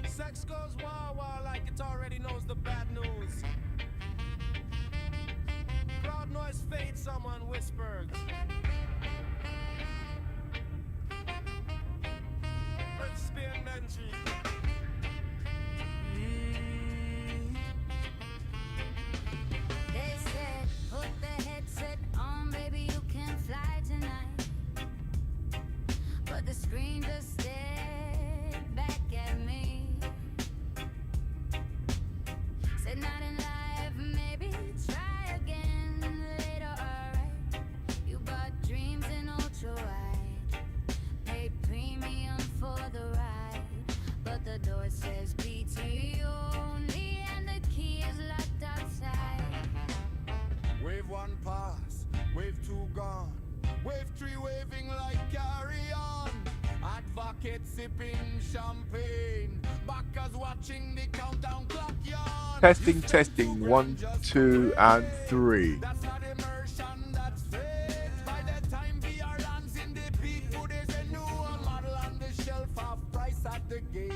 Sex goes wah-wah like it already knows the bad news. Crowd noise fades, someone whispers. Let's spin entry. They said, put the headset on, baby, you can fly tonight. But the screen just stared back at me. Said not in life, maybe try again later, alright. You bought dreams in ultra wide, paid premium for the ride, but the door says PT only and the key is locked outside. Wave one pass, wave two gone, wave three waving like carry on. Advocate sipping champagne, backers watching the countdown clock yawn. Testing, testing, 1, 2, and 3. That's not immersion, that's fake. By the time VR lands in the peak, there's a new model on the shelf, half price at the gate.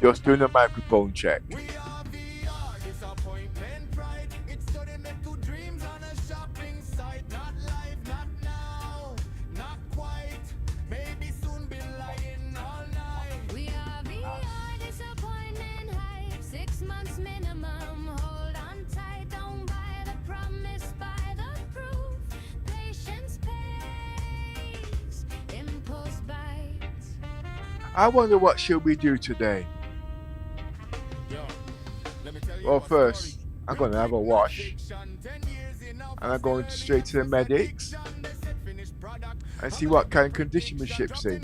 Just doing a microphone check. We are VR, disappointment, pride. It's so they make two dreams on a shopping site. Not live, not now, not quite. Maybe soon be lying all night. We are VR, disappointment hype, 6 months minimum. Hold on tight, don't buy the promise, buy the proof. Patience pays, impulse bites. I wonder what should we do today. Yo, let me tell you Well, a first, story. I'm going to have a wash. And I'm going straight to the medics and see what kind of condition the ship's in.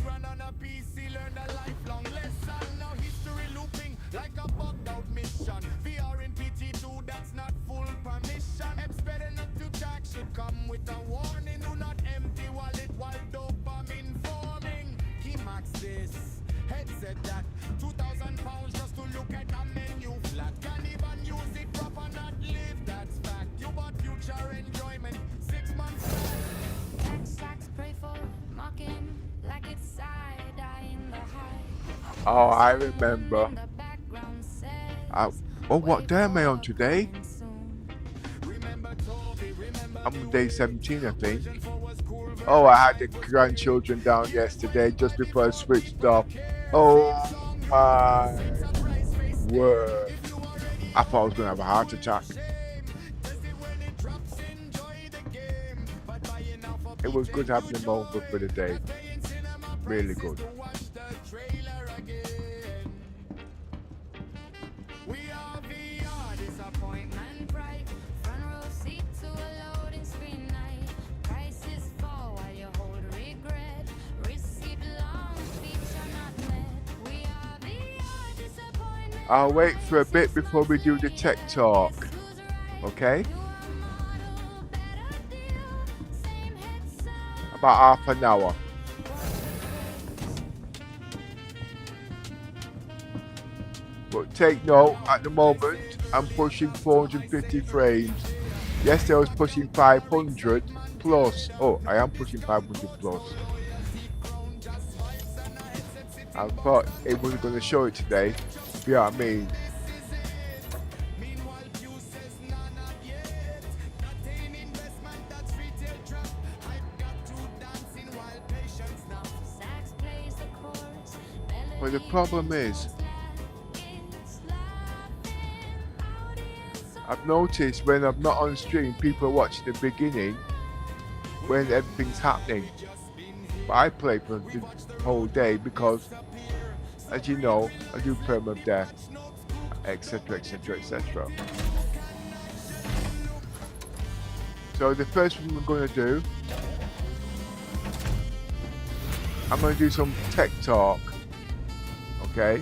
Come with a warning, do not empty wallet while dopamine forming. Key max this, headset that, 2,000 pounds just to look at a menu flat. Can't even use it proper, not live, that's fact. You bought future enjoyment, 6 months back. Backsacks pray for, mocking like it's side-eye in the high. Oh, I remember. The background says, Oh, what day am I on today? soon. Remember Tobii, remember I'm on day 17, I think. Oh, I had the grandchildren down yesterday just before I switched off. Oh my word. I thought I was going to have a heart attack. It was good having them over for the day. Really good. We are VR, Disappointment bright, front row seat to a loading screen night. Prices fall while you hold regret. Receipt long, feature not met. We are VR, disappointment. I'll wait for a bit before we do the tech talk. Okay? About half an hour. But take note, at the moment, I'm pushing 450 frames. Yesterday I was pushing 500 plus. Oh, I am pushing 500 plus. I thought it wasn't going to show it today. You know what I mean? But the problem is, I've noticed when I'm not on stream, people are watching the beginning when everything's happening. But I play for the whole day because, as you know, I do Permadeath, etc, etc, etc. So the first thing I'm going to do, I'm going to do some tech talk, okay,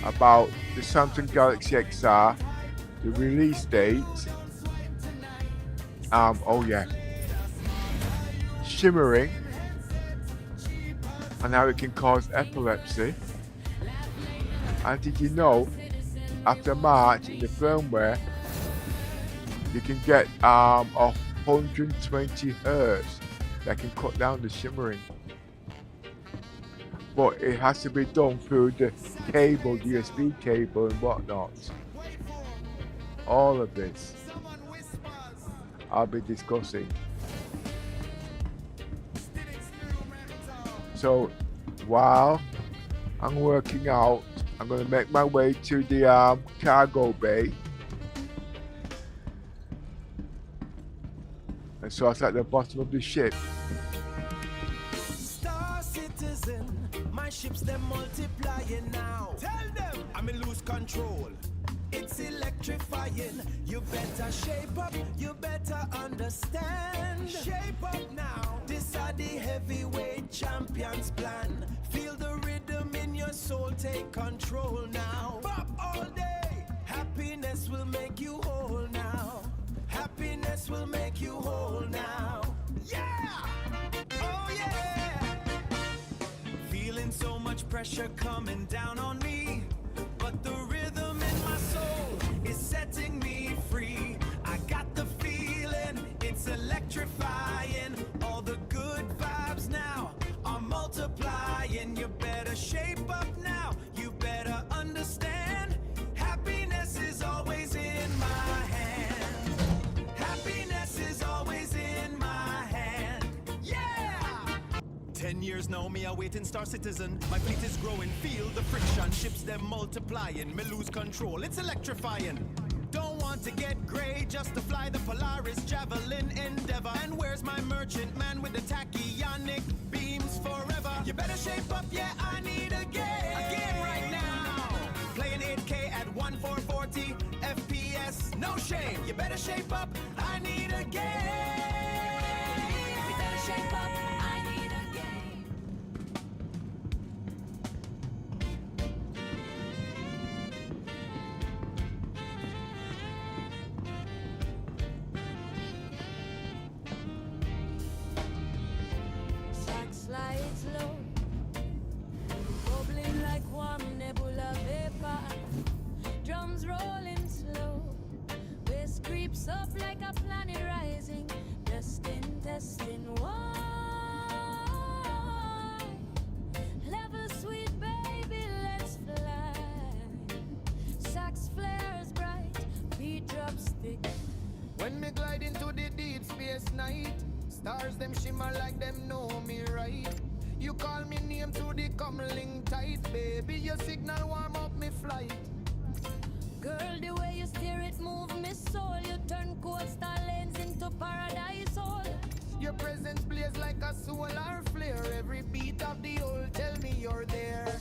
about the Samsung Galaxy XR, the release date, oh yeah, shimmering, and how it can cause epilepsy. And did you know after March in the firmware, you can get 120 hertz that can cut down the shimmering. But it has to be done through the cable, USB cable and whatnot. All of this I'll be discussing. So while I'm working out, I'm going to make my way to the cargo bay. And so it's at the bottom of the ship. Star citizen, my ships they're multiplying now. Tell them I'm in lose control. It's electrifying. You better shape up, you better understand. Shape up now. This are the heavyweight champions plan. Feel the rhythm in your soul, take control now. Pop all day. Happiness will make you whole now. Happiness will make you whole now. Yeah! Oh yeah! Feeling so much pressure coming down on me, but the rhythm in my soul is setting me free. I got the feeling, it's electrifying. All the good vibes now are multiplying. You better shape up now, you better understand. Happiness is always in my hand. Happiness is always in my hand. Yeah! 10 years now, me a waiting star citizen. My fleet is growing, feel the friction. Ships them multiplying, me lose control, it's electrifying. Don't want to get gray, just to fly the Polaris, Javelin, Endeavor. And where's my merchant man with the tachyonic beams forever? You better shape up, yeah, I need again right now. Playing 8K at 1440 FPS, no shame. You better shape up, I need again. You better shape up, I need again. Sack slides low, bubbling like warm nebula vapor. Drums rolling slow, bass creeps up like a planet rising. Testing, why? Level sweet baby, let's fly. Sax flares bright, beat drops thick. When me glide into the deep space night, stars them shimmer like them know me right. You call me name to the coming tight, baby, your signal warm up me flight. Girl, the way you steer it move me soul. You turn cold star lanes into paradise all. Your presence blaze like a solar flare. Every beat of the old tell me you're there.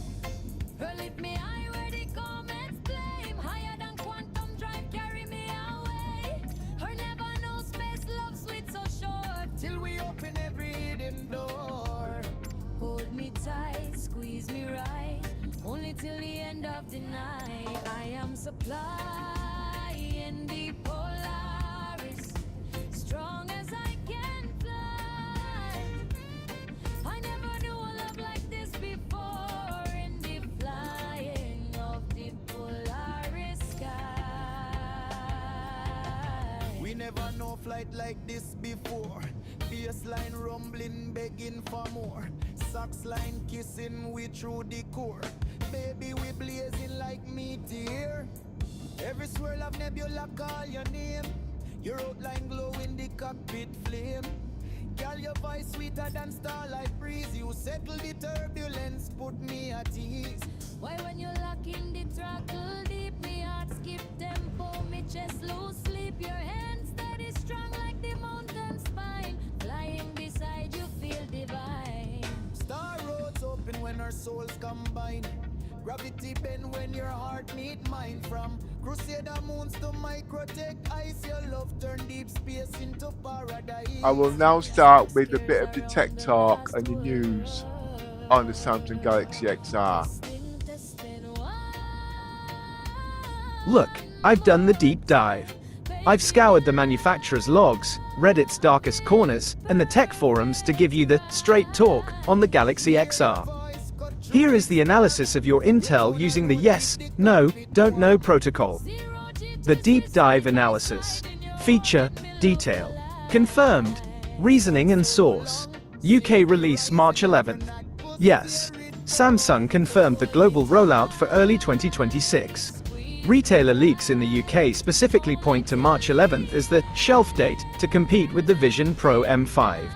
Girl, lift me high where the comets flame. Higher than quantum drive, carry me away. Her never know space, love sweet so short. Till we open every hidden door. Hold me tight, squeeze me right. Only till the end of the night. I am supplying the Polaris, strong as I can fly. I never knew a love like this before. In the flying of the Polaris sky. We never know flight like this before. Bassline rumbling, begging for more. Sax line kissing we through the core. Baby, we blazing like meteor. Every swirl of nebula call your name. Your outline glow in the cockpit flame. Girl, your voice sweeter than starlight breeze. You settle the turbulence, put me at ease. Why when you lock in the throttle deep, me heart skip tempo, me chest lose sleep. Your hands steady strong like the mountain spine. Flying beside you feel divine. Star roads open when our souls combine. Gravity bend when your heart meet mine. From crusader moons to microtech ice, your love turn deep space into paradise. I will now start with a bit of the tech talk and the news on the Samsung Galaxy XR. Look, I've done the deep dive. I've scoured the manufacturer's logs, Reddit's darkest corners, and the tech forums to give you the straight talk on the Galaxy XR. Here is the analysis of your Intel using the yes, no, don't know protocol. The deep dive analysis. Feature, detail. Confirmed. Reasoning and source. UK release March 11th. Yes. Samsung confirmed the global rollout for early 2026. Retailer leaks in the UK specifically point to March 11th as the shelf date to compete with the Vision Pro M5.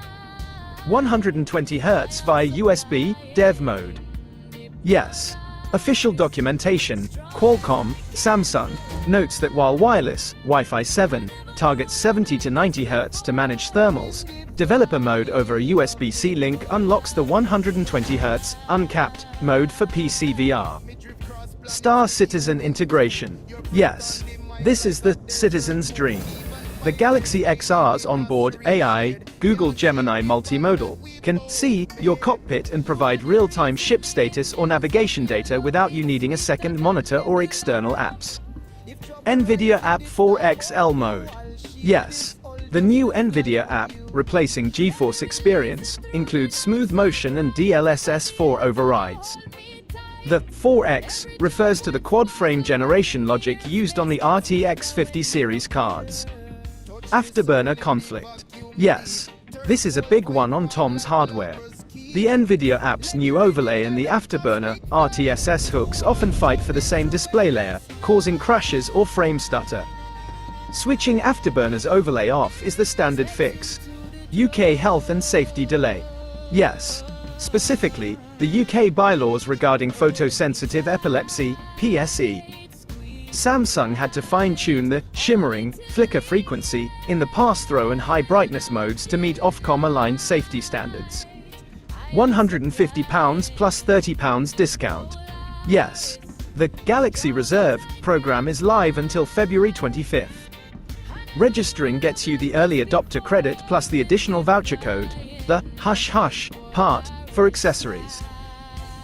120Hz via USB, dev mode. Yes. Official documentation, Qualcomm, Samsung, notes that while wireless, Wi-Fi 7, targets 70 to 90 Hz to manage thermals, developer mode over a USB-C link unlocks the 120 Hz, uncapped, mode for PC VR. Star Citizen integration. Yes. This is the citizen's dream. The Galaxy XR's onboard AI, Google Gemini multimodal, can see your cockpit and provide real-time ship status or navigation data without you needing a second monitor or external apps. NVIDIA App 4XL mode. Yes. The new NVIDIA app, replacing GeForce Experience, includes smooth motion and DLss 4 overrides. The 4X refers to the quad-frame generation logic used on the RTX 50 series cards. Afterburner conflict. Yes. This is a big one on Tom's hardware. The NVIDIA app's new overlay and the Afterburner RTSS hooks often fight for the same display layer, causing crashes or frame stutter. Switching Afterburner's overlay off is the standard fix. UK health and safety delay. Yes. Specifically, the UK bylaws regarding photosensitive epilepsy, PSE. Samsung had to fine-tune the shimmering, flicker frequency in the pass-through and high brightness modes to meet Ofcom aligned safety standards. £150 plus £30 discount. Yes. The Galaxy Reserve program is live until February 25th. Registering gets you the early adopter credit plus the additional voucher code, the Hush Hush part, for accessories.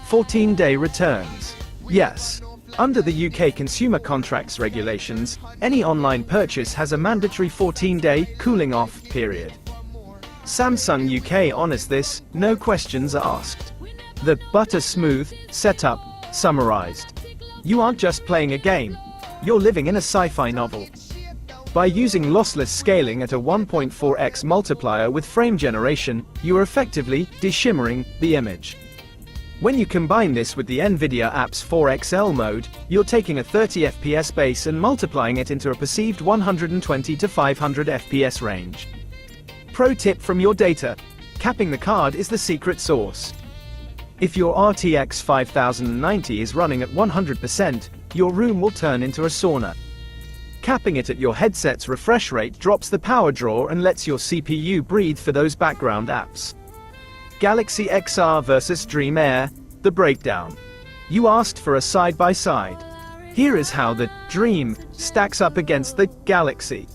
14-day returns. Yes. Under the UK Consumer Contracts regulations, any online purchase has a mandatory 14-day cooling off period. Samsung UK honors this, no questions asked. The butter smooth setup summarized. You aren't just playing a game. You're living in a sci-fi novel. By using lossless scaling at a 1.4x multiplier with frame generation, you are effectively de-shimmering the image. When you combine this with the NVIDIA app's 4XL mode, you're taking a 30 FPS base and multiplying it into a perceived 120 to 500 FPS range. Pro tip from your data: capping the card is the secret sauce. If your RTX 5090 is running at 100%, your room will turn into a sauna. Capping it at your headset's refresh rate drops the power draw and lets your CPU breathe for those background apps. Galaxy XR vs Dream Air, the breakdown. You asked for a side-by-side. Here is how the Dream stacks up against the Galaxy.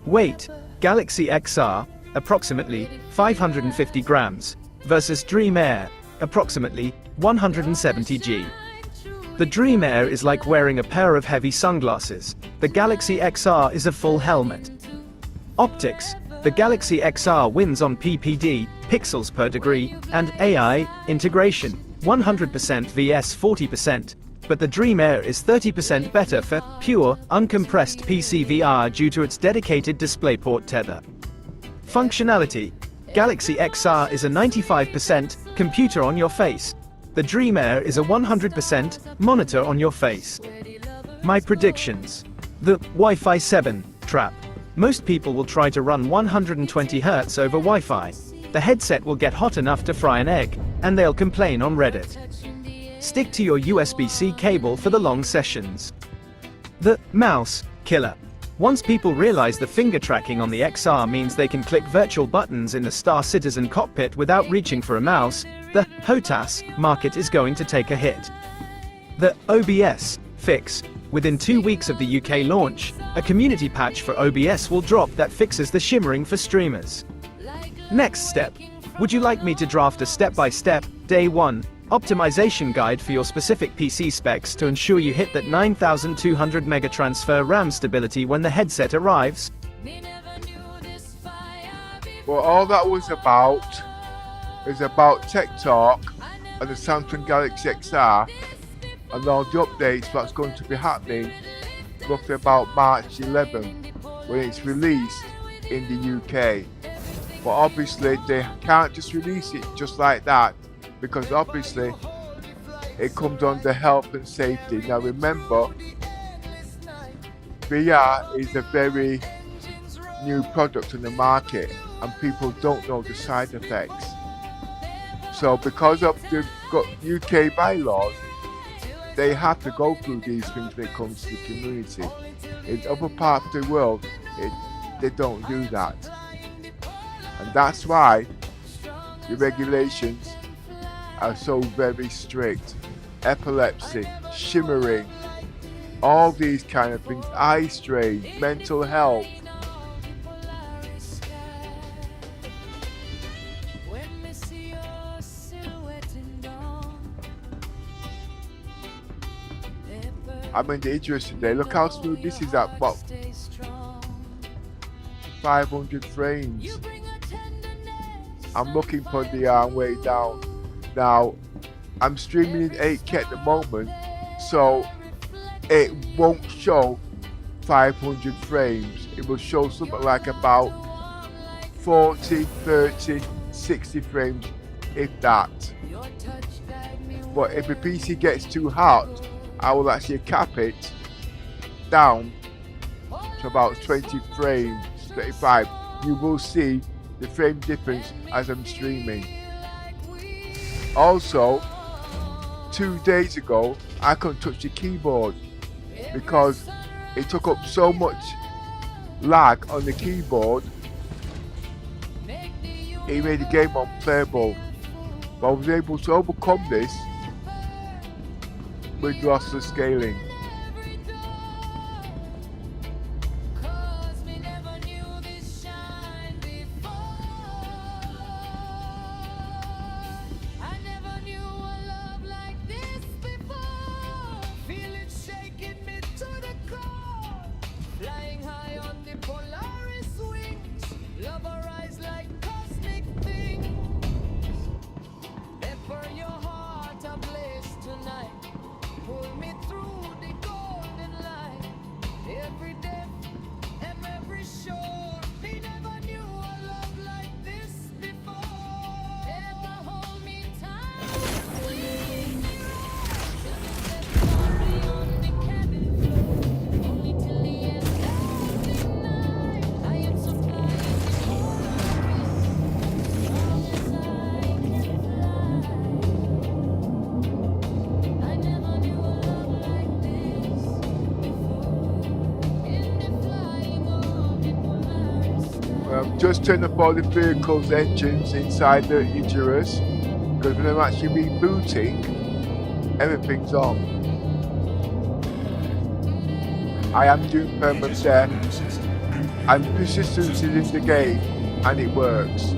Weight: Galaxy XR, approximately 550 grams, versus Dream Air, approximately 170 g. The Dream Air is like wearing a pair of heavy sunglasses. The Galaxy XR is a full helmet. Optics: the Galaxy XR wins on PPD, pixels per degree, and AI integration, 100% vs 40%, but the Dream Air is 30% better for pure, uncompressed PC VR due to its dedicated DisplayPort tether. Functionality: Galaxy XR is a 95% computer on your face. The Dream Air is a 100% monitor on your face. My predictions: the Wi-Fi 7 trap. Most people will try to run 120 Hz over Wi-Fi. The headset will get hot enough to fry an egg, and they'll complain on Reddit. Stick to your USB-C cable for the long sessions. The mouse killer. Once people realize the finger tracking on the XR means they can click virtual buttons in the Star Citizen cockpit without reaching for a mouse, the HOTAS market is going to take a hit. The OBS fix. Within 2 weeks of the UK launch, a community patch for OBS will drop that fixes the shimmering for streamers. Next step. Would you like me to draft a step-by-step, day 1, optimization guide for your specific PC specs to ensure you hit that 9200 megatransfer RAM stability when the headset arrives? Well, all that was about is about Tech Talk and the Samsung Galaxy XR and all the updates that's going to be happening roughly about March 11 when it's released in the UK. But obviously they can't just release it just like that, because obviously it comes under health and safety. Now remember, VR is a very new product in the market and people don't know the side effects. So because of the UK bylaws, they have to go through these things when it comes to the community. In other parts of the world, they don't do that. And that's why the regulations are so very strict. Epilepsy, shimmering, all these kind of things, eye strain, mental health. I'm in the Idris today. Look how smooth this is at, what, 500 frames. I'm looking for the way down. Now, I'm streaming in 8K at the moment, so it won't show 500 frames. It will show something like about 40, 30, 60 frames, if that. But if the PC gets too hot, I will actually cap it down to about 20 frames, 35. You will see the frame difference as I'm streaming. Also, 2 days ago, I couldn't touch the keyboard because it took up so much lag on the keyboard. It made the game unplayable. But I was able to overcome this with lossless scaling. Flying high on the Polaris wings, love arise like cosmic things. Pepper your heart ablaze tonight. Pull me through the golden light. Every depth and every shore. They never knew a love like this before. Ever hold me tight, sweet on the cabin floor. Only till the end of the night. I am so flying as long as I can fly. I never knew a love like this before. In the flying of the Polaris sky. Just turn off all the vehicle's engines inside the Idris, because when I'm actually rebooting, everything's on. I am doing Permadeath and persistence is in the game and it works.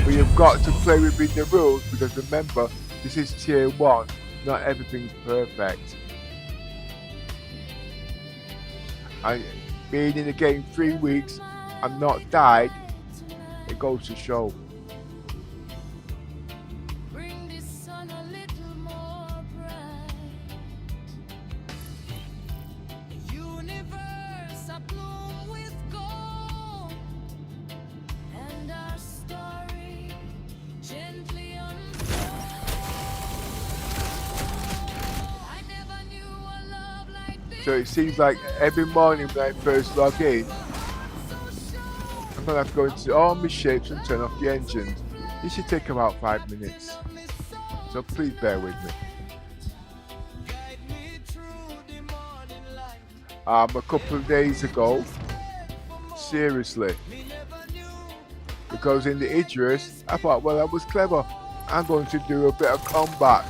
But you've got to play within the rules, because remember, this is tier 1, not everything's perfect. And being in the game 3 weeks and not died, it goes to show. Bring the sun a little more bright. The universe abloom with gold, and our story gently unfolds. I never knew a love like this. So it seems like every morning when I first log in, I'm gonna have to go into all my shapes and turn off the engines. This should take about 5 minutes. So please bear with me. A couple of days ago, seriously, because in the Idris, I thought, well, I was clever. I'm going to do a bit of combat.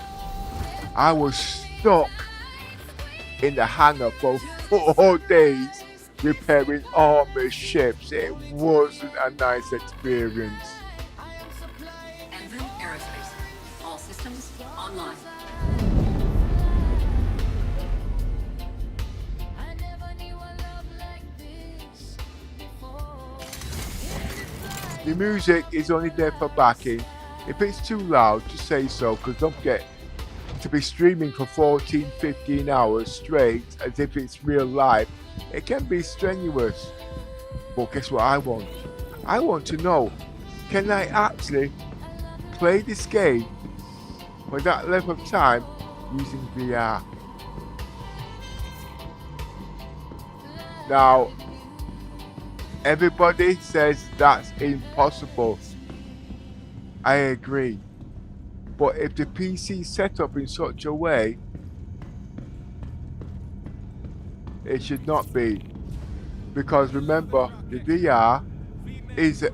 I was stuck in the hangar for 4 days repairing all my ships. It wasn't a nice experience. Ensign Aerospace. All systems online. I never knew a love like this before. The music is only there for backing. If it's too loud, just say so, because don't forget, to be streaming for 14-15 hours straight as if it's real life, it can be strenuous. But guess what I want? I want to know, can I actually play this game for that length of time using VR? Now, everybody says that's impossible. I agree. But if the PC is set up in such a way, it should not be. Because remember, the VR is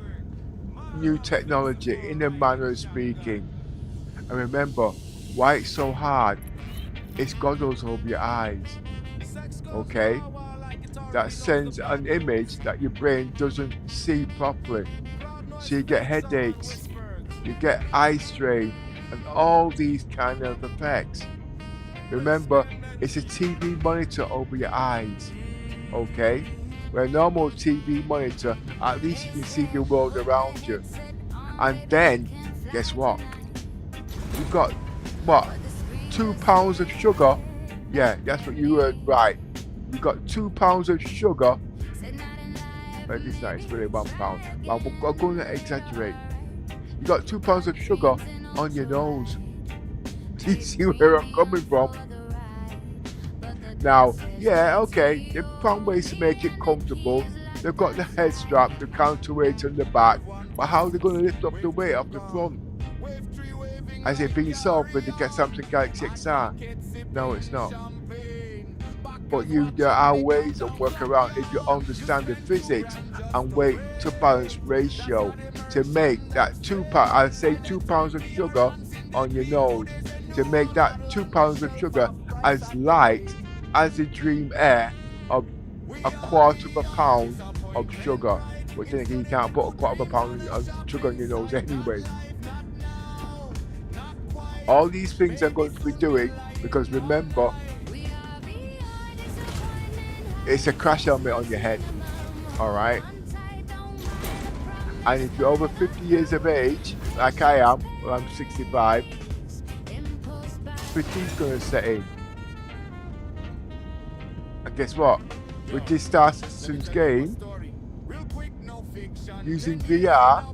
new technology in a manner of speaking. And remember, why it's so hard, it's goggles over your eyes. Okay? That sends an image that your brain doesn't see properly. So you get headaches, you get eye strain, and all these kind of effects. Remember, it's a TV monitor over your eyes, okay? Where a normal TV monitor, at least you can see the world around you. And then, guess what? You've got, what, 2 pounds of sugar? Yeah, that's what you heard right. You got 2 pounds of sugar. But it's not, it's really 1 pound. I'm going to exaggerate. You got 2 pounds of sugar on your nose. Do you see where I'm coming from? Now, yeah, okay, they've found ways to make it comfortable. They've got the head strap, the counterweight on the back, but how are they going to lift up the weight off the front? Has it been solved with the Samsung Galaxy XR? No, it's not. But there are ways of workaround if you understand the physics and weight to balance ratio to make that 2 pounds of sugar on your nose, to make that 2 pounds of sugar as light as the Dream Air of 1/4 pound of sugar. But then again, you can't put 1/4 pound of sugar on your nose anyway. All these things I'm going to be doing because remember, it's a crash helmet on your head, alright? And if you're over 50 years of age, like I am, well I'm 65, fatigue's going to set in. And guess what? With this Star Citizen's game, using VR,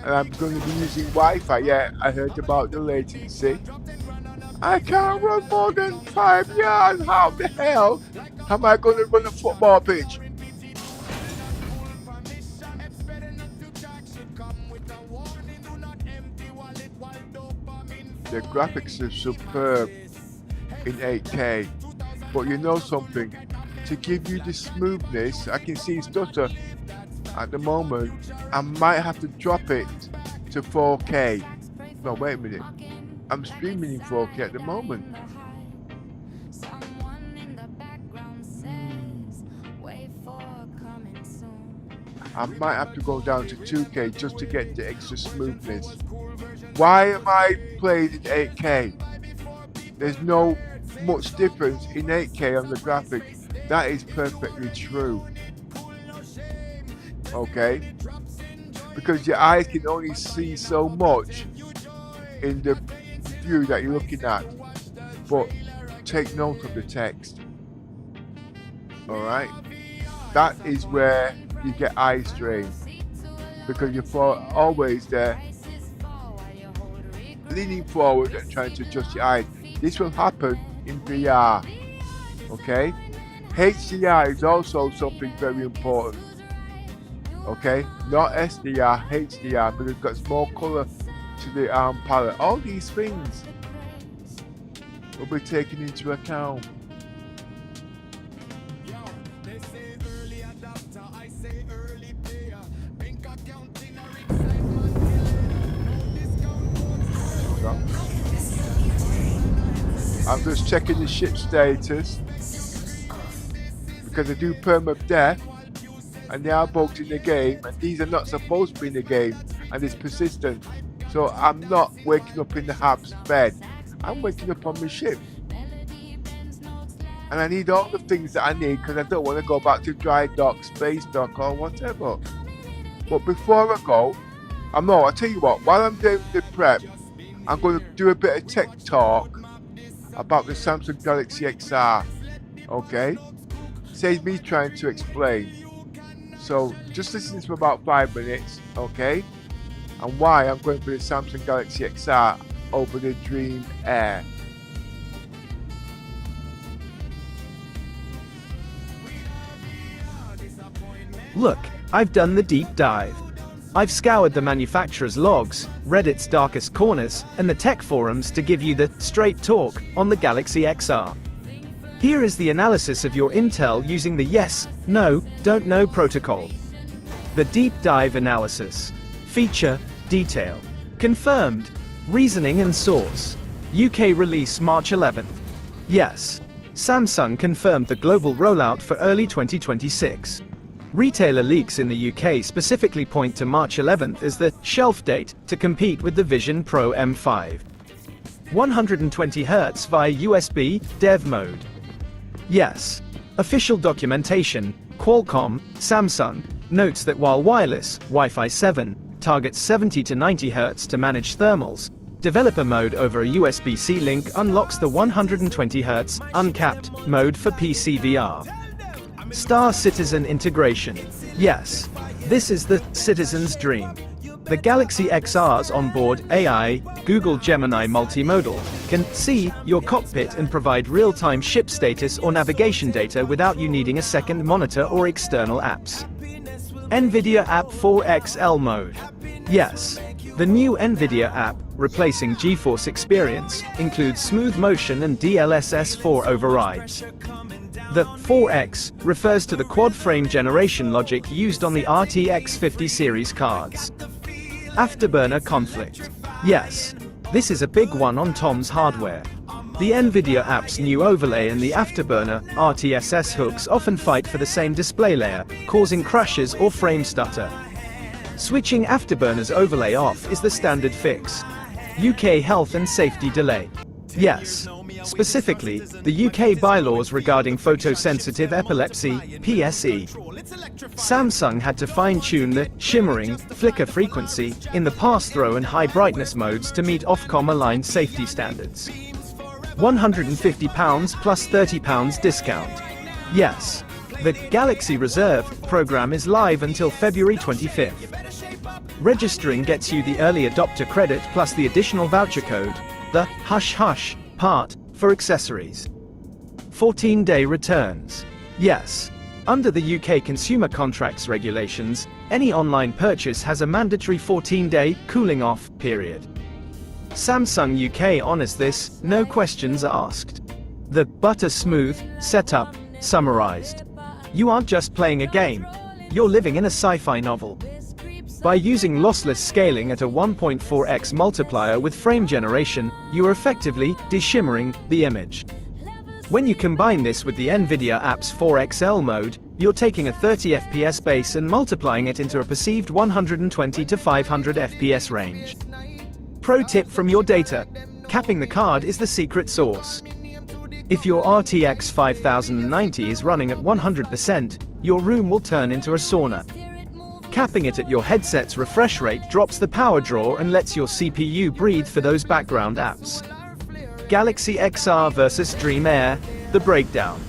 and I'm going to be using Wi-Fi, yeah, I heard about the latency. I can't run more than 5 yards, how the hell am I going to run a football pitch? The graphics are superb in 8K, but you know something, to give you the smoothness, I can see stutter at the moment, I might have to drop it to 4K. No, wait a minute, I'm streaming in 4K at the moment. I might have to go down to 2K just to get the extra smoothness. Why am I playing in 8K? There's no much difference in 8K on the graphics. That is perfectly true. Okay? Because your eyes can only see so much in the view that you're looking at. But take note of the text. Alright? That is where you get eye strain. Because you're always there leaning forward and trying to adjust your eyes. This will happen in VR. Okay? HDR is also something very important. Okay? Not SDR, HDR, because it's got more color to the palette. All these things will be taken into account. I'm just checking the ship status because I do Permadeath and they are bugged in the game and these are not supposed to be in the game and it's persistent. So I'm not waking up in the Hab's bed. I'm waking up on my ship. And I need all the things that I need because I don't want to go back to dry dock, space dock or whatever. But before I go, I'll tell you what, while I'm doing the prep, I'm going to do a bit of tech talk about the Samsung Galaxy XR, okay? Saves me trying to explain. So just listen for about 5 minutes, okay? And why I'm going for the Samsung Galaxy XR over the Dream Air. Look, I've done the deep dive. I've scoured the manufacturer's logs, Reddit's darkest corners, and the tech forums to give you the straight talk on the Galaxy XR. Here is the analysis of your intel using the yes, no, don't know protocol. The deep dive analysis. Feature, detail. Confirmed. Reasoning and source. UK release March 11th. Yes. Samsung confirmed the global rollout for early 2026. Retailer leaks in the UK specifically point to March 11th as the shelf date to compete with the Vision Pro M5. 120Hz via USB, dev mode. Yes. Official documentation, Qualcomm, Samsung, notes that while wireless, Wi-Fi 7, targets 70 to 90 Hz to manage thermals, developer mode over a USB-C link unlocks the 120 Hz, uncapped, mode for PC VR. Star Citizen integration. Yes. This is the citizen's dream. The Galaxy XR's onboard AI, Google Gemini multimodal, can see your cockpit and provide real-time ship status or navigation data without you needing a second monitor or external apps. NVIDIA App 4XL mode. Yes. The new NVIDIA app, replacing GeForce Experience, includes smooth motion and DLss S4 overrides. The 4X refers to the quad-frame generation logic used on the RTX 50 series cards. Afterburner conflict. Yes. This is a big one on Tom's hardware. The NVIDIA app's new overlay and the Afterburner RTSS hooks often fight for the same display layer, causing crashes or frame stutter. Switching Afterburner's overlay off is the standard fix. UK health and safety delay. Yes. Specifically, the UK bylaws regarding photosensitive epilepsy, PSE. Samsung had to fine-tune the shimmering, flicker frequency in the pass-through and high brightness modes to meet Ofcom aligned safety standards. £150 plus £30 discount. Yes. The Galaxy Reserve program is live until February 25th. Registering gets you the early adopter credit plus the additional voucher code, the Hush Hush part, for accessories. 14-day returns. Yes. Under the UK Consumer Contracts regulations, any online purchase has a mandatory 14-day cooling-off period. Samsung UK honors this, no questions asked. The butter-smooth setup summarized. You aren't just playing a game. You're living in a sci-fi novel. By using lossless scaling at a 1.4x multiplier with frame generation, you are effectively de-shimmering the image. When you combine this with the NVIDIA app's 4XL mode, you're taking a 30 FPS base and multiplying it into a perceived 120 to 500 FPS range. Pro tip from your data: capping the card is the secret sauce. If your RTX 5090 is running at 100%, your room will turn into a sauna. Capping it at your headset's refresh rate drops the power draw and lets your CPU breathe for those background apps. Galaxy XR versus Dream Air, the breakdown.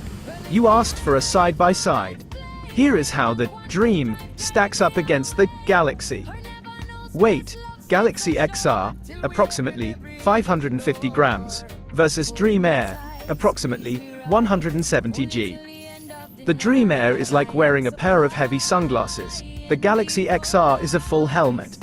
You asked for a side-by-side. Here is how the Dream stacks up against the Galaxy. Weight: Galaxy XR, approximately 550 grams, versus Dream Air, approximately 170 g. The Dream Air is like wearing a pair of heavy sunglasses. The Galaxy XR is a full helmet.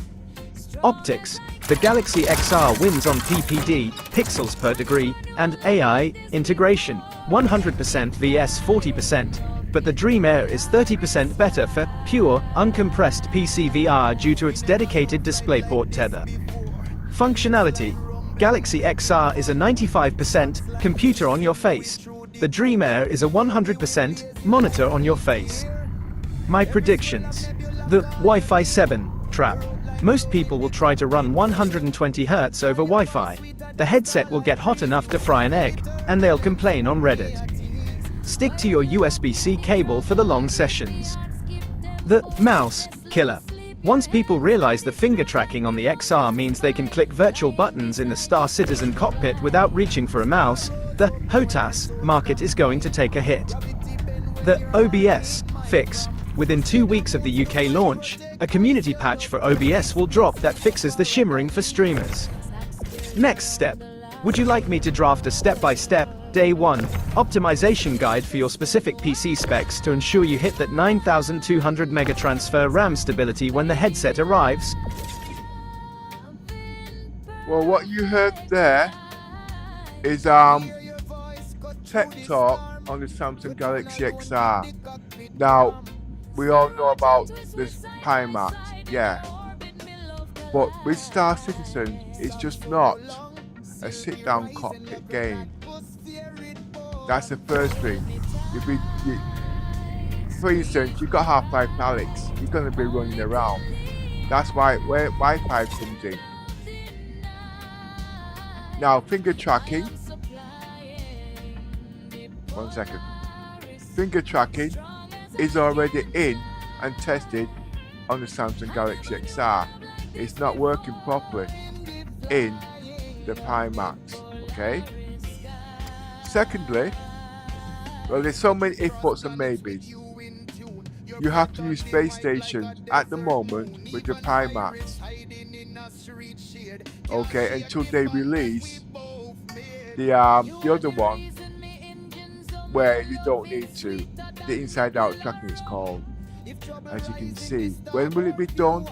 Optics: the Galaxy XR wins on PPD, pixels per degree, and AI integration, 100% vs 40%, but the Dream Air is 30% better for pure, uncompressed PC VR due to its dedicated DisplayPort tether. Functionality: Galaxy XR is a 95% computer on your face. The Dream Air is a 100% monitor on your face. My predictions. The Wi-Fi 7 trap. Most people will try to run 120 Hz over Wi-Fi. The headset will get hot enough to fry an egg, and they'll complain on Reddit. Stick to your USB-C cable for the long sessions. The mouse killer. Once people realize the finger tracking on the XR means they can click virtual buttons in the Star Citizen cockpit without reaching for a mouse, the HOTAS market is going to take a hit. The OBS fix. Within 2 weeks of the UK launch, a community patch for OBS will drop that fixes the shimmering for streamers. Next step. Would you like me to draft a step-by-step, day 1, optimization guide for your specific PC specs to ensure you hit that 9200 megatransfer RAM stability when the headset arrives? Well, what you heard there is tech talk on the Samsung Galaxy XR. Now, we all know about this Pimax, yeah. But with Star Citizen, it's just not a sit-down cockpit game. That's the first thing. For instance, you've got Half-Life Alyx, you're going to be running around. That's why where Wi-Fi comes in. Now, finger tracking. 1 second. Finger tracking is already in and tested on the Samsung Galaxy XR. It's not working properly in the Pimax, okay? Secondly, well, there's so many if, buts and maybes. You have to use base stations at the moment with the Pimax, okay, until they release the other one where you don't need to. The inside out tracking is called. As you can see, when will it be done?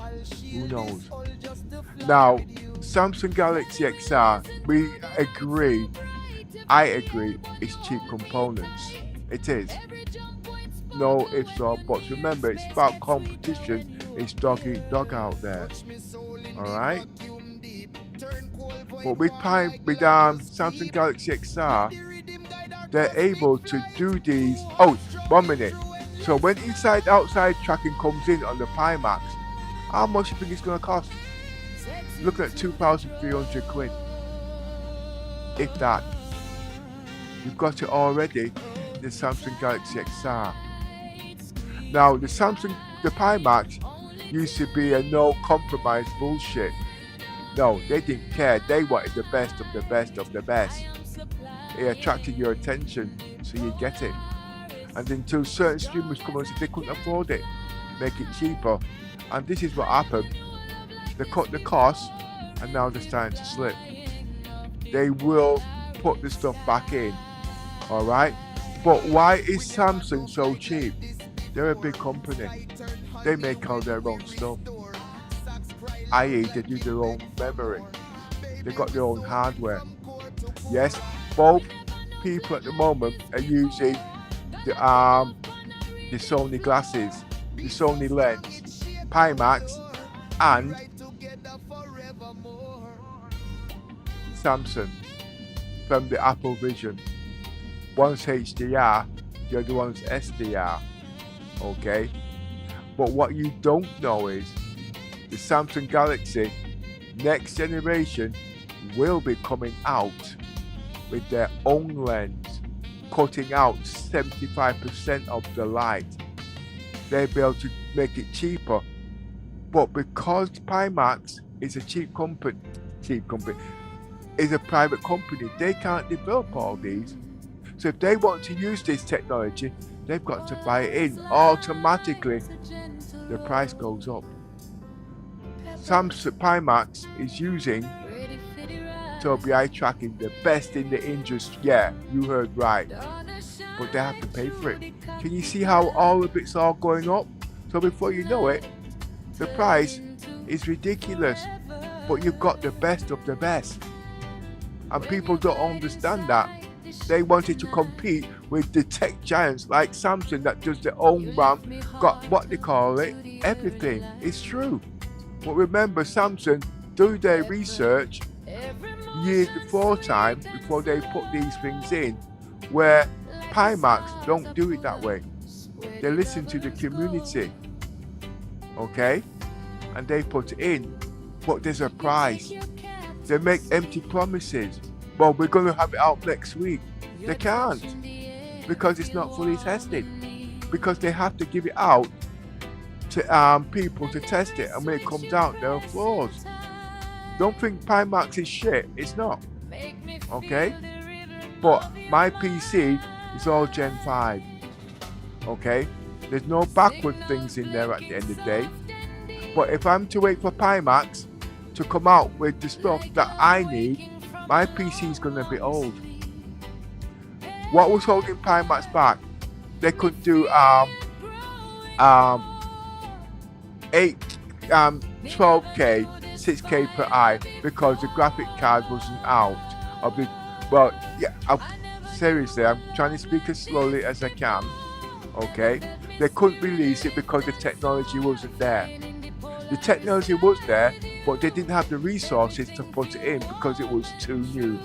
Who knows? Now, Samsung Galaxy XR, I agree, it's cheap components. It is. No ifs or buts. Remember, it's about competition. It's dog eat dog out there. Alright? But with Samsung Galaxy XR, they're able to do these. Oh, 1 minute. So when inside outside tracking comes in on the Pimax, how much do you think it's going to cost? Looking at 2,300 quid. If that. You've got it already, the Samsung Galaxy XR. Now the Pimax used to be a no compromise bullshit. No, they didn't care. They wanted the best of the best of the best. It attracted your attention, so you get it. And until certain streamers come and said they couldn't afford it, make it cheaper. And this is what happened. They cut the cost, and now they're starting to slip. They will put the stuff back in, alright? But why is Samsung so cheap? They're a big company. They make all their own stuff. i.e. they do their own memory. They've got their own hardware. Yes, both people at the moment are using the Sony glasses, the Sony lens, Pimax, and Samsung from the Apple Vision. One's HDR, the other one's SDR. Okay? But what you don't know is the Samsung Galaxy next generation will be coming out with their own lens, cutting out 75% of the light. They'll be able to make it cheaper. But because Pimax is a cheap company, is a private company, they can't develop all these. So if they want to use this technology, they've got to buy it in. Automatically, the price goes up. Samsung Pimax is using Tobii eye tracking, the best in the industry. Yeah, you heard right. But they have to pay for it. Can you see how all of it's all going up? So before you know it, the price is ridiculous. But you've got the best of the best. And people don't understand that. They wanted to compete with the tech giants like Samsung that does their own RAM, got what they call it, everything. It's true. But remember, Samsung do their research years before they put these things in, where Pimax don't do it that way. They listen to the community, okay, and they put it in, but there's a price. They make empty promises. Well, we're going to have it out next week. They can't, because it's not fully tested, because they have to give it out to people to test it, and when it comes out, there are flaws. Don't think Pimax is shit. It's not. Okay? But my PC is all Gen 5. Okay? There's no backward things in there at the end of the day. But if I'm to wait for Pimax to come out with the stuff that I need, my PC is going to be old. What was holding Pimax back? They couldn't do 12K, 6K per eye because the graphic card wasn't out. Seriously, I'm trying to speak as slowly as I can. Okay, they couldn't release it because the technology wasn't there. The technology was there, but they didn't have the resources to put it in because it was too new.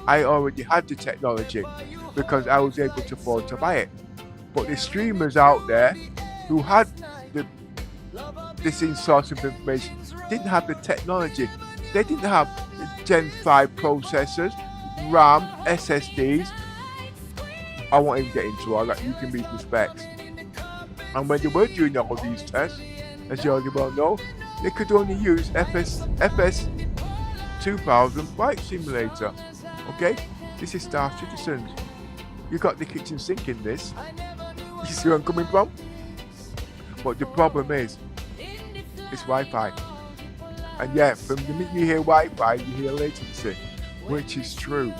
I already had the technology because I was able to afford to buy it. But the streamers out there who had this source of information didn't have the technology. They didn't have the Gen 5 processors, RAM, SSDs. I won't even get into all that. You can read the specs. And when they were doing all these tests, as you already well know, they could only use FS 2000 Flight Simulator. Okay? This is Star Citizens. You got the kitchen sink in this. You see where I'm coming from? But the problem is, it's Wi-Fi. And yeah, from the minute you hear Wi-Fi, you hear latency, which is true.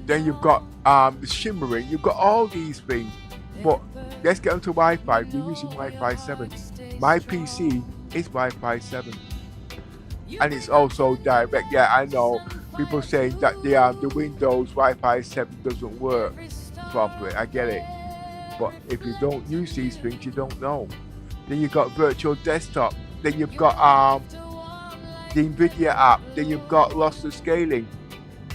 Then you've got the shimmering, you've got all these things. But let's get onto Wi-Fi. We're using Wi-Fi 7. My PC is Wi-Fi 7. And it's also direct. Yeah, I know people saying that the Windows Wi-Fi 7 doesn't work properly. I get it. But if you don't use these things, you don't know. Then you've got virtual desktop. Then you've got the NVIDIA app. Then you've got lossless scaling.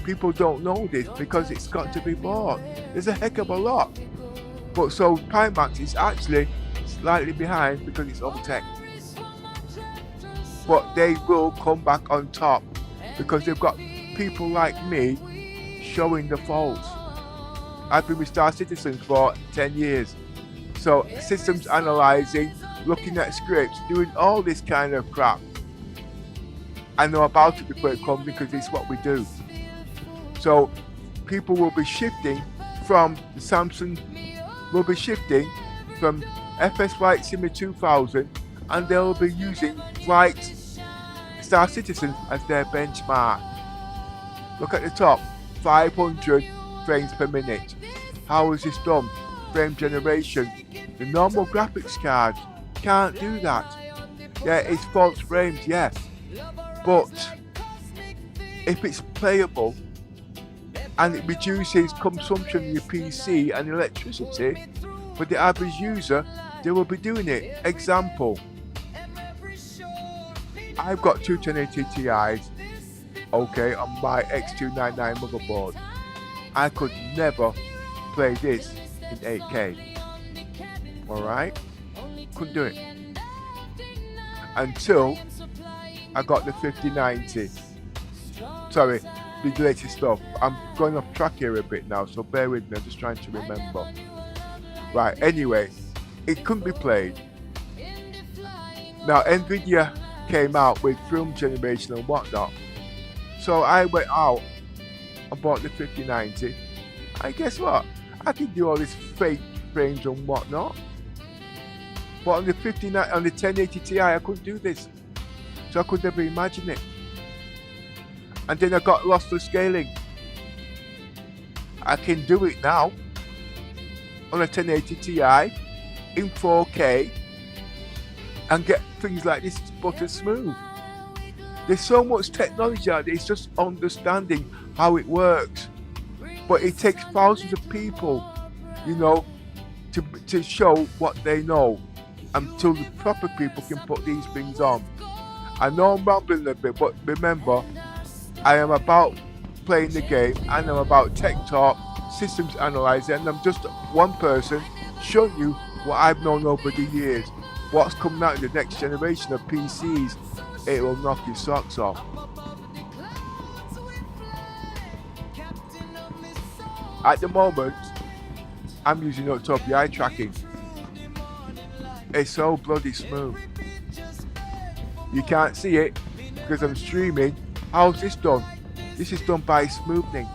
People don't know this because it's got to be bought. There's a heck of a lot. But so Pimax is actually slightly behind because it's old tech. But they will come back on top because they've got people like me showing the faults. I've been with Star Citizens for 10 years. So systems analyzing, looking at scripts, doing all this kind of crap. I know about it before it comes because it's what we do. So people will be shifting from the Samsung, will be shifting from FS Flight Simulator 2000, and they'll be using Flight Star Citizen as their benchmark. Look at the top, 500 frames per minute. How is this done? Frame generation. The normal graphics card can't do that. Yeah, it's false frames, yes. But if it's playable and it reduces consumption of your PC and electricity, for the average user, they will be doing it. Example, I've got two 1080 Ti's, okay, on my X299 motherboard. I could never play this in 8K. Alright? Couldn't do it. Until I got the 5090. Sorry, the latest stuff. I'm going off track here a bit now, so bear with me, I'm just trying to remember. Right, anyway, it couldn't be played. Now, NVIDIA came out with film generation and whatnot. So I went out and bought the 5090. And guess what? I can do all this fake frames and whatnot. But on the 1080 Ti, I couldn't do this. So I could never imagine it. And then I got lossless scaling. I can do it now on a 1080 Ti in 4K and get things like this butter smooth. There's so much technology out there, it's just understanding how it works. But it takes thousands of people, you know, to show what they know until the proper people can put these things on. I know I'm rambling a bit, but remember, I am about playing the game and I'm about tech talk, systems analyzing, and I'm just one person showing you what I've known over the years. What's coming out in the next generation of PCs, it will knock your socks off. At the moment, I'm using Tobii eye tracking. It's so bloody smooth. You can't see it because I'm streaming. How's this done? This is done by smoothing.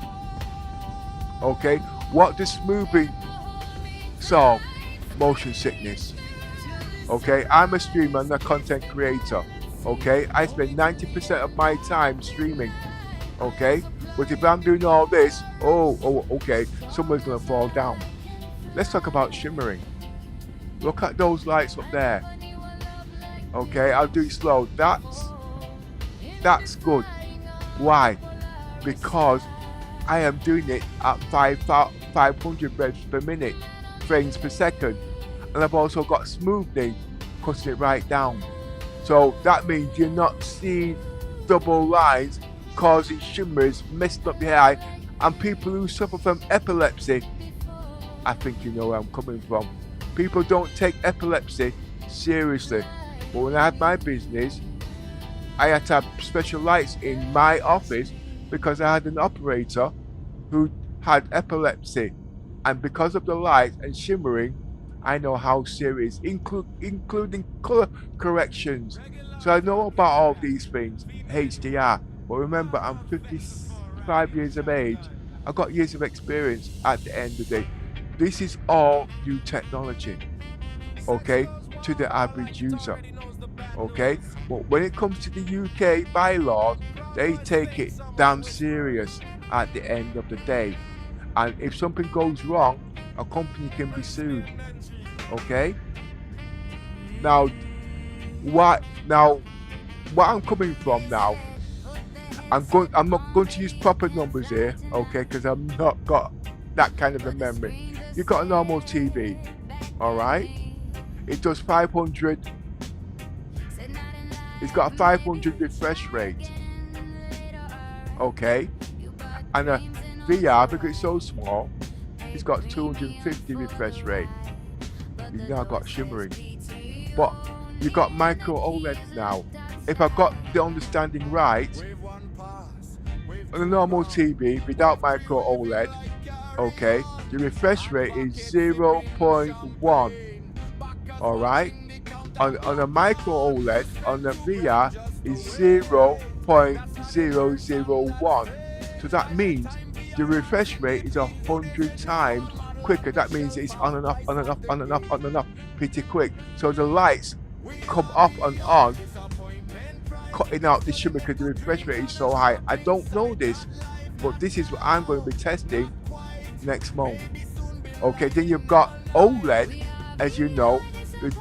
Okay, what does smoothing solve? Motion sickness. Okay, I'm a streamer and a content creator. Okay, I spend 90% of my time streaming. Okay, but if I'm doing all this, okay, someone's gonna fall down. Let's talk about shimmering. Look at those lights up there. Okay, I'll do it slow. That's good. Why? Because I am doing it at 500 frames per second, and I've also got smoothing, cutting it right down. So that means you're not seeing double lines causing shimmers, messing up the eye, and people who suffer from epilepsy. I think you know where I'm coming from. People don't take epilepsy seriously. But when I had my business, I had to have special lights in my office because I had an operator who had epilepsy. And because of the light and shimmering, I know how serious, including color corrections. So I know about all these things, HDR. But remember, I'm 55 years of age. I've got years of experience at the end of the day. This is all new technology, okay, to the average user, okay? But when it comes to the UK bylaws, they take it damn serious at the end of the day. And if something goes wrong, a company can be sued, okay? Now what I'm coming from now, I'm not going to use proper numbers here, okay, because I'm not got that kind of a memory. You've got a normal TV, alright? It does 500, it's got a 500 refresh rate, okay? And a VR, because it's so small, it's got 250 refresh rate. You've now got shimmering. But you've got micro OLED now. If I've got the understanding right, on a normal TV without micro OLED, okay, the refresh rate is 0.1. Alright? On a micro OLED, on the VR, is 0.001. So that means the refresh rate is 100 times quicker. That means it's on and off, on and off, on and off, on and off pretty quick. So the lights come off and on, cutting out the shimmer because the refresh rate is so high. I don't know this, but this is what I'm going to be testing next month. Okay, then you've got OLED, as you know, with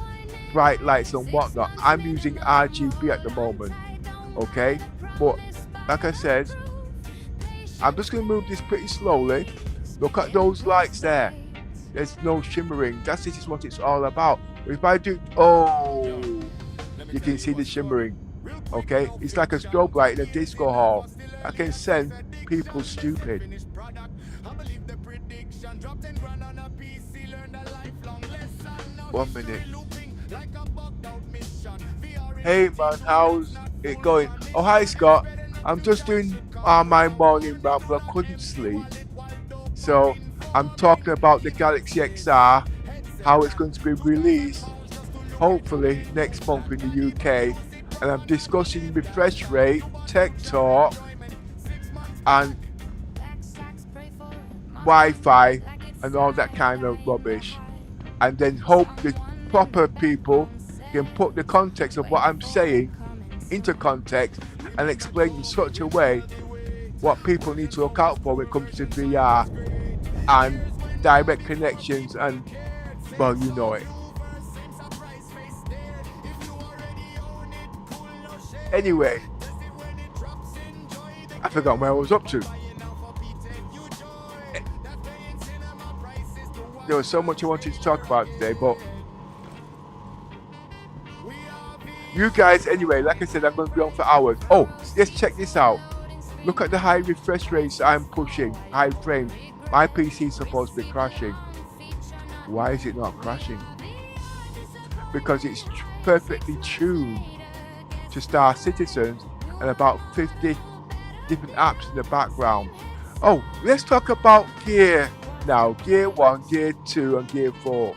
bright lights and whatnot. I'm using RGB at the moment, okay? But like I said, I'm just going to move this pretty slowly. Look at those lights there. There's no shimmering. This is what it's all about. If I do, you can see the shimmering. Okay, it's like a strobe light in a disco hall. I can send people stupid. 1 minute. Hey man, how's it going? Oh hi Scott. I'm just doing my morning ramble. I couldn't sleep, so I'm talking about the Galaxy XR, how it's going to be released hopefully next month in the UK, and I'm discussing refresh rate, tech talk, and Wi-Fi and all that kind of rubbish, and then hope the proper people can put the context of what I'm saying into context and explain in such a way what people need to look out for when it comes to VR and direct connections, and well, you know it. Anyway, I forgot where I was up to. There was so much I wanted to talk about today, but you guys, anyway, like I said, I'm going to be on for hours. Oh, let's check this out. Look at the high refresh rates I'm pushing, high frames. My PC is supposed to be crashing. Why is it not crashing? Because it's perfectly tuned to Star Citizens and about 50 different apps in the background. Oh, let's talk about gear now. Gear 1, Gear 2 and Gear 4.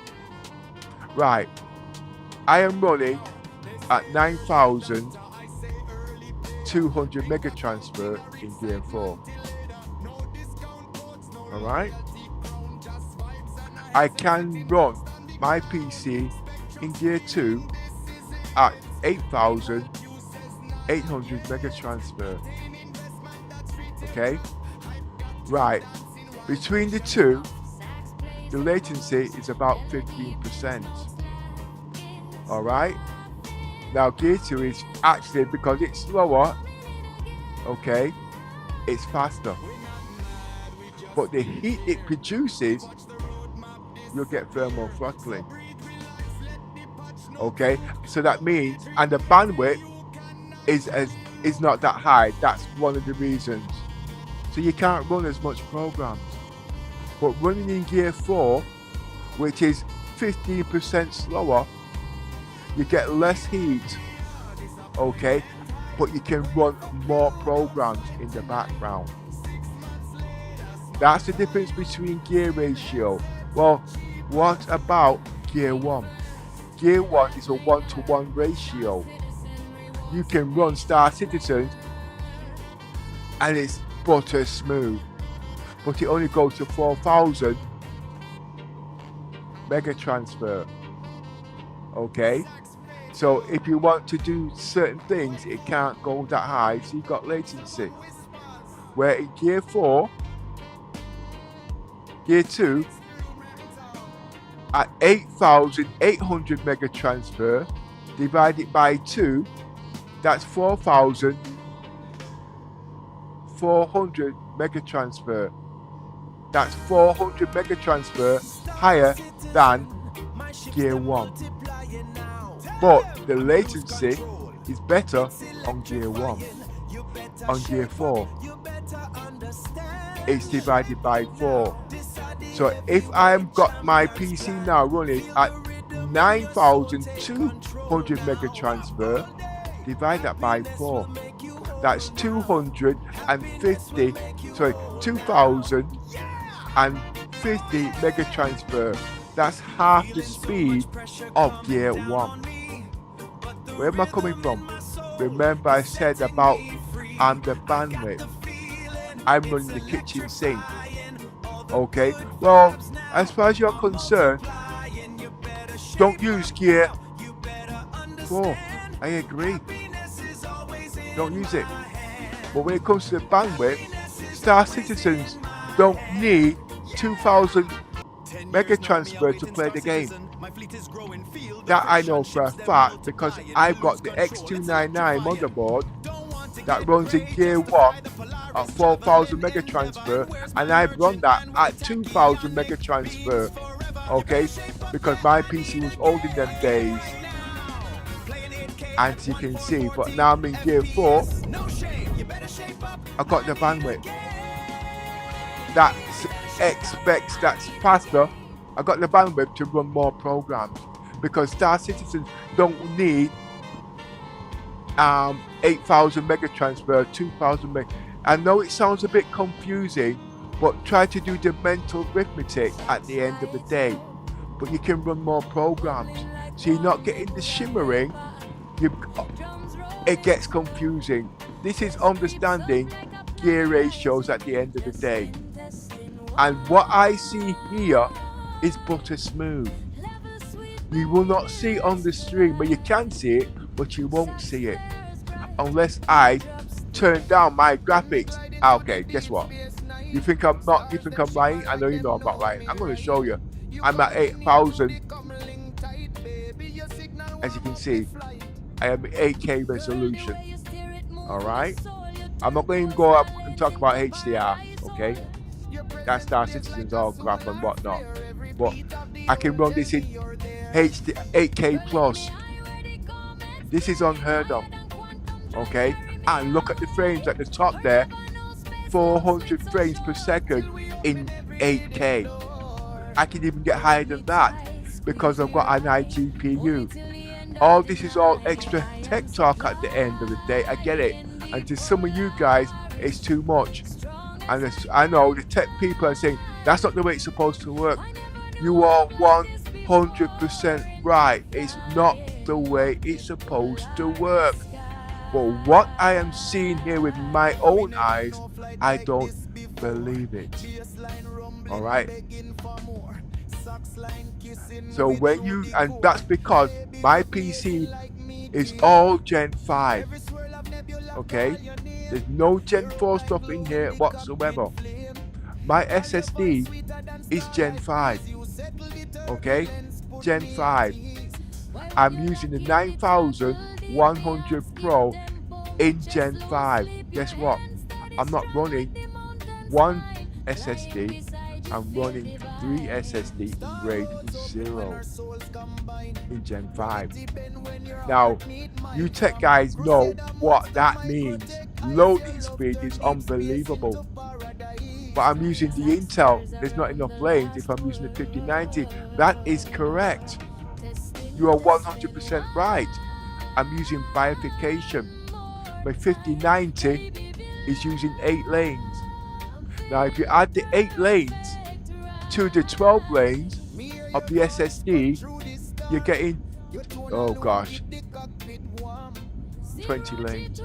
Right. I am running at 9,200 mega transfer in Gear 4. Alright? I can run my PC in Gear 2 at 8,800 mega transfer. Okay? Right. Between the two, the latency is about 15%. Alright? Now Gear 2 is actually, because it's slower, okay, it's faster. But the heat it produces, you'll get thermal throttling. Okay, so that means, and the bandwidth is not that high. That's one of the reasons. So you can't run as much programs. But running in Gear 4, which is 15% slower, you get less heat. Okay, but you can run more programs in the background. That's the difference between gear ratio. Well, what about Gear 1? Gear 1 is a 1-to-1 ratio. You can run Star Citizen and it's butter smooth, but it only goes to 4,000 mega transfer. Okay, so if you want to do certain things, it can't go that high, so you've got latency. Where in Gear 4, Gear 2, at 8,800 mega transfer, divided by 2, that's 4,400 mega transfer. That's 400 mega transfer higher than Gear 1. But the latency is better on Gear 1. On Gear 4, it's divided by 4. So if I've got my PC now running at 9,200 mega transfer, divide that by 4. That's 250 mega transfer. That's half the speed of Gear 1. Where am I coming from? Remember I said about the bandwidth. I'm running the kitchen sink. Okay, well, as far as you're concerned, don't use Gear 4. I agree. Don't use it. But when it comes to the bandwidth, Star Citizens don't need 2,000 mega transfer to play the game. That I know for a fact because I've got the X299 motherboard that runs in Gear 1 at 4,000 mega transfer, and I've run that at 2,000 mega transfer. Okay, because my PC was old in them days, as you can see. But now I'm in Gear 4. I got the bandwidth that expects that's faster. I got the bandwidth to run more programs because Star Citizens don't need 8,000 mega transfer, 2,000 mega. I know it sounds a bit confusing, but try to do the mental arithmetic at the end of the day. But you can run more programs, so you're not getting the shimmering. It gets confusing. This is understanding gear ratios at the end of the day. And what I see here is butter smooth. You will not see on the stream, but you can see it, but you won't see it unless I turn down my graphics. Okay, guess what? You think I'm not? You think I'm lying? I know you know I'm not lying. I'm going to show you. I'm at 8,000. As you can see, I have 8K resolution. Alright? I'm not going to go up and talk about HDR, okay? That's Star Citizen's all crap and whatnot. But I can run this in HD 8K plus. This is unheard of. Okay? And look at the frames at the top there. 400 frames per second in 8K. I can even get higher than that because I've got an iGPU. All this is all extra tech talk at the end of the day. I get it. And to some of you guys, it's too much. And I know the tech people are saying that's not the way it's supposed to work. You all want 100% right. It's not the way it's supposed to work. But what I am seeing here with my own eyes, I don't believe it. Alright? So when you, and that's because my PC is all Gen 5. Okay? There's no Gen 4 stuff in here whatsoever. My SSD is Gen 5. Okay? Gen 5. I'm using the 9100 Pro in Gen 5. Guess what? I'm not running one SSD. I'm running 3 SSD in grade 0 in Gen 5. Now, you tech guys know what that means. Loading speed is unbelievable. But I'm using the Intel. There's not enough lanes if I'm using the 5090. That is correct. You are 100% right. I'm using bifurcation. My 5090 is using 8 lanes. Now if you add the 8 lanes to the 12 lanes of the SSD, you're getting, oh gosh, 20 lanes.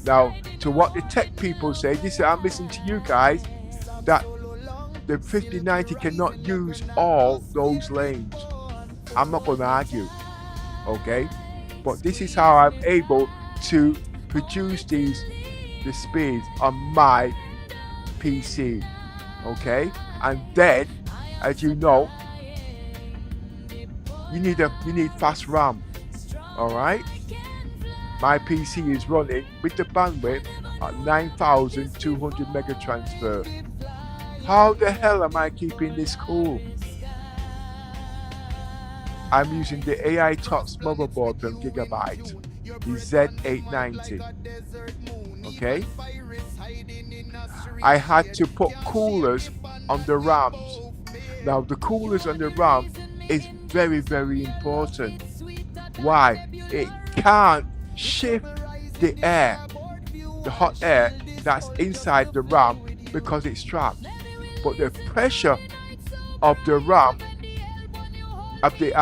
Now, to what the tech people say, this I'm listening to you guys, that the 5090 cannot use all those lanes. I'm not going to argue, okay? But this is how I'm able to produce the speeds on my PC, okay? And then, as you know, you need fast RAM, all right? My PC is running with the bandwidth at 9200 mega transfer. How the hell am I keeping this cool? I'm using the AI Tots motherboard from Gigabyte, the Z890. Okay? I had to put coolers on the RAMs. Now the coolers on the RAM is very, very important. Why? It can't shift the air, the hot air that's inside the RAM because it's trapped. But the pressure of the RAM, of the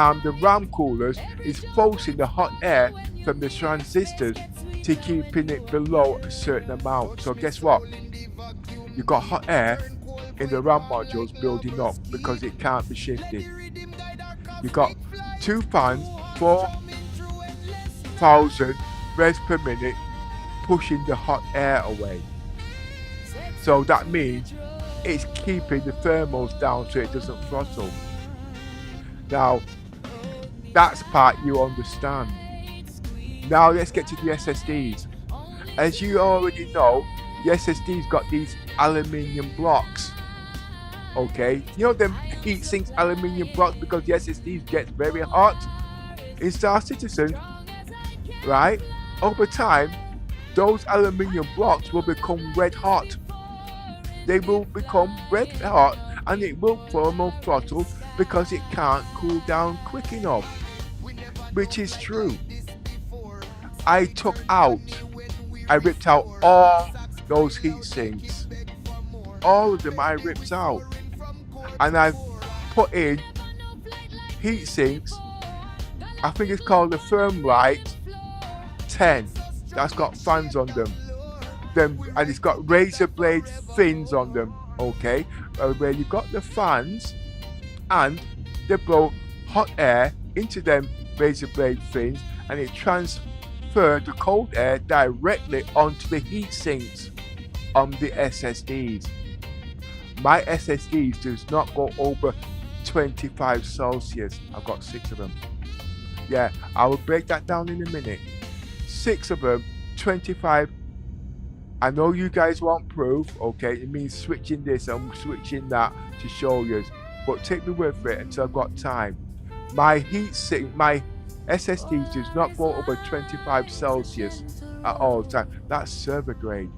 RAM coolers, is forcing the hot air from the transistors to keeping it below a certain amount. So guess what? You've got hot air in the RAM modules building up because it can't be shifted. You've got 2 fans, 4,000 revs per minute, pushing the hot air away. So that means it's keeping the thermals down so it doesn't throttle. Now, that's part you understand. Now let's get to the SSDs. As you already know, the SSD's got these aluminium blocks. Okay, you know them heat sinks aluminium blocks because the SSDs get very hot in Star Citizen, right? Over time, those aluminium blocks will become red hot. They will become red hot and it will thermal throttle because it can't cool down quick enough, which is true. I ripped out all those heat sinks. All of them I ripped out. And I've put in heat sinks, I think it's called the Thermite 10. That's got fans on them. And it's got razor blade fins on them, okay? Where you've got the fans and they blow hot air into them razor blade fins and it transfers the cold air directly onto the heat sinks on the SSDs. My SSDs does not go over 25 Celsius. I've got 6 of them. Yeah, I will break that down in a minute. 6 of them, 25. I know you guys want proof, okay? It means switching this and switching that to show you. But take me with it until I've got time. My heat sink, my SSDs does not go over 25 Celsius at all time. That's server grade.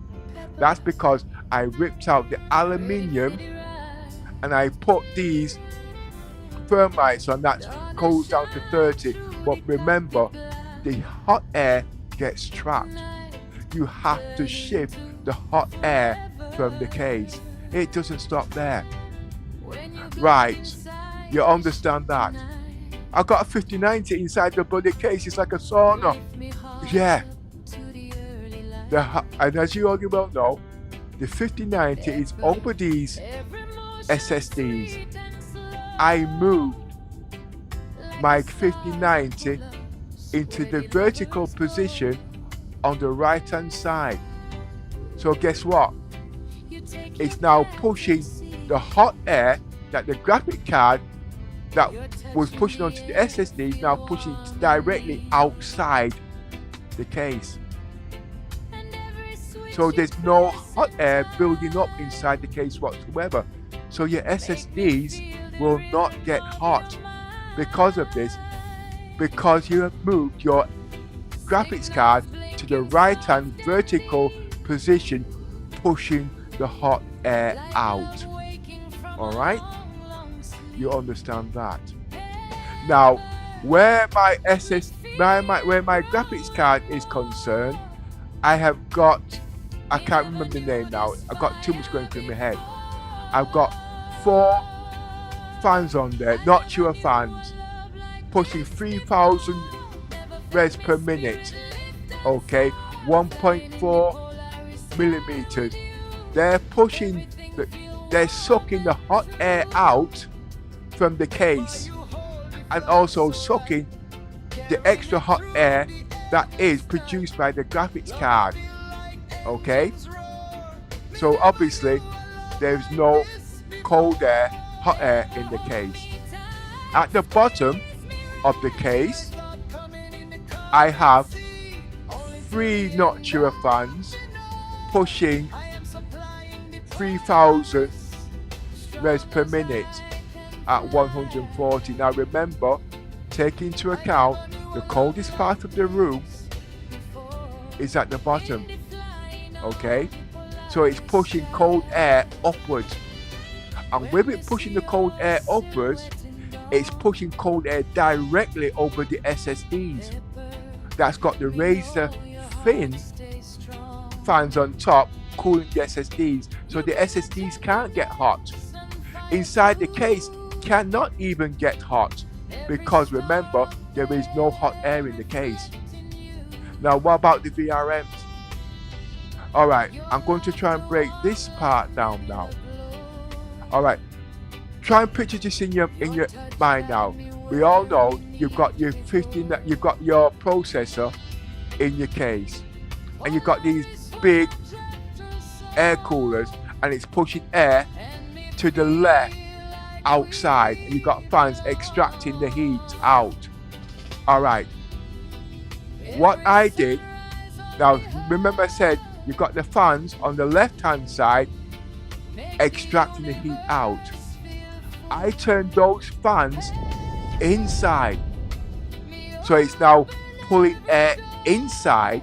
That's because I ripped out the aluminium and I put these thermites on that goes down to 30. But remember, the hot air gets trapped. You have to shift the hot air from the case. It doesn't stop there. Right. You understand that? I got a 5090 inside the bloody case. It's like a sauna. Yeah. And as you already well know, the 5090 is over these SSDs. I moved my 5090 into the vertical position on the right hand side. So guess what? It's now pushing the hot air that the graphic card that was pushing onto the SSD is now pushing it directly outside the case. So there's no hot air building up inside the case whatsoever. So your SSDs will not get hot because of this, because you have moved your graphics card to the right hand vertical position, pushing the hot air out. Alright? You understand that? Now, where my graphics card is concerned, I have got, I can't remember the name now, I've got too much going through my head. I've got 4 fans on there, Noctua fans, pushing 3000 res per minute. Okay, 1.4 millimeters. They're pushing, they're sucking the hot air out from the case and also sucking the extra hot air that is produced by the graphics card. Okay, so obviously there's no cold air, hot air in the case. At the bottom of the case, I have 3 Noctua fans pushing 3000 res per minute at 140. Now remember, take into account the coldest part of the room is at the bottom. Okay, so it's pushing cold air upwards, and with it pushing the cold air upwards, it's pushing cold air directly over the SSDs. That's got the razor thin fans on top cooling the SSDs, so the SSDs can't get hot. Inside the case cannot even get hot, because remember, there is no hot air in the case. Now what about the VRMs? Alright, I'm going to try and break this part down now. Alright, try and picture this in your mind now. We all know you've got your you've got your processor in your case, and you've got these big air coolers, and it's pushing air to the left outside, and you've got fans extracting the heat out. Alright, what I did, now remember I said you've got the fans on the left hand side extracting the heat out. I turned those fans inside, so it's now pulling air inside,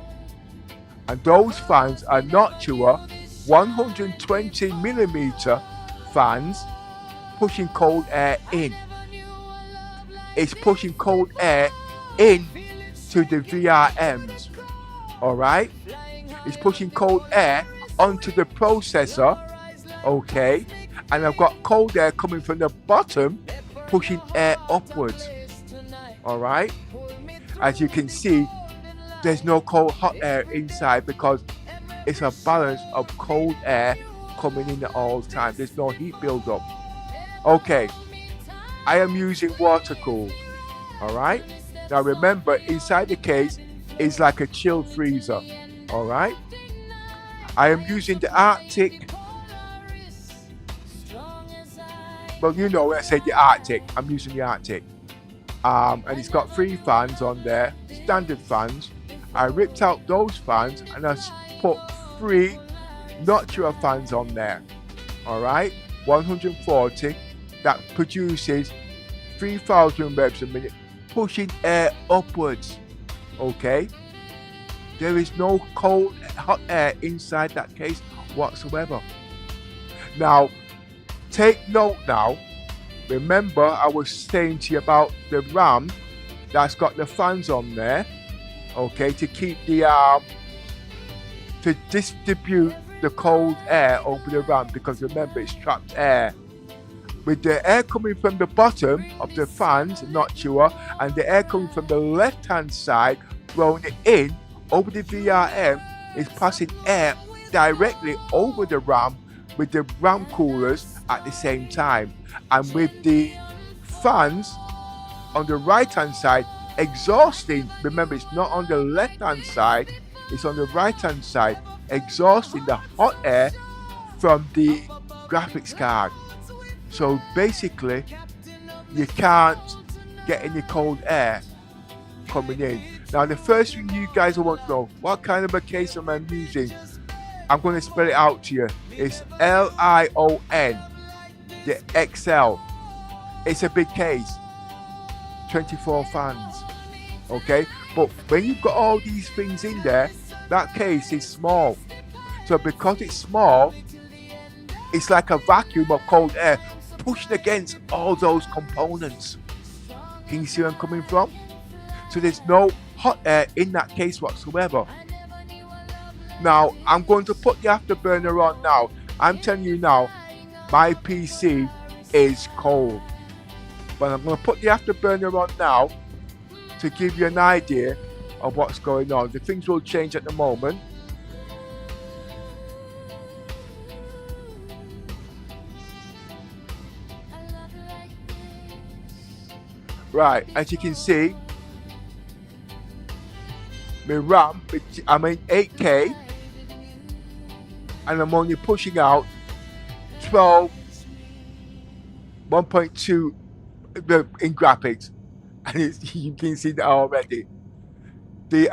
and those fans are Noctua 120 millimeter fans pushing cold air in. It's pushing cold air in to the VRMs. Alright, it's pushing cold air onto the processor. Okay, and I've got cold air coming from the bottom pushing air upwards. Alright, as you can see, there's no cold hot air inside because it's a balance of cold air coming in at all times. There's no heat build up. Okay, I am using water cooled. Alright, now remember, inside the case is like a chill freezer. Alright, I am using the Arctic. Well, you know when I say the Arctic, I'm using the Arctic. And it's got 3 fans on there, standard fans. I ripped out those fans and I put 3 Noctua fans on there. Alright, 140, that produces 3000 revs a minute, pushing air upwards. Okay, there is no cold hot air inside that case whatsoever. Now take note now, remember I was saying to you about the RAM that's got the fans on there, okay, to keep the to distribute the cold air over the RAM, because remember it's trapped air. with the air coming from the bottom of the fans, not sure, and the air coming from the left hand side, blowing it in over the VRM, is passing air directly over the RAM with the RAM coolers at the same time. And with the fans on the right hand side exhausting, remember it's not on the left hand side, it's on the right hand side, exhausting the hot air from the graphics card. So basically you can't get any cold air coming in. Now the first thing you guys will want to know, what kind of a case am I using? I'm going to spell it out to you. It's LION, the XL. It's a big case, 24 fans, okay? But when you've got all these things in there, that case is small. So because it's small, it's like a vacuum of cold air pushing against all those components. Can you see where I'm coming from? So there's no hot air in that case whatsoever. Now, I'm going to put the afterburner on now. I'm telling you now, my PC is cold. But I'm going to put the afterburner on now to give you an idea of what's going on. The things will change at the moment. Right, as you can see, my RAM, I'm in 8K, and I'm only pushing out 1.2 in graphics, and you can see that already. The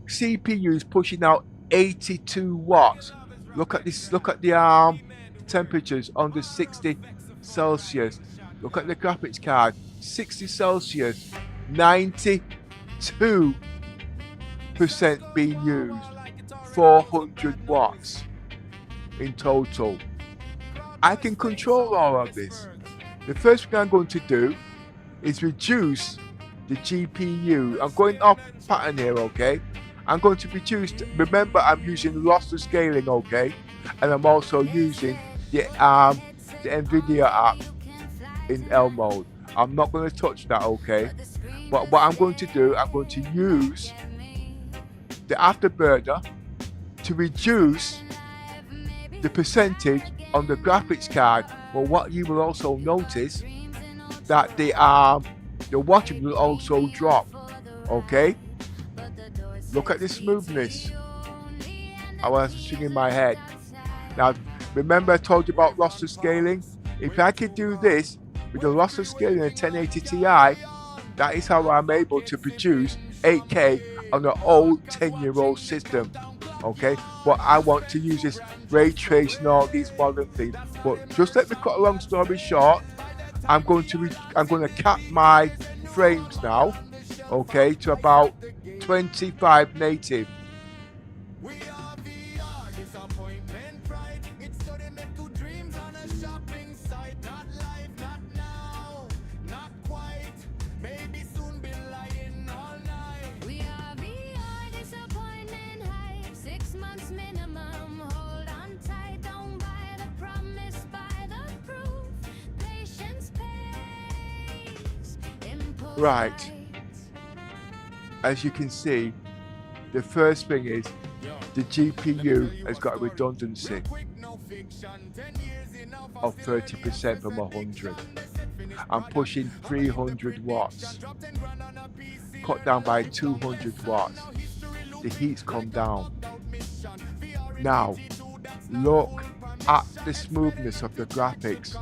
CPU is pushing out 82 watts. Look at this. Look at the temperatures under 60 Celsius. Look at the graphics card, 60 Celsius, 92% being used, 400 watts in total. I can control all of this. The first thing I'm going to do is reduce the GPU. I'm going off pattern here, okay? I'm going to reduce, remember I'm using lossless scaling, okay? And I'm also using the NVIDIA app in L mode. I'm not going to touch that, okay? But what I'm going to do, I'm going to use the afterburner to reduce the percentage on the graphics card. But what you will also notice that the wattage will also drop, okay? Look at the smoothness. I was swinging my head. Now, remember I told you about lossless scaling? If I could do this with the lossless scaling in a 1080 Ti, that is how I'm able to produce 8K on an old 10-year-old system, okay? But I want to use this ray tracing, all these modern things. But just let me cut a long story short. I'm going to cap my frames now, okay, to about 25 native. Right, as you can see, the first thing is the GPU has got a redundancy of 30% from 100. I'm pushing 300 watts, cut down by 200 watts. The heat's come down. Now, look at the smoothness of the graphics.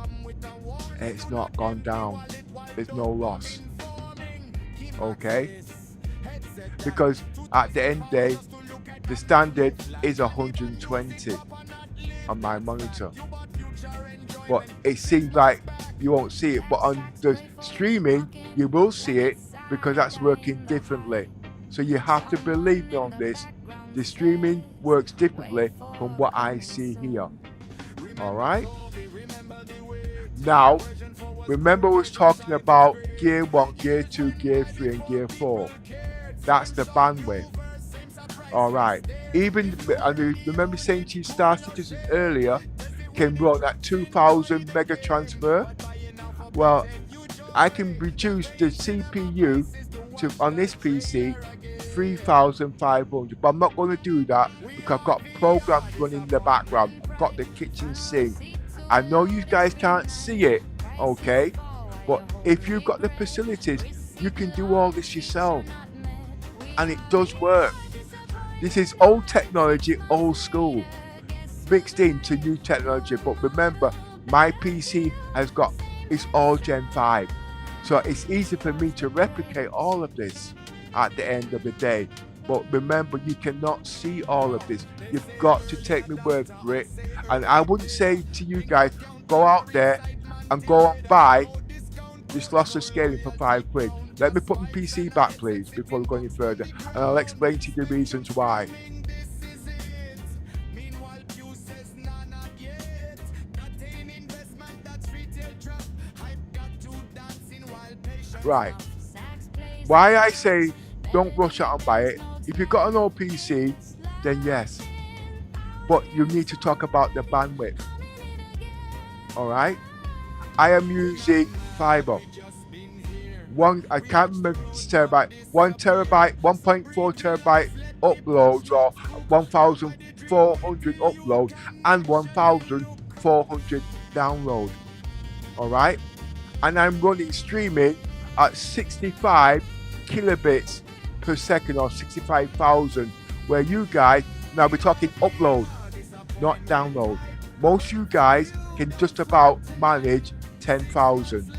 It's not gone down. There's no loss. Okay, because at the end of the day, the standard is 120 on my monitor, but it seems like you won't see it, but on the streaming you will see it because that's working differently. So you have to believe me on this. The streaming works differently from what I see here. All right, now remember we was talking about gear 1, gear 2, gear 3 and gear 4. That's the bandwidth. Alright, even I remember saying to you Star Citizen earlier can run at 2000 mega transfer. Well, I can reduce the CPU to on this PC 3,500, but I'm not going to do that because I've got programs running in the background. I've got the kitchen sink. I know you guys can't see it, okay? But if you've got the facilities, you can do all this yourself. And it does work. This is old technology, old school, mixed into new technology. But remember, my PC it's all Gen 5. So it's easy for me to replicate all of this at the end of the day. But remember, you cannot see all of this. You've got to take my word for it. And I wouldn't say to you guys, go out there and go and buy this lossless scaling for £5. Let me put my PC back, please, before we go any further. And I'll explain to you the reasons why. Right. Why I say don't rush out and buy it. If you've got an old PC, then yes. But you need to talk about the bandwidth. Alright? I am using fiber. I can't remember terabyte. 1 terabyte, 1.4 terabyte uploads, or 1,400 uploads and 1,400 download. Alright? And I'm running streaming at 65 kilobits per second, or 65,000, where you guys, now we're talking upload, not download. Most of you guys can just about manage 10,000.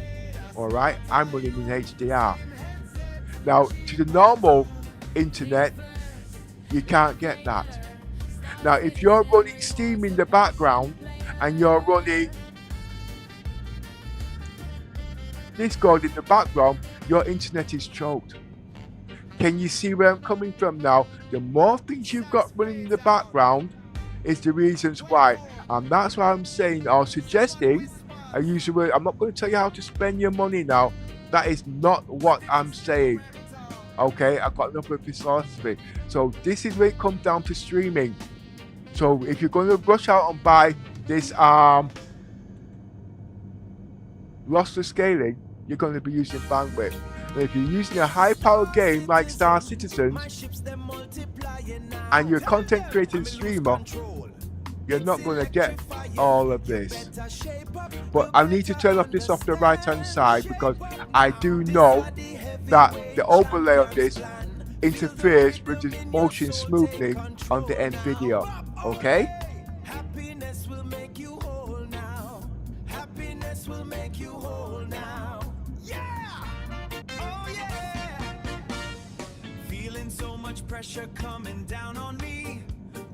Alright, I'm running in HDR. Now, to the normal internet, you can't get that. Now, if you're running Steam in the background and you're running Discord in the background, your internet is choked. Can you see where I'm coming from now? The more things you've got running in the background is the reasons why. And that's why I'm saying or suggesting, I use the word, I'm not going to tell you how to spend your money now. That is not what I'm saying. Okay, I've got enough of philosophy. So this is where it comes down to streaming. So if you're going to rush out and buy this lossless scaling, you're going to be using bandwidth. And if you're using a high power game like Star Citizen and you're a content creating streamer, you're not going to get all of this. But I need to turn off this off the right hand side because I do know that the overlay of this interferes with the motion smoothing on the end video. Okay? Happiness will make you whole now. Happiness will make you whole now. Yeah! Oh yeah! Feeling so much pressure coming down on me,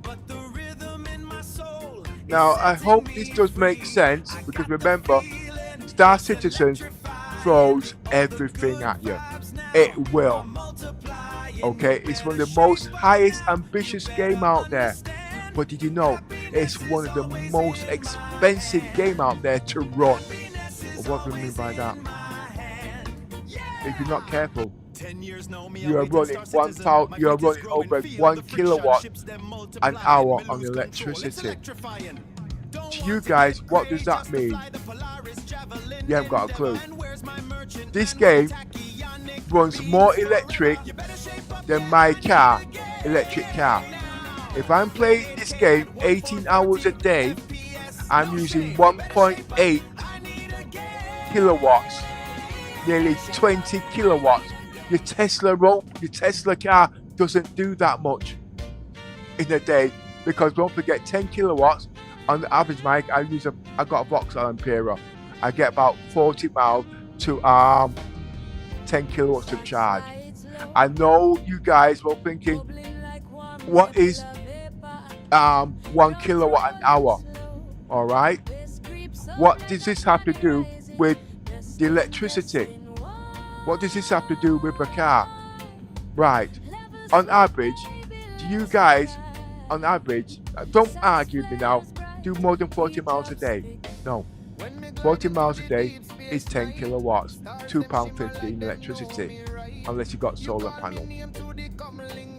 but the rhythm in my soul. Now I hope this does make sense, because remember, Star Citizen throws everything at you. It will. Okay, it's one of the most highest ambitious game out there. But did you know it's one of the most expensive game out there to run? What do we mean by that? If you're not careful, you are running over 1 kilowatt an hour on electricity. To you guys, what does that mean? You haven't got a clue. This game runs more electric than my electric car. If I'm playing this game 18 hours a day, I'm using 1.8 kilowatts, nearly 20 kilowatts. Your Tesla car doesn't do that much in a day, because don't forget 10 kilowatts on the average. I got a Vauxhall Ampera. I get about 40 miles to 10 kilowatts of charge. I know you guys were thinking, what is 1 kilowatt an hour? All right, what does this have to do with the electricity? What does this have to do with a car? Right, on average, do you guys, on average, don't argue with me now, do more than 40 miles a day? No, 40 miles a day is 10 kilowatts, £2.50 in electricity, unless you got solar panel.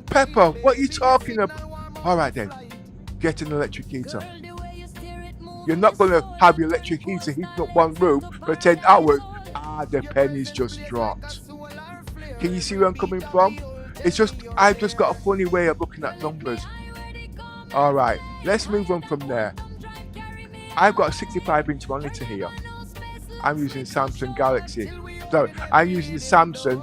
Pepper, what are you talking about? All right then, get an electric heater. You're not going to have your electric heater heating up one room for 10 hours the pennies just dropped. Can you see where I'm coming from? It's just, I've just got a funny way of looking at numbers. Alright, let's move on from there. I've got a 65-inch monitor here. I'm using Samsung Galaxy. Sorry, I'm using the Samsung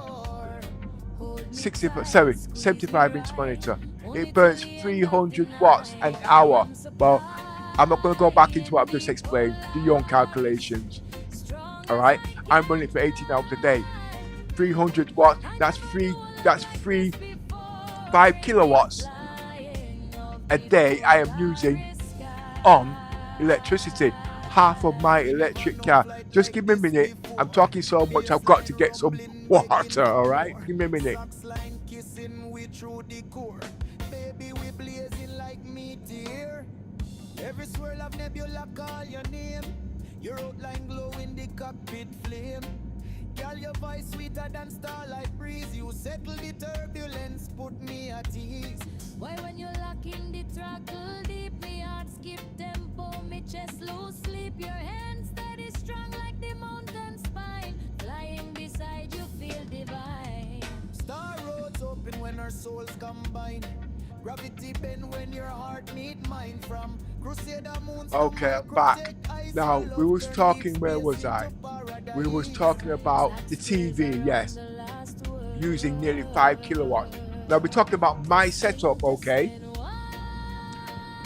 75-inch monitor. It burns 300 watts an hour. Well, I'm not going to go back into what I've just explained. Do your own calculations. Alright, I'm running it for 18 hours a day. 300 watts, that's 5 kilowatts a day I am using on electricity. Half of my electric car. Just give me a minute. I'm talking so much I've got to get some water, alright? Give me a minute. Every swirl of nebula call your name. Your outline glow in the cockpit flame. Girl, your voice sweeter than starlight breeze. You settle the turbulence, put me at ease. Why when you lock in the throttle deep, me heart skip tempo, me chest lose sleep. Your hands steady strong like the mountain spine. Flying beside you feel divine. Star roads open when our souls combine. Gravity bend when your heart meet mine. From Crusader moons. Okay, I'm back. Now, we was talking, where was I? We was talking about the TV, yes. Using nearly 5 kilowatts. Now, we're talking about my setup, okay?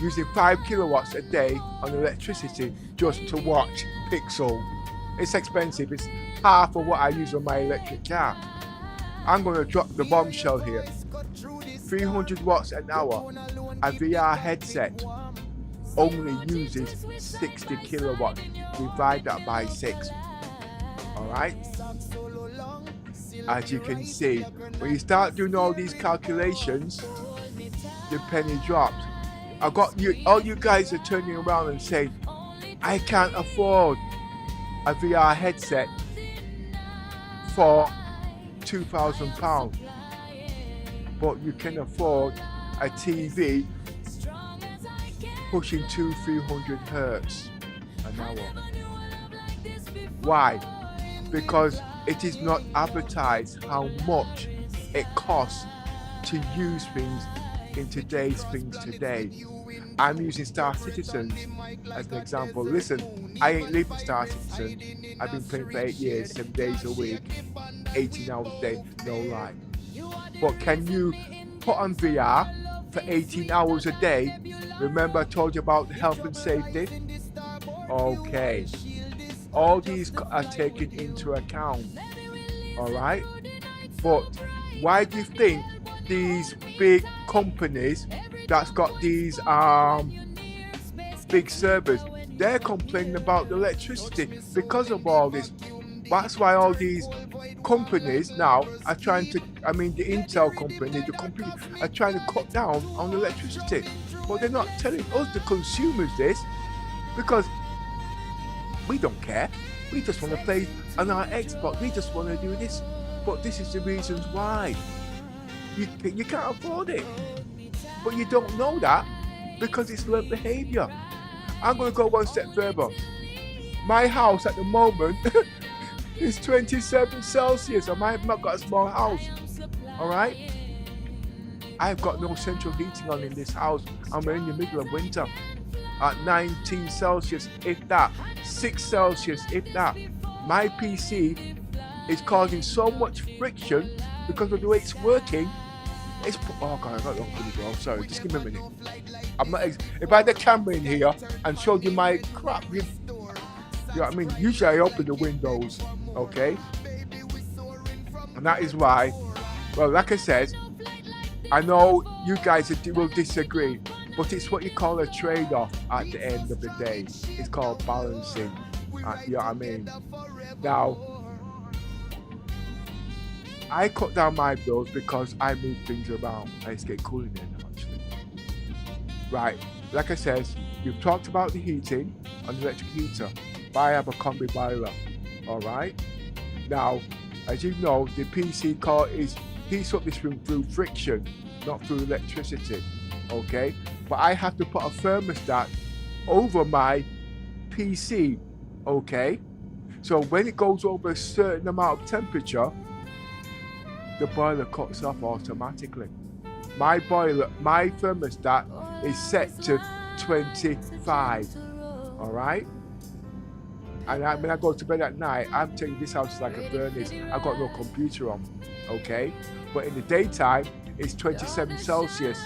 Using 5 kilowatts a day on electricity just to watch Pixel. It's expensive. It's half of what I use on my electric car. I'm going to drop the bombshell here. 300 watts an hour. A VR headset only uses 60 kilowatts. Divide that by 6. Alright? As you can see, when you start doing all these calculations, the penny drops. I got you, all you guys are turning around and saying, I can't afford a VR headset for £2,000. But you can afford a TV pushing 200-300 hertz an hour. Why? Because it is not advertised how much it costs to use things in today's things today. I'm using Star Citizen as an example. Listen, I ain't leaving Star Citizen. I've been playing for 8 years, 7 days a week, 18 hours a day, no lie. But can you put on VR for 18 hours a day? Remember I told you about the health and safety? Okay. All these are taken into account. Alright? But why do you think these big companies that's got these big servers, they're complaining about the electricity because of all this? That's why all these companies now are trying to, I mean the Intel company, the company are trying to cut down on electricity. But they're not telling us, the consumers, this, because we don't care. We just want to play on our Xbox. We just want to do this. But this is the reasons why. You can't afford it. But you don't know that because it's learned behavior. I'm going to go one step further. My house at the moment is 27 Celsius. I might have not got a small house. Alright? I've got no central heating on in this house. I'm in the middle of winter. At 19 Celsius, if that. 6 Celsius, if that. My PC is causing so much friction because of the way it's working. It's, oh god, I got to go. Sorry, just give me a minute. I'm not. If I had the camera in here and showed you my crap, you know what I mean? Usually I open the windows, okay? And that is why, well, like I said, I know you guys will disagree, but it's what you call a trade-off at the end of the day. It's called balancing. You know what I mean? Now, I cut down my bills because I move things around. It's getting cool in there now, actually. Right, like I said, you've talked about the heating on the electric heater. But I have a combi boiler. Alright? Now, as you know, the PC core heats up this room through friction, not through electricity. Okay? But I have to put a thermostat over my PC. Okay? So when it goes over a certain amount of temperature, the boiler cuts off automatically. My thermostat is set to 25. All right. And when I go to bed at night, I'm telling you, this house is like a furnace. I've got no computer on, okay? But in the daytime, it's 27 Celsius.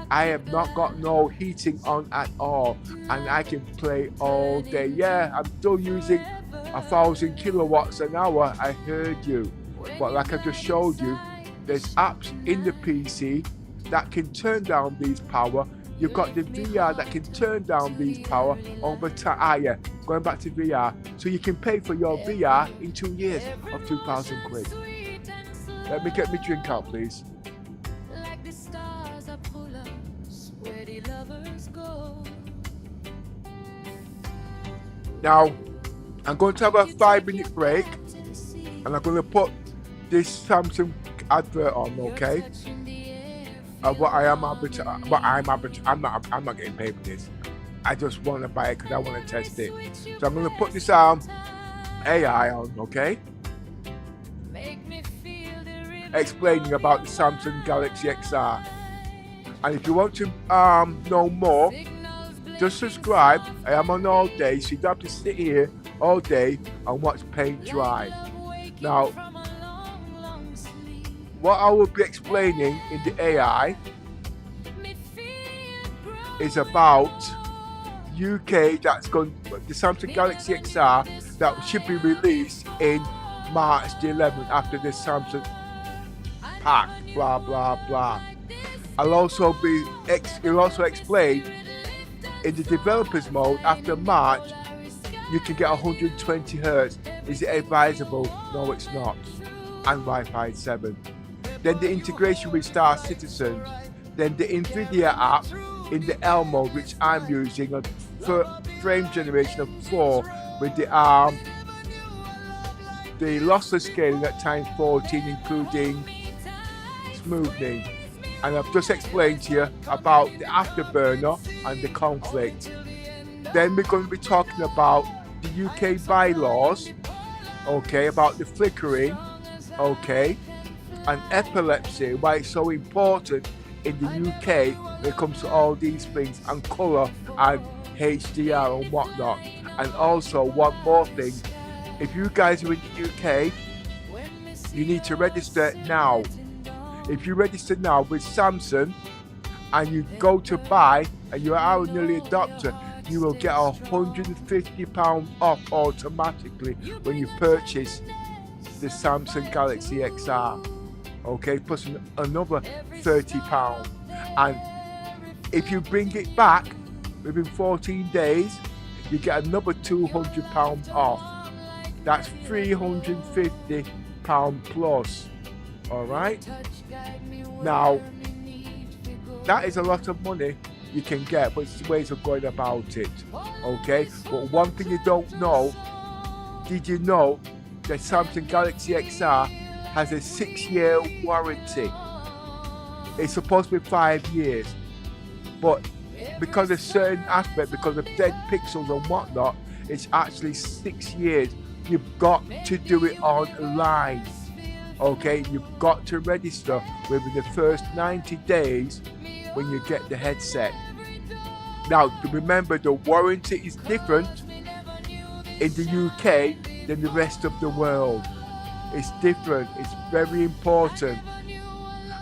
I have not got no heating on at all, and I can play all day. Yeah, I'm still using 1,000 kilowatts an hour, I heard you. But like I just showed you, there's apps in the PC that can turn down these power. You've got the VR that can turn down these power over time. Yeah, going back to VR. So you can pay for your VR in 2 years of 2,000 quid. Let me get my drink out, please. Now, I'm going to have a 5-minute break, and I'm going to put this Samsung advert on, okay? I'm not getting paid for this. I just want to buy it because I want to test it. So I'm going to put this AI on, okay? Explaining about the Samsung Galaxy XR. And if you want to know more, just subscribe. I am on all day, so you don't have to sit here all day and watch paint dry. Now, what I will be explaining in the AI is about UK the Samsung Galaxy XR that should be released in March the 11th after the Samsung pack, blah blah blah. It'll also explain in the developers mode after March you can get 120 Hz. Is it advisable? No, it's not. And Wi-Fi 7. Then the integration with Star Citizen. Then the NVIDIA app in the L mode, which I'm using on frame generation of 4 with the lossless scaling at time 14, including smoothing. And I've just explained to you about the afterburner and the conflict. Then we're going to be talking about the UK bylaws, okay, about the flickering, okay, and epilepsy, why it's so important in the UK when it comes to all these things, and colour and HDR and whatnot. And also one more thing, if you guys are in the UK, you need to register now. If you register now with Samsung and you go to buy and you are an early adopter, you will get £150 off automatically when you purchase the Samsung Galaxy XR. Okay, plus another £30. And if you bring it back within 14 days, you get another £200 off. That's £350 plus. All right. Now, that is a lot of money you can get, but it's ways of going about it. Okay. But one thing you don't know, did you know that Samsung Galaxy XR has a 6-year warranty? It's supposed to be 5 years, but because of certain aspect, because of dead pixels and whatnot, it's actually 6 years. You've got to do it online. Okay, you've got to register within the first 90 days when you get the headset. Now, remember, the warranty is different in the UK than the rest of the world. It's different. It's very important.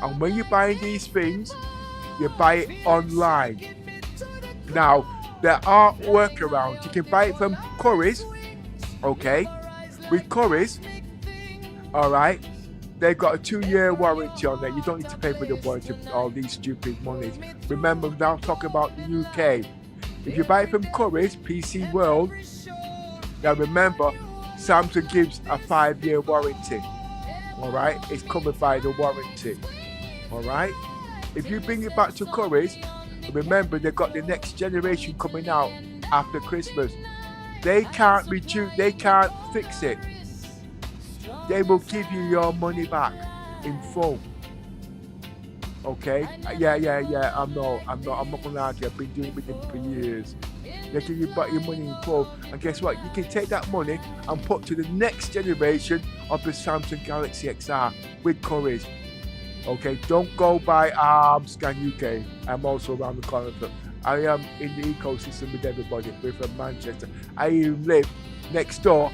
And when you're buying these things, you buy it online. Now, there are workarounds. You can buy it from Currys. Okay, with Currys, all right, they've got a 2-year warranty on that. You don't need to pay for the warranty, all these stupid monies. Remember, now I'm talking about the UK. If you buy it from Currys, PC World, now remember, Samsung gives a 5-year warranty. All right, it's covered by the warranty. All right, if you bring it back to Currys, remember they've got the next generation coming out after Christmas. They can't fix it. They will give you your money back in full. Okay? Yeah. I'm not gonna argue. I've been doing with them for years. They give you back your money in full. And guess what? You can take that money and put to the next generation of the Samsung Galaxy XR with courage. Okay, don't go by Scan UK. I'm also around the corner. I am in the ecosystem with everybody. We're from Manchester. I even live next door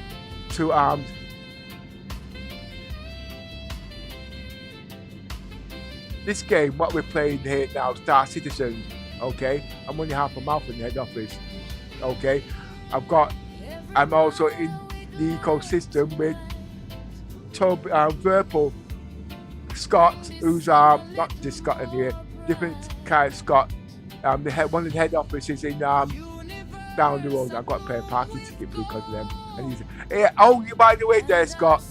to this game, what we're playing here now, Star Citizen, okay? I'm only half a mouth in the head office, okay? I'm also in the ecosystem with Tobii, Verpal, Scott, who's not this Scott in here, different kind of Scott. One of the head offices in down the road. I've got to pay a parking ticket because of them. And he's, hey, oh, by the way, there, Scott.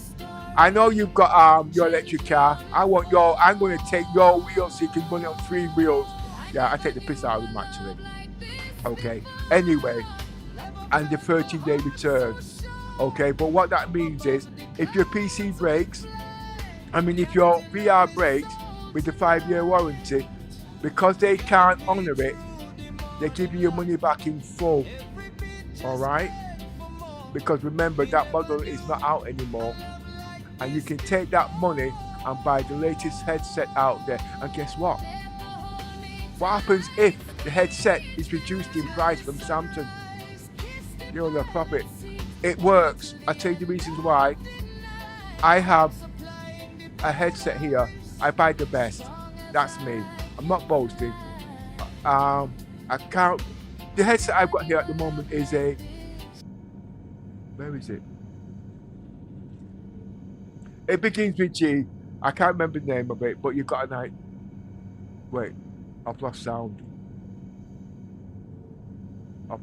I know you've got your electric car. I'm going to take your wheels so you can run it on 3 wheels. Yeah, I take the piss out of them actually. Okay. Anyway, and the 13-day return. Okay, but what that means is if your PC breaks, if your VR breaks with the 5-year warranty, because they can't honour it, they give you your money back in full. Alright? Because remember, that model is not out anymore. And you can take that money and buy the latest headset out there. And guess what? What happens if the headset is reduced in price from Samsung? You're the profit. It works. I'll tell you the reasons why. I have a headset here. I buy the best. That's me. I'm not boasting. The headset I've got here at the moment is a... Where is it? It begins with G. I can't remember the name of it, but you've got a night. Wait, I've lost sound. Oh.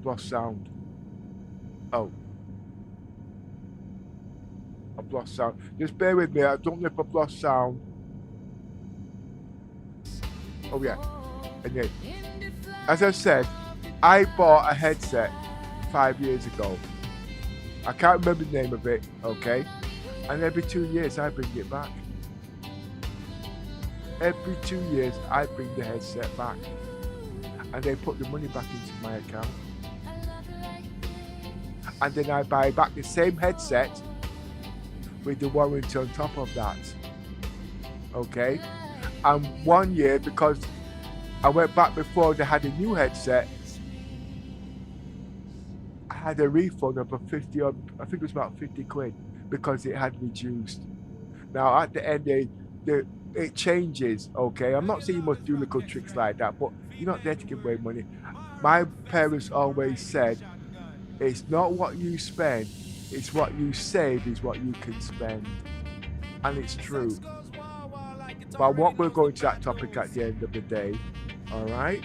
I've lost sound. Just bear with me. I don't know if I've lost sound. Oh yeah. And yeah. As I said, I bought a headset 5 years ago. I can't remember the name of it, okay? And every 2 years I bring it back. Every 2 years I bring the headset back. And they put the money back into my account. And then I buy back the same headset with the warranty on top of that. Okay? And 1 year, because I went back before they had a new headset, I had a refund of a 50 or I think it was about 50 quid because it had reduced. Now at the end it changes, okay? I'm not saying you must do little tricks like that, but you're not there to give away money. My parents always said, it's not what you spend, it's what you save is what you can spend. And it's true. But I won't go into that topic at the end of the day, alright?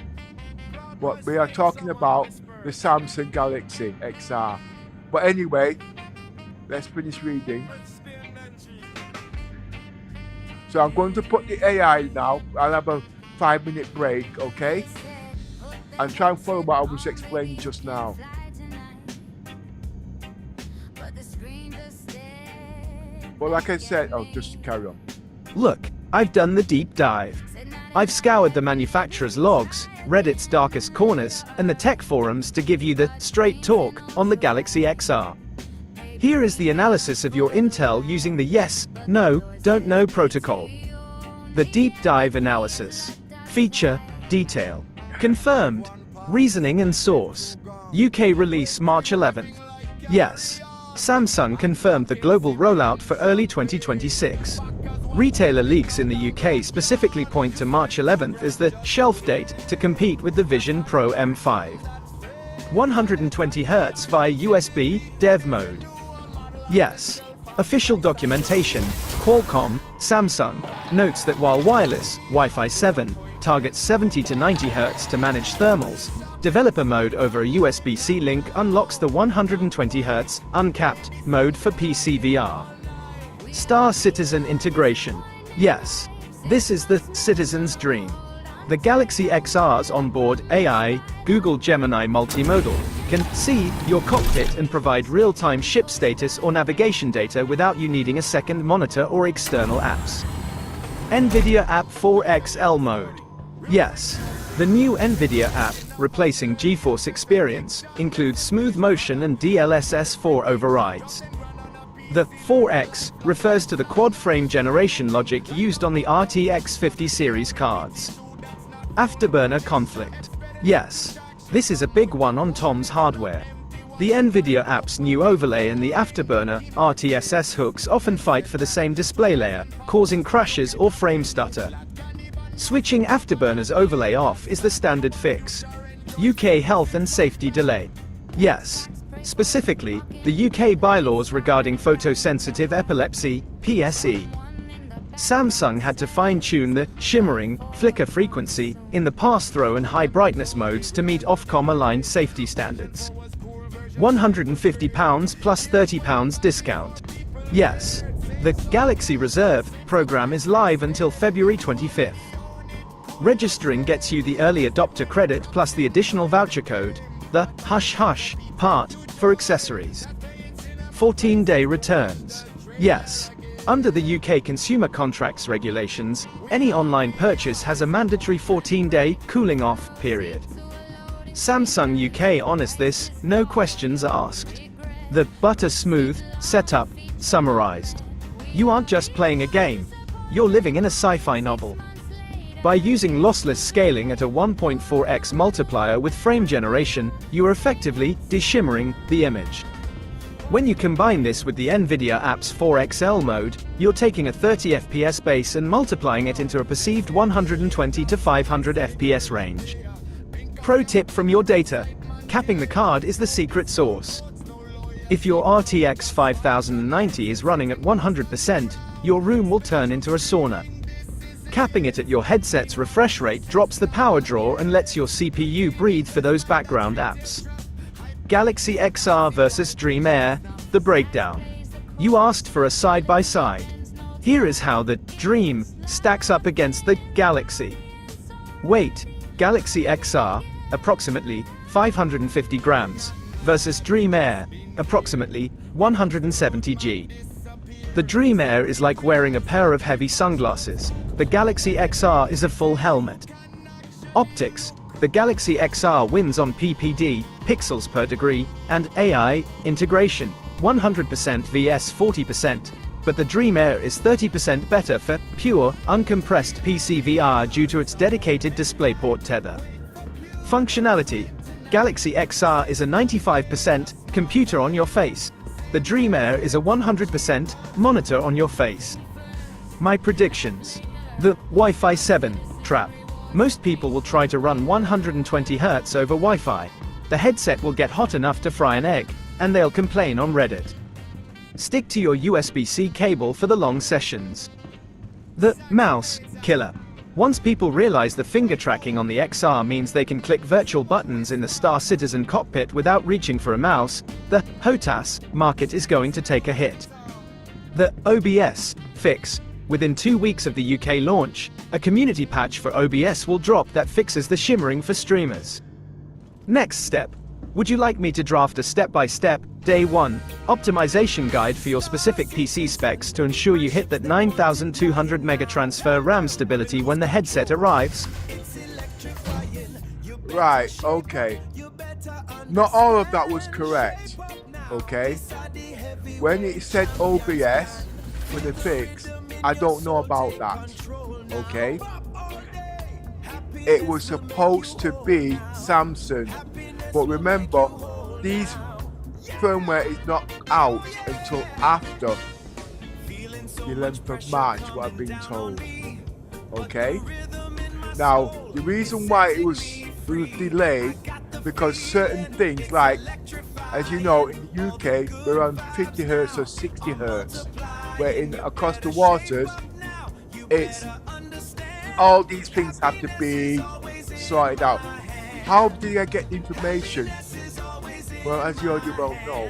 But we are talking about the Samsung Galaxy XR. But anyway, let's finish reading. So I'm going to put the AI now. I'll have a 5-minute break, okay? And try and follow what I was explaining just now. Well, like I said, just carry on. Look, I've done the deep dive. I've scoured the manufacturer's logs, Reddit's darkest corners, and the tech forums to give you the straight talk on the Galaxy XR. Here is the analysis of your intel using the yes, no, don't know protocol. The deep dive analysis. Feature, detail. Confirmed. Reasoning and source. UK release March 11th. Yes. Samsung confirmed the global rollout for early 2026. Retailer leaks in the UK specifically point to March 11th as the shelf date to compete with the Vision Pro M5. 120 Hz via USB, dev mode. Yes. Official documentation, Qualcomm, Samsung, notes that while wireless, Wi-Fi 7, targets 70 to 90 Hz to manage thermals, developer mode over a USB-C link unlocks the 120 Hz, uncapped, mode for PC VR. Star Citizen integration. Yes. This is the citizen's dream. The Galaxy XR's onboard AI, Google Gemini multimodal, can see your cockpit and provide real-time ship status or navigation data without you needing a second monitor or external apps. NVIDIA App 4XL mode. Yes. The new NVIDIA App replacing GeForce Experience, includes smooth motion and DLss 4 overrides. The 4X refers to the quad-frame generation logic used on the RTX 50 series cards. Afterburner conflict. Yes, this is a big one on Tom's hardware. The NVIDIA app's new overlay and the Afterburner RTSS hooks often fight for the same display layer, causing crashes or frame stutter. Switching Afterburner's overlay off is the standard fix. UK health and safety delay. Yes. Specifically, the UK bylaws regarding photosensitive epilepsy, PSE. Samsung had to fine-tune the shimmering flicker frequency in the pass-through and high brightness modes to meet Ofcom aligned safety standards. £150 plus £30 discount. Yes. The Galaxy Reserve program is live until February 25th. Registering gets you the early adopter credit plus the additional voucher code, the hush hush part, for accessories. 14-day returns. Yes. Under the UK Consumer Contracts regulations, any online purchase has a mandatory 14-day cooling off period. Samsung UK honors this, no questions asked. The butter smooth setup summarized. You aren't just playing a game, you're living in a sci-fi novel. By using lossless scaling at a 1.4x multiplier with frame generation, you are effectively deshimmering the image. When you combine this with the NVIDIA app's 4XL mode, you're taking a 30 FPS base and multiplying it into a perceived 120 to 500 FPS range. Pro tip from your data: capping the card is the secret sauce. If your RTX 5090 is running at 100%, your room will turn into a sauna. Capping it at your headset's refresh rate drops the power draw and lets your CPU breathe for those background apps. Galaxy XR vs Dream Air, the breakdown. You asked for a side-by-side. Here is how the Dream stacks up against the Galaxy. Weight: Galaxy XR, approximately 550 grams, versus Dream Air, approximately 170 g. The Dream Air is like wearing a pair of heavy sunglasses. The Galaxy XR is a full helmet. Optics: the Galaxy XR wins on PPD, pixels per degree, and AI integration, 100% vs 40%, but the Dream Air is 30% better for pure, uncompressed PCVR due to its dedicated DisplayPort tether. Functionality: Galaxy XR is a 95% computer on your face. The Dream Air is a 100% monitor on your face. My predictions. The Wi-Fi 7 trap. Most people will try to run 120 Hz over Wi-Fi. The headset will get hot enough to fry an egg, and they'll complain on Reddit. Stick to your USB-C cable for the long sessions. The mouse killer. Once people realize the finger tracking on the XR means they can click virtual buttons in the Star Citizen cockpit without reaching for a mouse, the HOTAS market is going to take a hit. The OBS fix. Within 2 weeks of the UK launch, a community patch for OBS will drop that fixes the shimmering for streamers. Next step. Would you like me to draft a step-by-step, day 1, optimization guide for your specific PC specs to ensure you hit that 9200 megatransfer RAM stability when the headset arrives? Right, okay. Not all of that was correct, okay? When it said OBS for the fix, I don't know about that, okay? It was supposed to be Samsung, but remember, these firmware is not out until after the 11th of March, what I've been told, okay? Now, the reason why it was delayed, because certain things like, as you know, in the UK, we're on 50 Hz or 60 Hz, where across the waters, it's all these things have to be sorted out. How did I get the information? Well, as you already well know,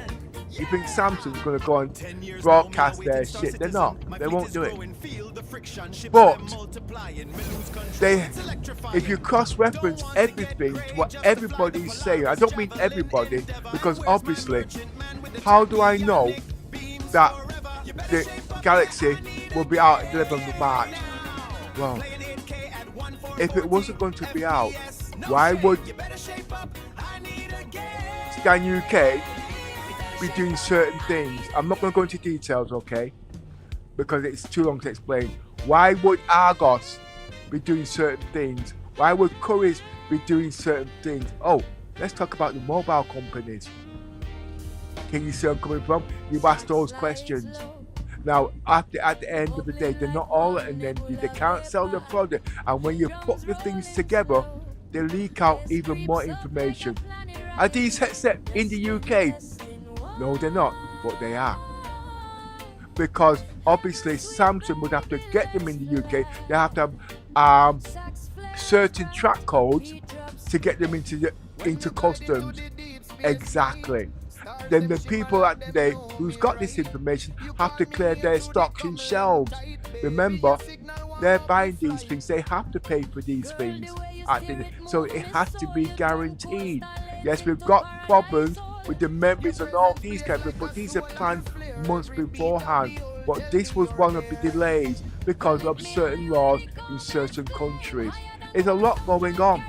you think Samsung's going to go and broadcast their shit? They're not. They won't do it. But if you cross-reference everything to what everybody's saying, I don't mean everybody, because obviously, how do I know that the Galaxy will be out at the 11th of March? Well, if it wasn't going to be out, Why would Scan UK be doing certain things? I'm not going to go into details, okay? Because it's too long to explain. Why would Argos be doing certain things? Why would Currys be doing certain things? Oh, let's talk about the mobile companies. Can you see where I'm coming from? You've asked those questions. Now, at the end of the day, they're not all at an end. They can't sell the product. And when you put the things together, they leak out even more information. Are these headsets in the UK? No, they're not, but they are. Because obviously Samsung would have to get them in the UK. They have to have certain track codes to get them into customs. Exactly. Then the people at today who's got this information have to clear their stocks and shelves. Remember, they're buying these things. They have to pay for these things. So it has to be guaranteed. Yes, we've got problems with the memories and all these kind of things, but these are planned months beforehand. But this was one of the delays because of certain laws in certain countries. There's a lot going on,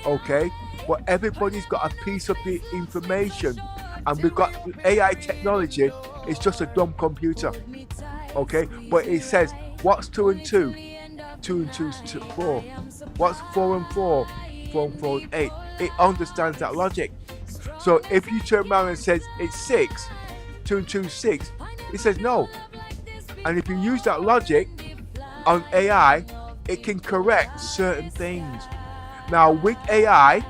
okay? But everybody's got a piece of the information. And we've got AI technology, it's just a dumb computer, okay? But it says, what's 2 and 2? 2 and 2 is 4. What's 4 and 4? 4 and 4 is 8. It understands that logic. So if you turn around and says it's 6, 2 and 2 is 6, it says no. And if you use that logic on AI, it can correct certain things. Now with AI,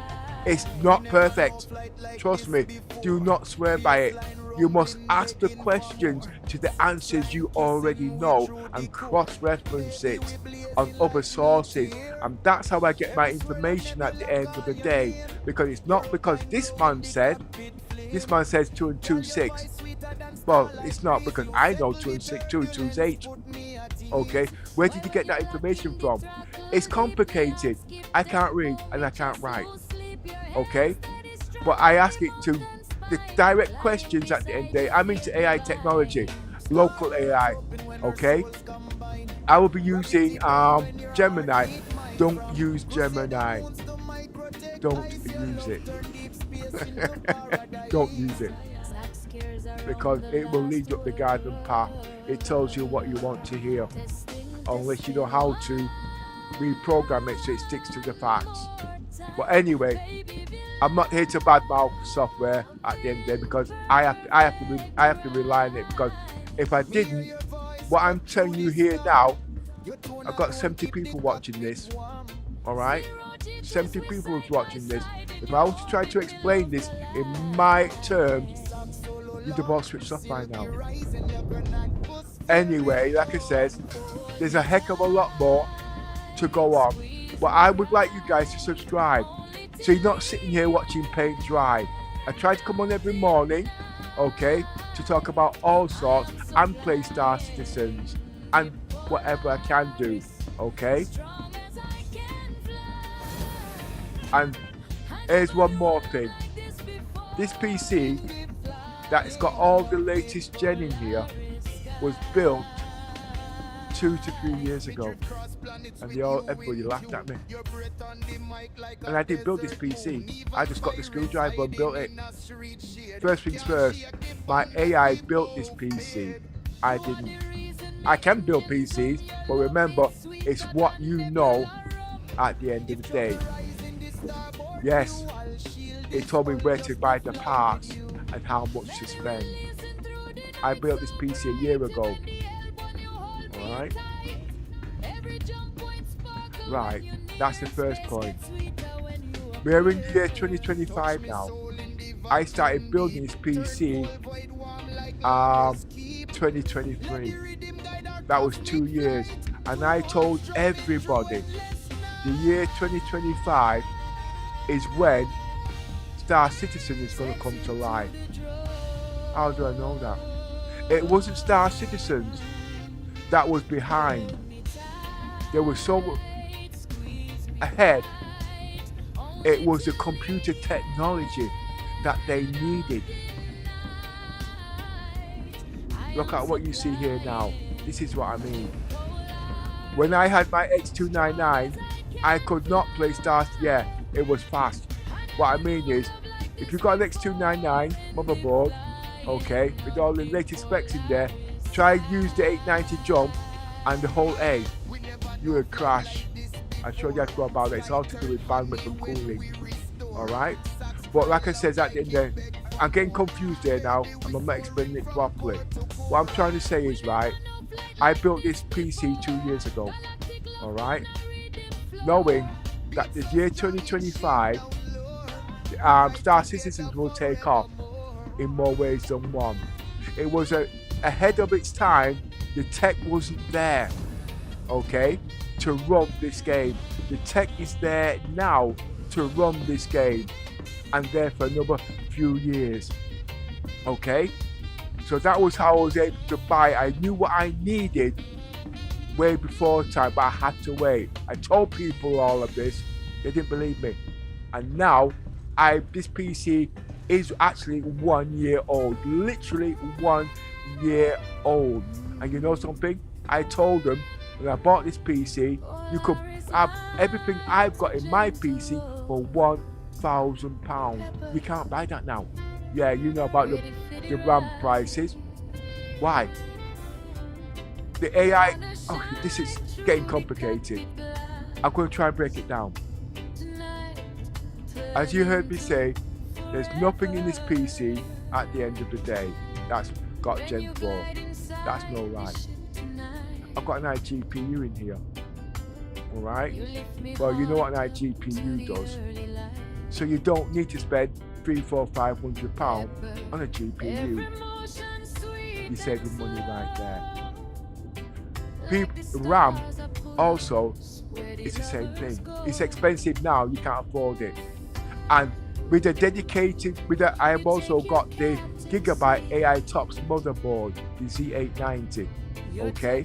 it's not perfect. Trust me, do not swear by it. You must ask the questions to the answers you already know and cross-reference it on other sources. And that's how I get my information at the end of the day. Because it's not because this man says 2 and 2 is 6. Well, it's not because I know 2 and 6, 2 and 2 is 8. Okay, where did you get that information from? It's complicated. I can't read and I can't write. Okay, but I ask it to the direct questions at the end of the day. I'm into AI technology, local AI. Okay, I will be using Gemini. Don't use Gemini. Don't use it. Don't use it because it will lead you up the garden path. It tells you what you want to hear, unless you know how to reprogram it so it sticks to the facts. But anyway, I'm not here to badmouth software at the end of the day because I have to rely on it, because if I didn't, what I'm telling you here now, I've got 70 people watching this. Alright? 70 people is watching this. If I was to try to explain this in my terms, you'd have all switched off by now. Anyway, like I said, there's a heck of a lot more to go on. But I would like you guys to subscribe, so you're not sitting here watching paint dry. I try to come on every morning, okay, to talk about all sorts and play Star Citizens and whatever I can do, okay? And here's one more thing. This PC that's got all the latest gen in here was built 2 to 3 years ago, and everybody laughed at me. And I didn't build this PC. I just got the screwdriver and built it. First things first, my AI built this PC. I didn't. I can build PCs, but remember, it's what you know at the end of the day. Yes, it told me where to buy the parts and how much to spend. I built this PC a year ago. Alright? Right, that's the first point. We're in the year 2025 now. I started building this PC 2023. That was 2 years. And I told everybody the year 2025 is when Star Citizen is going to come to life. How do I know that? It wasn't Star Citizens that was behind. They were so ahead. It was the computer technology that they needed. Look at what you see here now. This is what I mean. When I had my X299, I could not play Star. Yeah, it was fast. What I mean is, if you've got an X299 motherboard, okay, with all the latest specs in there, try use the 890 jump and the whole A, you will crash. I'm sure you have to go about it. It's all to do with bandwidth and cooling. Alright? But like I said at the end, I'm getting confused there now and I'm not explaining it properly. What I'm trying to say is, right, I built this PC 2 years ago. Alright? Knowing that the year 2025, Star Citizens will take off in more ways than one. It was ahead of its time. The tech wasn't there, okay, to run this game. The tech is there now to run this game, and there for another few years, okay. So that was how I was able to buy. I knew what I needed way before time, but I had to wait. I told people all of this, they didn't believe me, and now this PC is actually 1 year old, literally 1 year old. And you know something? I told them when I bought this PC, you could have everything I've got in my PC for £1,000. You can't buy that now. Yeah, you know about the RAM prices. Why? The AI, oh, this is getting complicated. I'm going to try and break it down. As you heard me say, there's nothing in this PC at the end of the day that's got Gen 4. That's no lie. I've got an iGPU in here. Alright? Well, you know what an iGPU does. So you don't need to spend £300–500 on a GPU. You're saving money right there. RAM also is the same thing. It's expensive now, you can't afford it. And with a dedicated, I have also got the Gigabyte AI Tops motherboard, the Z890, okay?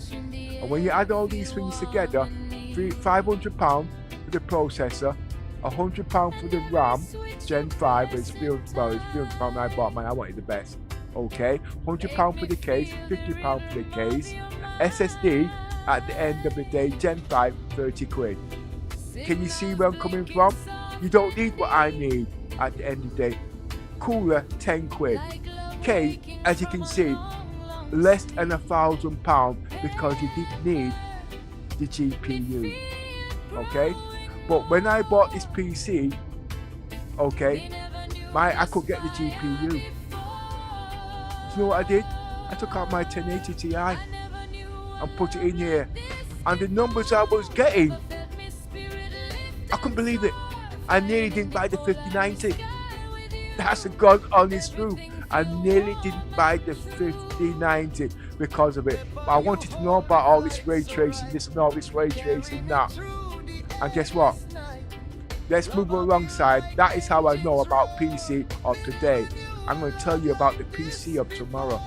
And when you add all these things together, £500 for the processor, £100 for the RAM, Gen 5, it's £300 I bought mine, I wanted the best, okay? £100 for the case, £50 for the case, SSD, at the end of the day, Gen 5, 30 quid. Can you see where I'm coming from? You don't need what I need at the end of the day. Cooler, 10 quid. Case, as you can see, less than £1,000 because you didn't need the GPU. Okay? But when I bought this PC, okay, I could get the GPU. Do you know what I did? I took out my 1080 Ti and put it in here. And the numbers I was getting, I couldn't believe it. I nearly didn't buy the 5090. That's a God honest truth. I nearly didn't buy the 5090 because of it. But I wanted to know about all this ray tracing, this and all this ray tracing, that. And guess what? Let's move alongside. That is how I know about PC of today. I'm going to tell you about the PC of tomorrow.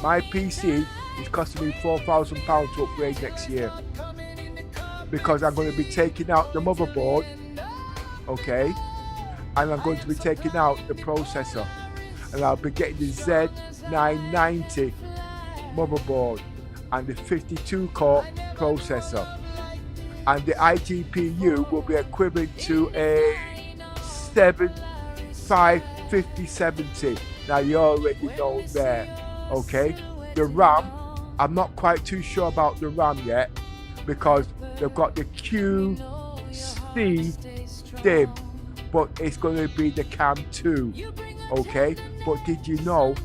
My PC is costing me £4,000 to upgrade next year. Because I'm going to be taking out the motherboard, okay, and I'm going to be taking out the processor, and I'll be getting the Z990 motherboard and the 52 core processor, and the iGPU will be equivalent to a 5070. Now you already know there, okay. The RAM, I'm not quite too sure about the RAM yet, because they've got the QC DIMM, but it's going to be the Cam 2, okay? But did you know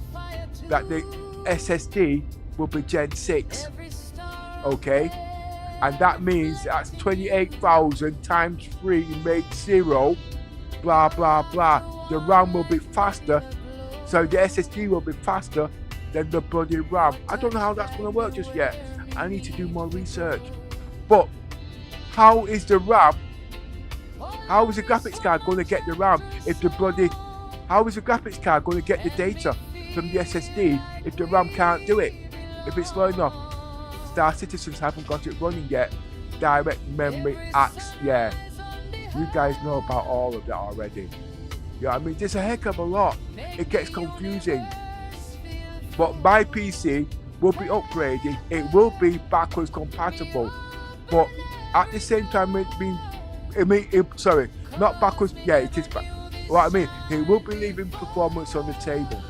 that the SSD will be Gen 6, okay? And that means that's 28,000 times 3 makes 0, blah, blah, blah. The RAM will be faster, so the SSD will be faster than the bloody RAM. I don't know how that's going to work just yet. I need to do more research. But how is the RAM, how is the graphics card going to get the RAM if the bloody, how is the graphics card going to get the data from the SSD if the RAM can't do it? If it's slow enough. Star Citizens haven't got it running yet. Direct memory acts, yeah. You guys know about all of that already. You know what I mean? There's a heck of a lot. It gets confusing. But my PC will be upgraded. It will be backwards compatible. But at the same time, it's being sorry, not backwards. Yeah, it is back. What I mean, it will be leaving performance on the table,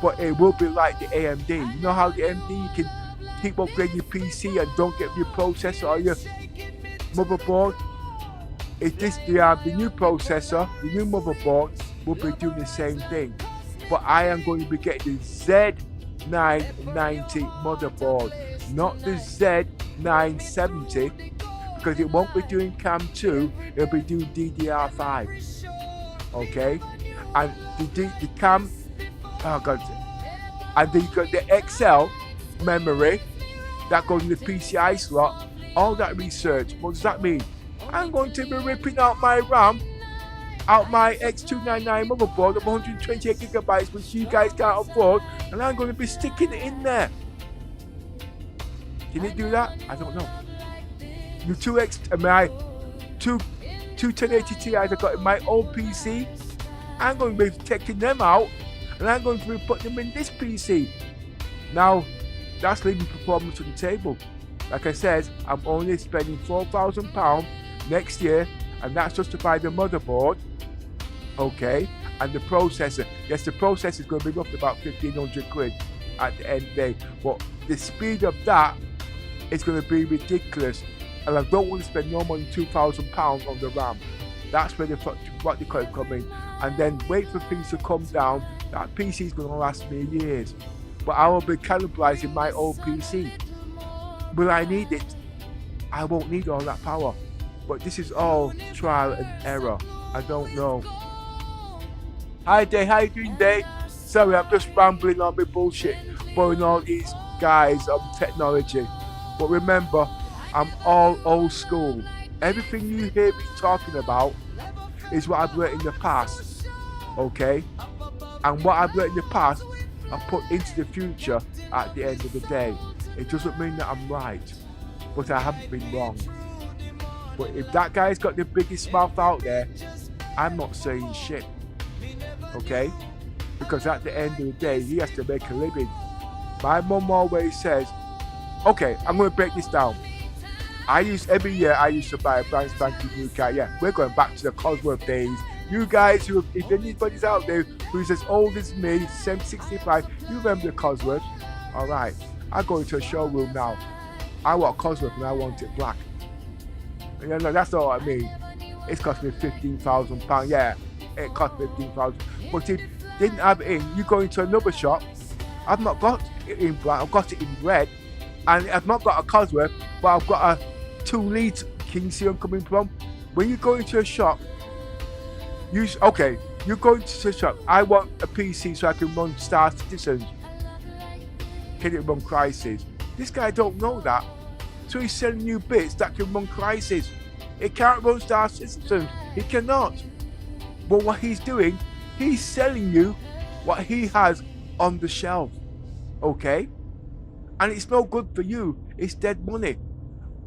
but it will be like the AMD. You know how the AMD you can keep upgrading your PC and don't get your processor or your motherboard. The new processor, the new motherboard will be doing the same thing, but I am going to be getting the Z990 motherboard, not the Z970, because it won't be doing Cam 2, it'll be doing DDR5. Okay, and the Cam, oh god, and then you got the XL memory that goes in the PCI slot. All that research, what does that mean? I'm going to be ripping out my RAM, out my X299 motherboard of 128 gigabytes, which you guys can't afford, and I'm going to be sticking it in there. Can it do that? I don't know. The two 1080 Ti's I got in my old PC, I'm going to be taking them out, and I'm going to be putting them in this PC. Now, that's leaving performance on the table. Like I said, I'm only spending £4,000 next year, and that's just to buy the motherboard, okay, and the processor. Yes, the processor is going to be roughly about 1,500 quid at the end of the day, but the speed of that is going to be ridiculous, and I don't want to spend no more than £2,000 on the RAM. That's where what they could come in, and then wait for things to come down. That PC is going to last me years, but I will be cannibalizing my old PC. Will I need it? I won't need all that power. But this is all trial and error. I don't know. Hi Day, how you doing Day? Sorry, I'm just rambling on my bullshit, boring all these guys on technology. But remember, I'm all old school. Everything you hear me talking about is what I've learned in the past. Okay? And what I've learned in the past, I put into the future at the end of the day. It doesn't mean that I'm right, but I haven't been wrong. But if that guy's got the biggest mouth out there, I'm not saying shit. Okay? Because at the end of the day, he has to make a living. My mum always says, okay, I'm going to break this down. Every year I used to buy a brand spanking new car. Yeah, we're going back to the Cosworth days. You guys, if anybody's out there who's as old as me, 65, you remember the Cosworth? Alright, I go into a showroom now. I want Cosworth and I want it black. You know, that's all I mean. It's cost me £15,000. Yeah, it cost me £15,000. But if didn't have it in, you go into another shop. I've not got it in black, I've got it in red. And I've not got a Cosworth, but I've got a 2-litre. Can you see where I'm coming from? When you go into a shop, you go into a shop. I want a PC so I can run Star Citizens. Can it run Crysis? This guy don't know that. So he's selling you bits that can run Crysis. It can't run Star Citizens. It cannot. But what he's doing, he's selling you what he has on the shelf. Okay? And it's no good for you. It's dead money.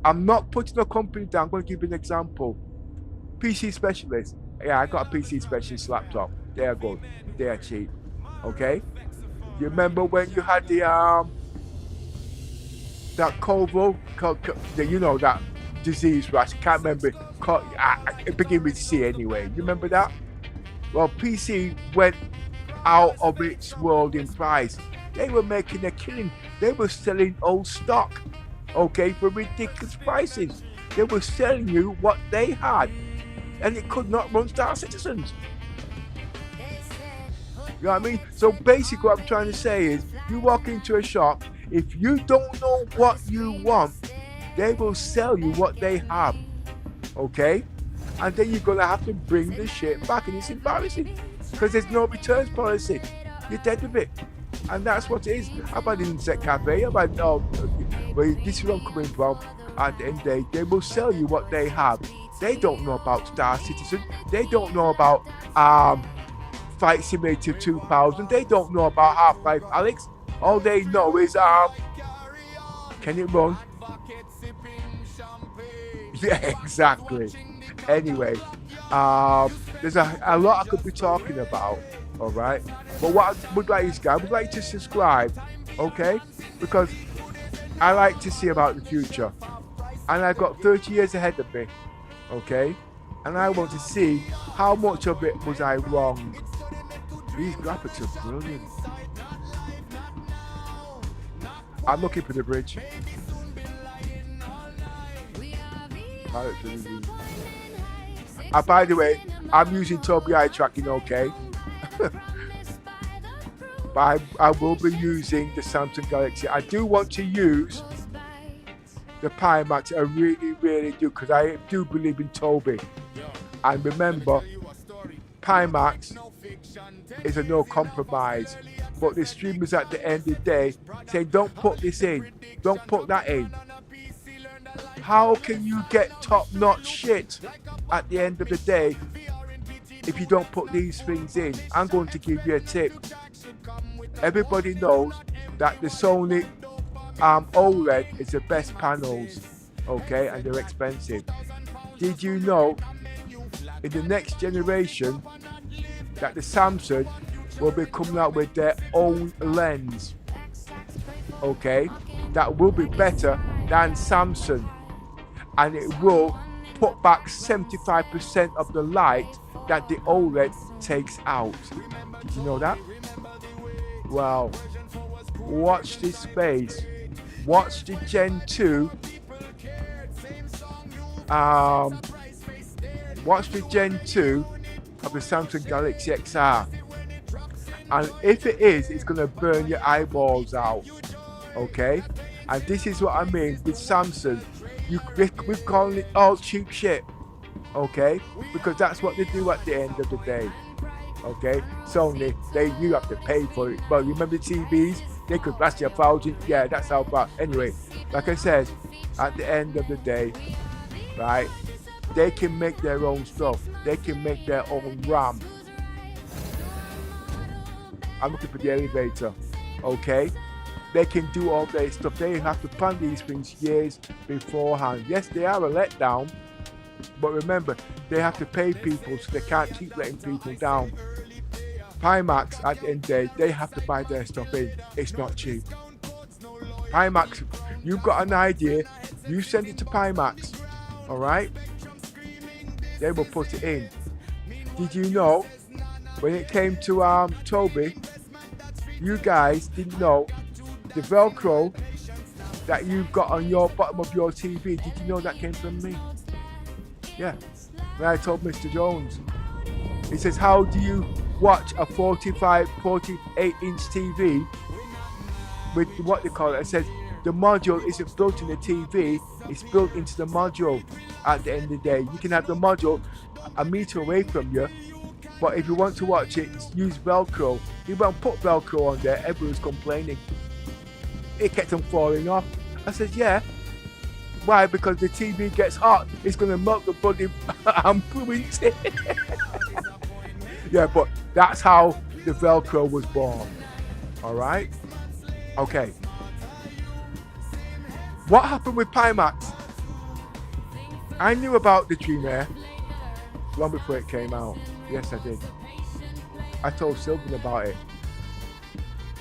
I'm not putting a company down. I'm going to give you an example. PC Specialist. Yeah, I got a PC Specialist laptop. They are good. They are cheap. Okay? You remember when you had the that Kovo, you know, that disease rash? I can't remember. It began with C anyway. You remember that? Well, PC went out of its world in price. They were making a killing. They were selling old stock, okay, for ridiculous prices. They were selling you what they had, and it could not run Star Citizens. You know what I mean? So basically what I'm trying to say is, you walk into a shop, if you don't know what you want, they will sell you what they have, okay? And then you're going to have to bring the shit back, and it's embarrassing, because there's no returns policy. You're dead with it. And that's what it is. I've had Insect Cafe, I've had, this is where I'm coming from. At the end of the day, they will sell you what they have. They don't know about Star Citizen. They don't know about Flight Simulator 2000. They don't know about Half-Life Alex. All they know is, can it run? Yeah, exactly. Anyway, there's a lot I could be talking about, alright? But what I would like is, guys, I would like to subscribe, okay? Because I like to see about the future. And I've got 30 years ahead of me. okay? And I want to see how much of it was I wrong. These graphics are brilliant. I'm looking for the bridge. By the way, I'm using Tobii eye tracking, okay? But I will be using the Samsung Galaxy. I do want to use the Pimax. I really, really do, because I do believe in Tobii. And remember, Pimax is a no compromise. But the streamers at the end of the day say, don't put this in, don't put that in. How can you get top-notch shit at the end of the day if you don't put these things in? I'm going to give you a tip. Everybody knows that the Sony OLED is the best panels, okay, and they're expensive. Did you know in the next generation that the Samsung will be coming out with their own lens, okay, that will be better than Samsung, and it will put back 75% of the light that the OLED takes out. Did you know that? Well, watch this space. Watch the Gen 2. Watch the Gen 2 of the Samsung Galaxy XR. And if it is, it's going to burn your eyeballs out. Okay? And this is what I mean with Samsung. We're calling it all cheap shit. Okay? Because that's what they do at the end of the day. Okay? Sony, you have to pay for it. But remember the TVs? They could last you 1,000. Yeah, that's how bad. Anyway, like I said, at the end of the day, right? They can make their own stuff. They can make their own RAM. I'm looking for the elevator. Okay? They can do all their stuff. They have to plan these things years beforehand. Yes, they are a letdown. But remember, they have to pay people, so they can't keep letting people down. Pimax, at the end of the day, they have to buy their stuff in. It's not cheap. Pimax, you've got an idea, you send it to Pimax, alright? They will put it in. Did you know, when it came to Tobii, you guys didn't know the Velcro that you've got on your bottom of your TV, did you know that came from me? Yeah, when I told Mr. Jones. He says, how do you watch a 48-inch TV with what they call it? It says the module isn't built in the TV, it's built into the module. At the end of the day, you can have the module a meter away from you, but if you want to watch it, use Velcro. You won't put Velcro on there, everyone's complaining. It kept on falling off. I said, yeah. Why? Because the TV gets hot, it's going to melt the bloody print. Yeah, but that's how the Velcro was born. Alright? Okay. What happened with Pimax? I knew about the Dream Air long before it came out. Yes, I did. I told Sylvan about it.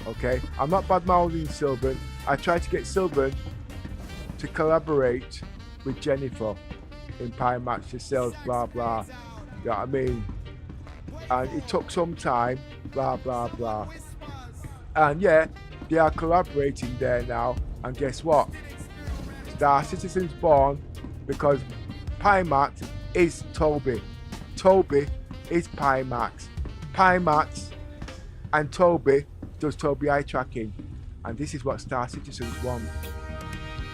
Okay? I'm not bad-mouthing Sylvan. I tried to get Sylvan to collaborate with Jennifer in Pimax to sell blah blah. You know what I mean? And it took some time, blah blah blah. And yeah, they are collaborating there now. And guess what? Star Citizen's born because Pimax is Tobii. Tobii is Pimax. Pimax and Tobii does Tobii eye tracking. And this is what Star Citizens want.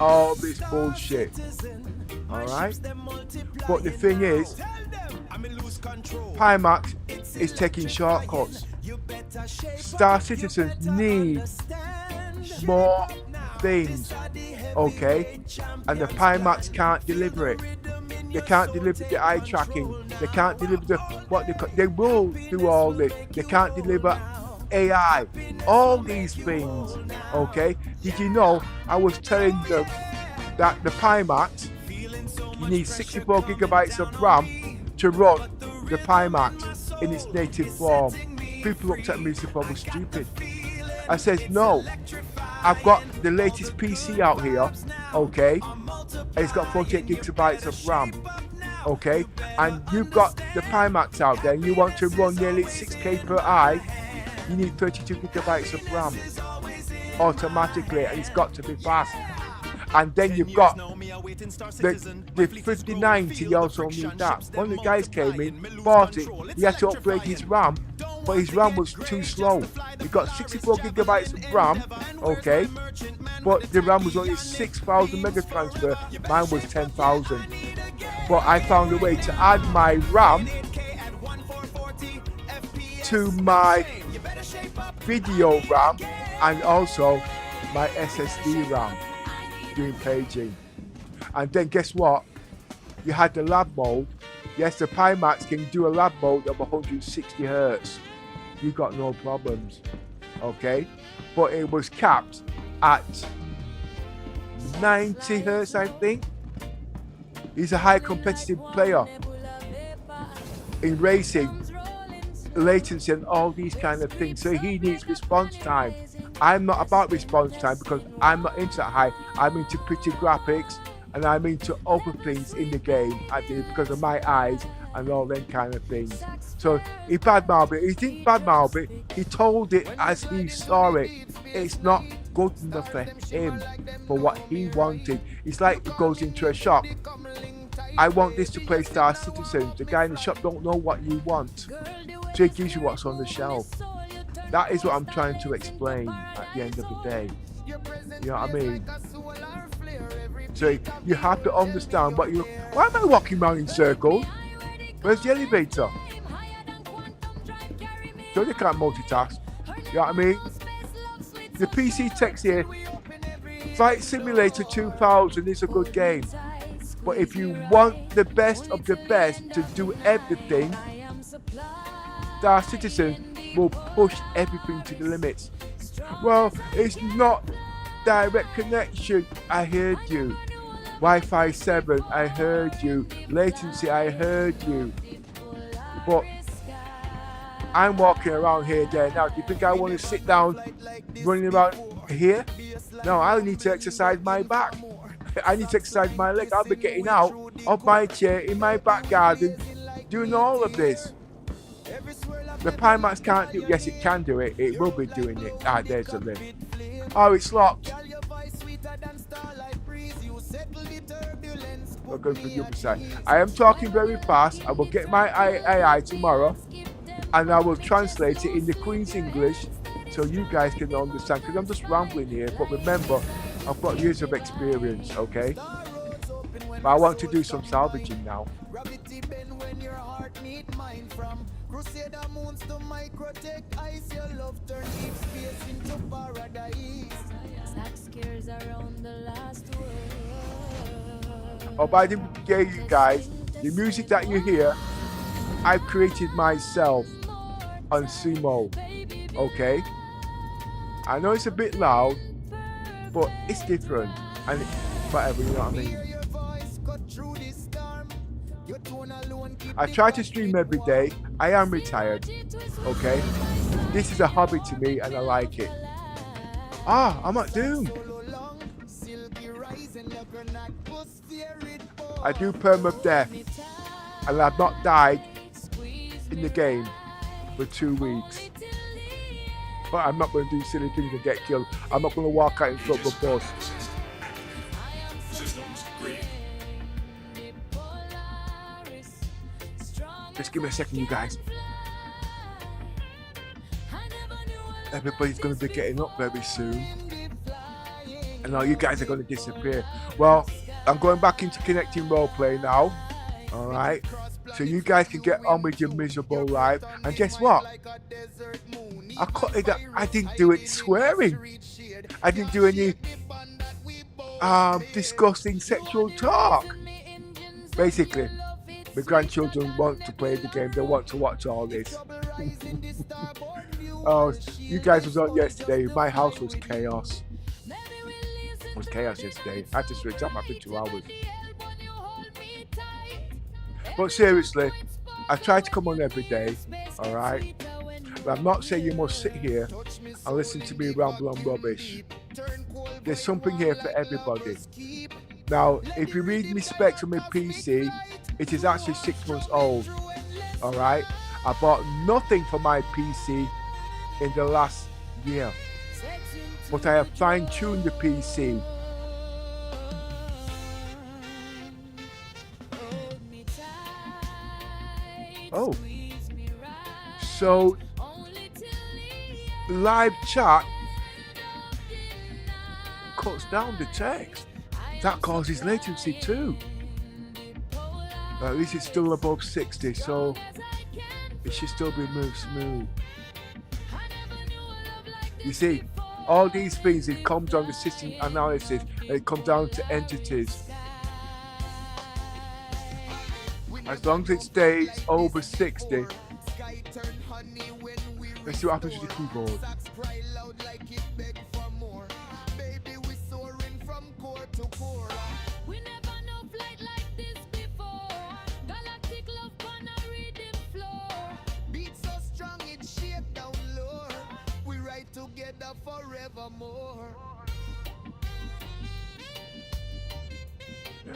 All this bullshit. Alright? But the thing is, Pimax is taking shortcuts. Star Citizens need more things. Okay? And the Pimax can't deliver it. They can't deliver the eye tracking. They can't deliver they will do all this. They can't deliver AI, all these things. Okay, did you know I was telling them that the Pimax, you need 64 gigabytes of RAM to run the Pimax in its native form. People looked at me as if I was stupid. I said, no, I've got the latest PC out here, okay, and it's got 48 gigabytes of RAM. okay, and you've got the Pimax out there and you want to run nearly 6K per eye, you need 32 gigabytes of RAM automatically, and it's got to be fast. And then you've got the 5090, you also need that. One of the guys came in, bought it, he had to upgrade his RAM, but his RAM was too slow. He got 64 gigabytes of RAM, okay, but the RAM was only 6,000 mega transfer, mine was 10,000. But I found a way to add my RAM to my video RAM and also my SSD RAM doing paging. And then guess what? You had the lab mode. Yes, the Pimax can do a lab mode of 160 hertz. You got no problems, okay? But it was capped at 90 hertz, I think. He's a high competitive player in racing, latency and all these kind of things, so he needs response time. I'm not about response time because I'm not into that high. I'm into pretty graphics and I'm into other things in the game because of my eyes and all them kind of things. So he badmouthed it. He didn't badmouth it, he told it as he saw it. It's not good enough for him, for what he wanted. It's like he goes into a shop. I want this to play Star Citizen. The guy in the shop don't know what you want, so he gives you what's on the shelf. That is what I'm trying to explain at the end of the day. You know what I mean? So you have to understand what you. Why am I walking around in circles? Where's the elevator? So you can't multitask. You know what I mean? The PC text here. Flight Simulator 2000 is a good game. But if you want the best of the best to do everything, Star Citizen will push everything to the limits. Well, it's not direct connection. I heard you. Wi-Fi 7, I heard you. Latency, I heard you. But I'm walking around here, there now. Do you think I want to sit down running around here? No, I need to exercise my back. I need to exercise my leg. I'll be getting out of my chair in my back garden doing all of this. The Pimax can't do it. Yes, it can do it. It will be doing it. Ah, there's the link. Oh, it's locked. We're going for the other side. I am talking very fast. I will get my AI tomorrow and I will translate it in the Queen's English so you guys can understand, because I'm just rambling here. But remember, I've got years of experience, okay? But I want to do some salvaging now. Oh, by the way, you guys, the music that you hear, I've created myself on Sumo, okay? I know it's a bit loud, but it's different, and whatever, you know what I mean? I try to stream every day. I am retired, okay? This is a hobby to me and I like it. Ah, I'm at Doom. I do Permadeath and I've not died in the game for 2 weeks. But I'm not going to do silly things and get killed. I'm not going to walk out in front of a bus. Just give me a second, you guys. Everybody's going to be getting up very soon. And all you guys are going to disappear. Well, I'm going back into connecting roleplay now. Alright? So you guys can get on with your miserable life. And guess what? I didn't do it swearing. I didn't do any disgusting sexual talk. Basically, my grandchildren want to play the game. They want to watch all this. Oh, you guys was on yesterday. My house was chaos. It was chaos yesterday. I had to switch up after 2 hours. But seriously, I try to come on every day, alright? But I'm not saying you must sit here and listen to me ramble on rubbish. There's something here for everybody. Now, if you read me specs on my PC, It is actually 6 months old. Alright? I bought nothing for my PC in the last year. But I have fine-tuned the PC. Oh. So live chat cuts down the text. That causes latency too. At least it's still above 60, so it should still be moved smooth. You see, all these things, it comes on the system analysis and it comes down to entities. As long as it stays over 60, let's see what happens with the keyboard.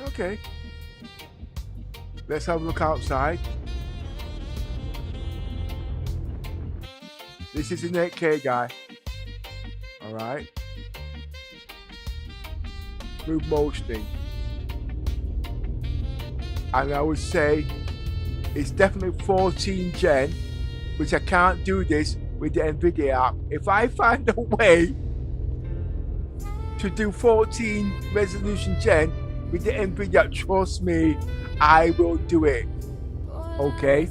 Okay. Let's have a look outside. This is an 8K guy. Alright. Move motioning. And I would say it's definitely 14 gen, which I can't do this with the NVIDIA app. If I find a way to do 14 resolution gen with the NVIDIA, trust me, I will do it. Okay?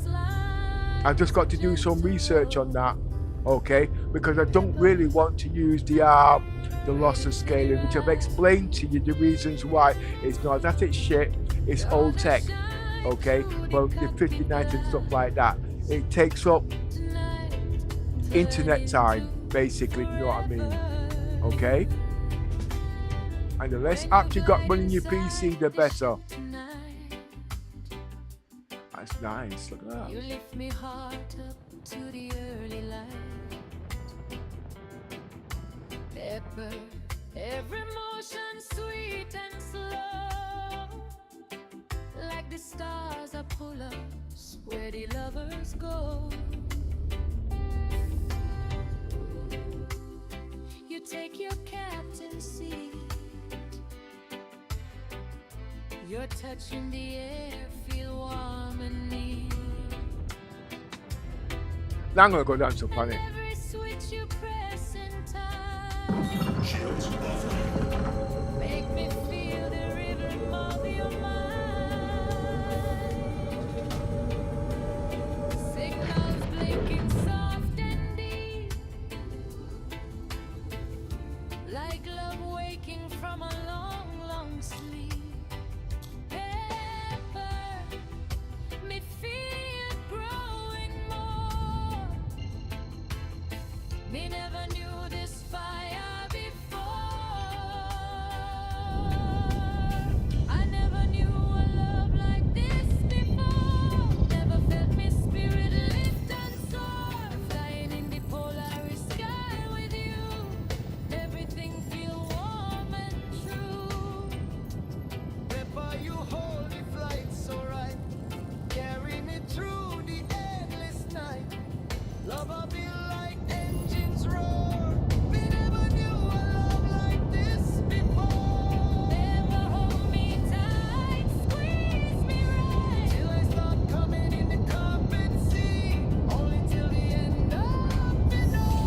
I've just got to do some research on that. Okay? Because I don't really want to use the lossless scaling, which I've explained to you the reasons why. It's not that it's shit, it's old tech. Okay? Well, the 5090 and stuff like that. It takes up internet time, basically, you know what I mean? Okay? And the less apps you got running your PC, the better. That's nice, look at that. You lift me heart up to the early light. Pepper, every motion sweet and slow. Like the stars that pull us where the lovers go. You take your captain seat. Your touch in the air, feel warm and neat. Now I'm gonna go down to the planet. Every switch you press in time. Shields offline. Make me feel the rhythm of your mind. Signals blinking soft and deep. Like love waking from a long, long sleep. Me feel growing more. Me never knew this fire before. I never knew a love like this before. Never felt me spirit lift and soar. Flying in the Polaris sky with you. Everything feel warm and true. Pepper, you hold the flight so right. Carry me through the endless night. Love will be like engines roar. We never knew a love like this before. Never hold me tight, squeeze me right. Till I start coming in the carpet sea. Only till the end of the door.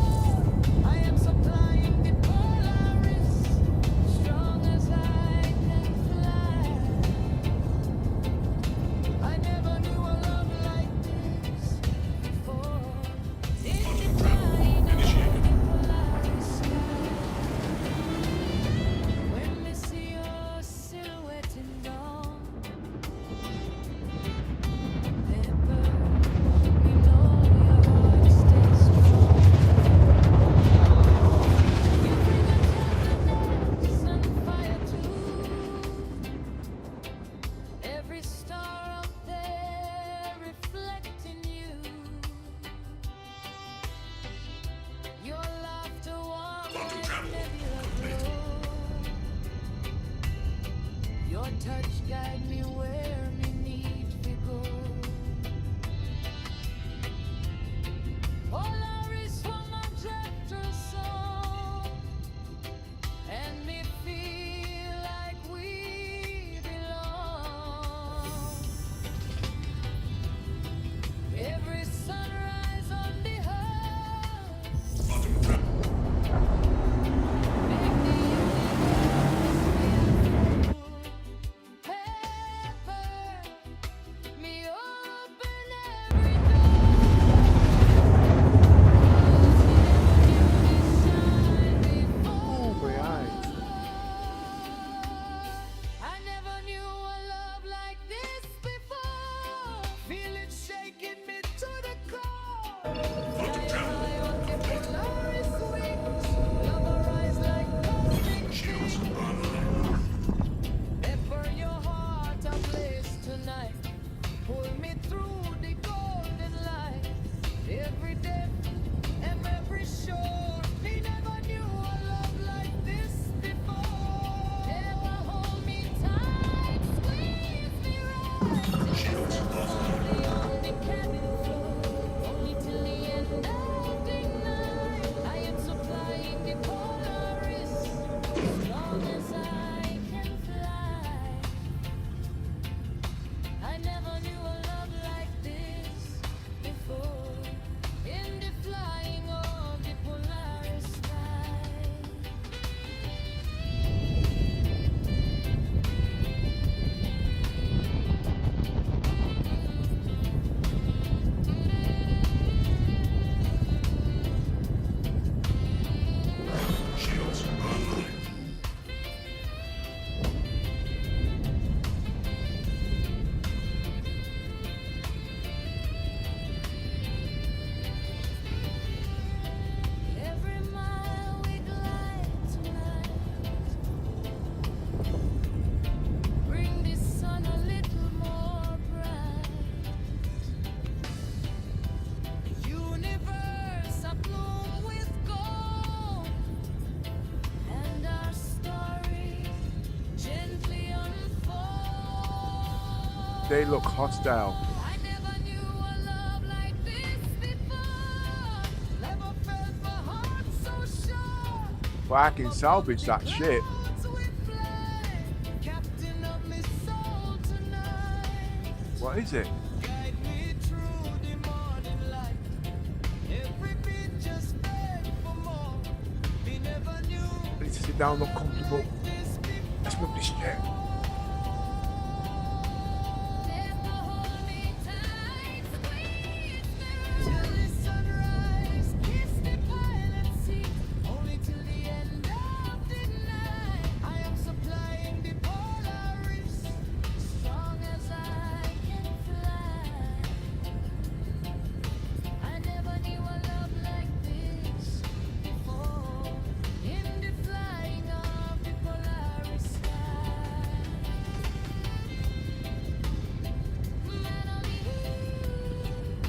I am supplying the Polaris. Strong as I can fly. I never knew a love like this before. Quantum travel initiated. When we see your silhouette in dawn, Pepper, we know your heart stays strong. You bring a tenderness and fire too. Every star up there reflecting you. Your laughter warm Quantum and travel nebula complete. glow. Your touch guide me where me need They look hostile. I never knew a love like this before. Never felt my heart so sure. But I can salvage that shit. Clouds we fly, captain of my soul tonight. What is it? Guide me through the morning light. Every beat just begged for more. We never knew I need to sit down, look comfortable. this before. Let's move this chair. Never hold me tight, squeeze me till the sunrise. Kiss the pilot seat, only till the end of the night. I am supplying the Polaris, strong as I can fly. I never knew a love like this before. In the flying of the Polaris sky.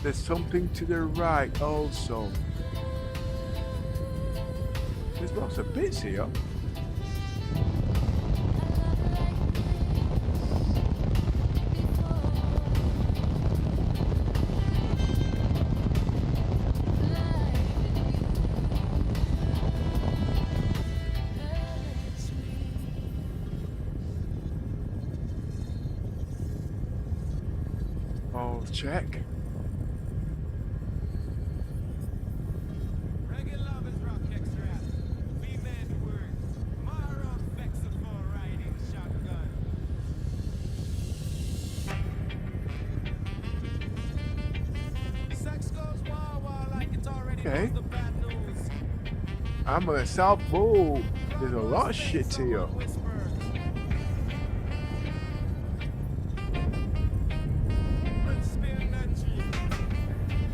There's something to the right also. There's lots of bits here. Oh, check. Reggae lovers rock extra. Female word. Mara vexer for riding shotgun. Sex goes wah-wah like it's already Okay. knows the bad news. I'm gonna South Bull. There's a lot of shit here. Whispers. Let's spill that cheese.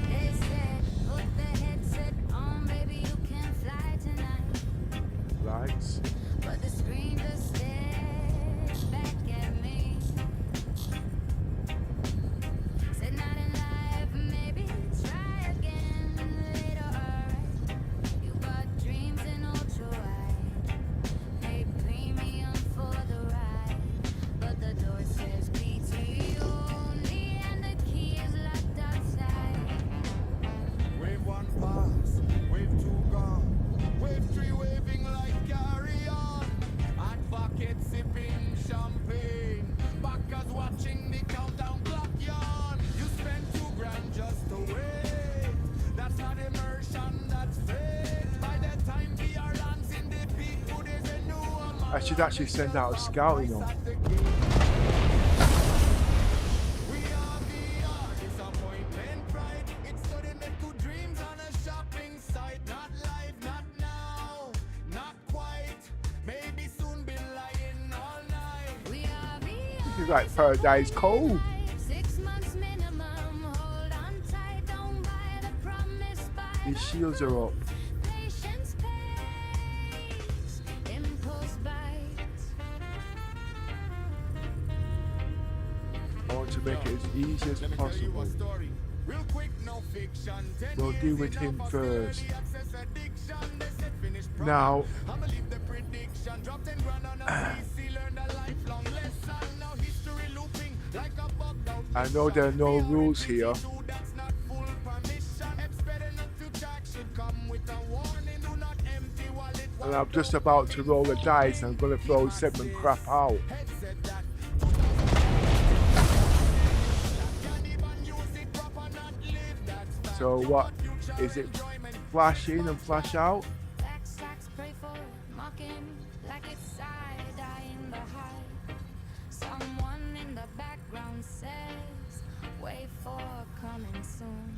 They said, put the headset on, baby, you can fly tonight. Lights. But the screen just stared back at me. Said not in life, maybe try again later, alright. You got dreams in ultra wide. Pay premium for the ride. But the door says PT only and the key is locked outside. Wave one pass, wave two gone, wave three waving like carry on. Hot bucket sipping champagne, backers watching the countdown clock yawn. You spent $2,000 just to wait. That's not immersion, that's fake. By the time VR lands in the peak, food is a new amount. I should actually send out a scouting on. We are VR, disappointment, pride. It's sudden to dreams on a shopping site. Not live, not now, not quite. Maybe soon be lying all night. We are This is like Paradise Cove. 6 months minimum. Hold on tight, don't buy the promise by These shields are up. patience pays. Impulse bites. I want to make it as easy as Let me tell you possible. a story. Real quick, no fiction. 10 We'll years deal with in him office, first. the access addiction. They said finish Now, I'ma leave the prediction. Drop 10 grand on a PC, learn a lifelong lesson. Now history looping like a bugged out I know there are no rules here. issue that's not full permission. Expedient to track should come with a warning. Do not empty wallet. And I'm just about to roll a dice. I'm gonna throw segment crap out. Headset that can't even use it proper, not live that style. So what is it? Flash in and flash out? Black socks pray for it, mocking like it's side-eye in the hype. Someone in the background says, wait for coming soon.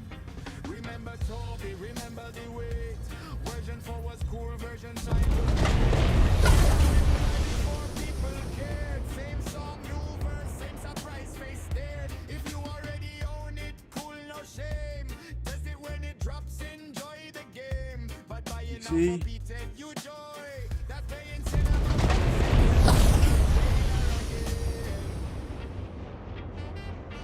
Remember Tobii, remember the wait. Version 4 was cool, version 5 was before people cared. Same song, new verse, same surprise face there. If you already own it, cool, no shame. Test it when it drops, enjoy the game. But buying now See? for Peter, you joy. That's paying cinema.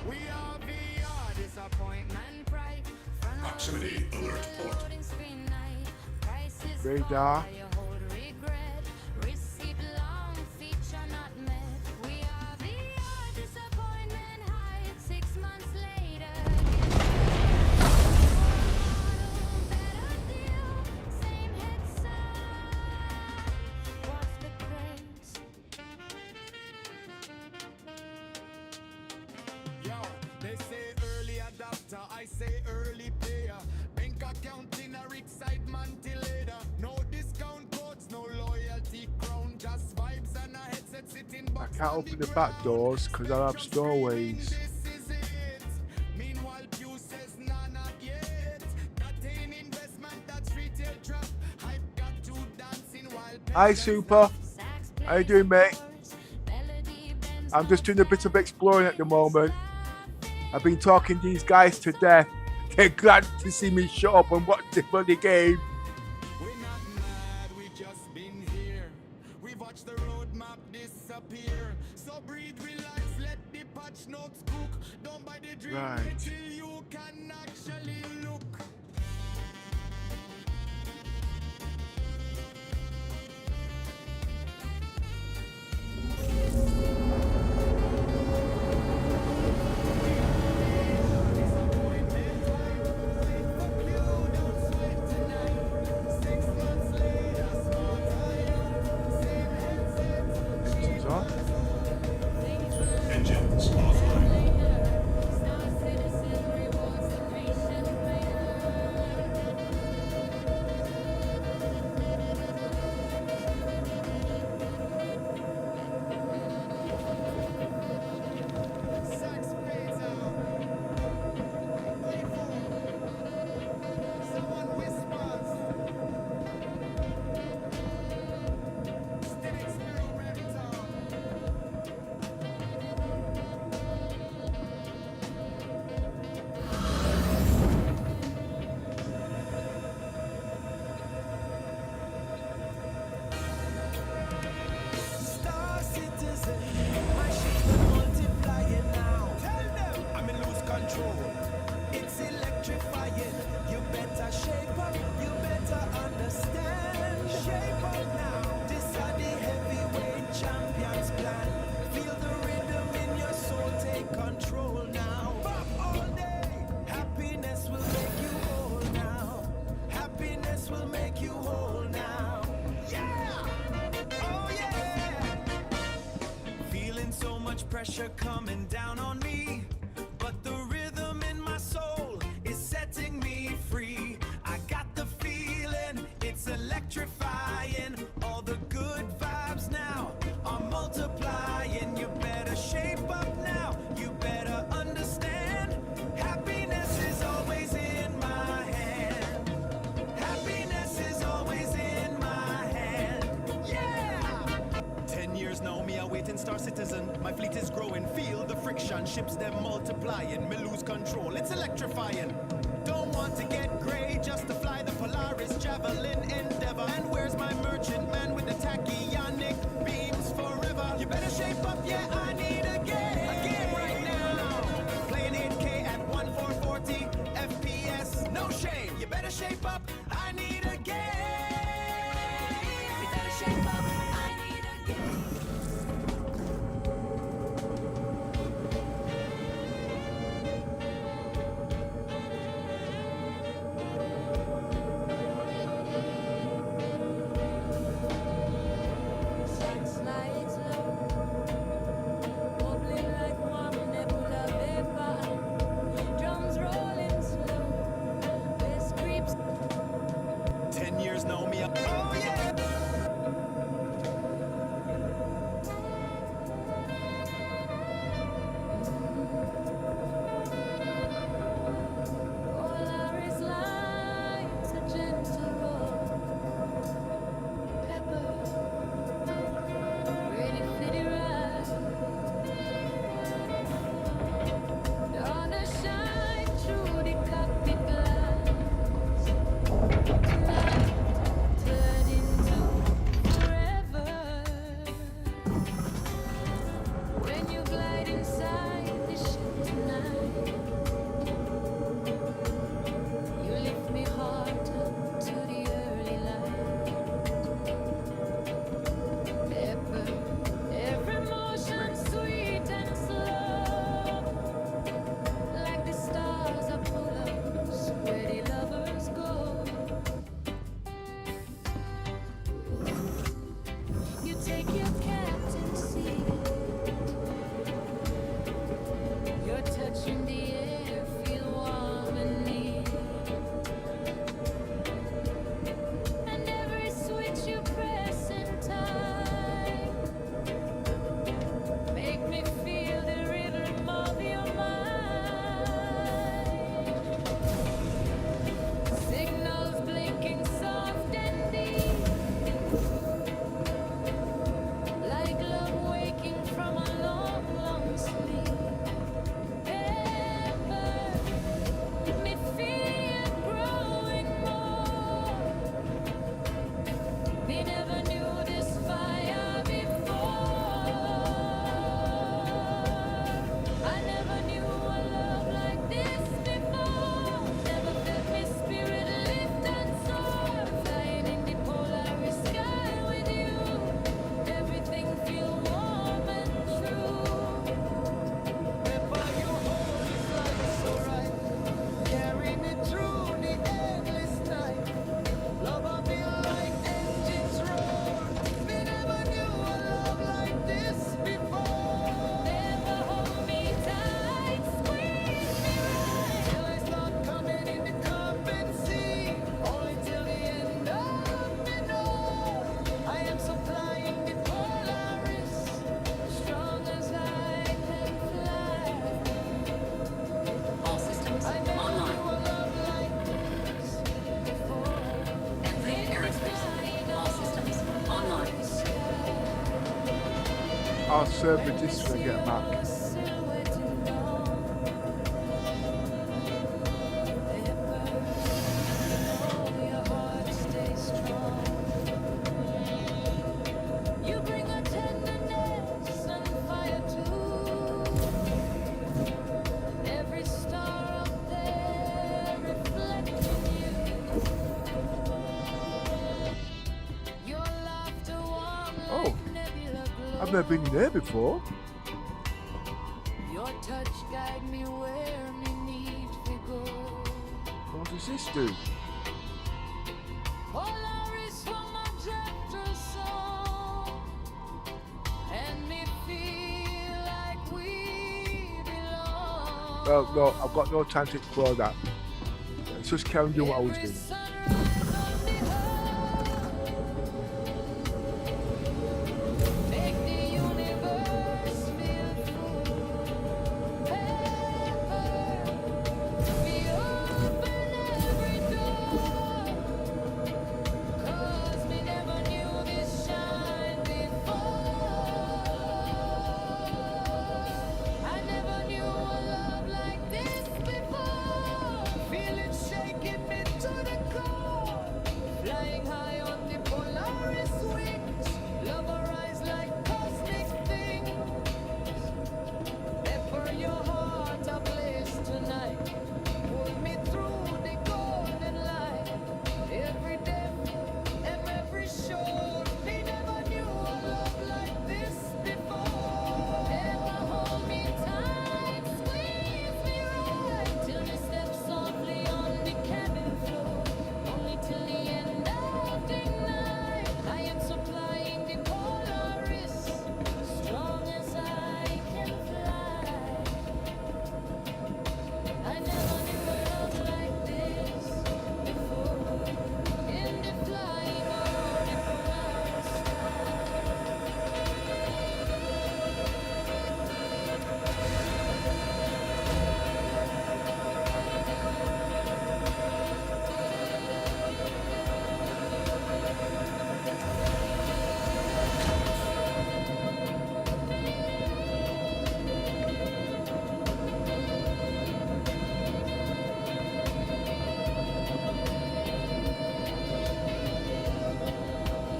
We are VR, Disappointment, pride, front Proximity alert port. loading screen night. Prices Radar. fall, you hold regret. Receipt long later, I say early payer. Bank account in a excitement till later. No discount codes, no loyalty crown, just vibes and a headset sitting I box. can't open the back doors because I have stowaways. This is it. Meanwhile, Pew says nah, not yet. Nothing investment, that's retail trap. Hype got to dancing while. Hi, Super. How you doing, mate? I'm just doing a bit of exploring at the moment. I've been talking these guys to death. They're glad to see me shut up and watch the bloody game. We're not mad, we just been here. We've watched the roadmap disappear. So breathe, relax, let the patch notes cook. Don't buy the dream Right. till you can actually look. It's on. Engines offline. Sax fades out. Someone whispers. Still experimental. Star Citizen, my ships are multiplying now. Tell them I'm in loose control. It's electrifying. You better shape up. You better understand. Shape up now. This are the heavyweight champions plan. Feel the rhythm in your soul. Take control now. Pop all day. Happiness will make you whole now. Happiness will make you whole now. Yeah. Oh yeah. Feeling so much pressure coming down on me, but the rhythm in my soul is setting me free. I got the feeling, it's electrifying. All the good vibes now are multiplying. You better shape up now, you better understand. Happiness is always in my hand. Happiness is always in my hand. Yeah! 10 years now, me a waiting Star Citizen. My fleet is growing, feel the friction. Ships them multiplying, me lose control. It's electrifying. Don't want to get grey, just to fly the Polaris, Javelin, Endeavor. And where's my merchant man with the tachyonic beams forever? You better shape up, yeah, I need a game right now. Playing 8K at 1440 FPS, no shame. You better shape up, I need a game. You better shape up, I need a game. I'll serve with this when I get back. You bring a tenderness and fire too. Every star up there reflecting you. Your laughter warm Oh, like nebula glow. I've never been in there before. Your touch guide me where me need to go. What does this do? Polaris from my drifter song, and me feel like we belong. Well, no, I've got no time to explore that. Let's just carry on doing what I was Every doing. sunrise on the earth, make the universe feel full. Paper, we open every door, 'cause we never knew this shine before. I never knew a love like this before. Feel it shaking me to the core. Flying high on the Polaris wings. Love arise like cosmic things. Pepper your heart ablaze tonight. Pull me through the golden light. Every depth and every shore. They never knew a love like this before. Never hold me tight, squeeze me right. Till me step softly on the cabin floor. Only till the end of the night. I am supplying the Polaris, strong as I can fly. I never knew a love like this before. In the flying of the Polaris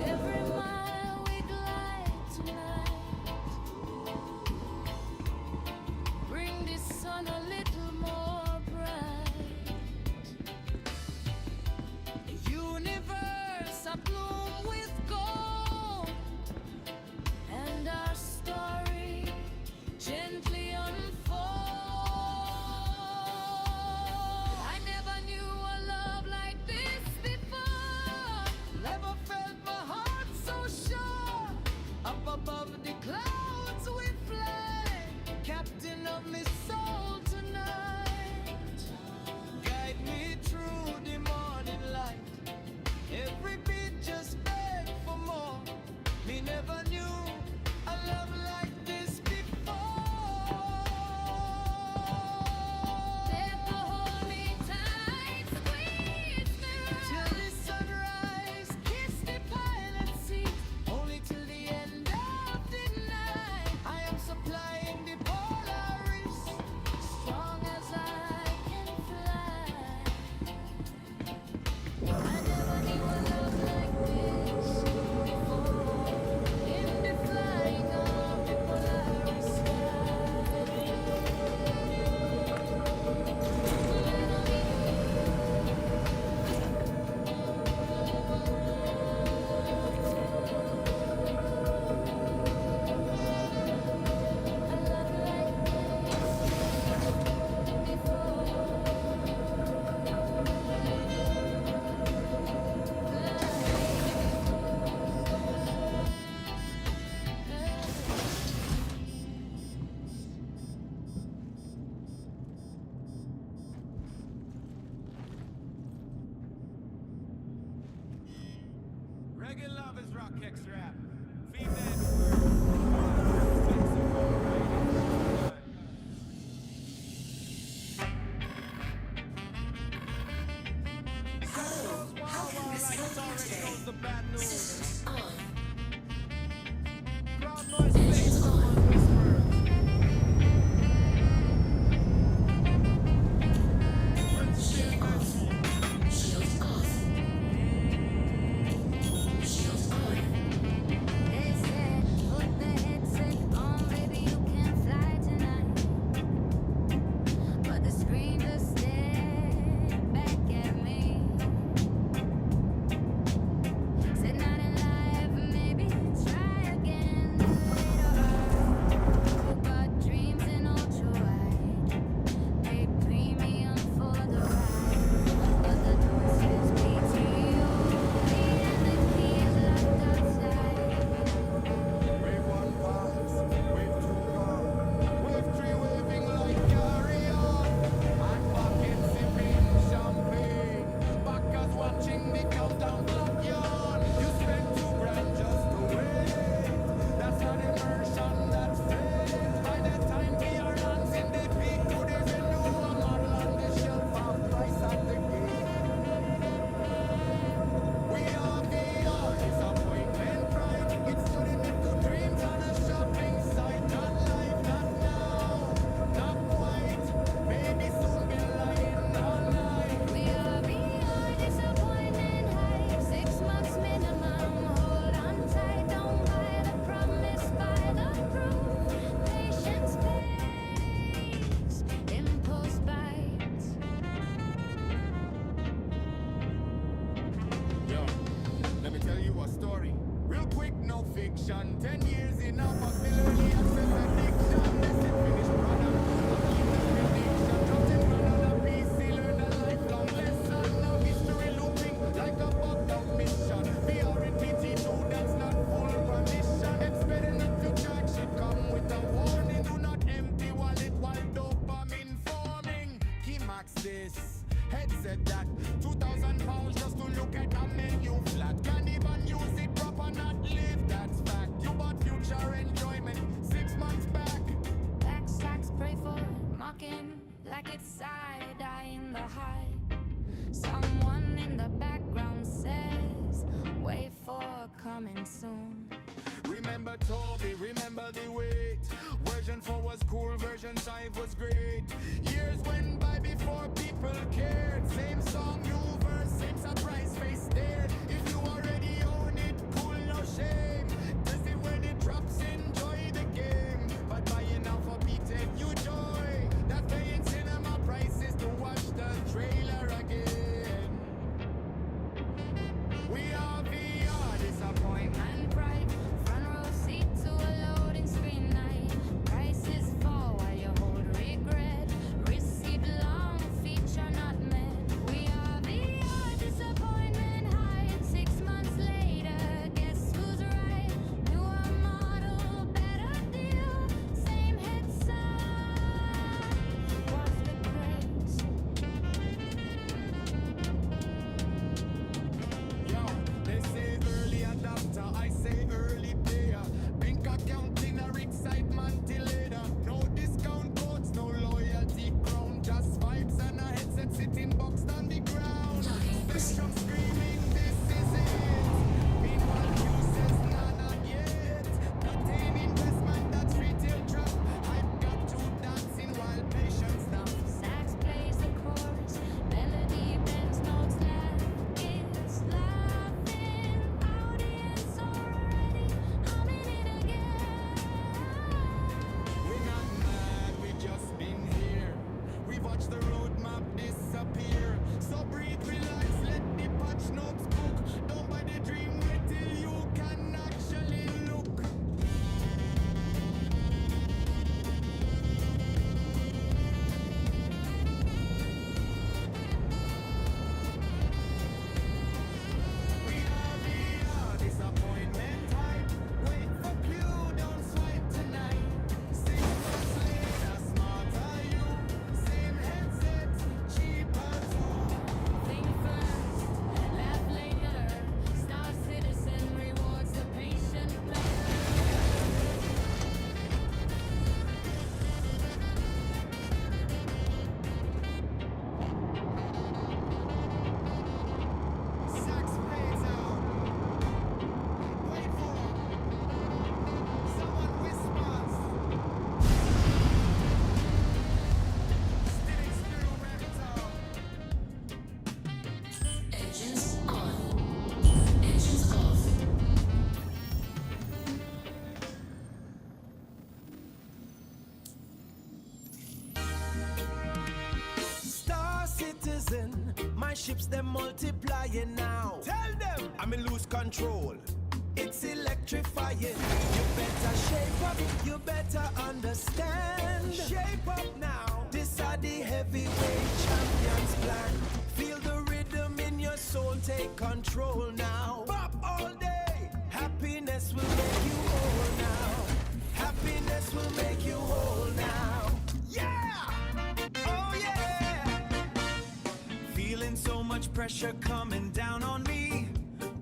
every mile we glide tonight. Bring the sun a little more bright. The universe abloom with gold, and our story gently unfold. I never knew a love like this before. Never felt my heart so sure. Up above the clouds we fly. Captain of my soul tonight. Guide me through the morning light. Every beat just beg for more. Me never knew a love like this before. Never hold me tight, squeeze me right. Till the sunrise, kiss the pilot seat. Only till the end of the night. I am supplying the Polaris, strong as I can fly. I never knew a love like this before. In the flying of the Polaris Reggae lovers rock X-Rap. Feed that How can this help you today? Systems on. Crowd noise, Engines on. fiction. 10 years in a still early access addiction. This is finished product. Keep the prediction. Nothing run on a PC. Learn a lifelong lesson. Now history looping like a bugged out mission. VR in PT2, that's not full permission. Expecting a future action come with a warning. Do not empty wallet while dopamine forming. Key max this, headset that. 2,000 pounds just to look at a menu flat. Can't even use it proper, not live, that's fact. You bought future enjoyment 6 months back. Backstacks pray for it, mocking like it's side-eye in the high. Someone in the background says, wait for coming soon. Remember Tobii, remember the wait. Version 4 was cool, version 5 was great. Years went by before people cared. Same song, new verse, same surprise face stared. If you already own it, cool, no shame. This is when it drops, enjoy the game. But buying now for beaten, you joy. That's paying cinema prices to watch the trailer again. We are VR disappointment. Pride, front row seat to a loading screen night. Prices fall while you hold regret. Receipt long, feature not met. We are VR disappointment high. 6 months later, guess who's right? Newer model, better deal. Same headset. What's the craze? Yo, they say early adopter, I say early player. Pink account in a excitement till later. No discount codes, no loyalty crown. Just vibes and a headset sitting boxed on the ground. Spectrum screaming, this is it. Meanwhile, you says nah, not yet. Retain investment, that's retail trap. Hype got to dancing while patience now. Sax plays the chorus, melody bends notes left. It's laughing, audience already humming it again. We're not mad, we just been here. We watched the roadmap disappear. So breathe, relax, let the patch notes cook. Don't buy the dream, wait till you can actually look. We are VR disappointment type. Wait for clue, don't swipe tonight. 6 months later, smarter you. Same headset, cheaper too. Think first, laugh later. Star Citizen rewards the patient player. Sax plays out. Wait for it. Someone whispers. Still experimental. Engines on. Engines off. Star Citizen, my ships them multiplying now. Tell them I'm in lose control. It's electrifying. You better shape up, you better understand. Shape up now. This are the heavyweight champions plan. Feel the rhythm in your soul, take control now. Pop all day. Happiness will make you whole now. Happiness will make you whole now. Yeah! Oh yeah! Feeling so much pressure coming down on me,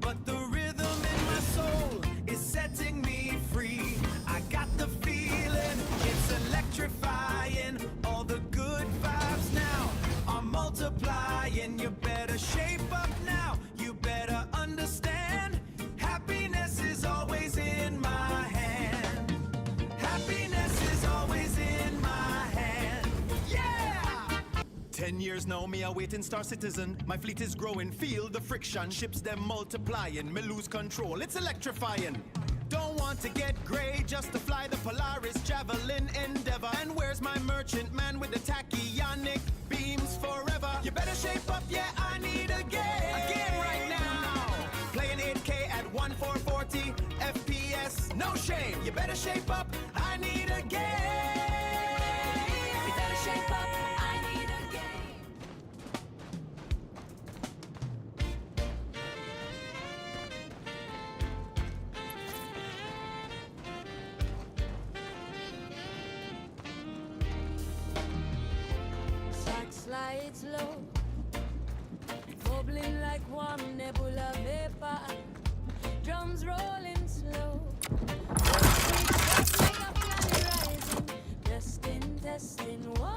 but the rhythm in my soul is setting me free. I got the feeling, it's electrifying. All the good vibes now are multiplying. You better shape up now, you better understand. Happiness is always in my hand. Happiness is always in my hand. Yeah! 10 years now, me awaiting Star Citizen. My fleet is growing, feel the friction. Ships them multiplying, me lose control, it's electrifying. Don't want to get gray, just to fly the Polaris, Javelin, Endeavor. And where's my merchant man with the tachyonic beams forever? You better shape up, yeah, I need a game. Again right now. Playing 8K at 1440 FPS. No shame, you better shape up. I need a game. You better shape up, I need a game. Track slides low, bubbling like warm nebula vapor. Drums rolling slow. Shuffling up and rising, testing one.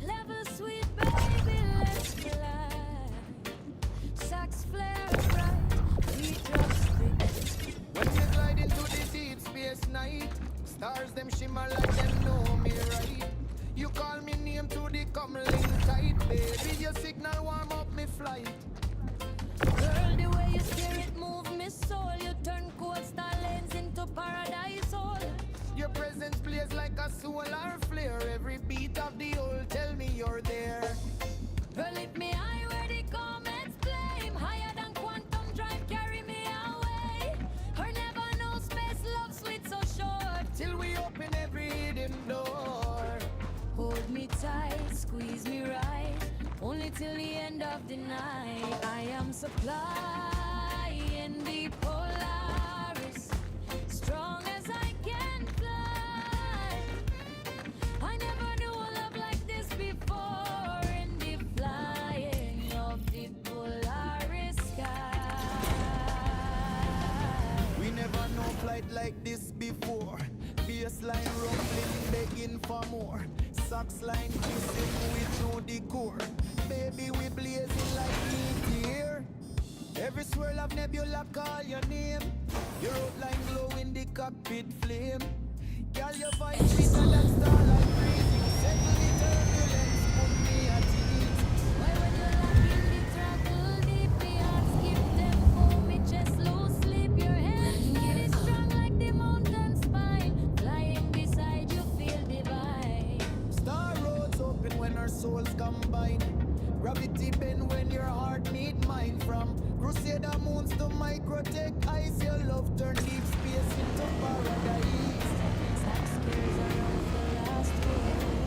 Level sweet baby, let's fly. Sax flare bright, beat drop stick. When you glide into the deep space night, stars them shimmer like them know me right. You call me name to the come link tight, baby. Your signal warm up me flight. Girl, the way you spirit move me soul, you turn cold star lanes into paradise hole. Your presence plays like a solar flare. Every beat of the old tell me you're there. Girl, lift me high where the comets flame, higher than quantum drive, carry me away. Her never know space, love sweet so short. Till we open every hidden door. Hold me tight, squeeze me right, only till the end of the night. I am supplying the Polaris, strong as I can fly. I never knew a love like this before, in the flying of the Polaris sky. We never know flight like this before. Bassline rumbling, begging for more. Sax line kissing we through the core. Baby, we blazing like meteor. Every swirl of nebula call your name. Your outline glow in the cockpit flame. Girl, your vibe sweeter than starlight breathing. Settle the turbulence, put me at ease. Why when you lock in the throttle deep, the heart skip tempo, me chest lose sleep. Your hand get it strong like the mountain spine. Flying beside you feel divine. Star roads open when our souls combine. Gravity bend when your heart meet mine. From crusader moons to microtech ice, your love turn deep space into paradise. Sax scares around the last word.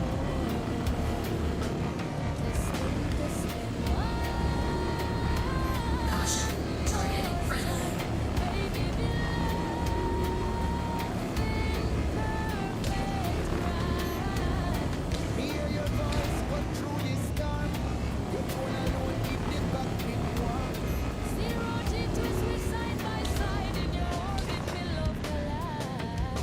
Testing, Caution, target friendly. baby, Hear your voice cut through the storm. Your tone alone keep the cockpit warm. zero G twist we side by side in your orbit, we love collide.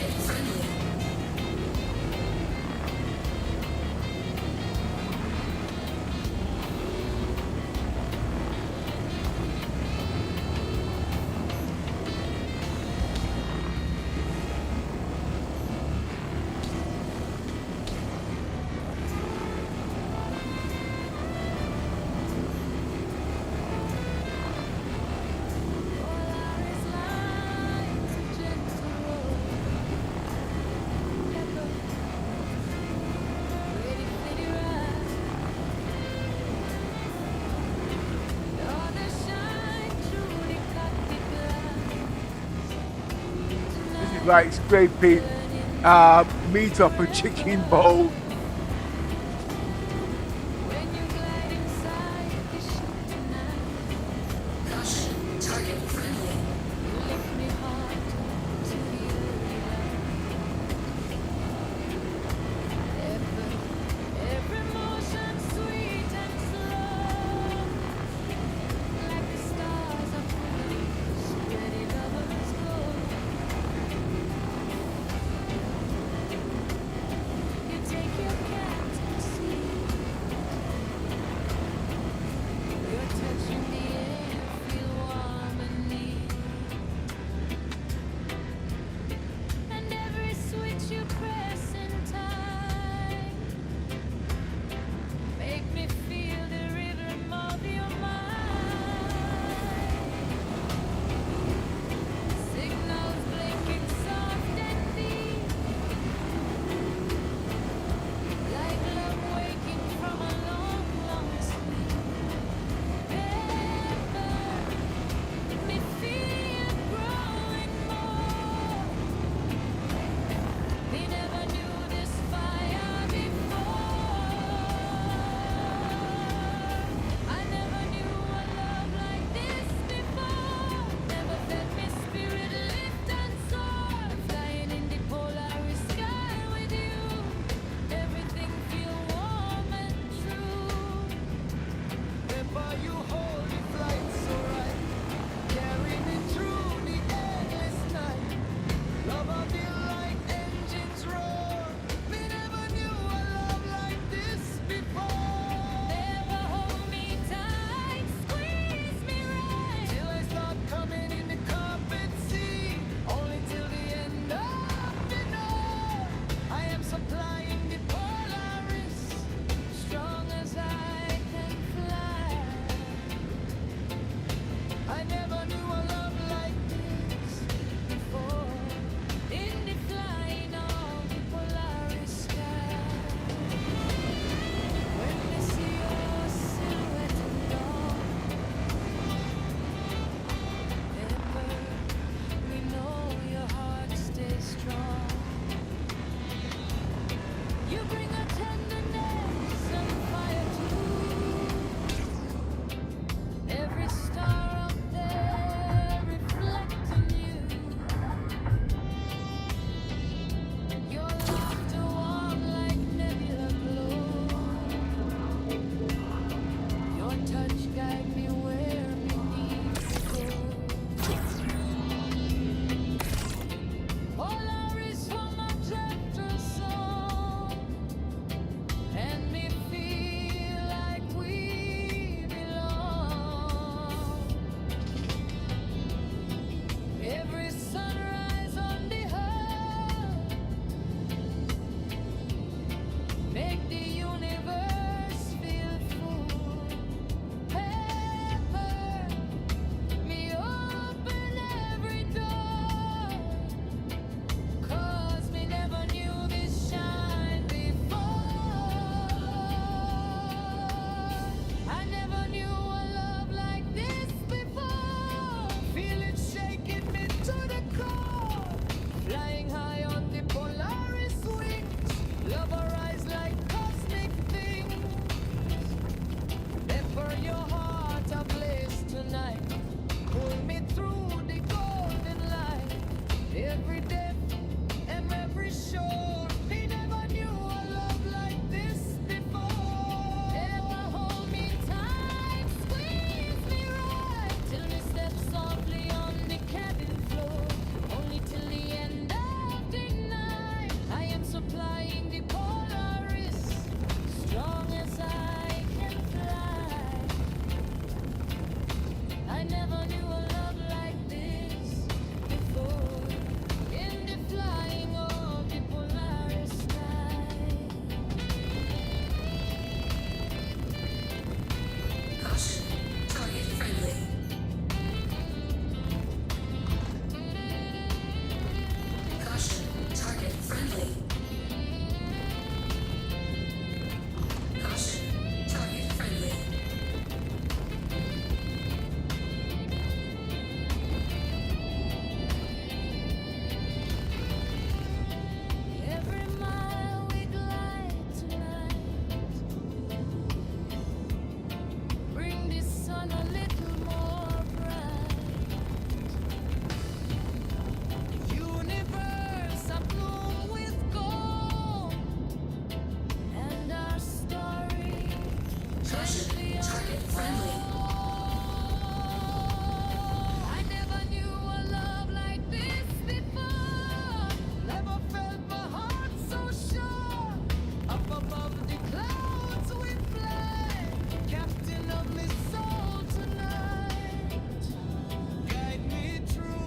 Target friendly. This is like scraping meat off a chicken bowl. Caution. Target friendly. Take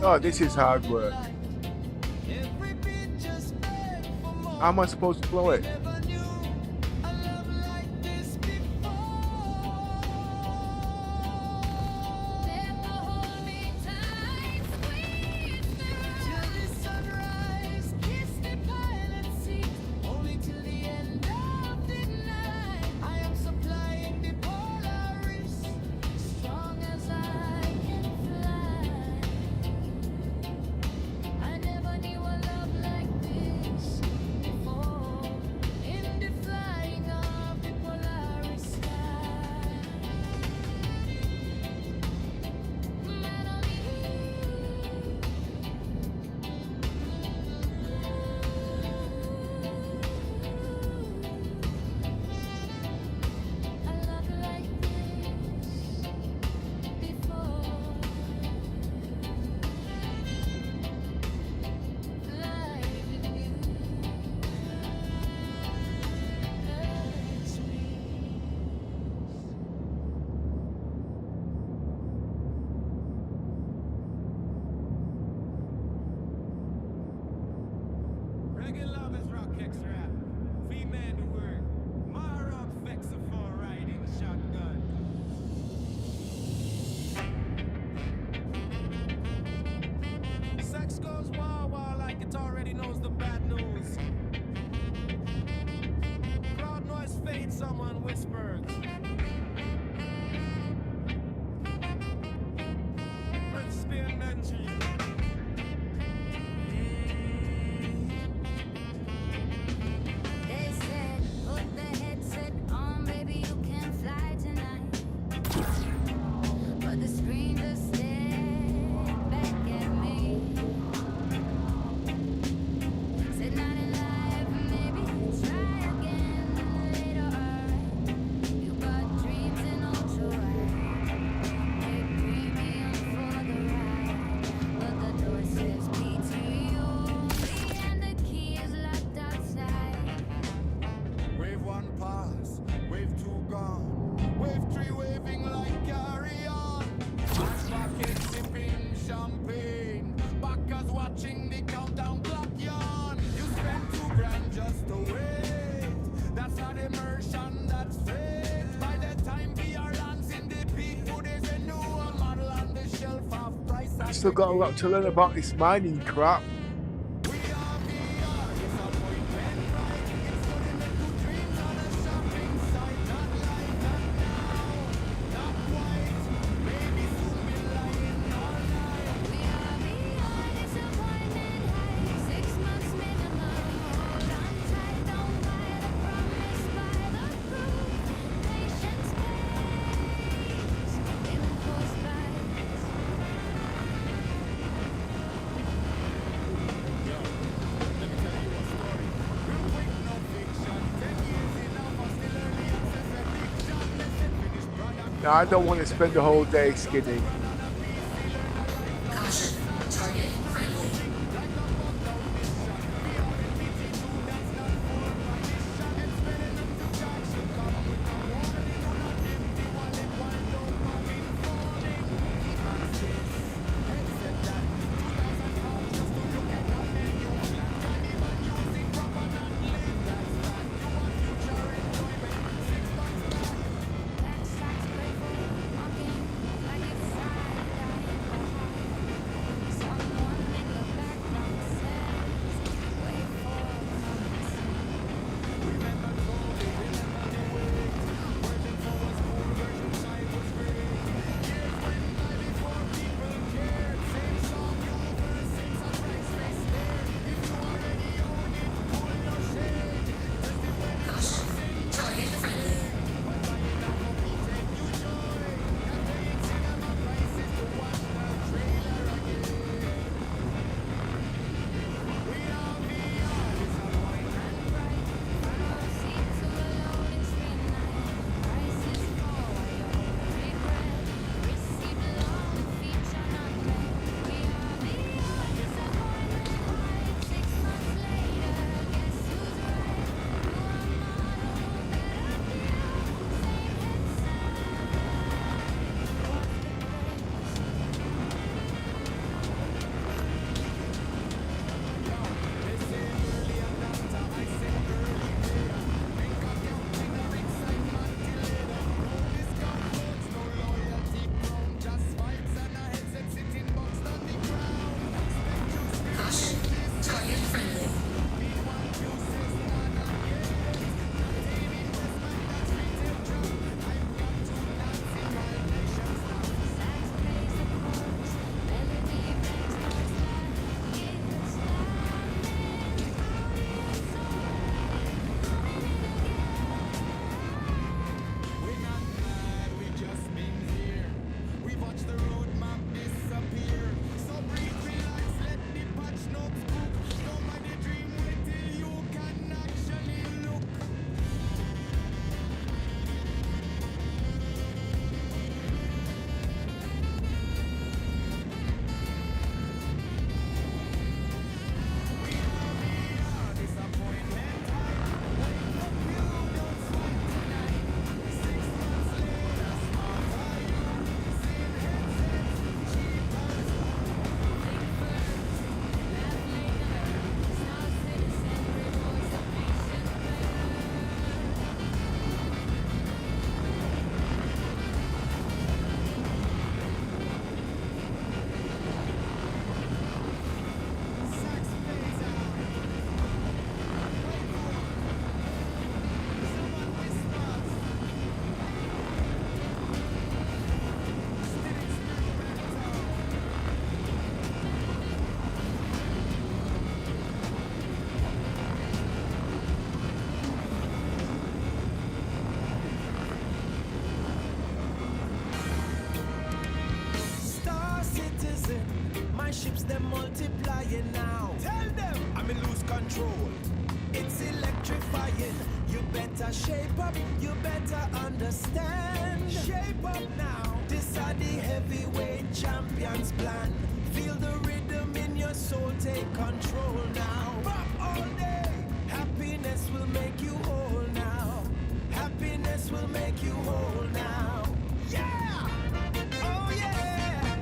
Oh, this is hard work. Every beat just beg for more. How am I supposed to blow it? Never knew a love like this before. Never hold me tight, squeeze me Till the sunrise, kiss the pilot seat. Only till the end of the night. I am supplying the Polaris. strong as I can fly. I never knew a love like this before. In the flying of the Polaris sky. Man, only a love like this before. Fly with you, touch me. Reggae lovers rock extra. Female the word. Maroc vexophone riding shotgun. Sex goes wah wah like it already knows the bad news. Crowd noise fades, someone whispers. Let's spin energy. They said, put the headset on, baby, you can fly tonight. But the screen just stared back at me. Said not in life, maybe try again later, alright. You got dreams in ultra wide. Pay premium for the ride. But the door says PTO. And the key is locked outside. Wave one pass, wave two gone, wave three waving like carry on. Hands pocket sipping champagne, backers watching the countdown clock yawn. You spent $2,000 just to wait. That's not immersion, that's fate. By the time VR lands in the peak, there's a newer model on the shelf of price. I've still got a lot to learn about this mining crap. We are VR, disappointment, right? It's turning into dreams on a shopping site. Not like that now, not quite. Maybe soon be lying all night. We are beyond disappointment high. 6 months minimum. Hold on tight, don't buy the promise, buy the proof. Patience pays. Impulse buys. Yo, let me tell you a story. Real quick, no fiction. 10 years in now, but still early access addiction. Let's finish product. Now, I don't want to spend the whole day skinning. Caution. Target friendly. Back shots grateful, walking like it's them multiplying now. Tell them I'm in lose control. It's electrifying. You better shape up, you better understand. Shape up now. This are the heavyweight champions plan. Feel the rhythm in your soul, take control now. Rock all day. Happiness will make you whole now. Happiness will make you whole now. Yeah! Oh yeah!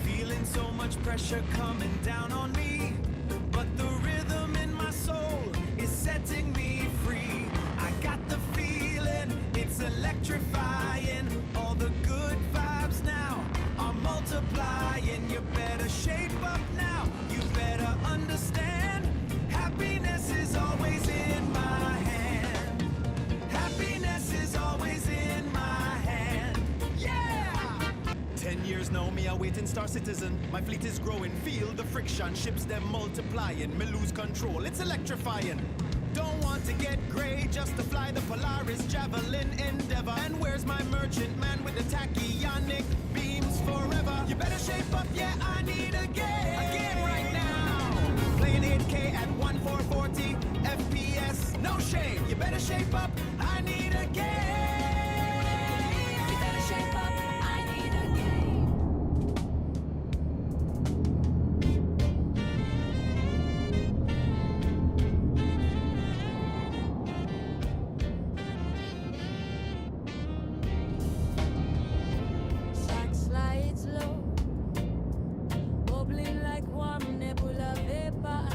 Feeling so much pressure coming down on me, but the rhythm in my soul is setting me free. I got the feeling, it's electrifying. All the good vibes now are multiplying. You better shape up now, you better understand. Happiness is always in my hand. Happiness is always in my hand. Yeah! 10 years now, me a waiting star citizen. My fleet is growing, feel the friction. Ships them multiplying, me lose control, it's electrifying. Don't want to get gray just to fly the Polaris Javelin Endeavor. And where's my merchant man with the tachyonic beams forever? You better shape up, yeah, I need a game. Again right now. Playing 8K at 1440 FPS. No shame, you better shape up, I need a game. You better shape up, I need a game. Shock slides low, bubbling like warm nebula vapor.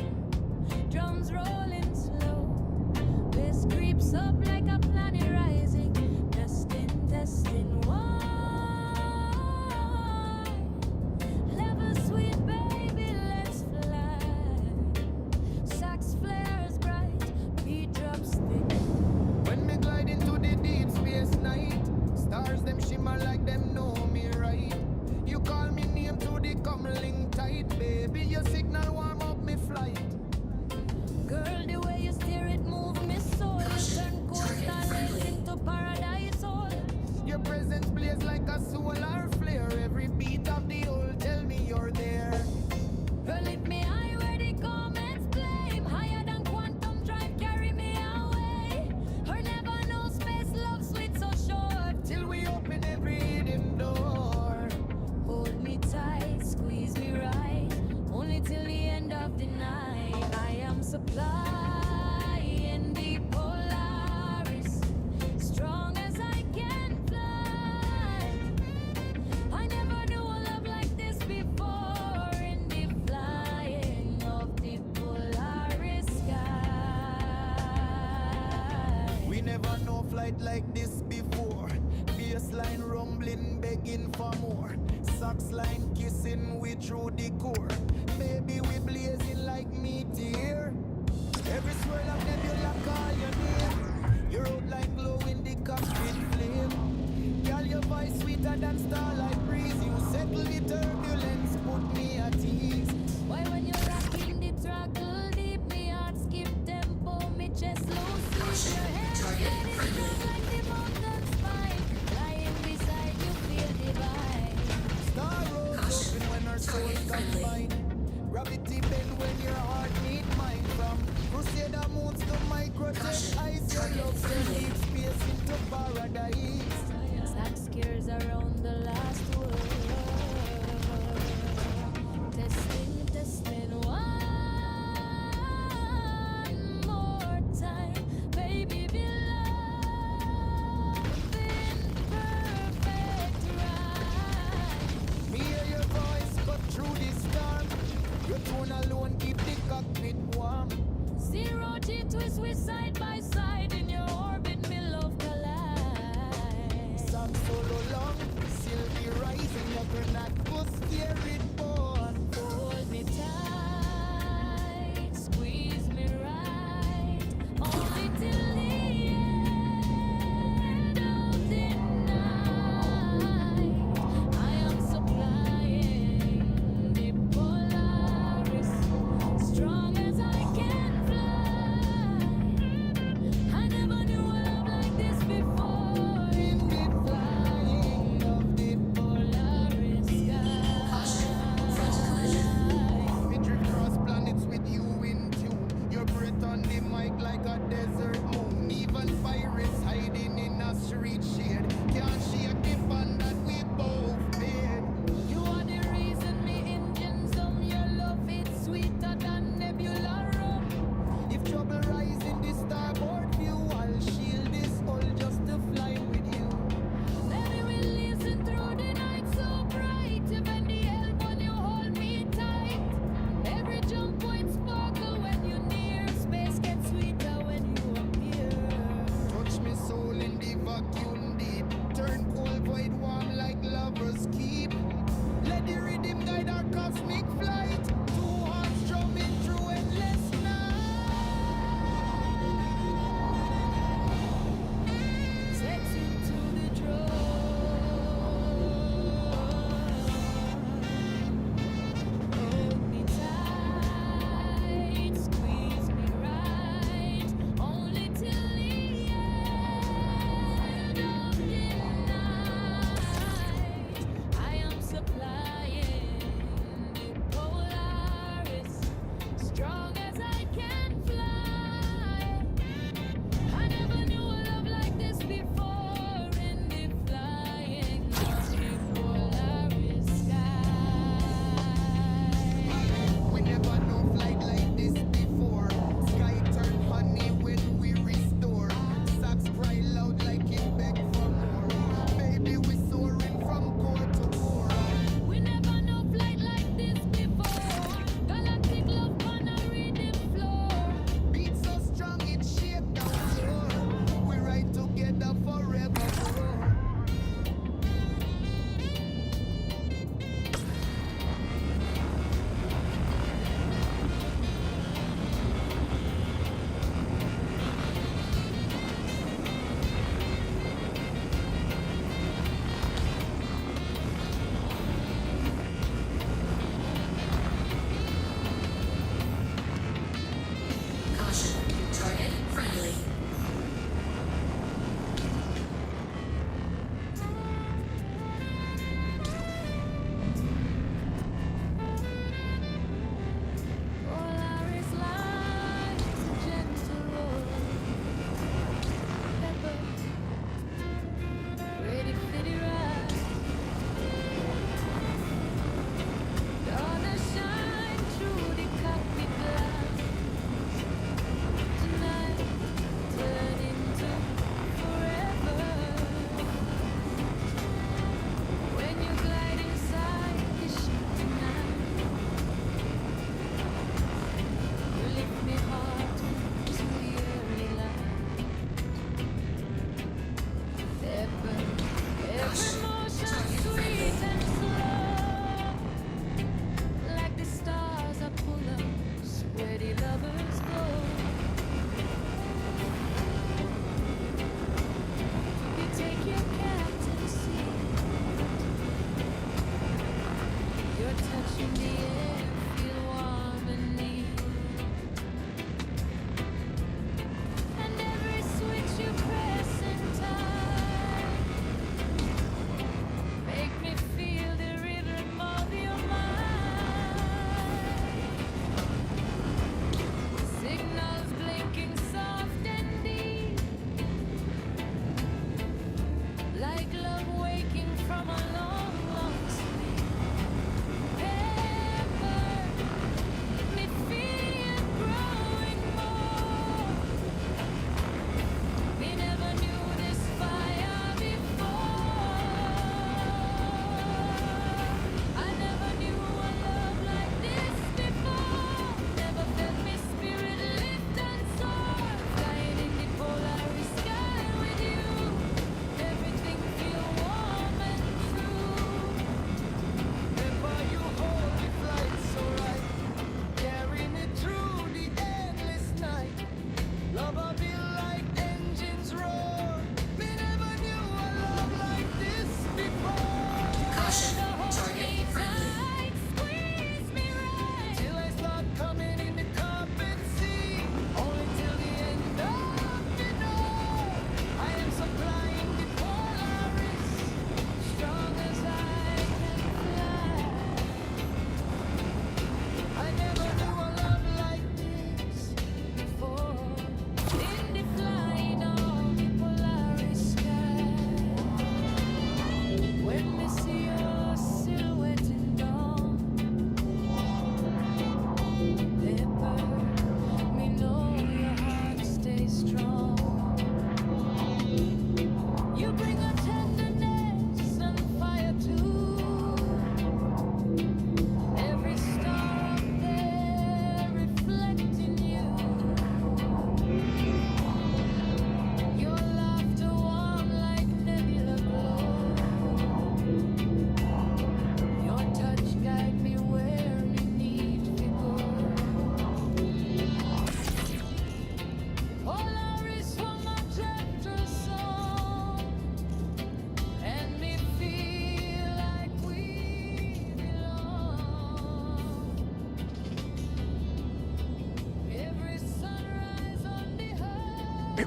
Drums rolling slow, bass creeps up like a planet rising. Testing, testing, why? Level sweet baby, let's fly. Sax flares bright, beat drops thick. When me glide into the deep space night, stars them shimmer like them know me right. You call me name to the coming tight, baby. Your signal warm up me flight. Girl, the way you steer it move me soul. Turn coastal lanes into paradise all. Your presence blaze like a solar flare. Every beat of the old tell me you're there. Girl, lift me high where the comets flame. Higher than quantum drive, carry me away. Her never know space, love sweet so short. Till we open every hidden door. Hold me tight, squeeze me right. Only till the end of the night. I am supplying the Polaris, strong as I can fly. I never knew a love like this before. In the flying of the Polaris sky. We never know flight like this before. Bassline rumbling, begging for more. Sax line kissing we through the core. Baby, we blazing like meteor. Every swirl of nebula call your name. Your outline glow in the cockpit flame. Girl, your voice sweeter than starlight breeze. You settle the turbulence, put me at ease. Why when you're rocking the throttle deep, me heart skip tempo, me chest low sleep. Your head steady strong like the mountain spine. Lying beside you feel divine. Star rolls open when our souls combine. Gravity bend when your heart meet mine. From Crusader moons to microtech ice. Your love can lead space into paradise. Sack scares around the last world. Testing, testing, one more time. Baby, be loving perfect right. Me hear your voice cut through the storm. Your tone alone keep the cockpit warm. Zero G twist, we side by side in your orbit, me love collide. Song solo long, silky rising up in atmosphere it born. Hold me tight, squeeze me right, only till the end of the night. I am supplying the Polaris, strong as I can fly.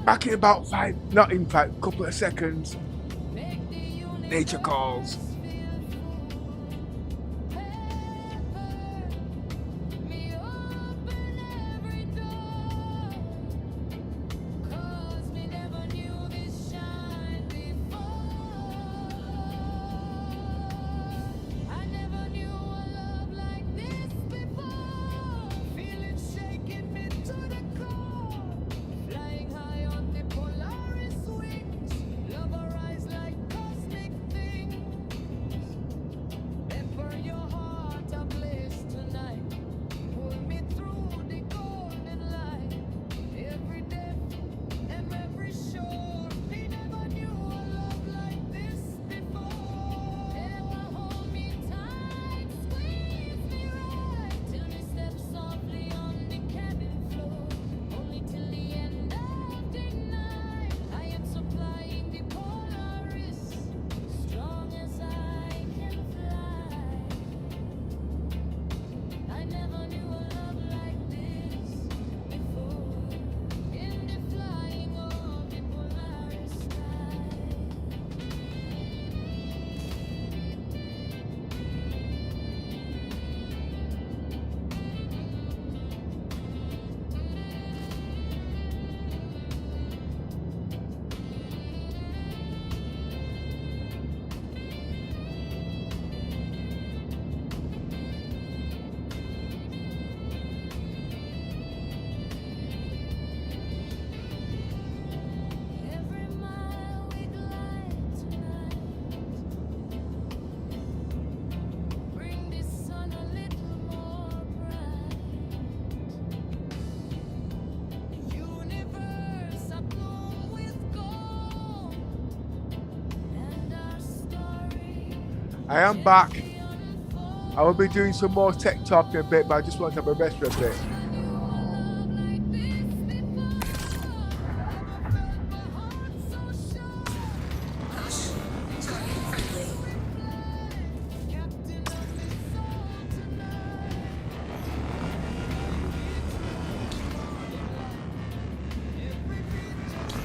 back in about 5, not in fact, couple of seconds. Nature calls. Flying high on the Polaris wings, love arise like cosmic things. Pepper your heart ablaze tonight. Pull me through the golden light. Every depth and every shore. We never knew a love like this before. Ever hold me tight, squeeze me right. Till me step softly on the cabin floor. Only till the end of the night. I am supplying the Polaris, strong as I can fly. I never knew a love like this before. In the flying of the Polaris sky. Every mile we glide tonight. Bring the sun a little more bright. Universe abloom with gold, and our story I am back. unfolds. I will be doing some more tech talk in a bit, but I just want to have a rest for a bit. I knew a love like this before. Never felt my heart so sure. Hush. Target friendly. Captain of my soul tonight. Every beat just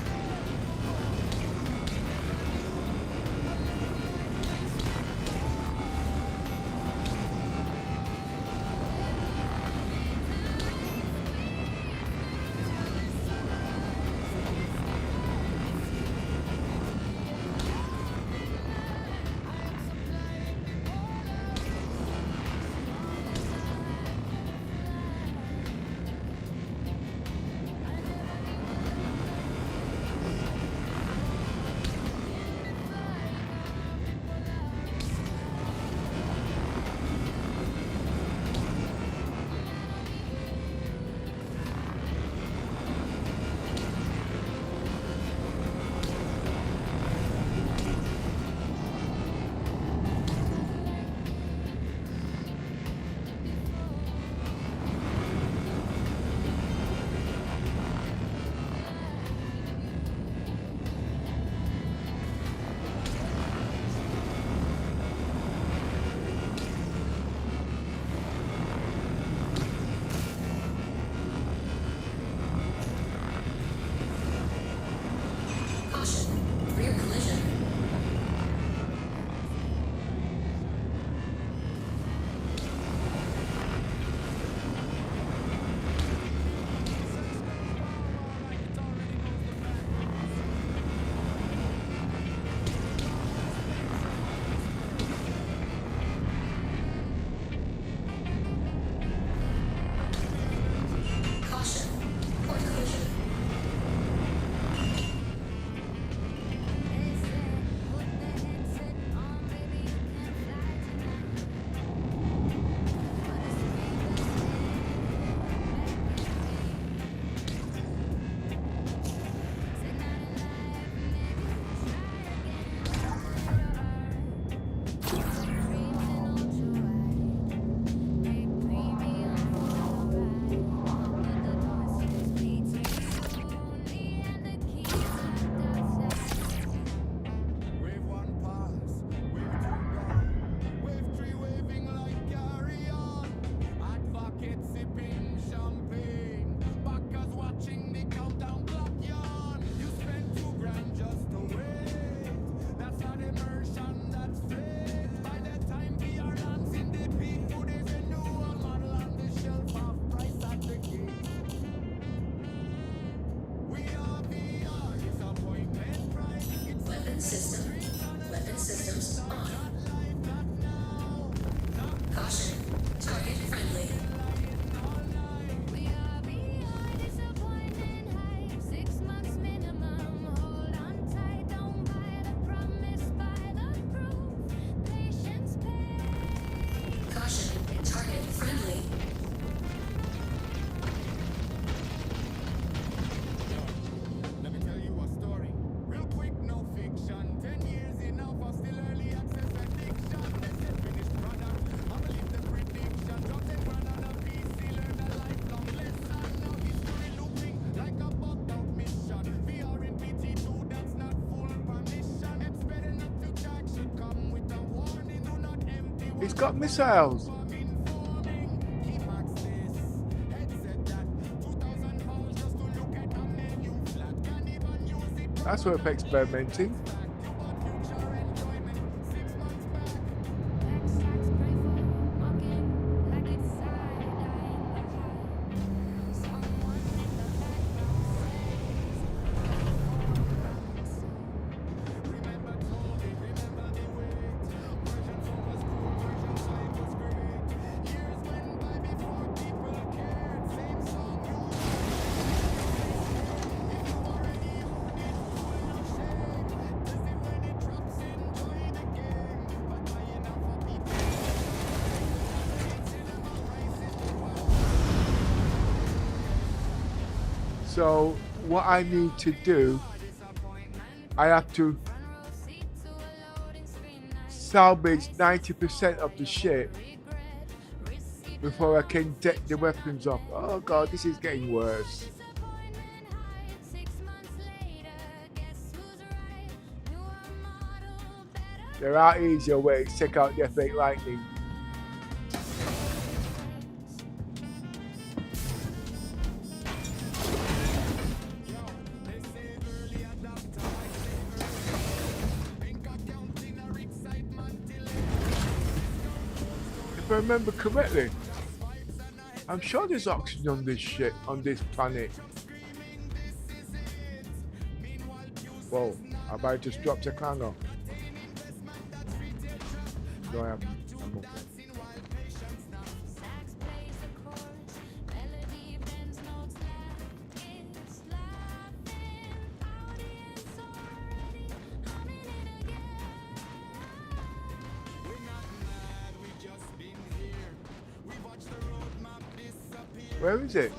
Who's got missiles? That's worth experimenting. So what I need to do, I have to salvage 90% of the ship before I can deck the weapons off. Oh god, this is getting worse. There are easier ways to check out the F8 Lightning. If I remember correctly, I'm sure there's oxygen on this ship, on this planet. Whoa, have I just dropped a clanger? No, I haven't. I'm okay. Where is it?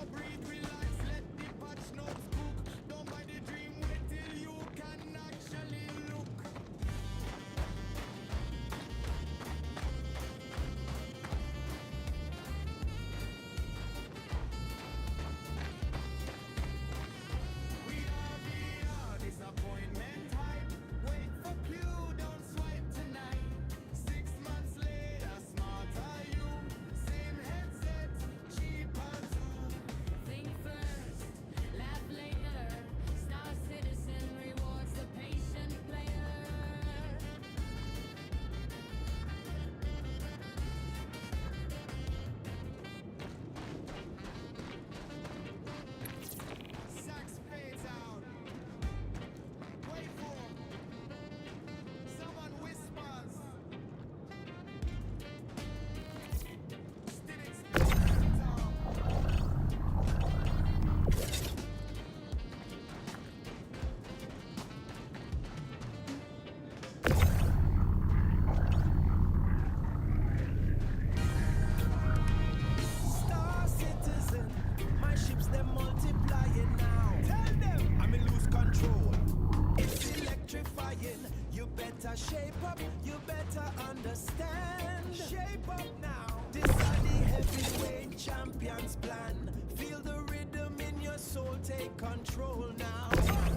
Shape up, you better understand. Shape up now. This is the heavyweight champions plan. Feel the rhythm in your soul, take control now.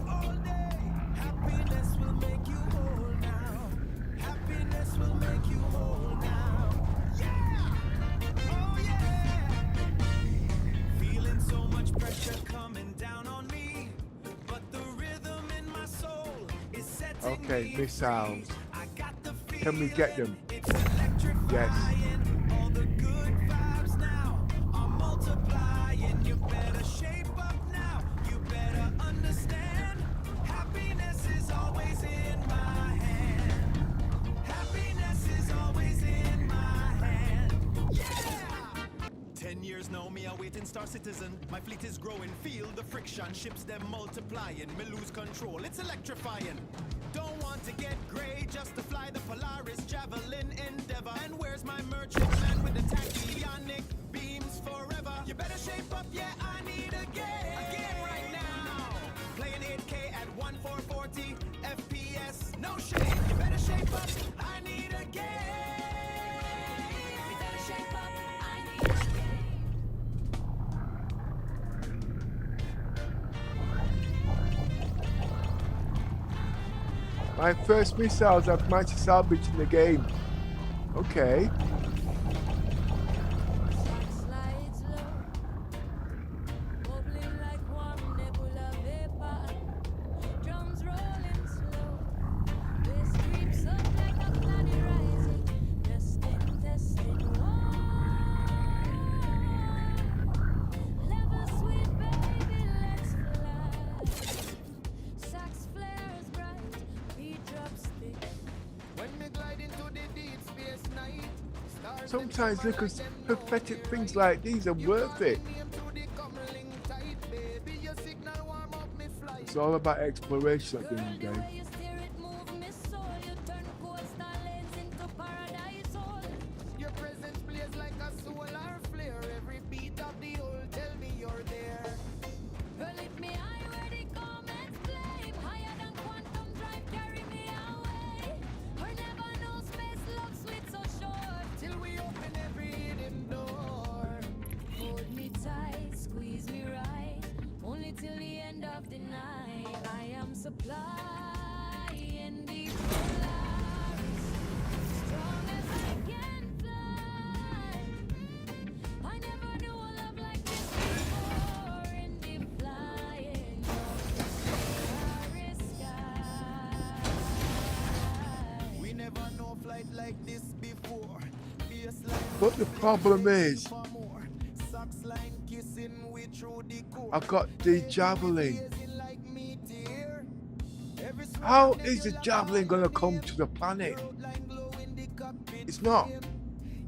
All day, happiness will make you whole now. Happiness will make you whole now. Yeah! Oh yeah! Feeling so much pressure coming down on me, but the rhythm in my soul is setting Okay, me missiles. free. I got the Can we get them? It's electrifying. Yes. All the good vibes now are multiplying. You better shape up now. You better understand. Happiness is always in my hand. Happiness is always in my hand. Yeah! 10 years now, me awaiting Star Citizen. My fleet is growing, feel the friction. Ships them multiplying. Me lose control, it's electrifying. Don't want to get gray just to fly the Polaris, Javelin, Endeavor. And where's my merchant man with the tachyonic beams forever? You better shape up, yeah, I need a game. Again right now. Playing 8K at 1440 FPS. No shame, you better shape up, I need a game. You better shape up, I need a game. My first missiles I've managed to salvage in the game. Okay. Sometimes little pathetic things like these are worth it. It's all about exploration at the end of the day. Your presence plays like a solar flare. Every beat of the old tell me you're there. Well, lift me high where the comets play. Higher than quantum drive, carry me away. Or never know space love sweet so short. Till we open every hidden door. Hold me tight, squeeze me right. Only till the end of the night. I am supplying the Polaris. Strong as I can fly. I never knew a love like this before. In the flying Polaris sky. We never know flight like this before. Baseline But the problem is, for more. Socks line kissing we through the core. I got the javelin. Blazing like meteor. Every How is the javelin gonna come to the planet? line glow in the cockpit. It's not.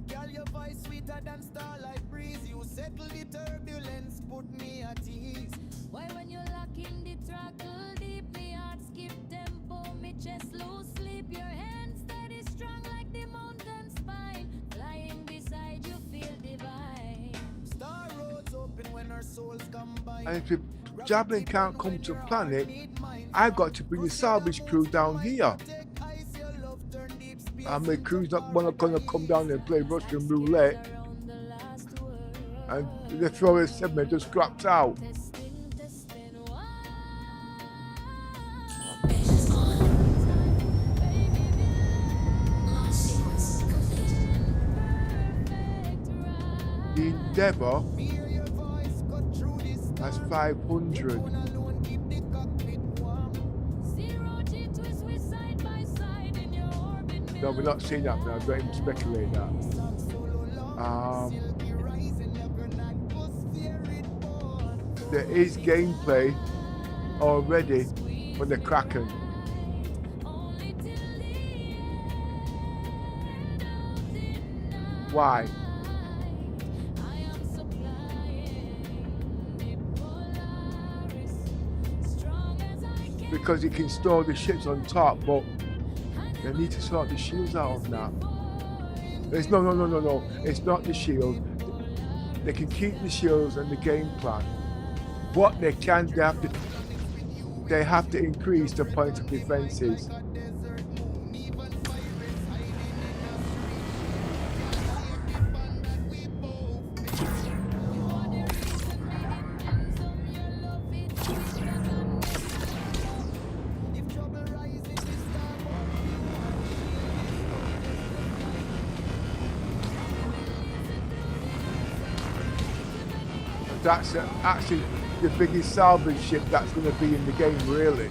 Girl, your voice sweeter than starlight breeze. You settle the turbulence, put me at ease. Why when you lock in the throttle deep, me heart skip tempo, me chest lose sleep. Your hands steady strong like the mountain spine. Flying beside you feel divine. Star roads open when our souls combine. And if the javelin can't come to the planet, I've got to bring the salvage crew down here. Take ice, your love turn deep space. And my crew's not gonna come down and play Russian roulette, Around the last world. and the thrower segment just scrapped out. Testing, testing, why? Engines on. Baby, Launch sequence complete. perfect ride. The Endeavour Hear your voice cut through this has storm. 500. Alone keep the cockpit warm. Zero G twist, we side by side in your orbit. No, we're not seeing that now. Don't even speculate that. Silky rising, your atmosphere it born. There is gameplay already for the Kraken. Only till the end of the night. Why? I am supplying the Polaris, strong as I can. Because you can store the ships on top, but they need to sort the shields out of that. It's no. It's not the shield. They can keep the shields and the game plan. What they can, they have to increase the point of defenses. That's actually the biggest salvage ship that's going to be in the game, really.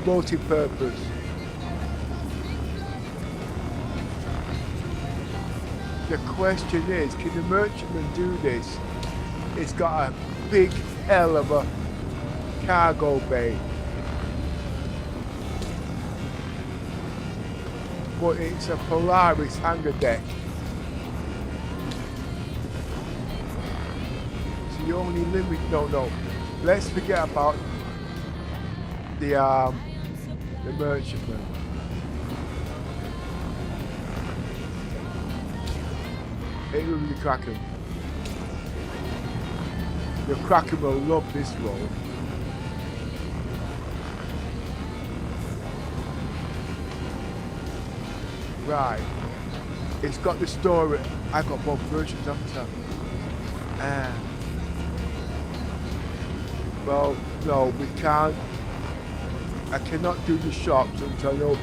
Multi-purpose. The question is, can the merchantman do this? It's got a big hell of a cargo bay. But it's a Polaris hangar deck. So you only limit, no. Let's forget about the merchantman. It will be the Kraken. The Kraken will love this role. Right. It's got the story. I've got both versions, haven't I? Well, no, we can't. I cannot do the shops until I know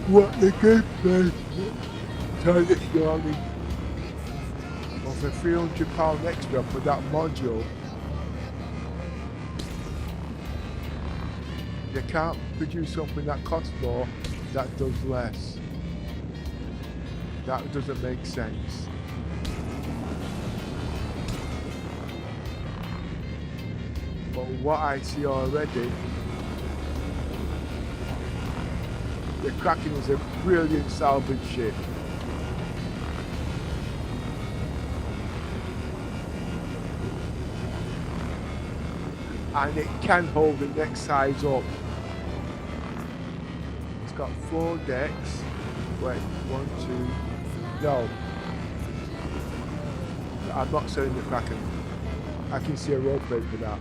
what the gameplay target yarning. Or for £300 extra for that module. They can't produce something that costs more, that does less. That doesn't make sense. But what I see already, the Kraken is a brilliant salvage ship. And it can hold the next size up. It's got 4 decks. Wait, 1, 2. No. I'm not selling the Kraken. I can see a roleplay for that.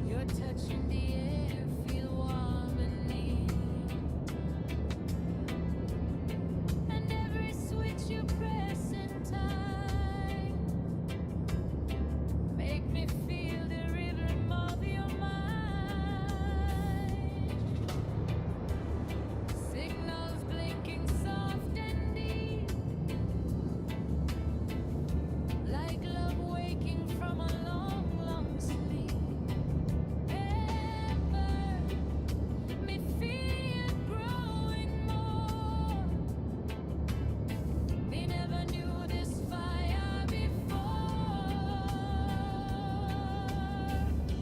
You're touching the air, feel warm and near. And every switch you press in time make me feel the rhythm of your mind. Signals blinking soft and deep, like love waking from a long, long sleep. Me feel growing more. Me never knew this fire before.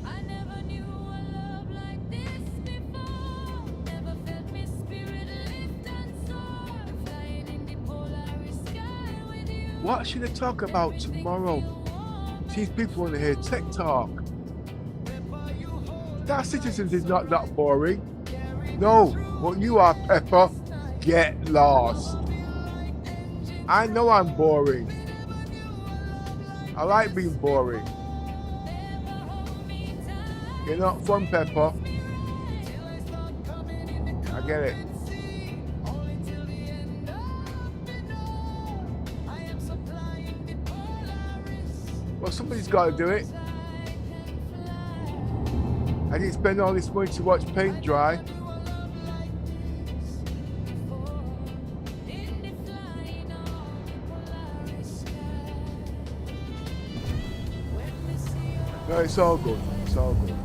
I never knew a love like this before. Never felt me spirit lift and soar, flying in the Polaris sky with you. What should I talk about tomorrow? These people want to hear tech talk. That Citizens is not that boring. No, what you are, Pepper, get lost. I know I'm boring. I like being boring. You're not fun, Pepper. I get it. Well, somebody's got to do it. I didn't spend all this money to watch paint dry. No, it's all good. It's all good.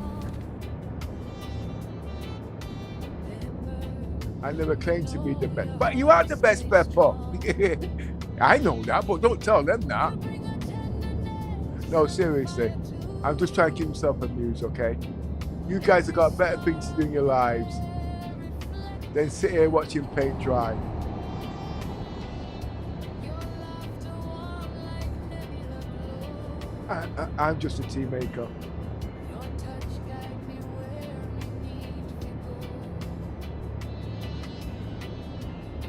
I never claimed to be the best. But you are the best, Pepper. I know that, but don't tell them that. No, seriously. I'm just trying to keep myself amused, okay? You guys have got better things to do in your lives than sit here watching paint dry. I'm just a tea maker.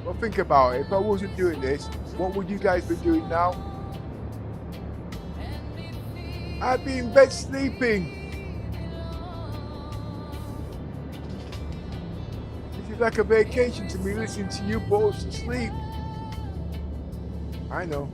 Well, think about it. If I wasn't doing this, what would you guys be doing now? I'd be in bed sleeping. This is like a vacation to me, listening to you balls to sleep. I know.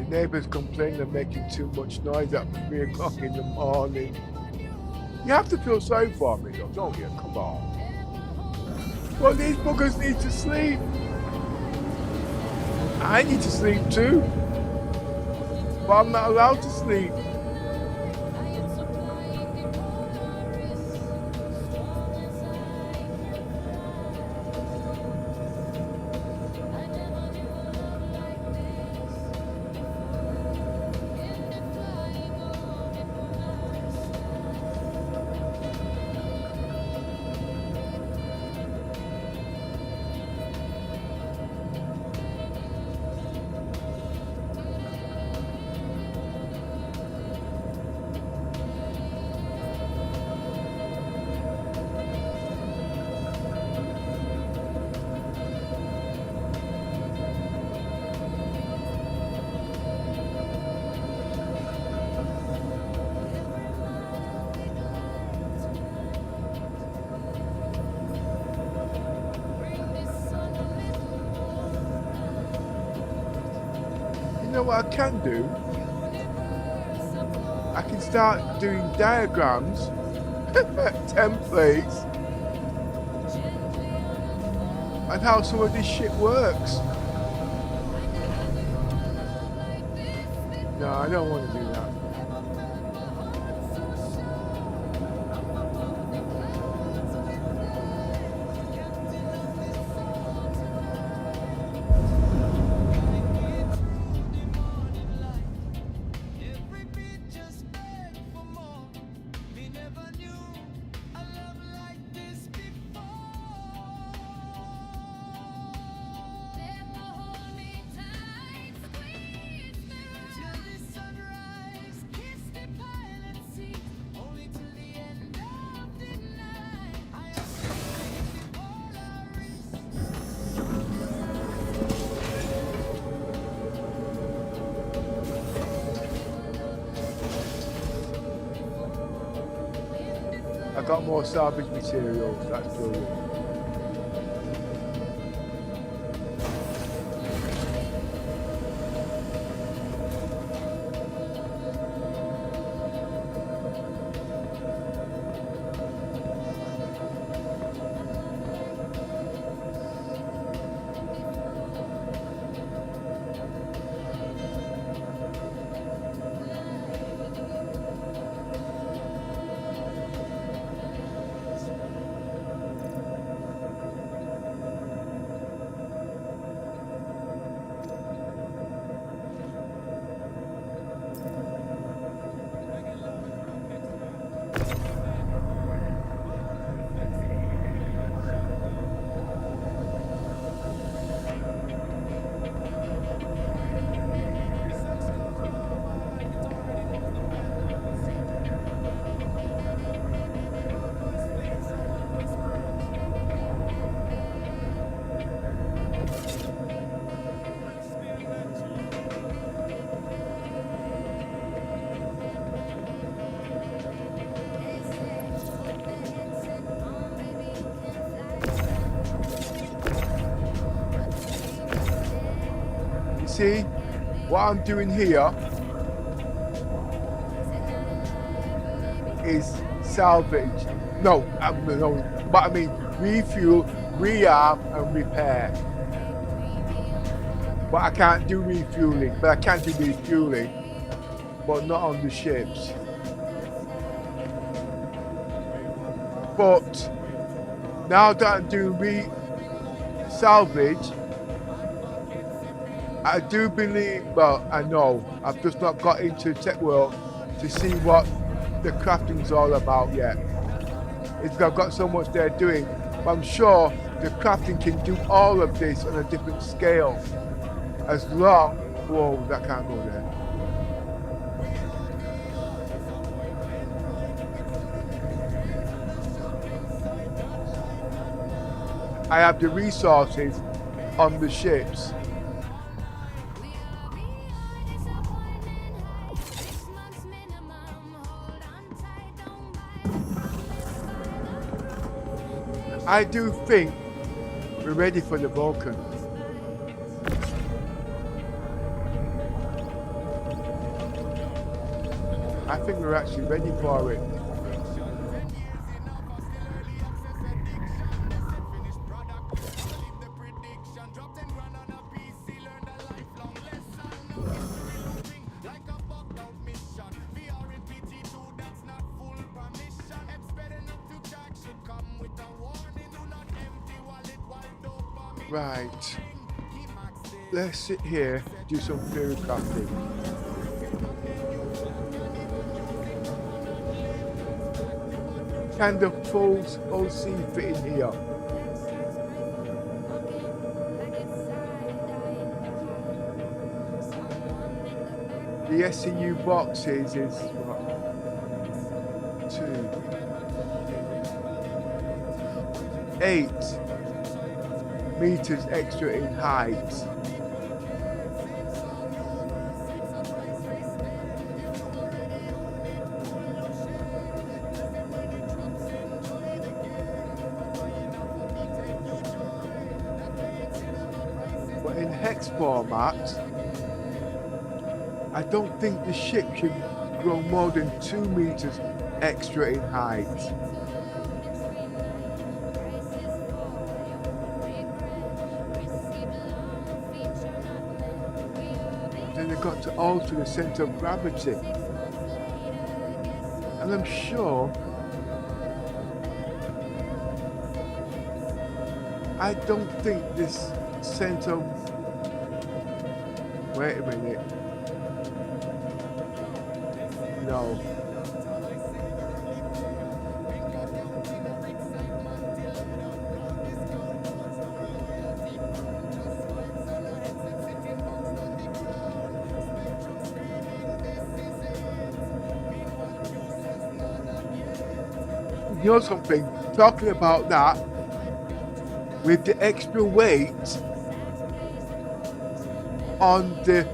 Neighbors complain they're making too much noise at 3 o'clock in the morning. You have to feel sorry for me though, don't you? Come on. Well, these buggers need to sleep. I need to sleep too. But I'm not allowed to sleep. you know what I can do? I can start doing diagrams, templates, and how some of this shit works. No, I don't want to do that. Every beat just beg for more. Me never knew a love like this before. Never hold me tight, squeeze me Till the sunrise, kiss the pilot seat. Only till the end of the night. I am the Polaris. I got more salvage materials, that's brilliant. See what I'm doing here is salvage. No, but I mean refuel, rearm, and repair. But I can't do refueling. But I can do refueling, but not on the ships. But now that I'm doing salvage, I do believe, well, I know, I've just not got into tech world to see what the crafting's all about yet. I've got so much they're doing, but I'm sure the crafting can do all of this on a different scale. As long, whoa, that can't go there. I have the resources on the ships. I do think we're ready for the Vulkan. I think we're actually ready for it. Right, let's sit here, do some theory crafting. Can the full OC fit in here? The SCU boxes is what? 8 meters extra in height. But in hex format, I don't think the ship should grow more than 2 meters extra in height. Then they've got to alter the center of gravity. And I'm sure I don't think this center. Wait a minute. No. You know something? Talking about that, with the extra weight on the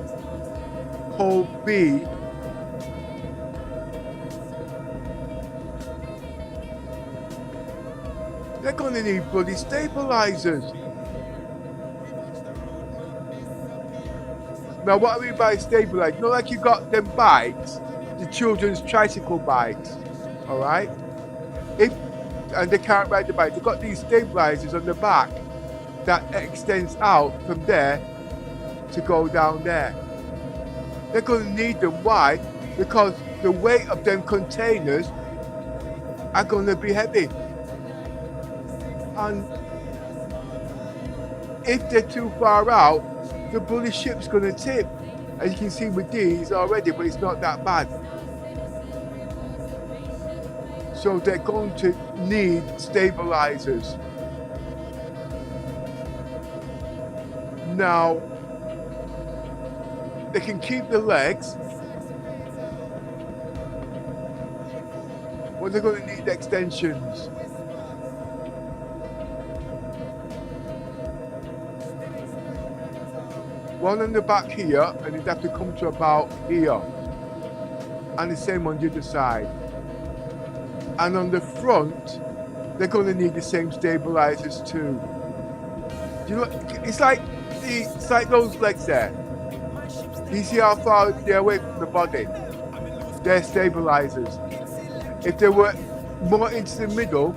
Tobii, they're gonna need bloody stabilizers. Now, what I mean by stabilizers, you know, like you got them bikes, the children's tricycle bikes, all right? And they can't ride the bike. They've got these stabilizers on the back that extends out from there to go down there. They're going to need them. Why? Because the weight of them containers are going to be heavy. And if they're too far out, the bloody ship's going to tip. As you can see with these already, but it's not that bad. So they're going to need stabilizers. Now, they can keep the legs, but they're going to need extensions. One on the back here, and it'd have to come to about here. And the same on the other side. And on the front, they're going to need the same stabilizers too. You know, it's like those legs there. You see how far they're away from the body? They're stabilizers. If they were more into the middle,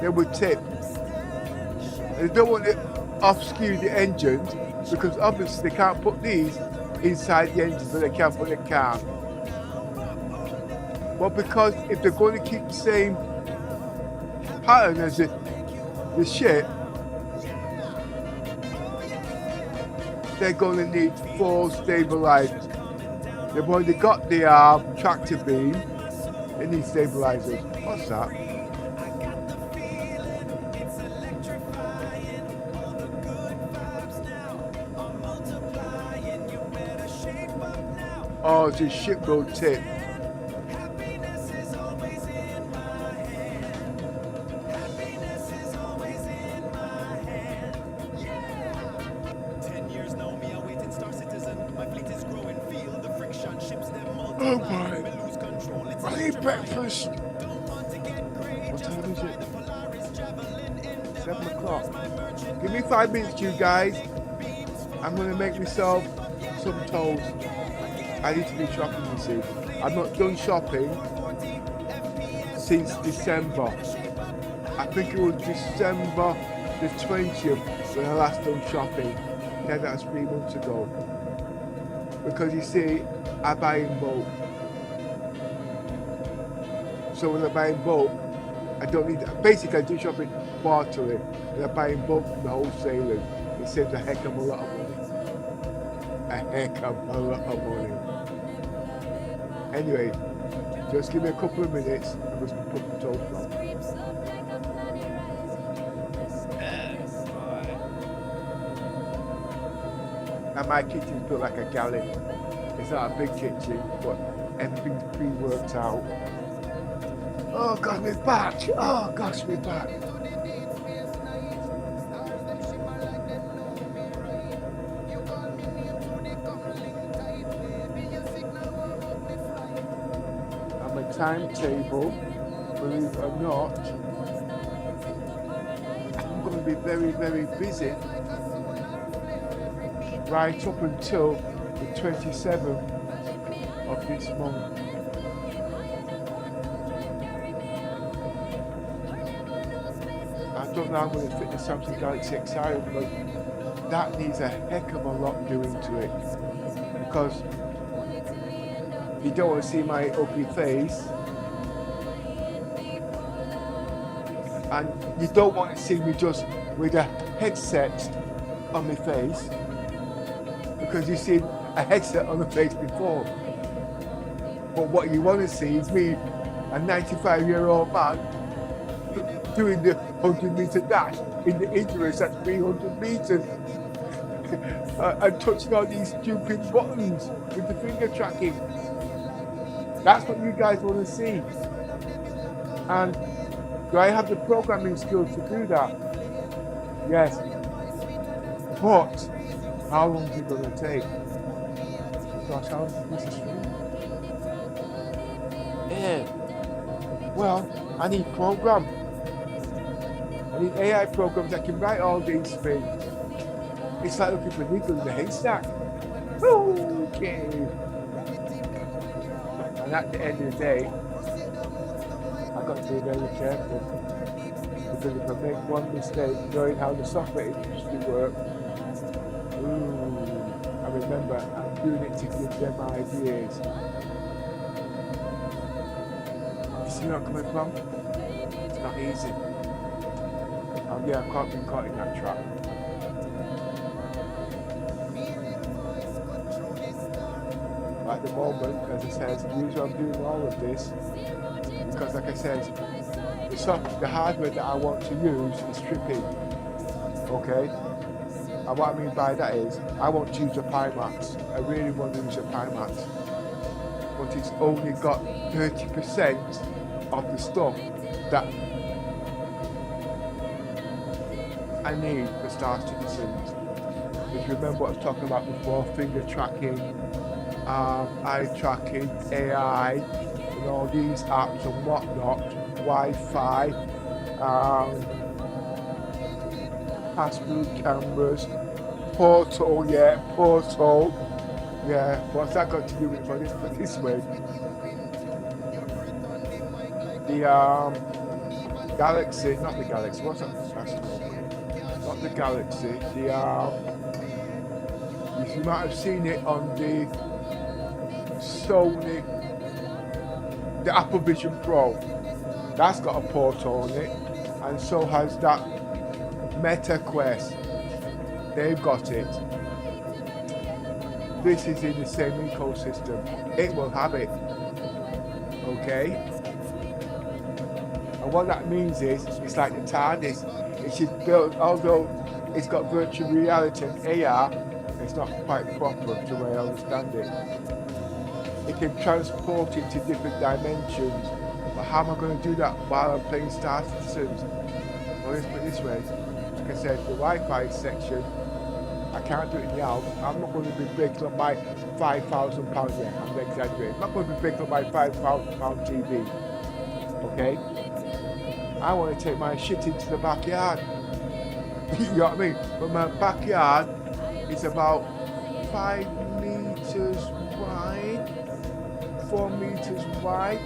they would tip. And they don't want to off-skew the engines, because obviously they can't put these inside the engine, but they can put the car. But because if they're going to keep the same pattern as the ship, they're going to need 4 stabilizers. They've already got the tractor beam. They need stabilizers. What's that? Oh, the ship will tip. Oh my! I need breakfast. What time is it? 7 o'clock. Give me 5 minutes, you guys. I'm gonna make myself some toast. I need to do shopping, you see. I've not done shopping since December. I think it was December the 20th when I last done shopping. Yeah, that's 3 months ago. Because you see, I buy in bulk. So when I buy in bulk, I don't need, basically I do shopping quarterly, and I buy in bulk from the wholesalers. It saves a heck of a lot of money. A heck of a lot of money. Anyway, just give me a couple of minutes, I'm just going to put the toast on. And my kitchen's built like a galley. It's not a big kitchen, but everything's pre-worked out. Oh God, we're back! Oh gosh, we're back! And my timetable, believe it or not, I'm going to be very, very busy right up until the 27th of this month. I don't know how I'm going to fit the Samsung Galaxy XI, but that needs a heck of a lot doing to it, because you don't want to see my ugly face, and you don't want to see me just with a headset on my face, because you've seen a headset on the face before. But what you want to see is me, a 95-year-old man, doing the 100-meter dash in the interest at 300 meters and touching all these stupid buttons with the finger tracking. That's what you guys want to see. And do I have the programming skills to do that? Yes. But how long is it going to take? Gosh, how long is this stream? Yeah. Well, I need program. I need AI programs that can write all these things. It's like looking for needle in the haystack. Okay. And at the end of the day, I've got to be very careful. Because if I make one mistake knowing how the software industry works, I remember I'm doing it to give them ideas. You see where I'm coming from? It's not easy. Oh yeah, I can't be caught in that trap. At the moment, as I said, the reason I'm doing all of this, because like I said, the hardware that I want to use is tripping. Okay? And what I mean by that is, I want to use a Pimax. I really want to use a Pimax. But it's only got 30% of the stuff that I need for Star Citizens. If you remember what I was talking about before, finger tracking, eye tracking, AI, and all these apps and whatnot, Wi-Fi, pass-through cameras, portal, what's that got to do with it this way? The Galaxy, not the Galaxy, what's that? Not the Galaxy, you might have seen it on the Sony, the Apple Vision Pro. That's got a portal on it, and so has that Meta Quest. They've got it. This is in the same ecosystem. It will have it. Okay? And what that means is, it's like the TARDIS. It should build, although it's got virtual reality and AR, it's not quite proper to the way I understand it. It can transport it to different dimensions. But how am I going to do that while I'm playing Star Citizens? Well, let's put it this way. Like I said, the Wi-Fi section, I can't do it in the house. I'm not going to be breaking up my £5,000, yeah, I'm exaggerating. I'm not going to be breaking up my £5,000 TV. Okay? I want to take my shit into the backyard. You know what I mean? But my backyard is about 5 meters wide, 4 meters wide,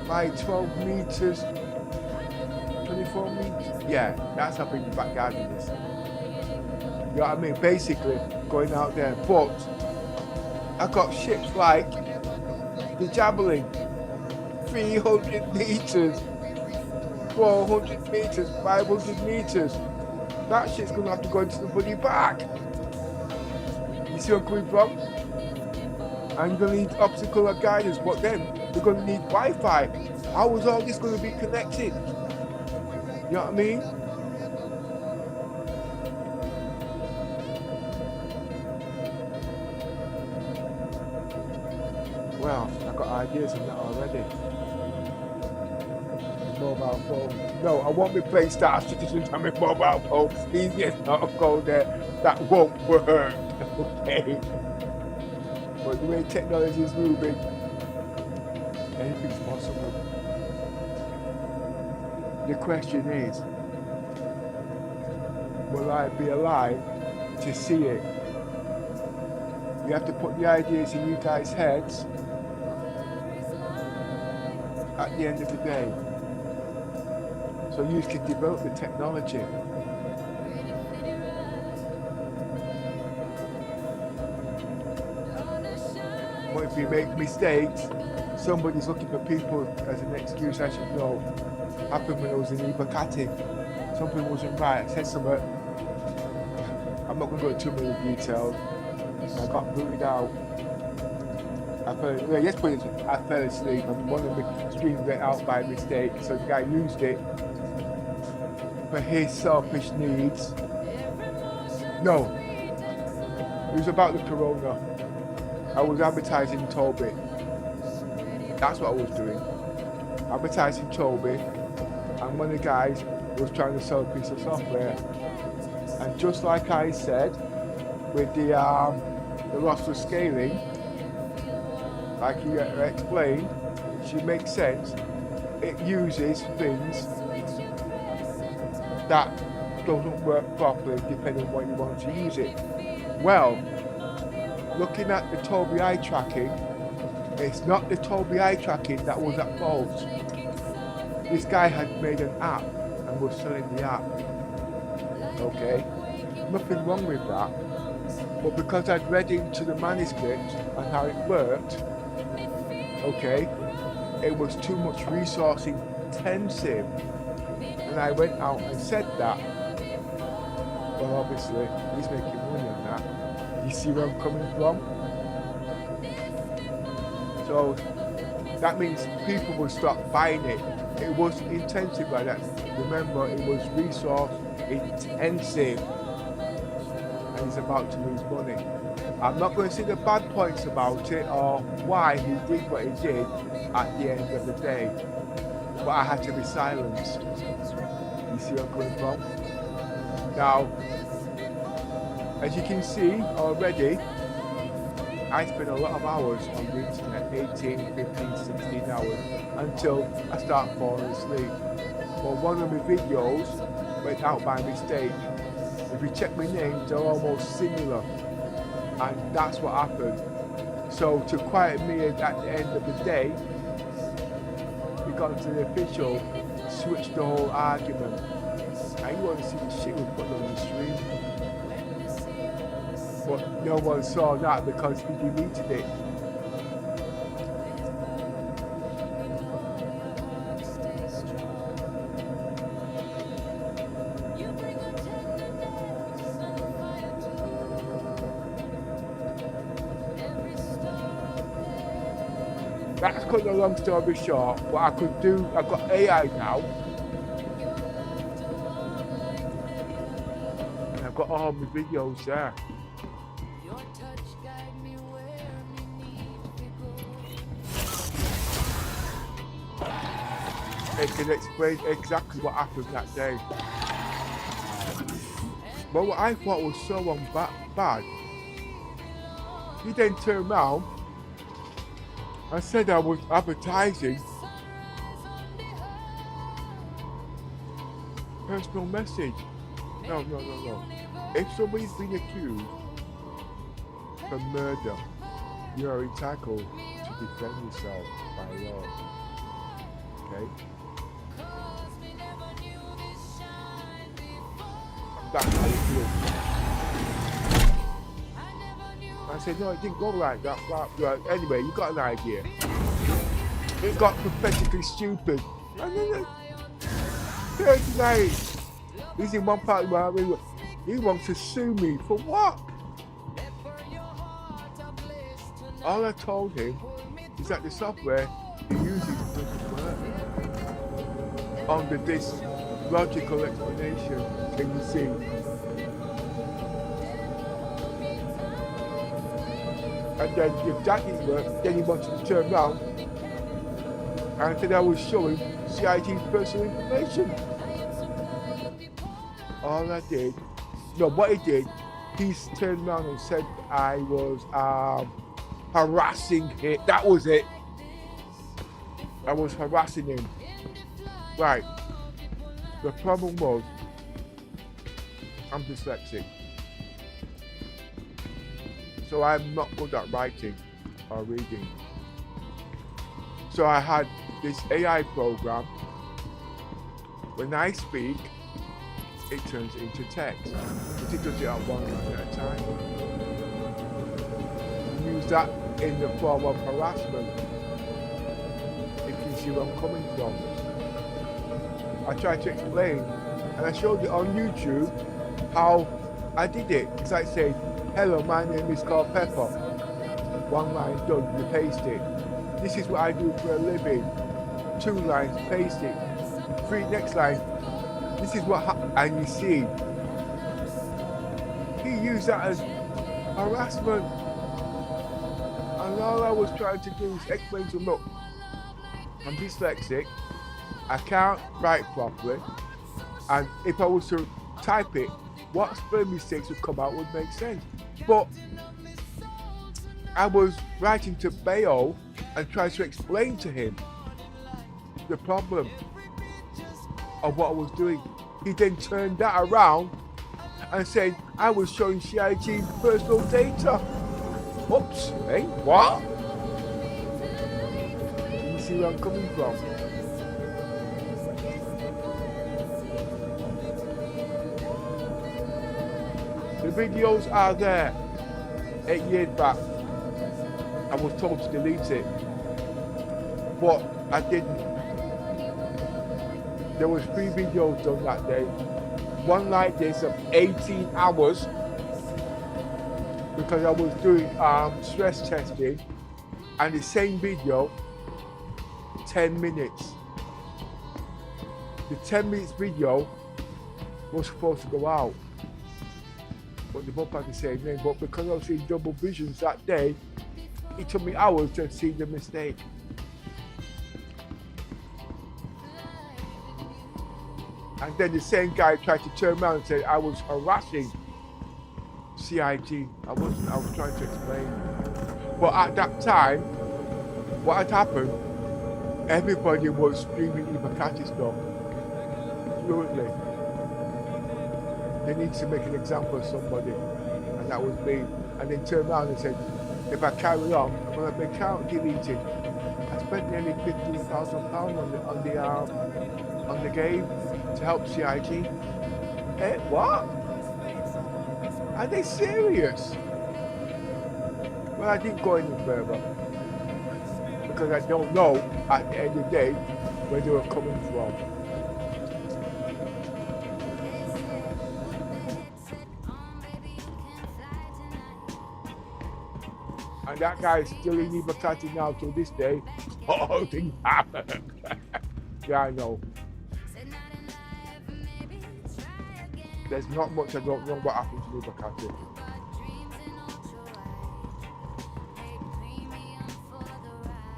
by 12 meters, 24 meters. Yeah, that's how big the back garden is. You know what I mean? Basically, going out there. But I've got ships like the Javelin, 300 meters, 400 meters, 500 meters. That shit's going to have to go into the bloody back. You see where I'm coming from? I'm going to need optical guidance, but then we're going to need Wi-Fi. How is all this going to be connected? You know what I mean? Well, I've got ideas on that already. Mobile phone. No, I won't be playing Star Citizens on my mobile phone. Easiest not to go there. That won't work. Okay. But the way technology is moving, anything's possible. The question is, will I be alive to see it? You have to put the ideas in you guys' heads, at the end of the day. So you can develop the technology. But if you make mistakes, somebody's looking for people as an excuse. I should know. Happened when I was in Ibakati. Something wasn't right. I said something. I'm not going to go into too many details. I got booted out. I fell asleep and one of the streams went out by mistake. So the guy used it for his selfish needs. No, it was about the corona. I was advertising Tobii. That's what I was doing. Advertising Tobii, and one of the guys was trying to sell a piece of software. And just like I said, with the lossless scaling, like you explained, it should make sense. It uses things that doesn't work properly depending on what you want to use it. Well, looking at the Tobii eye tracking, it's not the Tobii eye tracking that was at fault. This guy had made an app and was selling the app. Okay, nothing wrong with that. But because I'd read into the manuscript and how it worked, okay, it was too much resource intensive. And I went out and said that. Well, obviously, he's making money on that. You see where I'm coming from? So that means people will stop buying it. It was intensive like that. Remember, it was resource intensive. And he's about to lose money. I'm not going to say the bad points about it or why he did what he did at the end of the day. But I had to be silenced. You see where I'm coming from? Now, as you can see already, I spend a lot of hours on the internet, 18, 15, 16 hours, until I start falling asleep. But one of my videos went out by mistake. If you check my names, they're almost similar. And that's what happened. So to quiet me at the end of the day, we got to the official, switched the whole argument. And you want to see the shit we put on the stream. But no one saw that because he deleted it. That's cut the long story short. What I could do, I've got AI now. And I've got all my videos there. It can explain exactly what happened that day. But what I thought was so bad, he then turned around and said I was advertising personal message. No. If somebody's been accused for murder, you are entitled to defend yourself by law. Okay? That's how you feel. I said, no, it didn't go like that. Well, anyway, you got an idea. It got pathetically stupid. And then, 39. He's in one part where he wants to sue me for what? All I told him is that the software he uses doesn't work. Under this logical explanation, can you see? And then if that didn't work, then he wanted to turn around and said I was showing CIT's personal information. All I did, what he did, he turned around and said I was harassing him. That was it. I was harassing him. Right. The problem was, I'm dyslexic. So I'm not good at writing or reading. So I had this AI program. When I speak, it turns into text, but it does it at one line at a time. Use that in the form of harassment, if you see where I'm coming from. I tried to explain, and I showed it on YouTube how I did it. It's like saying, hello, my name is called Pepper. One line done, you paste it. This is what I do for a living. 2 lines, paste it. 3, next line. This is what and you see. He used that as harassment. And all I was trying to do is explain to him, look, I'm dyslexic, I can't write properly, and if I was to type it, what spelling mistakes would come out would make sense. But I was writing to Bayo and trying to explain to him the problem of what I was doing. He then turned that around and said I was showing CIG personal data. Oops, hey, what? You see where I'm coming from? The videos are there. 8 years back. I was told to delete it, but I didn't. There was 3 videos done that day. One like this of 18 hours because I was doing stress testing, and the same video, 10 minutes. The 10 minutes video was supposed to go out, but they both had the same name. But because I was seeing double visions that day, it took me hours to see the mistake. And then the same guy tried to turn around and say I was harassing CIG. I wasn't, I was trying to explain. But at that time, what had happened, everybody was streaming Ibakati stuff fluently. They needed to make an example of somebody, and that was me. And then turned around and said, if I carry on, I'm going to have my account deleted. I spent nearly £15,000 on the game to help CIG. Eh, what? Are they serious? Well, I didn't go any further because I don't know at the end of the day where they were coming from. And that guy is still in Ibakati now to this day. Oh, things happen. Yeah, I know. There's not much I don't know what happened to Ibakati.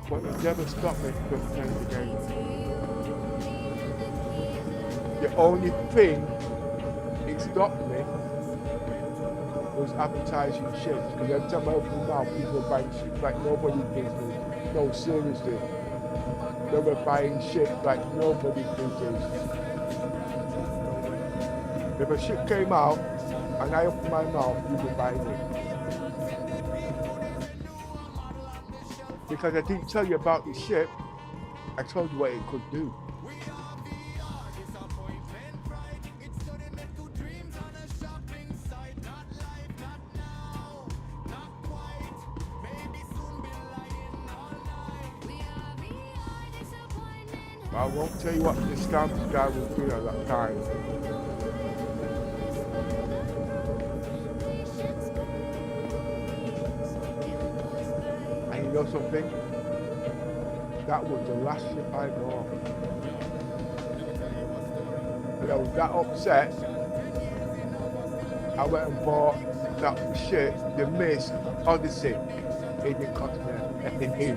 But it never stopped me from playing the game. The only thing it stopped me was advertising shit. Because every time I open my mouth, people are buying shit like nobody gives me. No, seriously. They were buying shit like nobody gives me. If a ship came out and I opened my mouth, you would buy it. Because I didn't tell you about the ship, I told you what it could do. I won't tell you what the stamps guy was doing at that time. And you know something? That was the last ship I bought. And I was that upset, I went and bought that ship, the Mist Odyssey. It didn't cost me anything.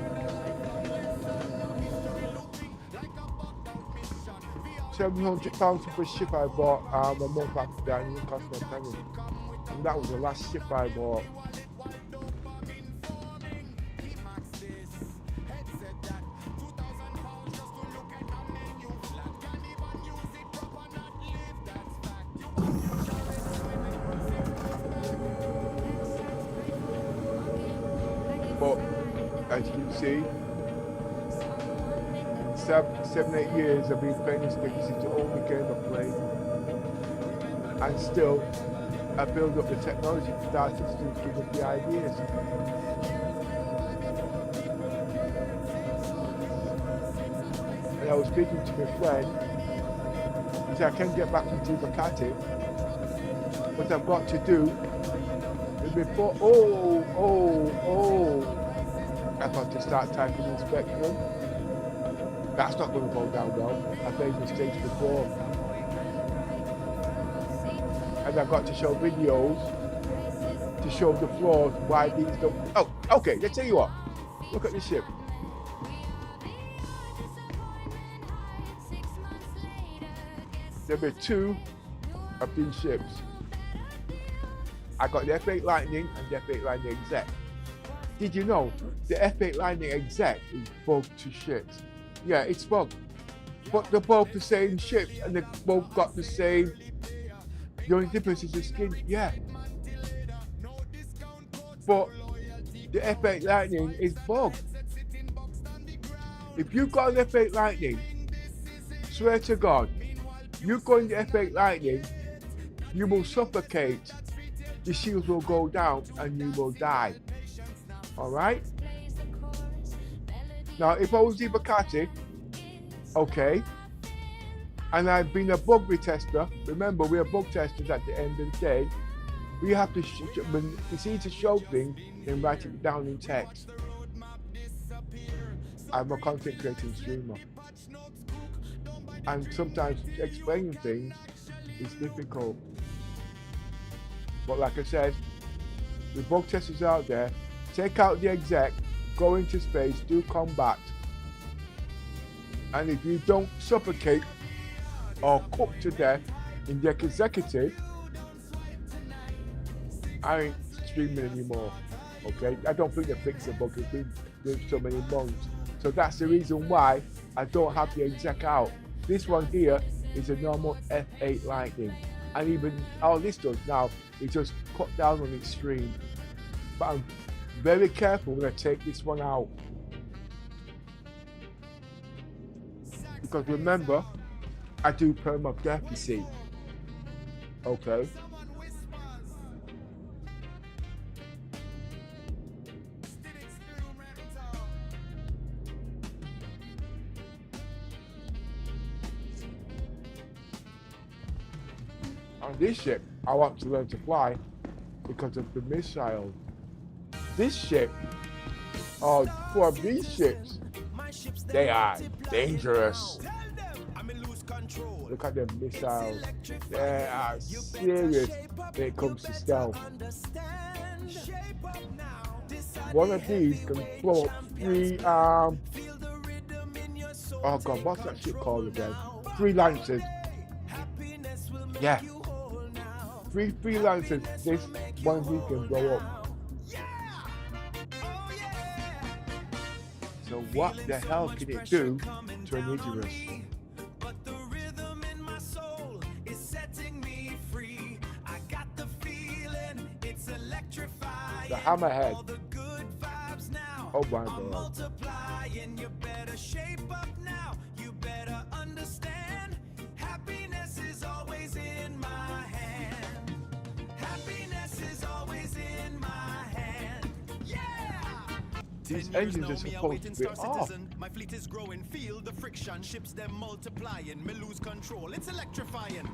£700 for a ship I bought a month after that, and it didn't cost me a penny. And that was the last ship I bought. But as you can see, seven, 8 years I've been playing this game. This is the only game I've played. And still, I build up the technology to start to give us the ideas. And I was speaking to my friend, he said I can get back into FUGITIVE. What I've got to do is before, I've got to start typing in Spectrum. That's not going to go down well. I've made mistakes before. And I've got to show videos to show the flaws why these don't. Oh, okay, let's tell you what. Look at this ship. There were two of these ships. I got the F8 Lightning and the F8 Lightning Exec. Did you know the F8 Lightning Exec is bugged to shit? Yeah, it's bugged. But they're both the same ships and they've both got the same. The only difference is the skin, yeah. But the F8 Lightning is bugged. If you've got an F8 Lightning, swear to God, you go in the F8 Lightning, you will suffocate, the shields will go down and you will die. Alright? Now if I was the FUGITIVE, okay, and I've been a bug retester, remember we're bug testers at the end of the day, we have to, when it's easy to show things, then write it down in text. I'm a content creating streamer. And sometimes explaining things is difficult. But like I said, the bug testers out there, take out the exec, go into space, do combat. And if you don't suffocate or cook to death in the executive, I ain't streaming anymore. Okay? I don't think they fixed the bug, it's been doing so many months. So that's the reason why I don't have the exec out. This one here is a normal F8 Lightning. And even all this does now is just cut down on its stream. But I'm very careful when I take this one out. Because remember, I do Permadeath, you see. Okay. On this ship, I want to learn to fly because of the missile. This ship, or four of these ships, they are dangerous. Look at the missiles. They are serious when it comes to stealth. One of these can blow up 3 oh god, what's that ship called again? 3 Lancers. Yeah. 3 Lancers, this one of these can blow up. So what the hell can it do to an Icarus? The hammerhead. Oh my god. These engines are supposed to be off. My fleet is growing, feel the friction, ships them multiplying, me lose control, it's electrifying.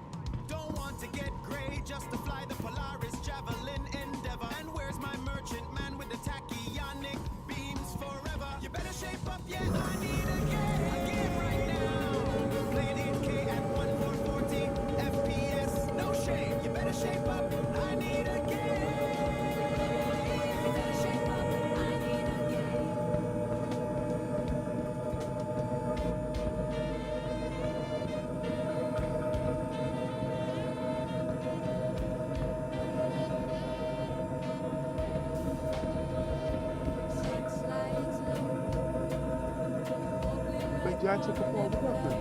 Don't want to get grey, just to fly the Polaris, Javelin, Endeavor. And where's my merchant man with the tachyonic beams forever? You better shape up, yeah, I need a game right now. Playing 8K at 1440 FPS, no shame. You better shape up, I need a game. You better shape up, I need a game. But I took a photograph.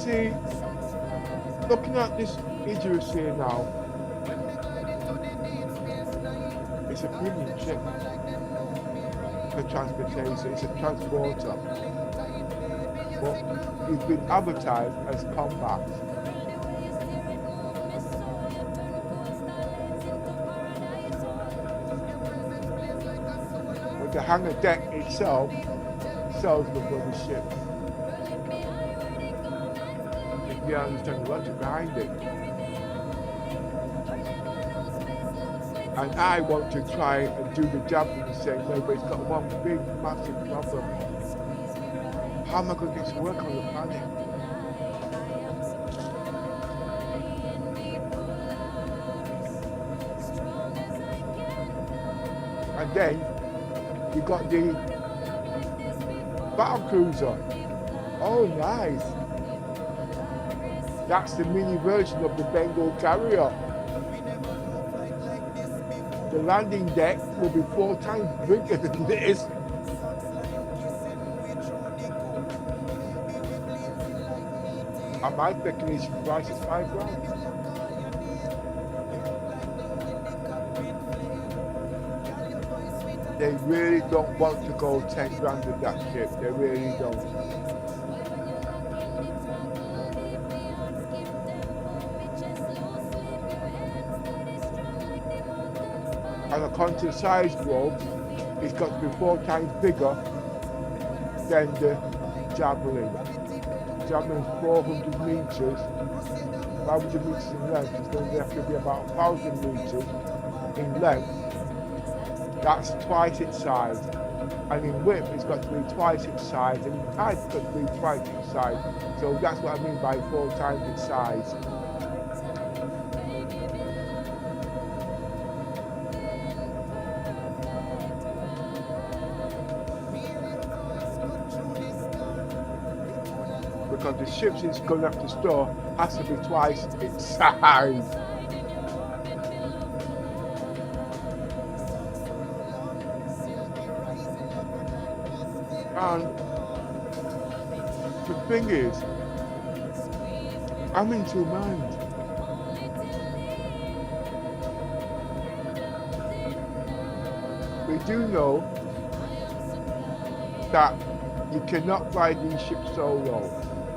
See, looking at this Idris here now, it's a brilliant ship for transportation. It's a transporter, but it's been advertised as combat. But the hangar deck itself sells the bloody ship. If you understand the logic behind it. And I want to try and do the job in the same way, but it's got one big, massive problem. How am I going to get to work on the planet? And then you got the battle cruiser. Oh, nice. That's the mini version of the Bengal carrier. The landing deck will be 4 times bigger than this. And my speculation price is £5,000. They really don't want to go 10 grand with that ship. They really don't. And according to the size growth, it's got to be 4 times bigger than the Javelin. Javelin is 400 meters, 500 meters in length. It's going to have to be about 1,000 meters in length. That's twice its size. And in width, it's got to be twice its size. And in height, it's got to be twice its size. So that's what I mean by 4 times its size. Because the ships it's going to have to store has to be twice its size. And the thing is, I'm in two minds. We do know that you cannot fly these ships solo.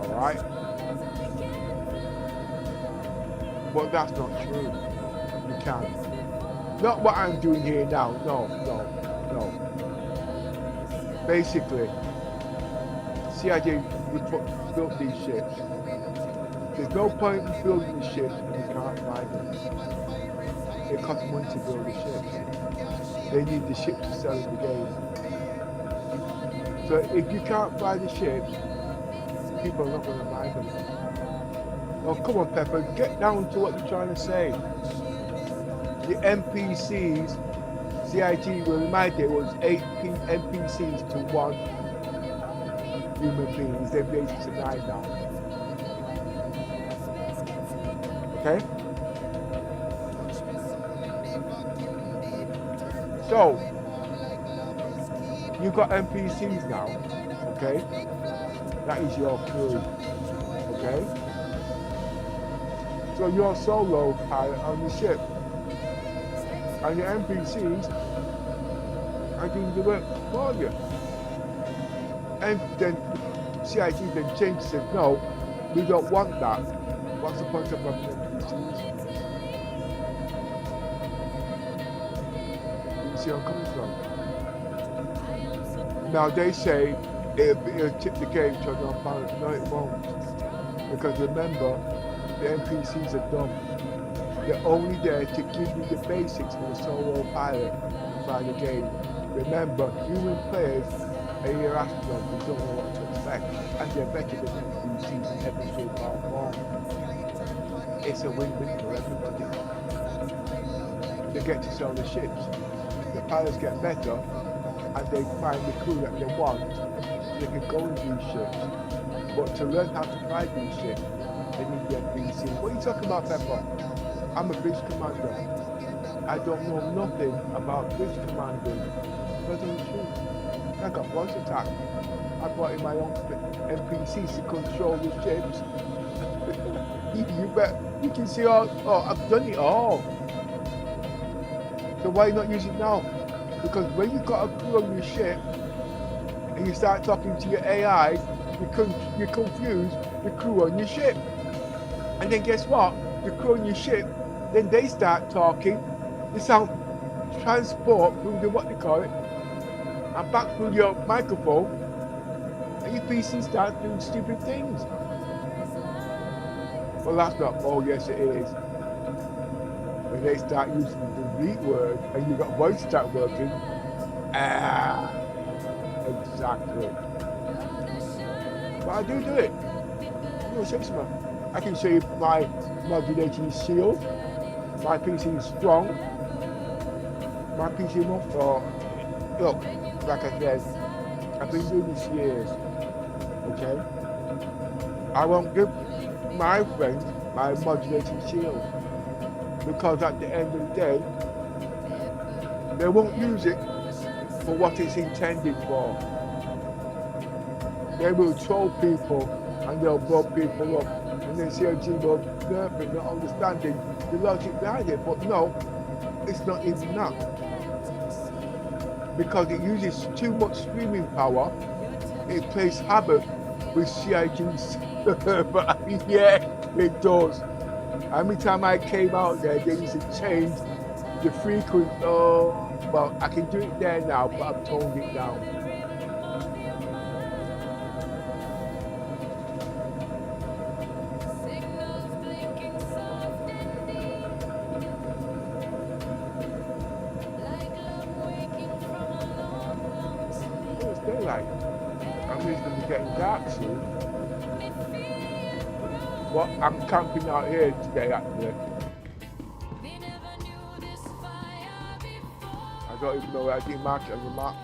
Alright? But that's not true. You can't. Not what I'm doing here now. No. Basically, CIJ built these ships. There's no point in building the ships and you can't fly them. It costs money to build the ships. They need the ships to sell in the game. So if you can't fly the ships, people are not going to buy them. Oh, come on, Pepper, get down to what you're trying to say. The NPCs, CIT will remind you, it was 8 NPCs to 1 human being. They've raised it to 9 now. Okay? So, you got NPCs now, okay? That is your crew, okay? So you're solo pilot on the ship. And your NPCs are doing the work for you. And then CIT then changed and said, no, we don't want that. What's the point of having NPCs? You see where I'm coming from? Now they say it'll tip the game to another pilot. No, it won't. Because remember, the NPCs are dumb. They're only there to give you the basics for the solo pilot to fly the game. Remember, human players are your astronauts who don't know what to expect, and they're better than NPCs in every shape or form. It's a win-win for everybody. They get to sell the ships. The pilots get better, and they find the crew that they want, so they can go in these ships. But to learn how to fly these ships, they need the NPC. What are you talking about, Pepper? I'm a bridge commander. I don't know nothing about bridge commanding. That's not true. I got voice attack. I brought in my own NPCs to control the ships. You bet. You can see all. Oh, I've done it all. So why not use it now? Because when you've got a crew on your ship and you start talking to your AI, you confuse the crew on your ship. And then guess what? The crew on your ship, then they start talking. They sound transport through the what they call it, and back through your microphone, and your PC starts doing stupid things. Well, that's not. Oh, yes, it is. When they start using the delete word and you got voice chat working, exactly. But I do it. I'm gonna show you some. I can show you my modulating shield. My PC is strong. My PC won't fall. Look, like I said, I've been doing this years. Okay? I won't give my friends my modulating shield because at the end of the day, they won't use it for what it's intended for. They will troll people and they'll blow people up and then say, gee, well, nerfing, not understanding the logic behind it. But no, it's not even that. Because it uses too much streaming power, it plays havoc with CIGs. But yeah, it does. Every time I came out there, they used to change the frequency. Oh, well, I can do it there now, but I've toned it down. It's daylight. I'm reasonably getting dark soon. But I'm camping out here today, actually. I don't even know where I didn't mark it on the map.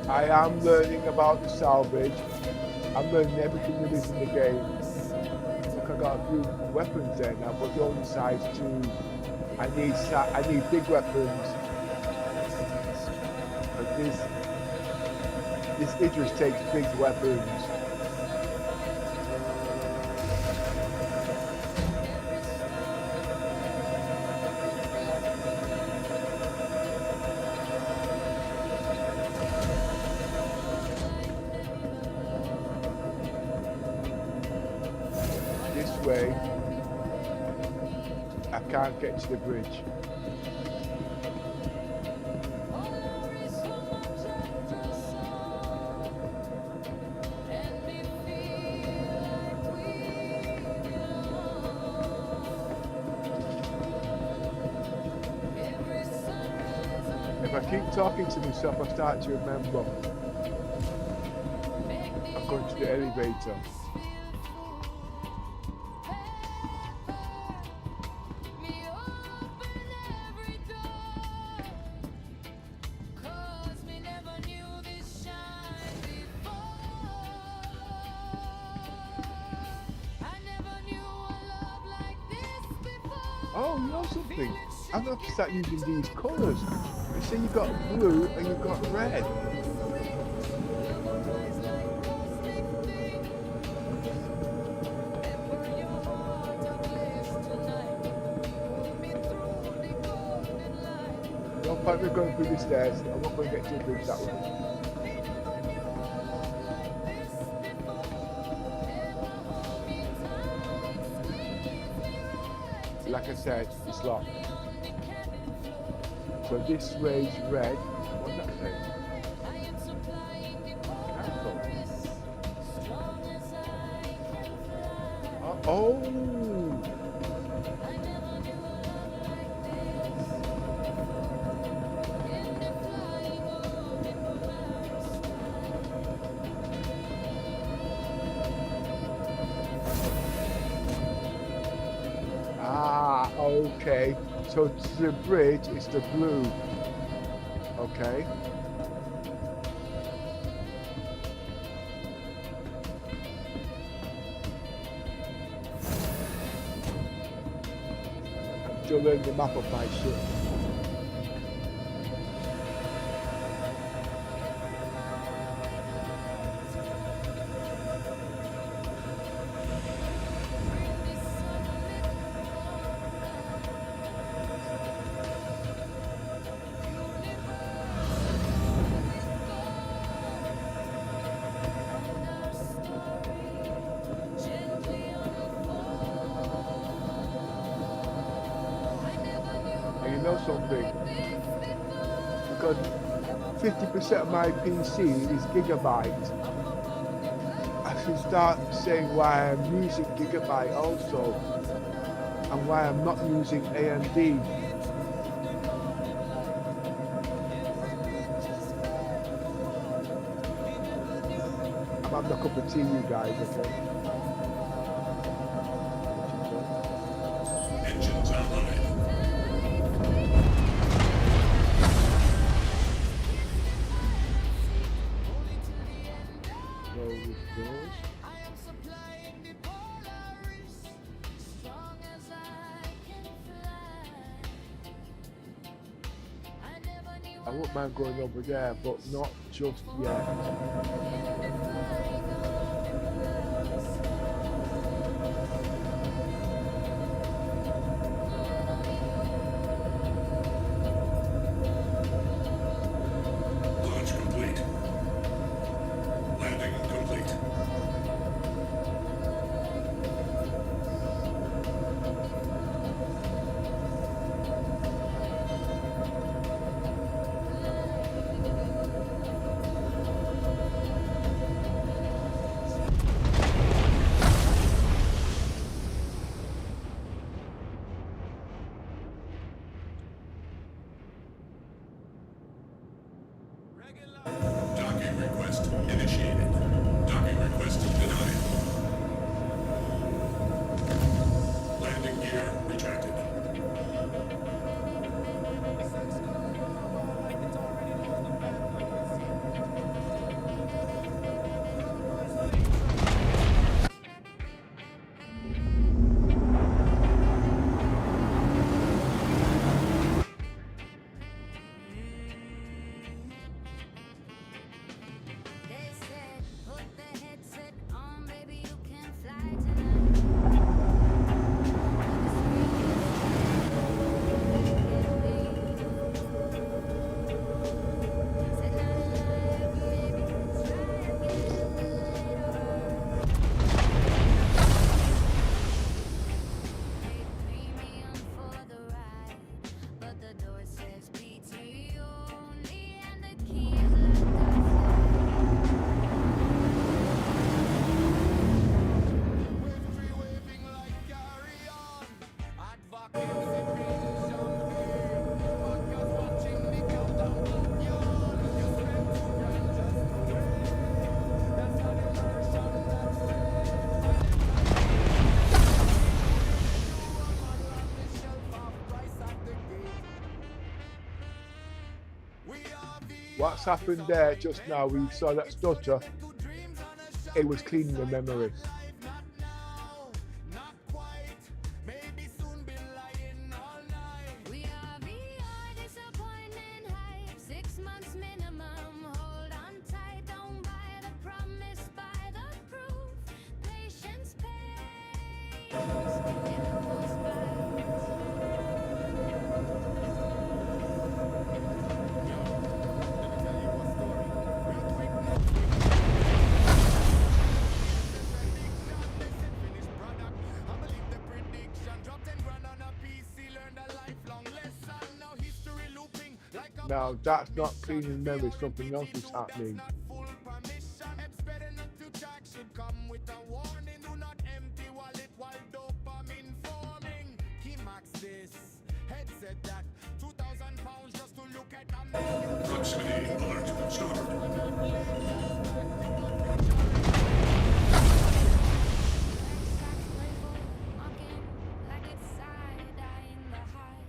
I am learning about the salvage. I'm learning everything there is in the game. Look, I got a few weapons there now, but they're only size 2. I need big weapons. But this Idris takes big weapons. Way, I can't get to the bridge. If I keep talking to myself, I start to remember. I'm going to the elevator. Oh, you know something? I'm going to start using these colours. You see, you've got blue and you've got red. Don't find me going through the stairs. I'm not going to get to the bridge that way. like I said, it's locked. So this way is red. What's that say? Cancel. Oh! Ah, okay. So to the bridge is the blue. Okay. I'm still learning the map of my ship. And you know something? Because 50% of my PC is Gigabyte. I should start saying why I'm using Gigabyte also, and why I'm not using AMD. I'm having a cup of tea, you guys, okay? Engines online. So with those. I am supplying the Polaris, strong as I can fly. I never knew I wouldn't mind going over there, but not just yet. Launch complete. Landing complete. Docking request initiated. Docking request denied. Landing gear retracted. They said, put the headset on, baby, you can fly tonight. Said not alive, maybe try again later. Paid premium for the ride, but the door says PT only, and the key is locked Wave three waving like carry on. Advocates in champagne. Podcast watching the countdown. Yawn. You spend $2 just to wait. That's not the version that's What's happened there just now? We saw that stutter. It was cleaning the memory. We are beyond disappointment hype. 6 months minimum. Hold on tight. Don't buy the promise, buy the proof. Patience pays. Impulse buys. Now that's not cleaning memory, something else is happening. Full permission, it's better not to talk, should come with a warning. Do not empty wallet while dopamine forming. Keymax this, headset that, 2,000 pounds just to look at a menu. Proximity alert stored. Like it's side-eye in the high.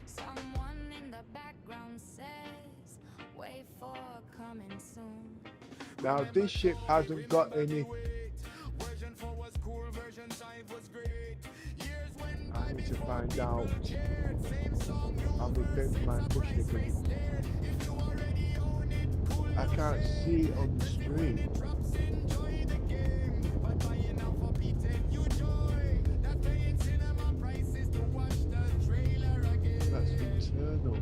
Someone in the background says, wait for coming soon. Now this ship hasn't got any. Version 4 was cool, version 5 was great. Years when I need to find out same song you how many pins my push it can. if you already own it, cool. I can't see it on the screen. Props, enjoy the game, but buying out for beating you joy. That paying cinema prices to watch the trailer again. That's internal.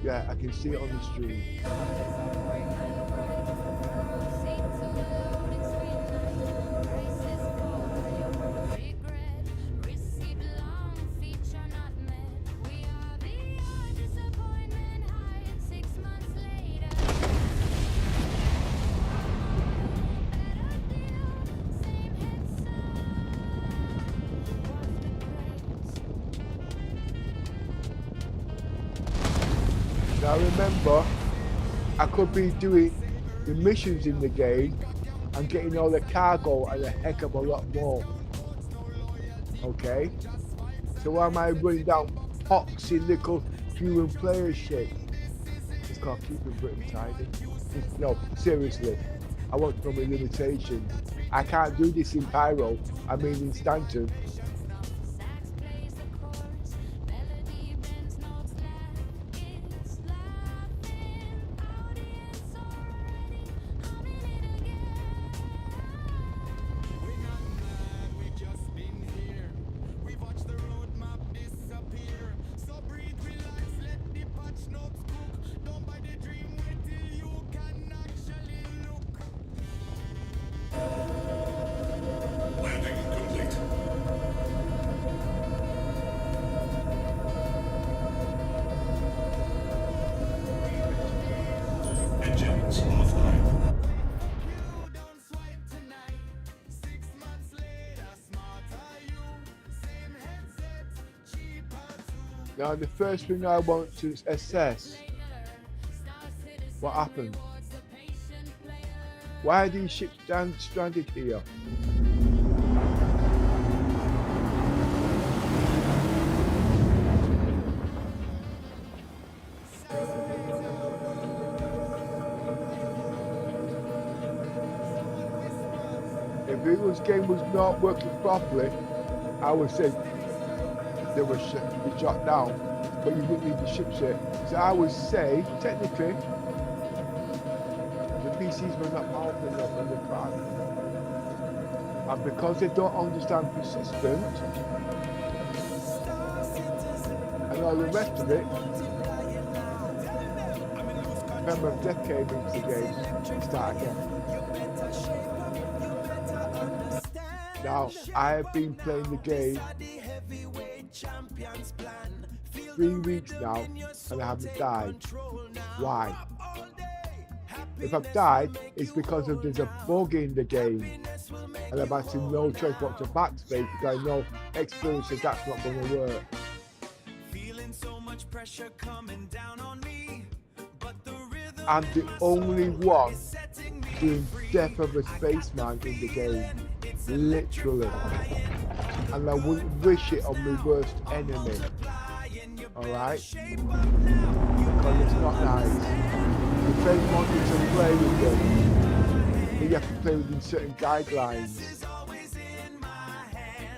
Yeah, I can see it on the screen. See to the loading screen line. Prices for your regret. Receipt long, feature not met. We are beyond disappointment. Hired 6 months later. Better deal, same hit song. Was the Now remember, I could be doing the missions in the game and getting all the cargo and a heck of a lot more. Okay? So why am I running down poxy little human player shit? Just can't keep it Britain tidy. No, seriously. I want to know my limitations. I can't do this in Pyro, I mean in Stanton. Sax plays the chorus, melody bends notes like it's laughing. Audience already humming it again. We're not mad, we just been here. We've watched the roadmap disappear. So breathe, relax, let the patch notes cook. Don't buy the dream, wait till you can actually look. Landing complete. Engines offline. You don't swipe tonight. 6 months later, smarter you. Same headset, cheaper too. Now the first thing I want to assess, what happened? Why are these ships stranded here? If this game was not working properly, I would say they were be shot down, but you wouldn't need the ships here. So I would say, technically, the PCs were not powerful enough on the crack. And because they don't understand persistent and all the rest of it, Permadeath came into the game and start again. Now, I have been playing the game 3 weeks now and I haven't died. Why? If I've died, it's because there's a bug in the game and I've had no choice but to backspace because I know experience that that's not going to work. I'm the only one doing Death of a Spaceman in the game, literally, and I wouldn't wish it on my worst enemy. Alright? Because it's not nice. The friends want you to play with them, but you have to play within certain guidelines.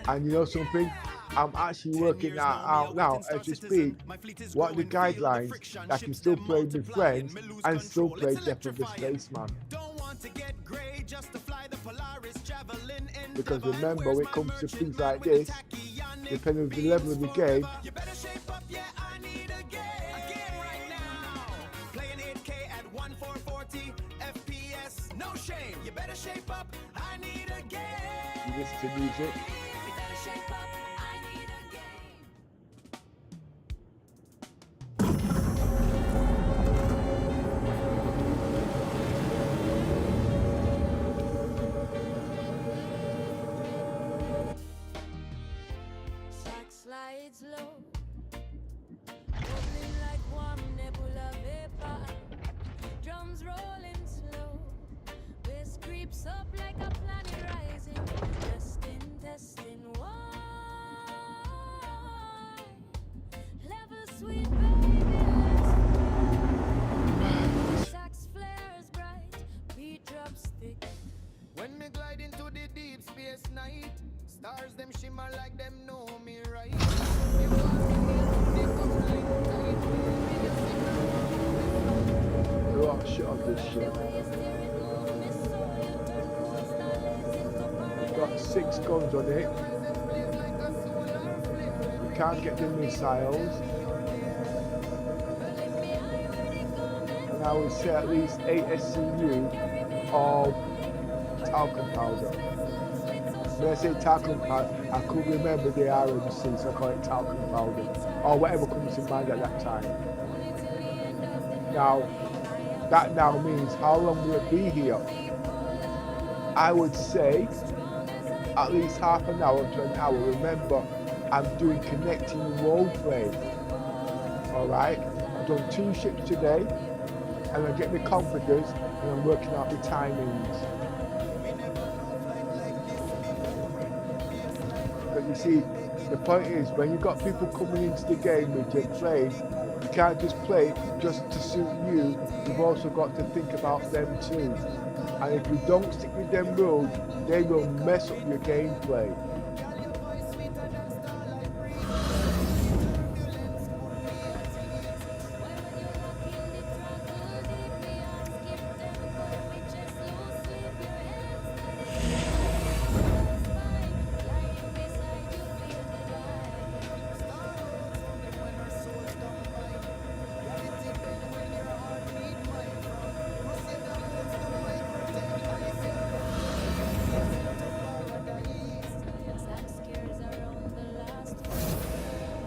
And you know something? I'm actually working that out now as we speak. What are the guidelines that I can still play with friends and still play Death of the Spaceman? Because remember, when it comes to things like this, depending on the level of the game, FPS, no shame. You better shape up. I need a game. you listen to music. You better shape up, I need a game. Stars them shimmer like them know me right. You want me, they come right tight. A lot of shit on this ship. Got 6 guns on it. You can't get the missiles. And I would say at least 8 SCU of talcum powder. When I say talcum powder, I could remember the RMC, so I call it talcum powder. Or whatever comes to mind at that time. Now, that now means how long will it be here? I would say at least half an hour to an hour. Remember, I'm doing connecting roleplay. Alright? I've done 2 ships today, and I get my confidence, and I'm working out the timings. But you see, the point is, when you've got people coming into the game with your play, you can't just play just to suit you. You've also got to think about them too. And if you don't stick with them rules, they will mess up your gameplay.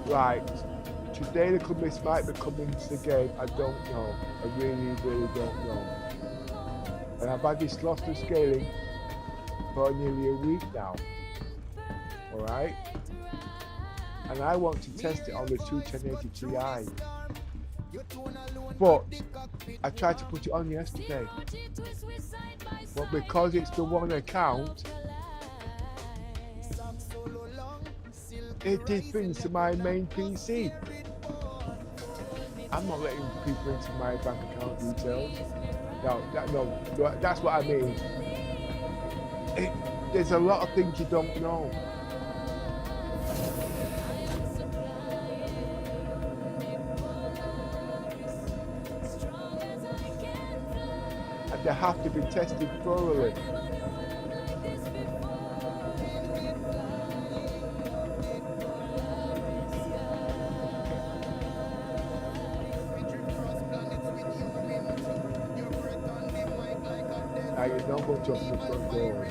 Right, today the Clubmists might be coming to the game, I don't know. I really don't know. And I've had this lossless scaling for nearly a week now. Alright? And I want to test it on the 1080 Ti. But I tried to put it on yesterday. But because it's the one account, it did things to my main PC. I'm not letting people into my bank account details. No, that's what I mean. There's a lot of things you don't know. And they have to be tested thoroughly. Now you don't go to the front door.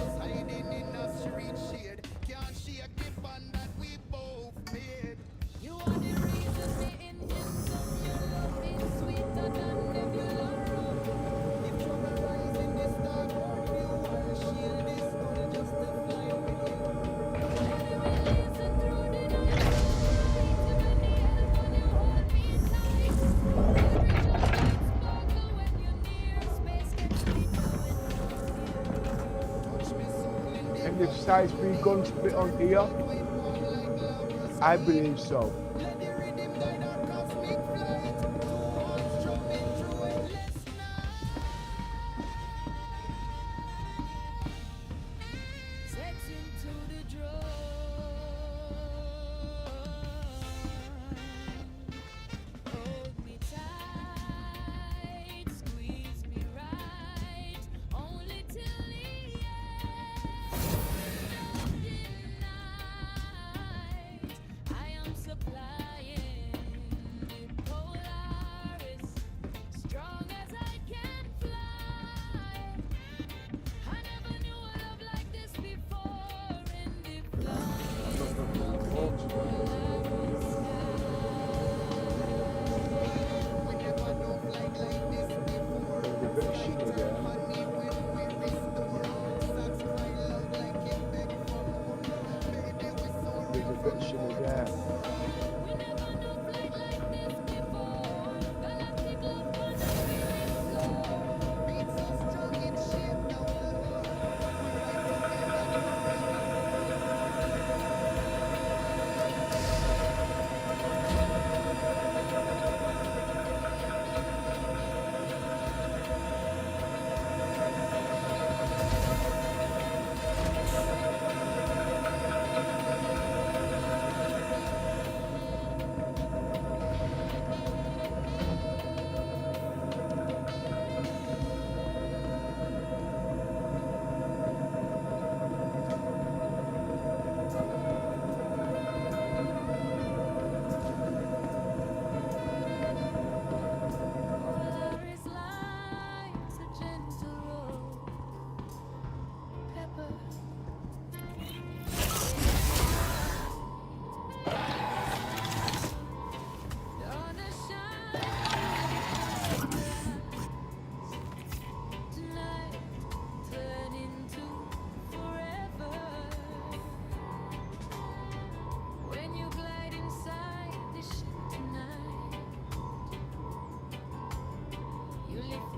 If size 3 guns fit on here, I believe so.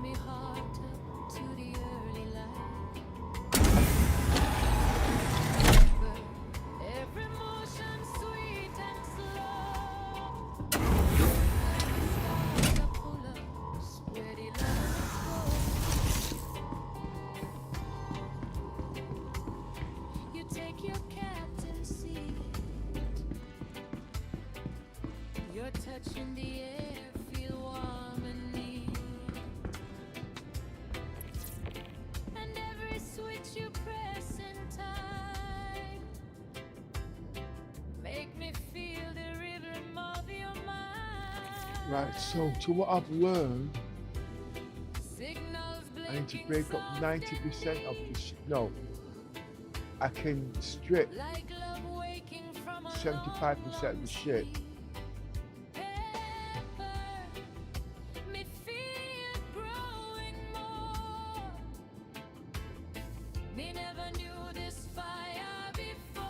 me heart up to the early light. Every motion sweet and slow. Stars are pull up, where the lovers go. You take your captain seat. You're touching the air, feel warm and neat. And every switch you press in time make me feel the rhythm of your mind. Right, so to what I've learned, Signals I need to blinking break up soft 90% of the no. I can strip like love waking from a 75% of the shit. Pepper, me feel growing more. Me never knew this fire before.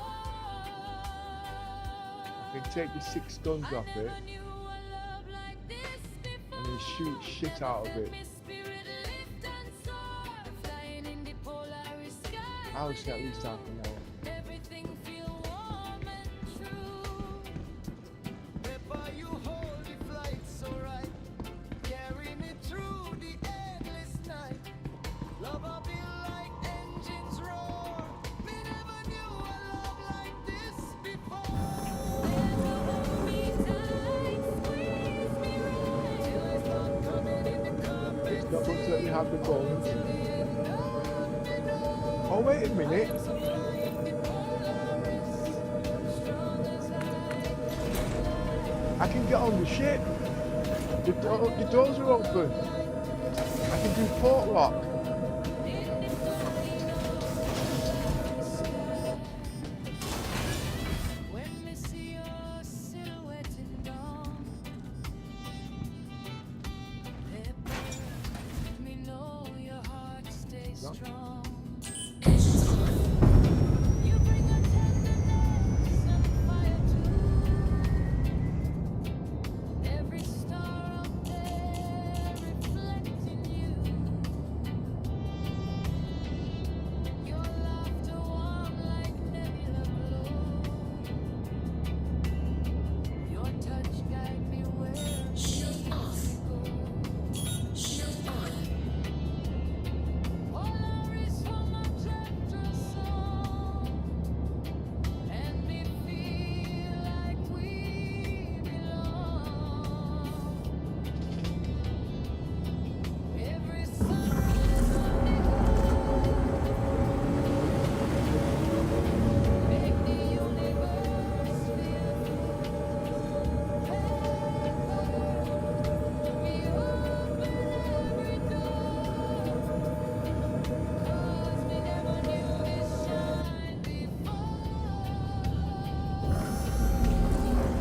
I can take the 6 guns I off it never knew a love like this before. and then shoot shit out of Let it. me spirit lift and soar, flying in the Polaris sky. I would say at least half an hour. Everything feel warm and true. Pepper, you hold the flight so right. Carry me through the endless night. Love a bit like engines roar. Me never knew a love like this before. Hold me tight, squeeze me right. Till I start coming in the carpet. It's not going to let me have the guns. Till the end of me know. Oh, wait a minute. So flying the Polaris, strong as I can get on the ship. The doors are open. I can do port lock. When we see your silhouette in dawn, Pepper, me know your heart stays strong. Engines on. You bring a tenderness and fire too. Every star up there reflecting you. Your laughter warm like nebula glow. Your touch guide me where Shield off. we go. Shield on. Polaris for my chapter song, and me feel like we belong. Every sunrise on the make the universe feel we open every door. 'Cause we never knew this shine before.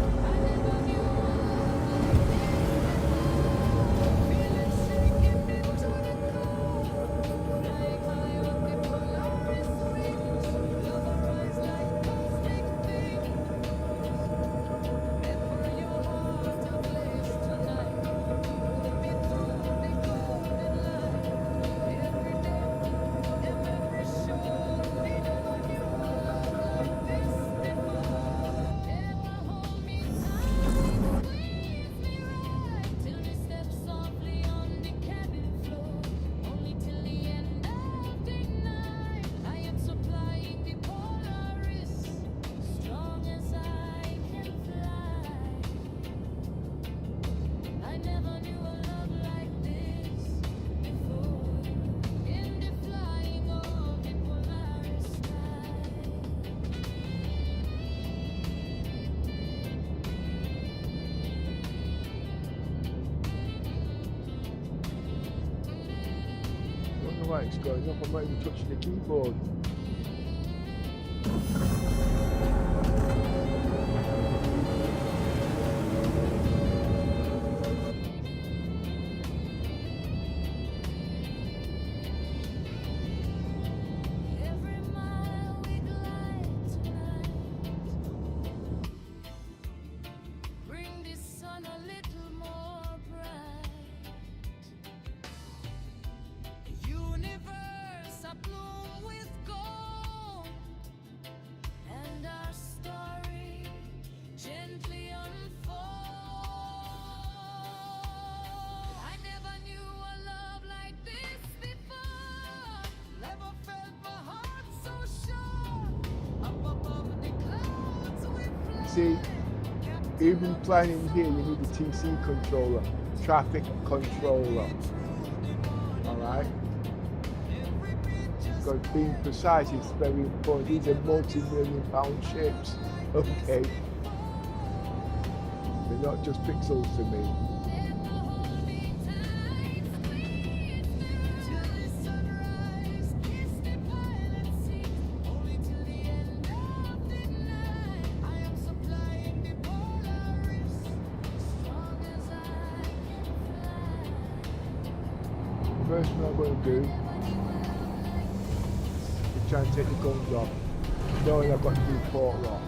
I never knew a love like this. Feeling shaking me to the core. Flying high on the Polaris wings. Love arise like cosmic things. Pepper your heart ablaze tonight. Pull me through the golden light. Every day and every shore, we never knew a love like this before. Pepper, hold me tight, squeeze me right, till we step softly on the cabin floor. Only till the end of the night, I am supplying the Polaris, strong as I can fly. I never knew a love like this before. In the flying of the Polaris sky. I don't know why it's going up. I'm not even touching the keyboard. Every mile we glide tonight, bring the sun a little more bright. see, even playing here, you need a TC controller, traffic controller. All right. Because being precise is very important. These are multi-million-pound ships. Okay. They're not just pixels to me. First thing I'm going to do is try and take the guns off, knowing I've got to do port lock.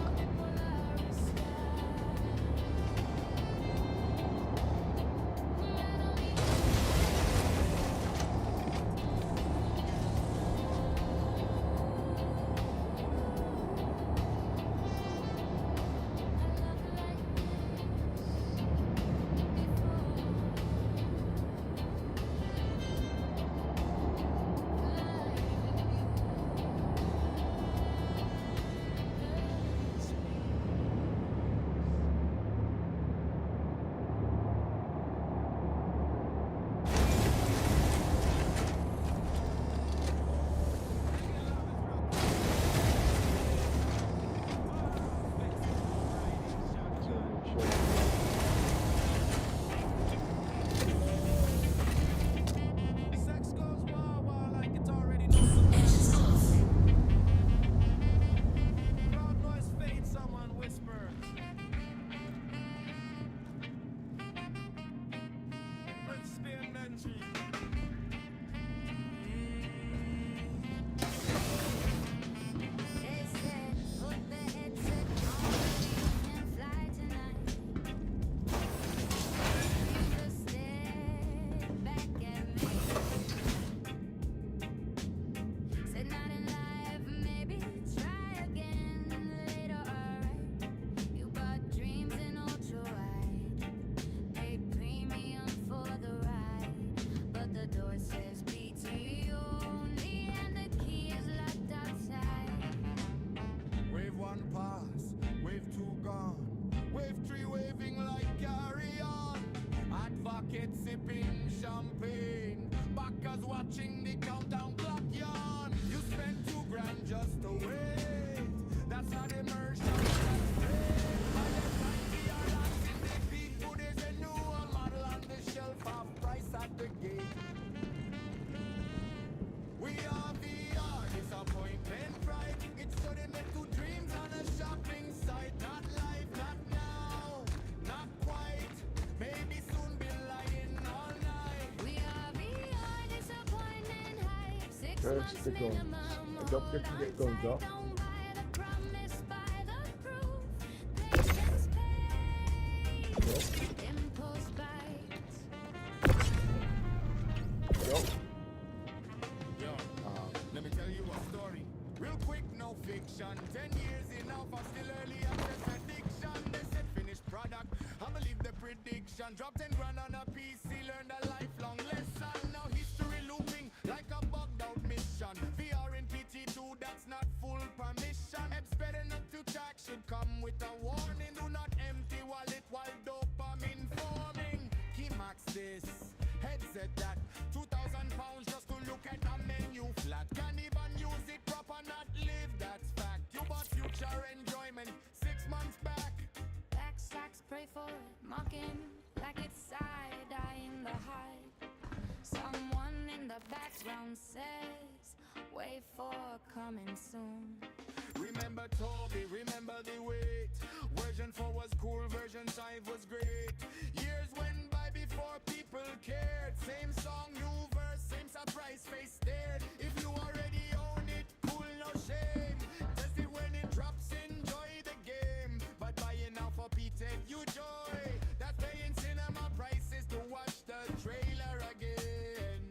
Sipping champagne, backers watching the countdown clock yawn. You spent $2,000 just to wait. That's not immersion. By the time we are locked in the people, there's a new model on the shelf, half price at the gate. We are VR, disappointment, pride. It's sentimental dreams on a shopping site. Not life, not now, not quite. Maybe soon be lying all night. We are VR, disappointment, hype. 6 First months the guns. minimum. I don't get to get guns off. Don't buy the promise, buy the proof. Patience pays. Impulse bites. Nope. Yo, let me tell you a story. Real quick, no fiction. 10 years enough, I'm still early access addiction. They said finished product. I believe the prediction. Drop 10 grand on a PC, learned a lifelong lesson. Now history looping like a bugged out mission. VR in PT2, that's not full permission. Apps better not to track should come with a warning. Do not empty wallet while dopamine forming. Key max this, headset that. 2,000 pounds just to look at a menu flat. Can't even use it proper, not live, that's fact. You bought future enjoyment 6 months back. Backslacks, pray for it, mocking like it's side-eye in the hype. Someone in the background says, wait for coming soon. Remember Tobii, remember the wait. Version 4 was cool, version 5 was great. Years went by before people cared. Same song, new verse, same surprise face stared. If you already own it, cool, no shame. Test it when it drops, enjoy the game. But buying now for P-Tech, you joy. That's paying cinema prices to watch the trailer again.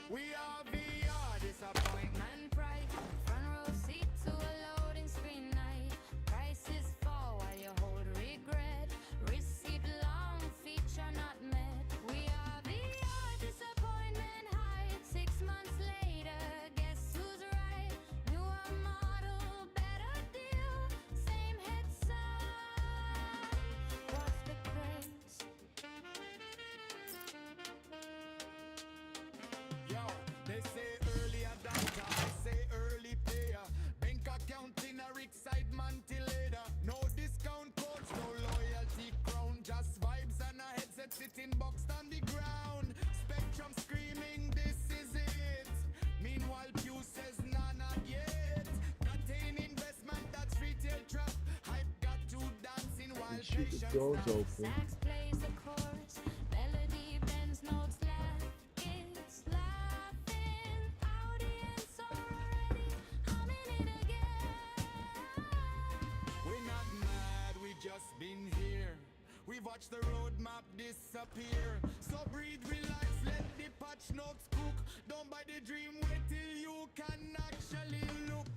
We are VR, disappointment. Man pride, front row seat to a loading screen. keep the doors open. Sax plays the chorus, melody bends notes left. It's laughing, audience already humming it again. We're not mad, we just been here. We've watched the roadmap disappear. So breathe, relax, let the patch notes cook. Don't buy the dream, wait till you can actually look.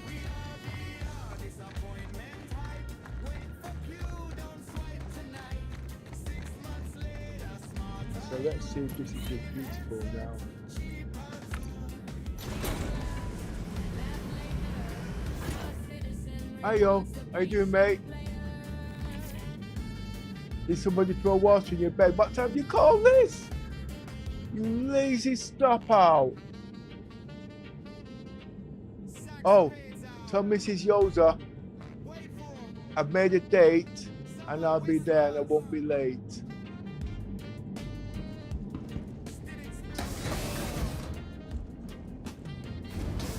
We are disappointment hype. Wait for you, don't swipe tonight. 6 months later, smart. So let's see if this is just beautiful now. Hi yo, how you doing, mate? Did somebody throw water in your bed? What time do you call this? You lazy stop out. Oh, tell Mrs. Yoza I've made a date and I'll be there and I won't be late.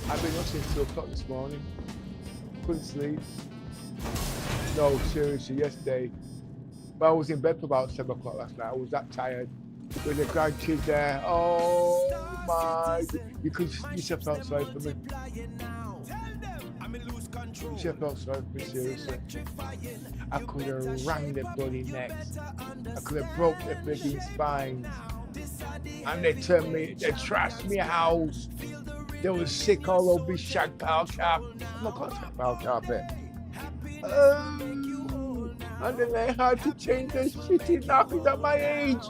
I've been up since 2 o'clock this morning. Couldn't sleep. No, seriously, yesterday. But I was in bed for about 7 o'clock last night. I was that tired. With the grandkids there. Oh my. You should have felt sorry for me. You should have felt sorry for me, seriously. I could have rang their bloody necks. I could have broke their freaking spines. And they trashed me house. They were sick all over me shag pile carpet. I'm not got shag pile carpet. And then they had to change their shitty nappies at my age.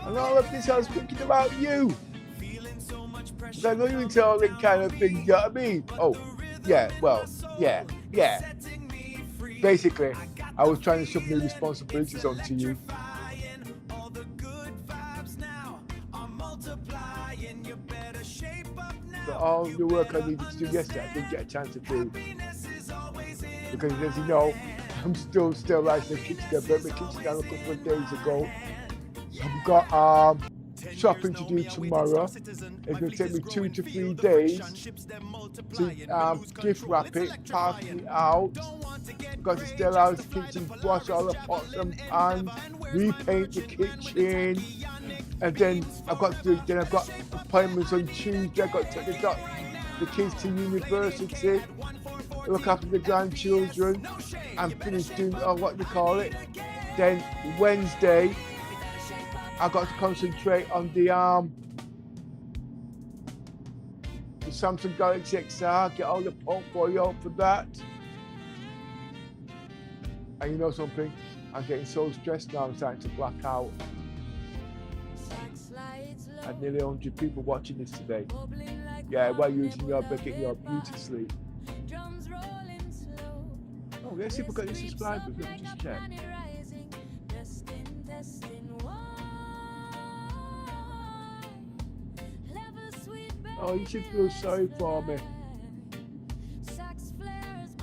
And all of this I was thinking about you. Because I know you into all them kind of things, you know what I mean? Oh, yeah, well, yeah. Basically, I was trying to shove new responsibilities onto you. So all the work I needed to do yesterday, I didn't get a chance to do. Because as you know, I'm still like in the kitchen. I burnt my kitchen down a couple of days ago. I've got shopping to do tomorrow. It's going to take me 2 to 3 days to gift wrap it, parcel it out. I've got to still out the kitchen, wash all the pots and pans, repaint the kitchen. And then I've got appointments on Tuesday. I've got to take the kids to university, look after the grandchildren, and finish doing what they call it. Then Wednesday, I've got to concentrate on the Samsung Galaxy XR, get all the portfolio for that. And you know something? I'm getting so stressed now, I'm starting to black out. I had nearly 100 people watching this today. Yeah, while using your getting your beauty sleep. Oh, let's see if we've got any subscribers. Let me just check. Oh, you should feel sorry for me.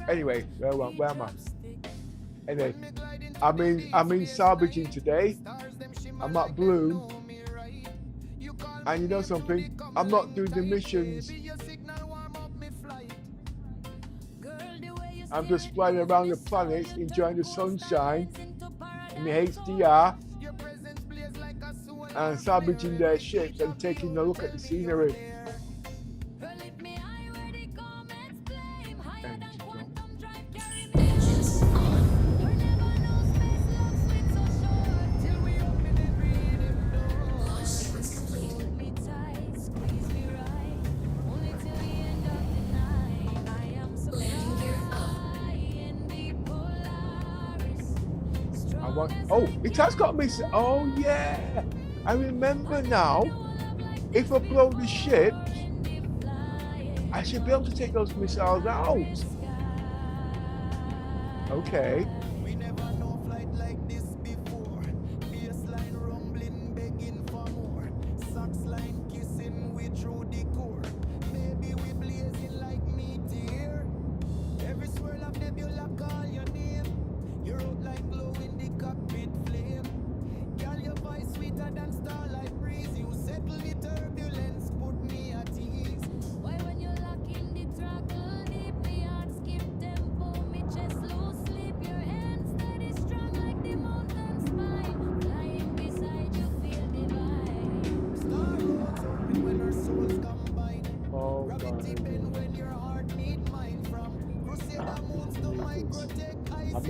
Anyway, where am I? Anyway, I'm in salvaging today. I'm at Bloom. And you know something? I'm not doing the missions. I'm just flying around the planet, enjoying the sunshine in the HDR and salvaging their ships and taking a look at the scenery. Oh, it has got me. Oh yeah, I remember now. If I blow the ship, I should be able to take those missiles out. Okay. We never know flight like this before. Baseline rumbling, begging for more. Socks line kissing we through the core. Baby, we blazing like meteor. Every swirl of nebula call your name. You're out like glow in the cockpit flame. Girl, your voice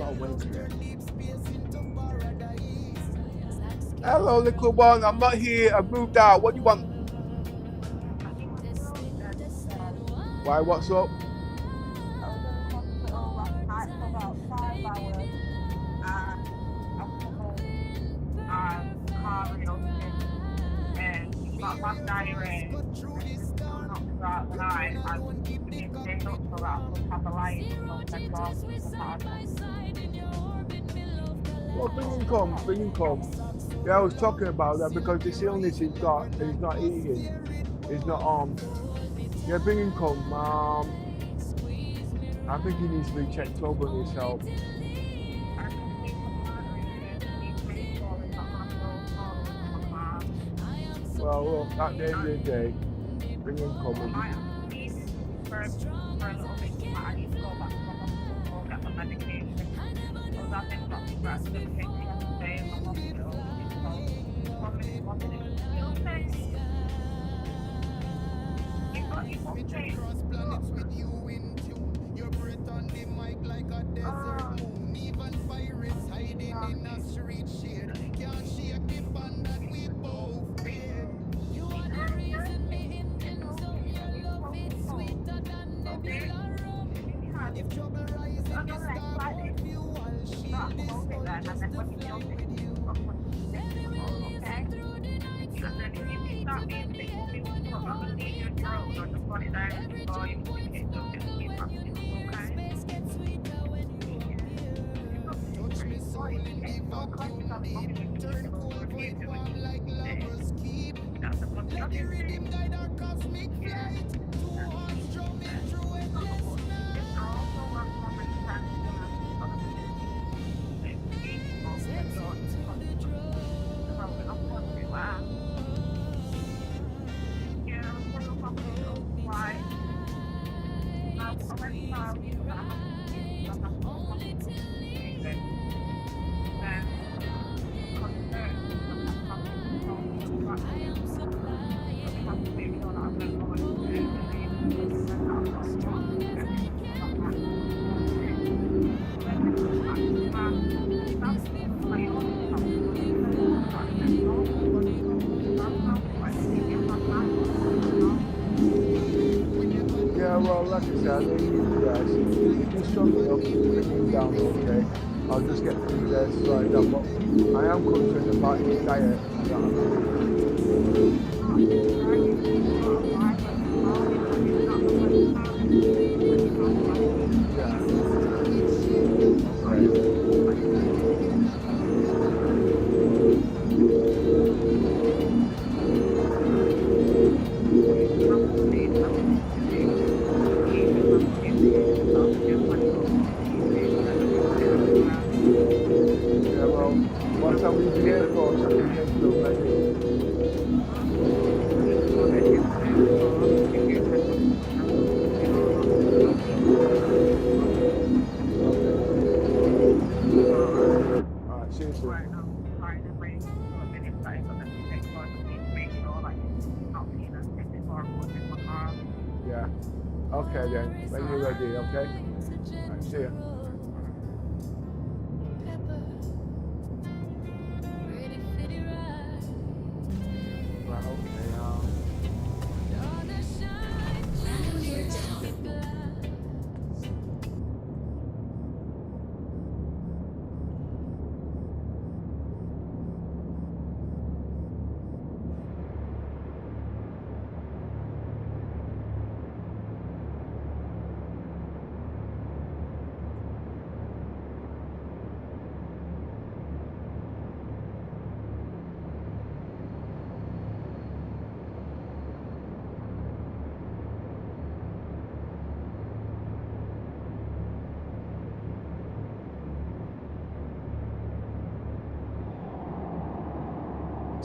got a Wednesday. Hello, little one. I'm not here. I've moved out. What do you want? Why? What's up? I was in the hospital last night for about 5 hours and I've had car reopening and got bad diarrhea and throwing up throughout the night and it stayed up so that I could have a light until 10 o'clock. Well, bring him come. Yeah, I was talking about that because this illness he's got, he's not eating, he's not yeah, bring him come. I think he needs to be checked over on his health. Well, look, at the end of the day, bring him come. For a little bit, I need to go back to the hospital and get my medication. Because I've been got medication yesterday in the hospital. So, 1 minute. You okay? You got okay? Your breath on the mic like a desert moon. Even pirates hiding in a street shade. Can't shake the band that we both made. You are the reason me engines up. Your love is sweeter than Nebula rum. If trouble rises, the star will fuel. Shield is full just to fight with you. Okay? And then if you start being sick, you'll be able to put on the your throat or just put it down or you can get it up and keep up. Okay? Touch me so in the vacuum. Turn cold, white warm like lovers keep. Let the rhythm guide our cosmic flight. 2 hearts drumming through endless night. Yeah, well, like I said, I need you guys. If you're strong enough to bring him down, okay, I'll just get through there slide down. But I am concerned about his diet. Yeah. Okay then. When you're ready, okay? Right, see ya. Right, okay, Random year down.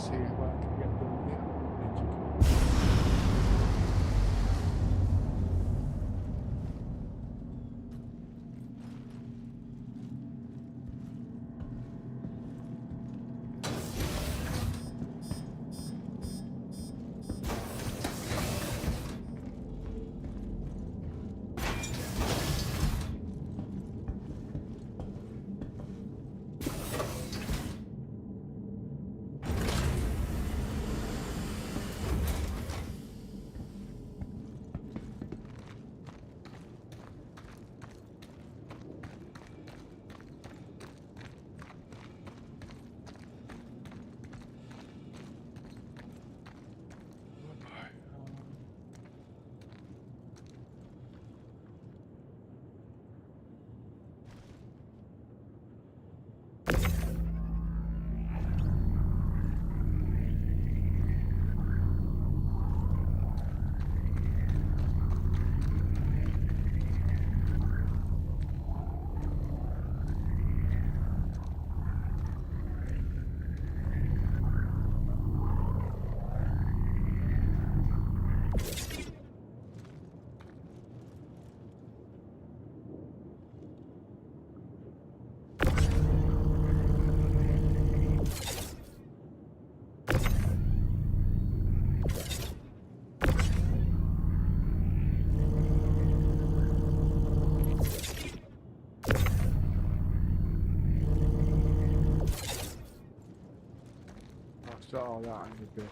see what I can get done here. sort all that in a bit.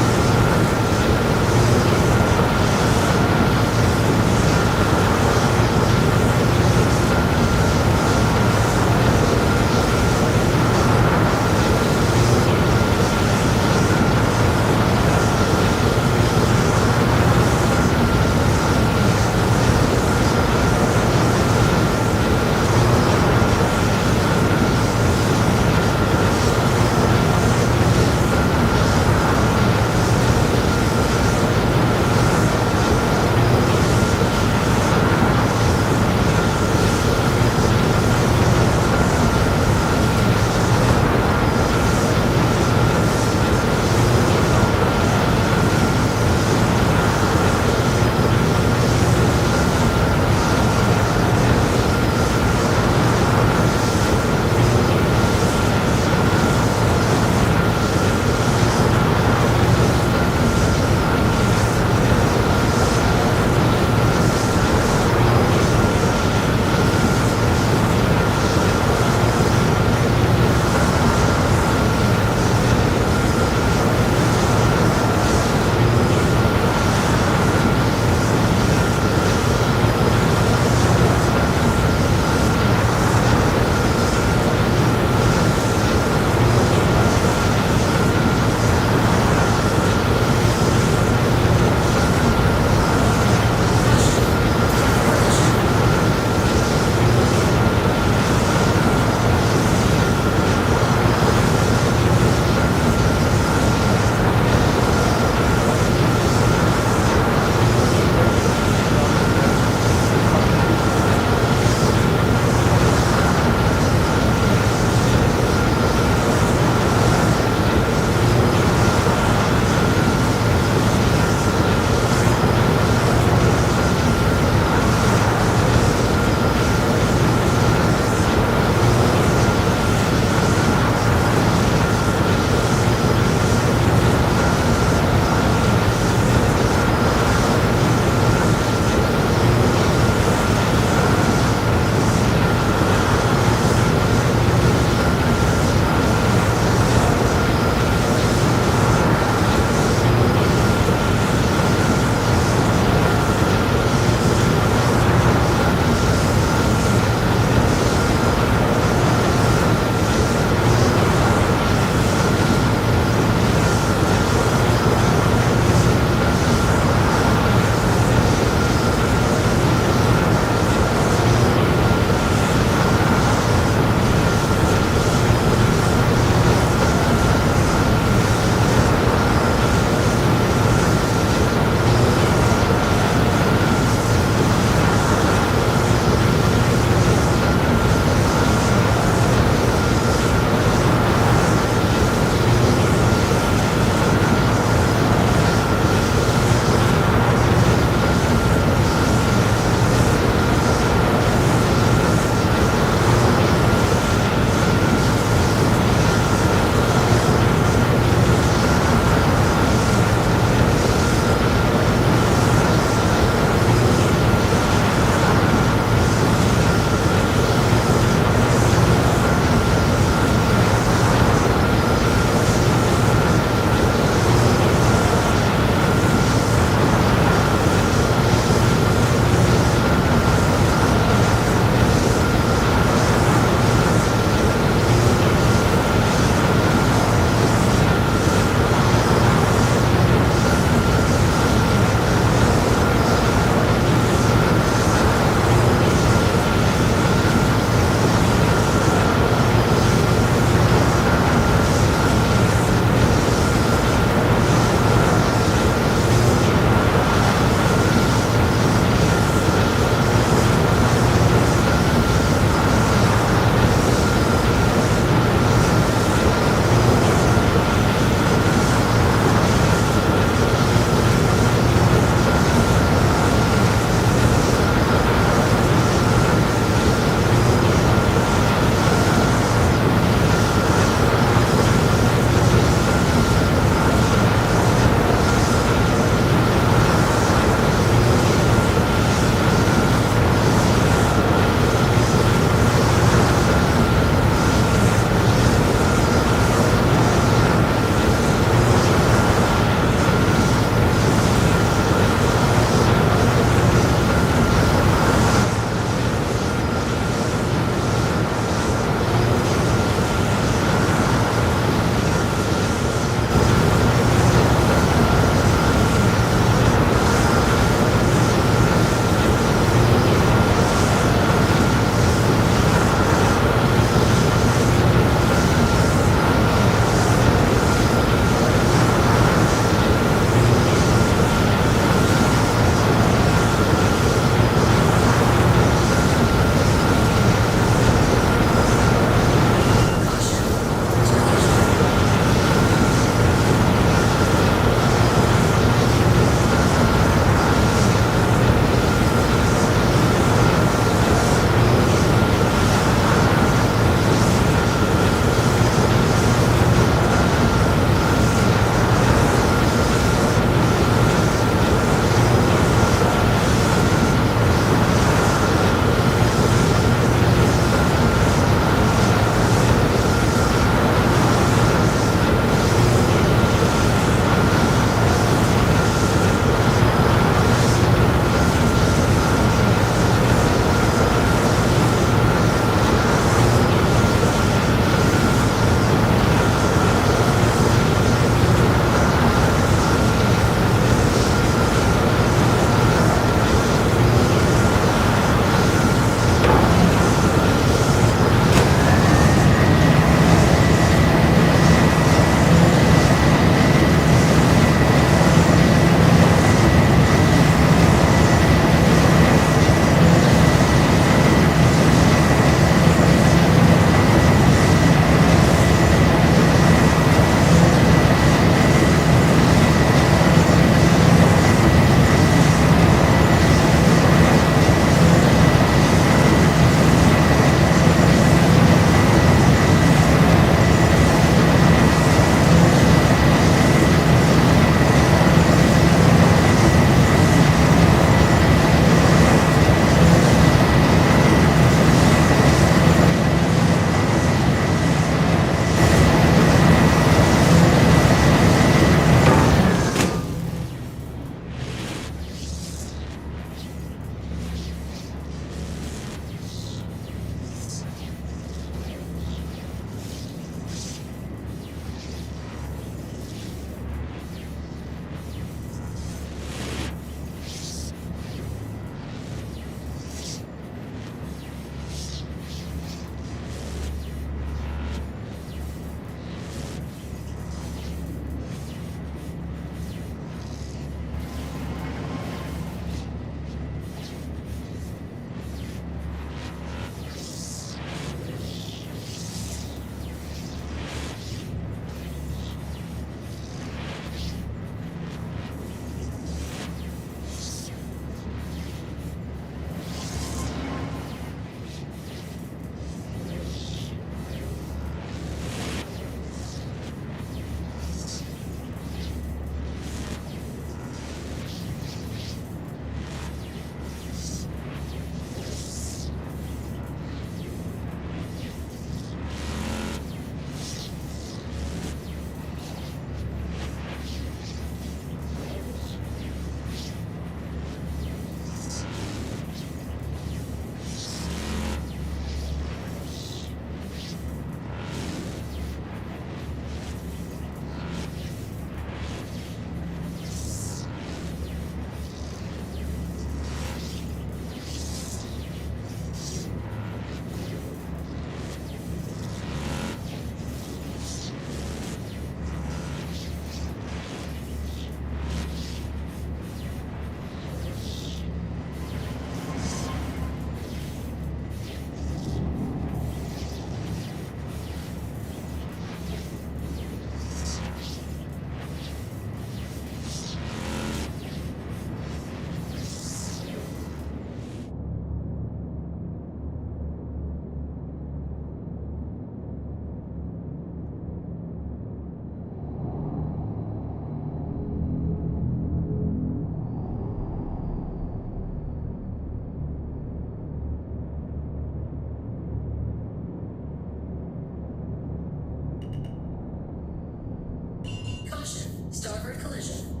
Starboard collision.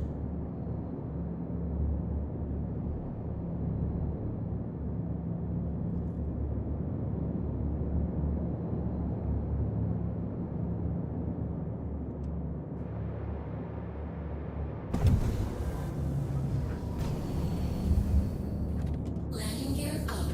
Landing gear up.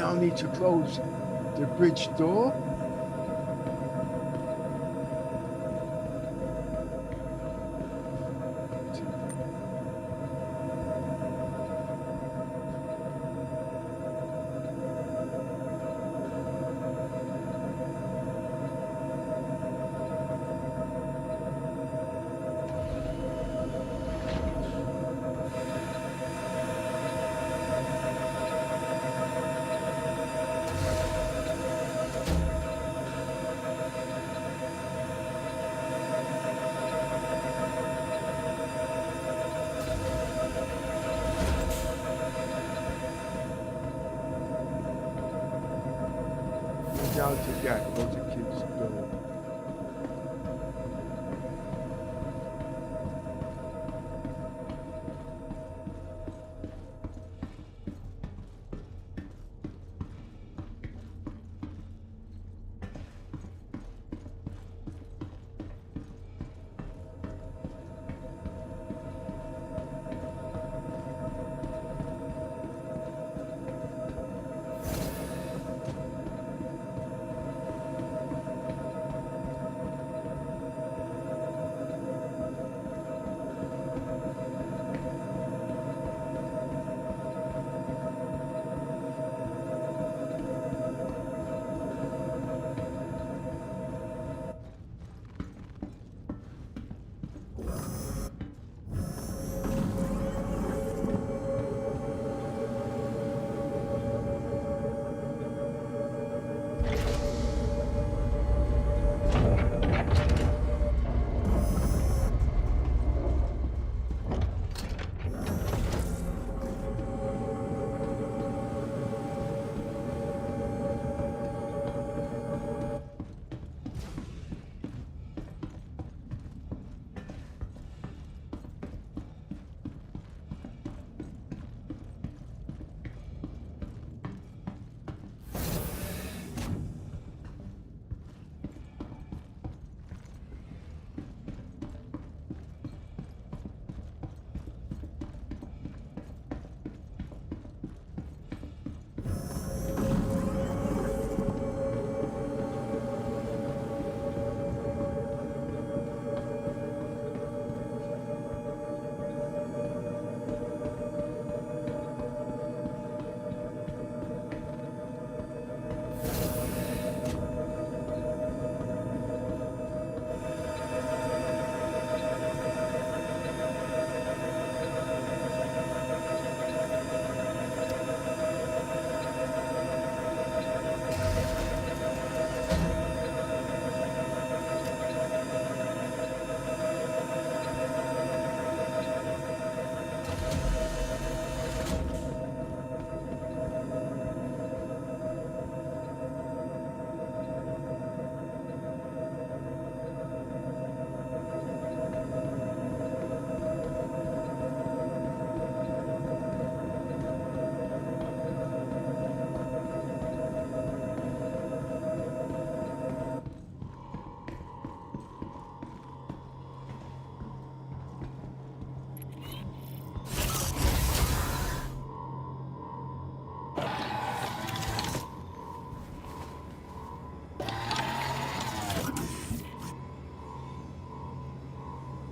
now need to close the bridge door. Now to go to kids' door.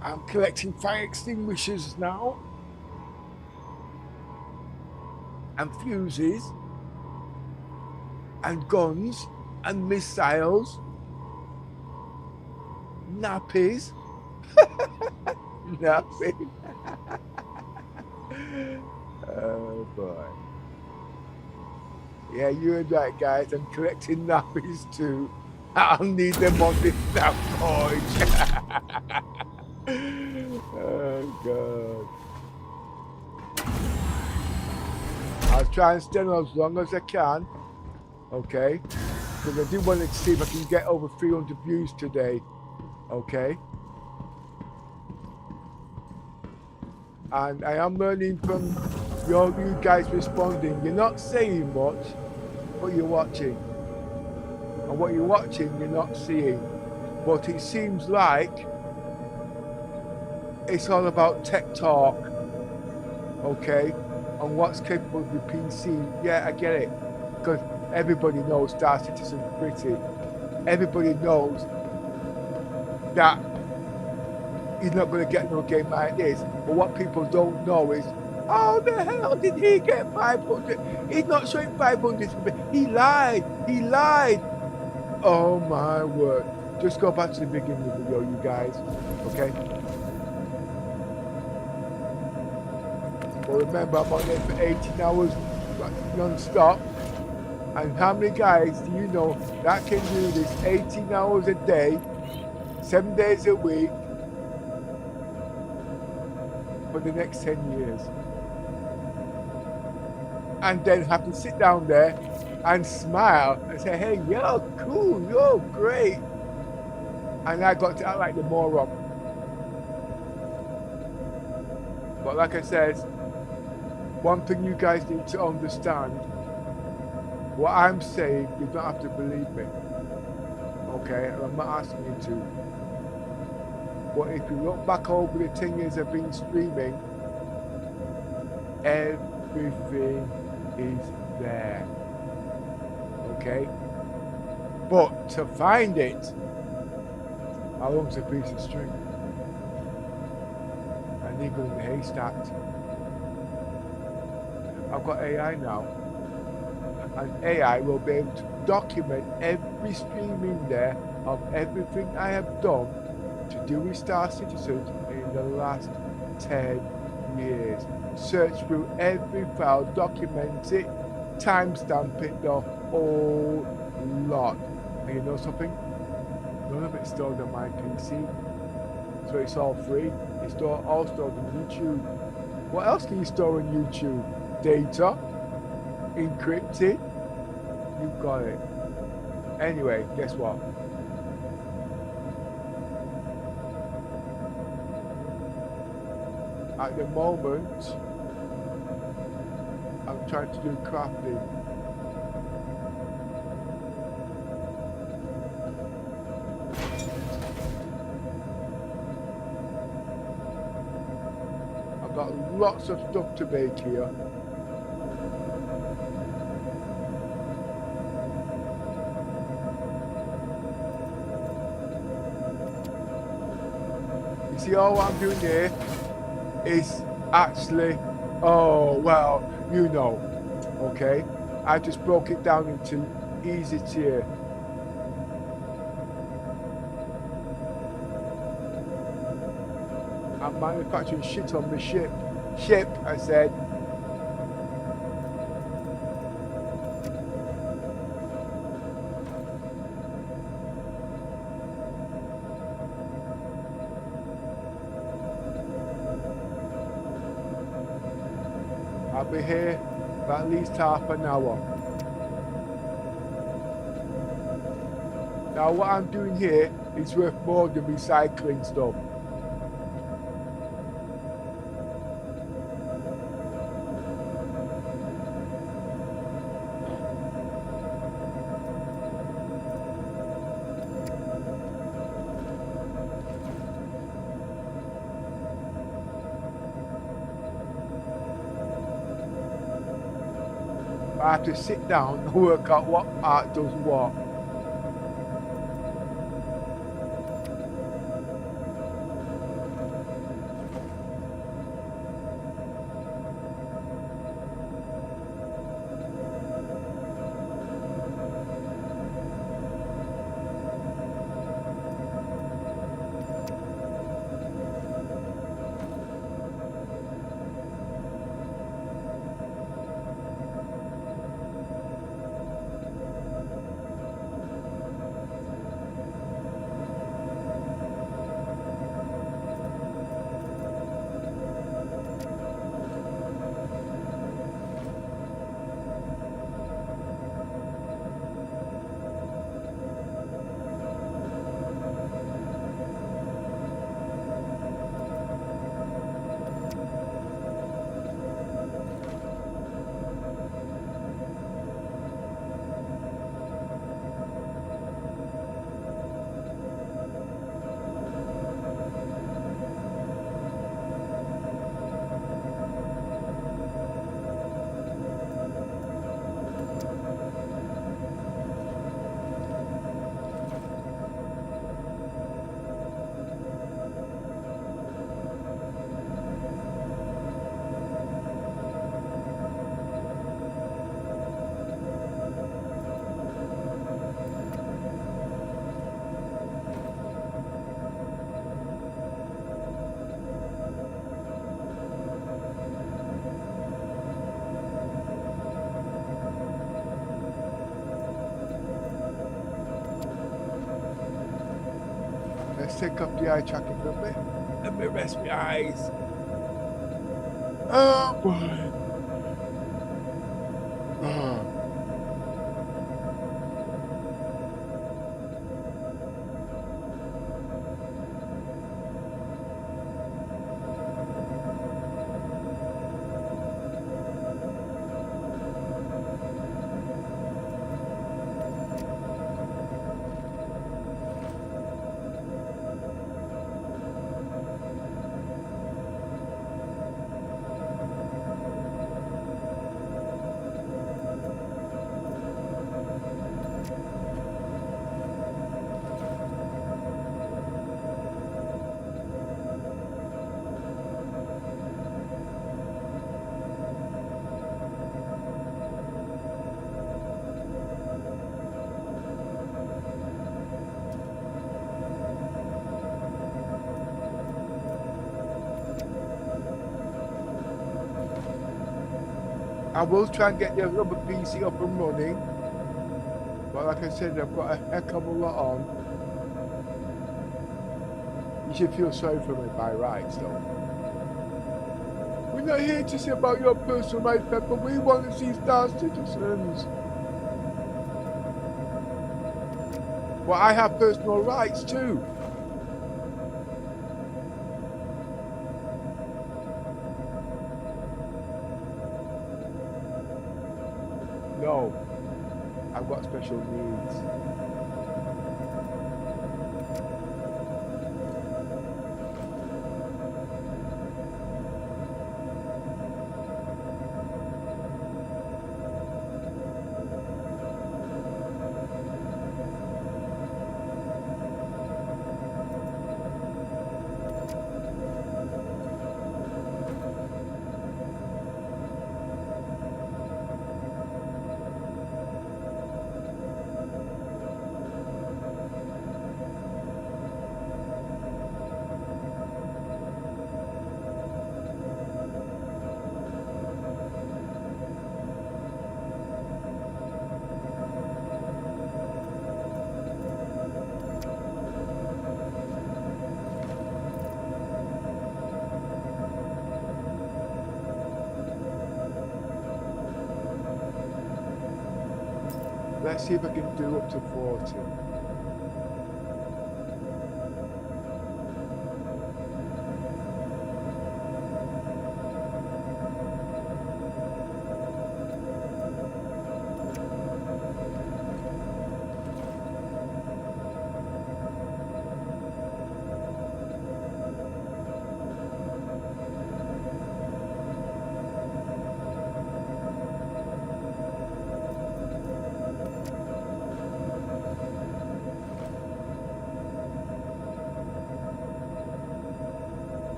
I'm collecting fire extinguishers now. And fuses. And guns. And missiles. Nappies. Nappies. Oh boy. Yeah, you're right, guys. I'm collecting nappies too. I'll need them on this nap forge. Oh God. I'll try and stay on as long as I can. Okay. Because I do want to see if I can get over 300 views today. Okay. And I am learning from you guys responding. You're not saying much, but you're watching. And what you're watching, you're not seeing. But it seems like it's all about tech talk, okay? And what's capable of the PC. Yeah, I get it. because everybody knows Star Citizen's pretty. Everybody knows that he's not going to get no game like this. But what people don't know is, how the hell did he get 500? He's not showing 500. He lied. He lied. Oh my word. Just go back to the beginning of the video, you guys. Okay? But remember, I'm on there for 18 hours non-stop. And how many guys do you know that can do this 18 hours a day, 7 days a week, for the next 10 years? And then have to sit down there and smile and say, hey, you're cool, you're great. And I got to act like the moron. But like I said, one thing you guys need to understand, what I'm saying, you don't have to believe me. Okay, I'm not asking you to. But if you look back over the 10 years I've been streaming, everything is there. Okay? But to find it, how long's a piece of string? A needle in the haystack. I've got AI now. And AI will be able to document every stream in there of everything I have done to do with Star Citizen in the last 10 years. Search through every file, document it, timestamp it, the whole lot. And you know something? None of it's stored on my PC. So it's all free. It's all stored on YouTube. What else can you store on YouTube? Data, encrypted. You've got it. Anyway, guess what? At the moment, I'm trying to do crafting. I've got lots of stuff to make here. You see, all I'm doing here is actually, oh, well, you know, okay? I just broke it down into easy tier. I'm manufacturing shit on the ship. I said. I'll be here for at least half an hour. Now what I'm doing here is worth more than recycling stuff. I have to sit down and work out what part does what. just take off the eye tracking for a bit. Let me rest my eyes. Oh boy. Oh. I will try and get the other PC up and running, but like I said, I've got a heck of a lot on. You should feel sorry for me by rights though. We're not here to see about your personal rights, Pepper. We want to see Star Citizens. Well, I have personal rights too. No, I've got special needs. Let's see if I can do up to 40.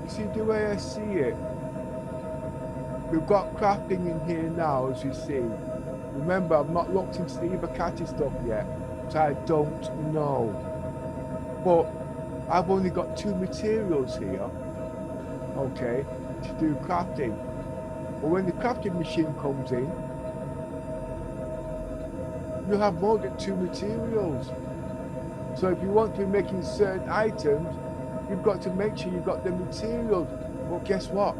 See the way I see it, we've got crafting in here now, as you see. Remember, I've not looked into the Evocati stuff yet, so I don't know. But I've only got 2 materials here, okay, to do crafting. But when the crafting machine comes in, you'll have more than 2 materials. So if you want to be making certain items, you've got to make sure you've got the materials. But guess what?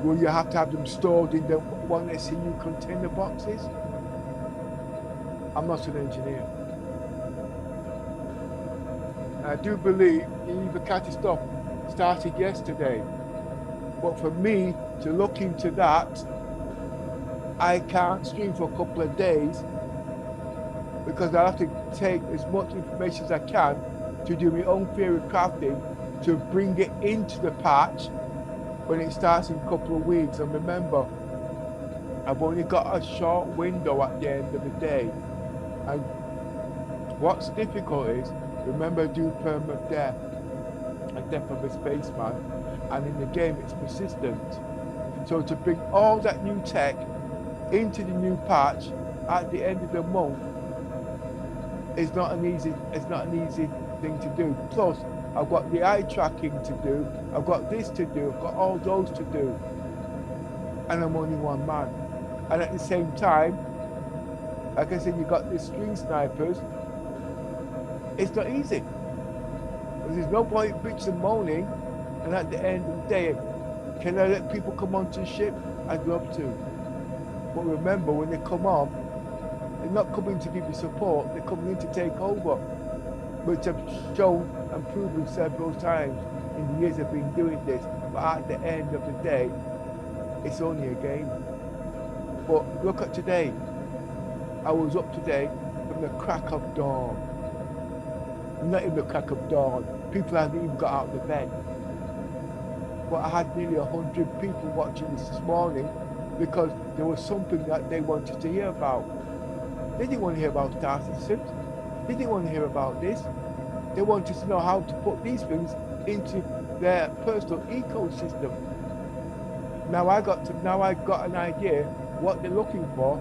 Will you have to have them stored in the 1SCU container boxes? I'm not an engineer. I do believe the Evocati stuff started yesterday. But for me to look into that, I can't stream for a couple of days because I have to take as much information as I can to do my own theory crafting to bring it into the patch when it starts in a couple of weeks. And remember, I've only got a short window at the end of the day. And what's difficult is, remember I do Permadeath, a death of a spaceman, and in the game it's persistent. So to bring all that new tech into the new patch at the end of the month is not an easy thing to do. Plus, I've got the eye tracking to do, I've got this to do, I've got all those to do, and I'm only one man. And at the same time, like I said, you got the string snipers. It's not easy. There's no point bitching and moaning, and at the end of the day, can I let people come onto the ship? I'd love to. But remember, when they come on, they're not coming to give you support, they're coming in to take over. Which I've shown and proven several times in the years I've been doing this. But at the end of the day, it's only a game. But look at today. I was up today from the crack of dawn. Not even the crack of dawn. People haven't even got out of the bed. But I had nearly 100 people watching this morning because there was something that they wanted to hear about. They didn't want to hear about Star Systems. They didn't want to hear about this. They wanted to know how to put these things into their personal ecosystem. Now I got an idea what they're looking for.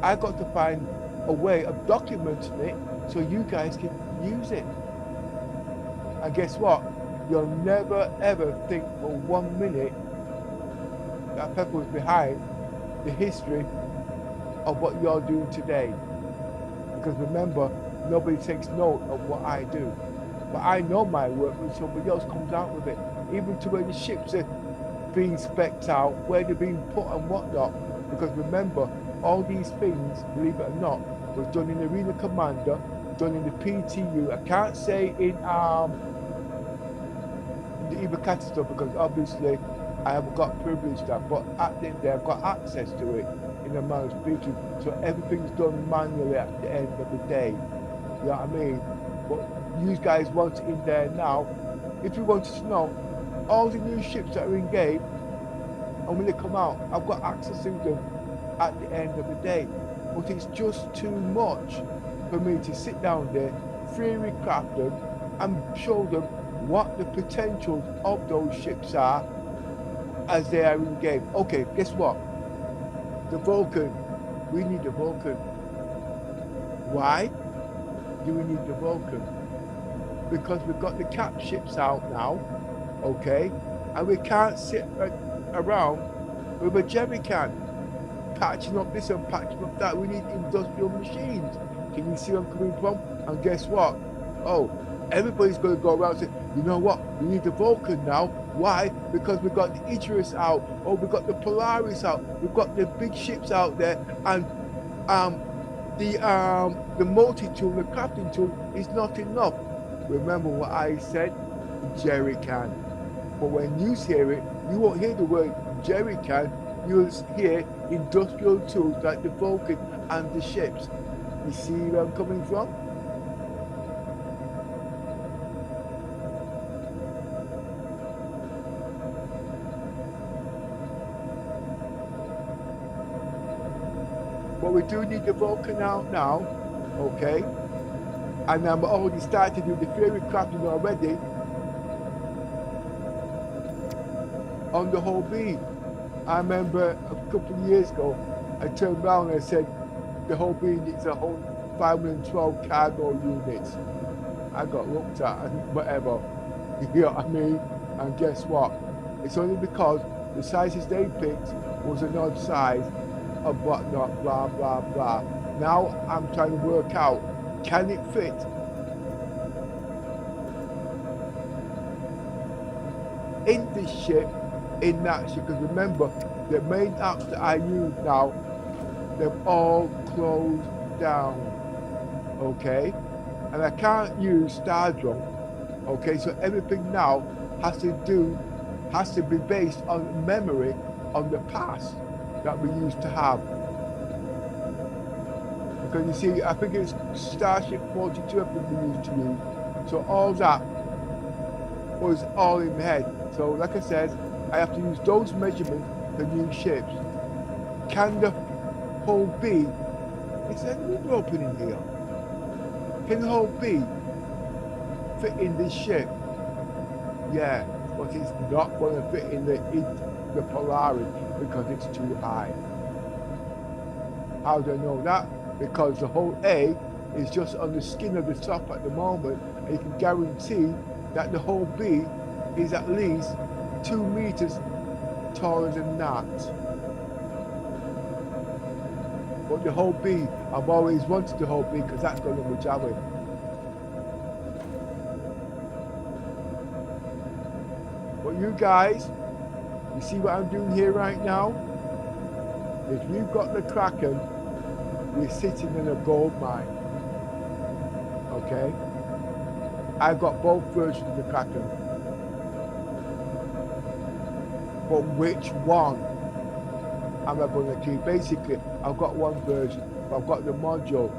I got to find a way of documenting it so you guys can use it. And guess what? You'll never ever think for 1 minute that Pepper was behind the history of what you're doing today. Because remember, nobody takes note of what I do. But I know my work when somebody else comes out with it. Even to where the ships are being specced out, where they're being put and whatnot. Because remember, all these things, believe it or not, was done in Arena Commander, done in the PTU. I can't say in the Evocata stuff because obviously I haven't got privilege to that, but at the end there I've got access to it in a manner of speaking. So everything's done manually at the end of the day. You know what I mean? But you guys want it in there now. If you wanted to know all the new ships that are in game and when they come out, I've got access to them at the end of the day. But it's just too much for me to sit down there, theory craft them and show them what the potentials of those ships are as they are in game. Okay, guess what? The Vulkan. We need the Vulkan. Why do we need the Vulkan? Because we've got the cap ships out now, okay? And we can't sit around with a jerry can, patching up this and patching up that. We need industrial machines. Can you see where I'm coming from? And guess what? Oh, everybody's going to go around and say, you know what? We need the Vulkan now. Why? Because we've got the Icarus out, or we've got the Polaris out. We've got the big ships out there, and the multi-tool, the crafting tool is not enough. Remember what I said? Jerry can. But when you hear it, you won't hear the word jerry can. You'll hear industrial tools like the Vulkan and the ships. You see where I'm coming from? But we do need the Vulkan out now, okay? And I'm already starting to do the theory crafting already on the whole beam. I remember a couple of years ago, I turned around and I said, the whole beam needs a whole 512 cargo units. I got looked at and whatever, you know what I mean? And guess what? It's only because the sizes they picked was an odd size of whatnot, blah, blah, blah. Now I'm trying to work out, can it fit in this ship, in that ship? Because remember, the main apps that I use now, they've all closed down, okay? And I can't use Stardrone, okay? So everything now has to be based on memory on the past that we used to have. Because you see, I think it's Starship 42 I think we used to use. So all that was all in my head. So like I said, I have to use those measurements for new ships. Can the whole B, is there any window open in here? Can the whole B fit in this ship? Yeah, but it's not going to fit in the Polaris because it's too high. How do I know that? Because the whole A is just on the skin of the top at the moment, and you can guarantee that the whole B is at least 2 meters taller than that. But the whole B, I've always wanted the whole B because that's going to be javelin. But you guys, you see what I'm doing here right now? If you've got the Kraken, you're sitting in a gold mine. Okay? I've got both versions of the Kraken. But which one am I going to keep? Basically, I've got one version. I've got the module.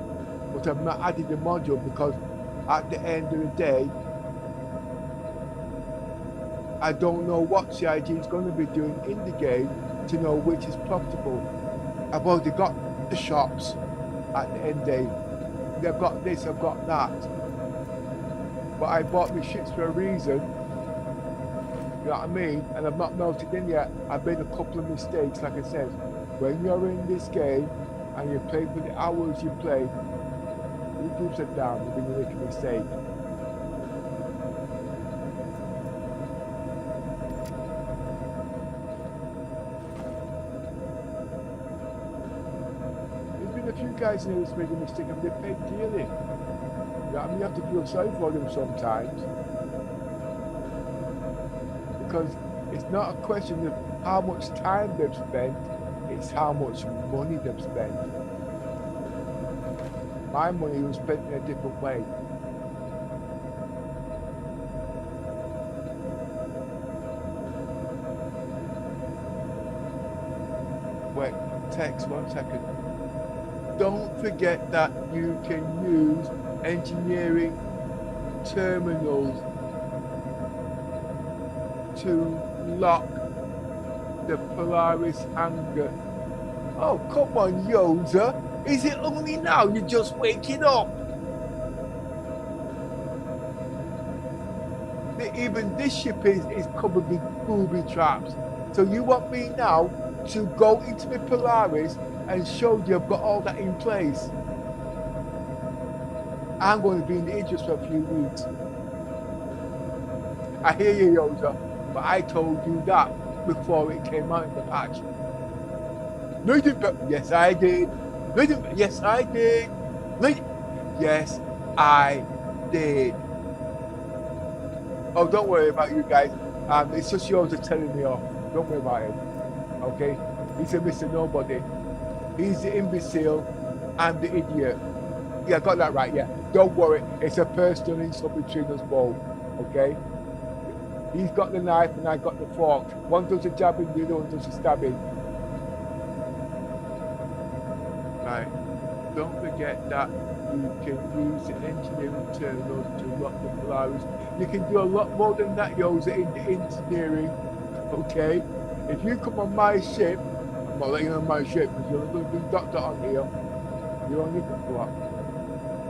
But I've not added the module because at the end of the day, I don't know what CIG is going to be doing in the game to know which is profitable. I've already got the shops at the end day. They've got this, I've got that. But I bought the ships for a reason. You know what I mean? And I've not melted in yet. I've made a couple of mistakes, like I said. When you're in this game and you play for the hours you play, you keep it down, you're going to make a mistake. A few guys in here that's made a mistake and they paid dearly. You know what I mean? You have to feel sorry for them sometimes. Because it's not a question of how much time they've spent, it's how much money they've spent. My money was spent in a different way. Wait, text 1 second. Don't forget that you can use engineering terminals to lock the Polaris hangar. Oh, come on, Yoda. Is it only now you're just waking up? Even this ship is covered with booby traps. So you want me now to go into the Polaris and show you I've got all that in place? I'm going to be in the interest for a few weeks. I hear you, Yoda, but I told you that before it came out in the patch. No, you didn't. Yes, I did. No, you didn't. Yes, I did. No, yes, I did. Oh, don't worry about you guys. It's just Yoda telling me off. Don't worry about him. Okay? He's a Mr. Nobody. He's the imbecile, I'm the idiot. Yeah, I got that right, yeah. Don't worry, it's a personal insult between us both, okay? He's got the knife and I got the fork. One does the jabbing, the other one does the stabbing. Right, don't forget that you can use the engineering terminals to lock the Polaris. You can do a lot more than that, Yoda, in the engineering, okay? If you come on my ship, I'm not letting you on my ship because you're a little big doctor on here. You're only what?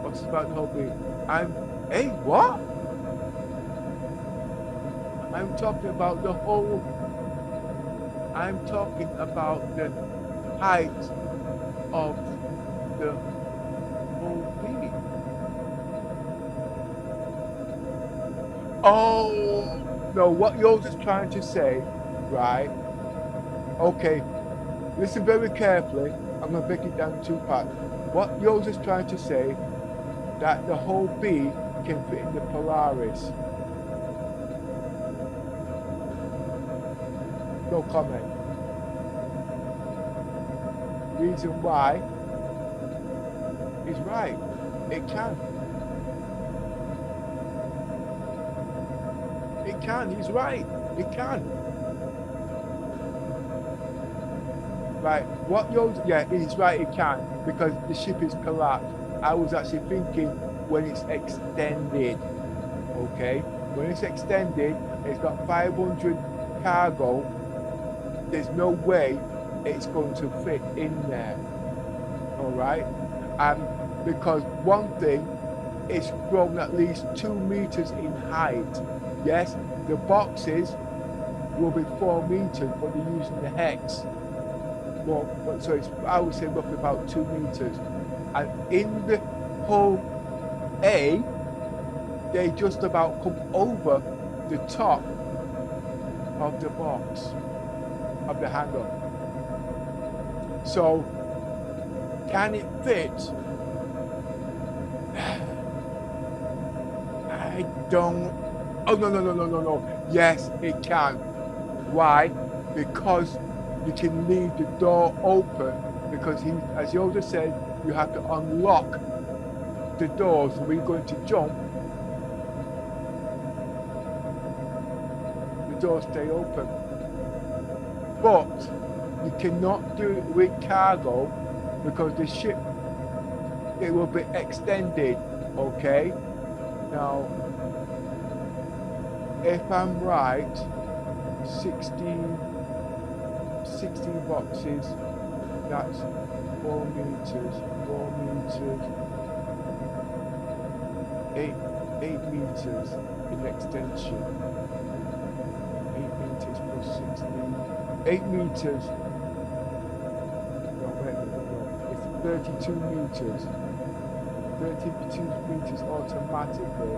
What's about the whole thing? Hey, what? I'm talking about the whole. I'm talking about the height of the whole thing. Oh no! What yours is trying to say, right? Okay. Listen very carefully. I'm going to break it down in 2 parts. What yours is trying to say, that the whole B can fit in the Polaris. No comment. Reason why is right. It can. It can. He's right. It can. Right, what yours, yeah, he's right, it can, because the ship is collapsed. I was actually thinking when it's extended, okay? When it's extended, it's got 500 cargo, there's no way it's going to fit in there. all right? And because one thing, it's grown at least 2 meters in height. Yes, the boxes will be 4 meters, but they're using the hex. Well, but so it's, I would say roughly about 2 meters. And in the hole A, they just about come over the top of the box, of the hanger. So, can it fit? I don't. Oh, no. Yes, it can. Why? Because you can leave the door open, because he, as Yoda said, you have to unlock the doors when you're going to jump. The doors stay open. But you cannot do it with cargo, because the ship, it will be extended, okay? Now, if I'm right, 16 boxes, that's 4 meters, 8 meters in extension. 8 meters plus 16, 8 meters. No, wait a minute, no. It's 32 meters. 32 meters automatically.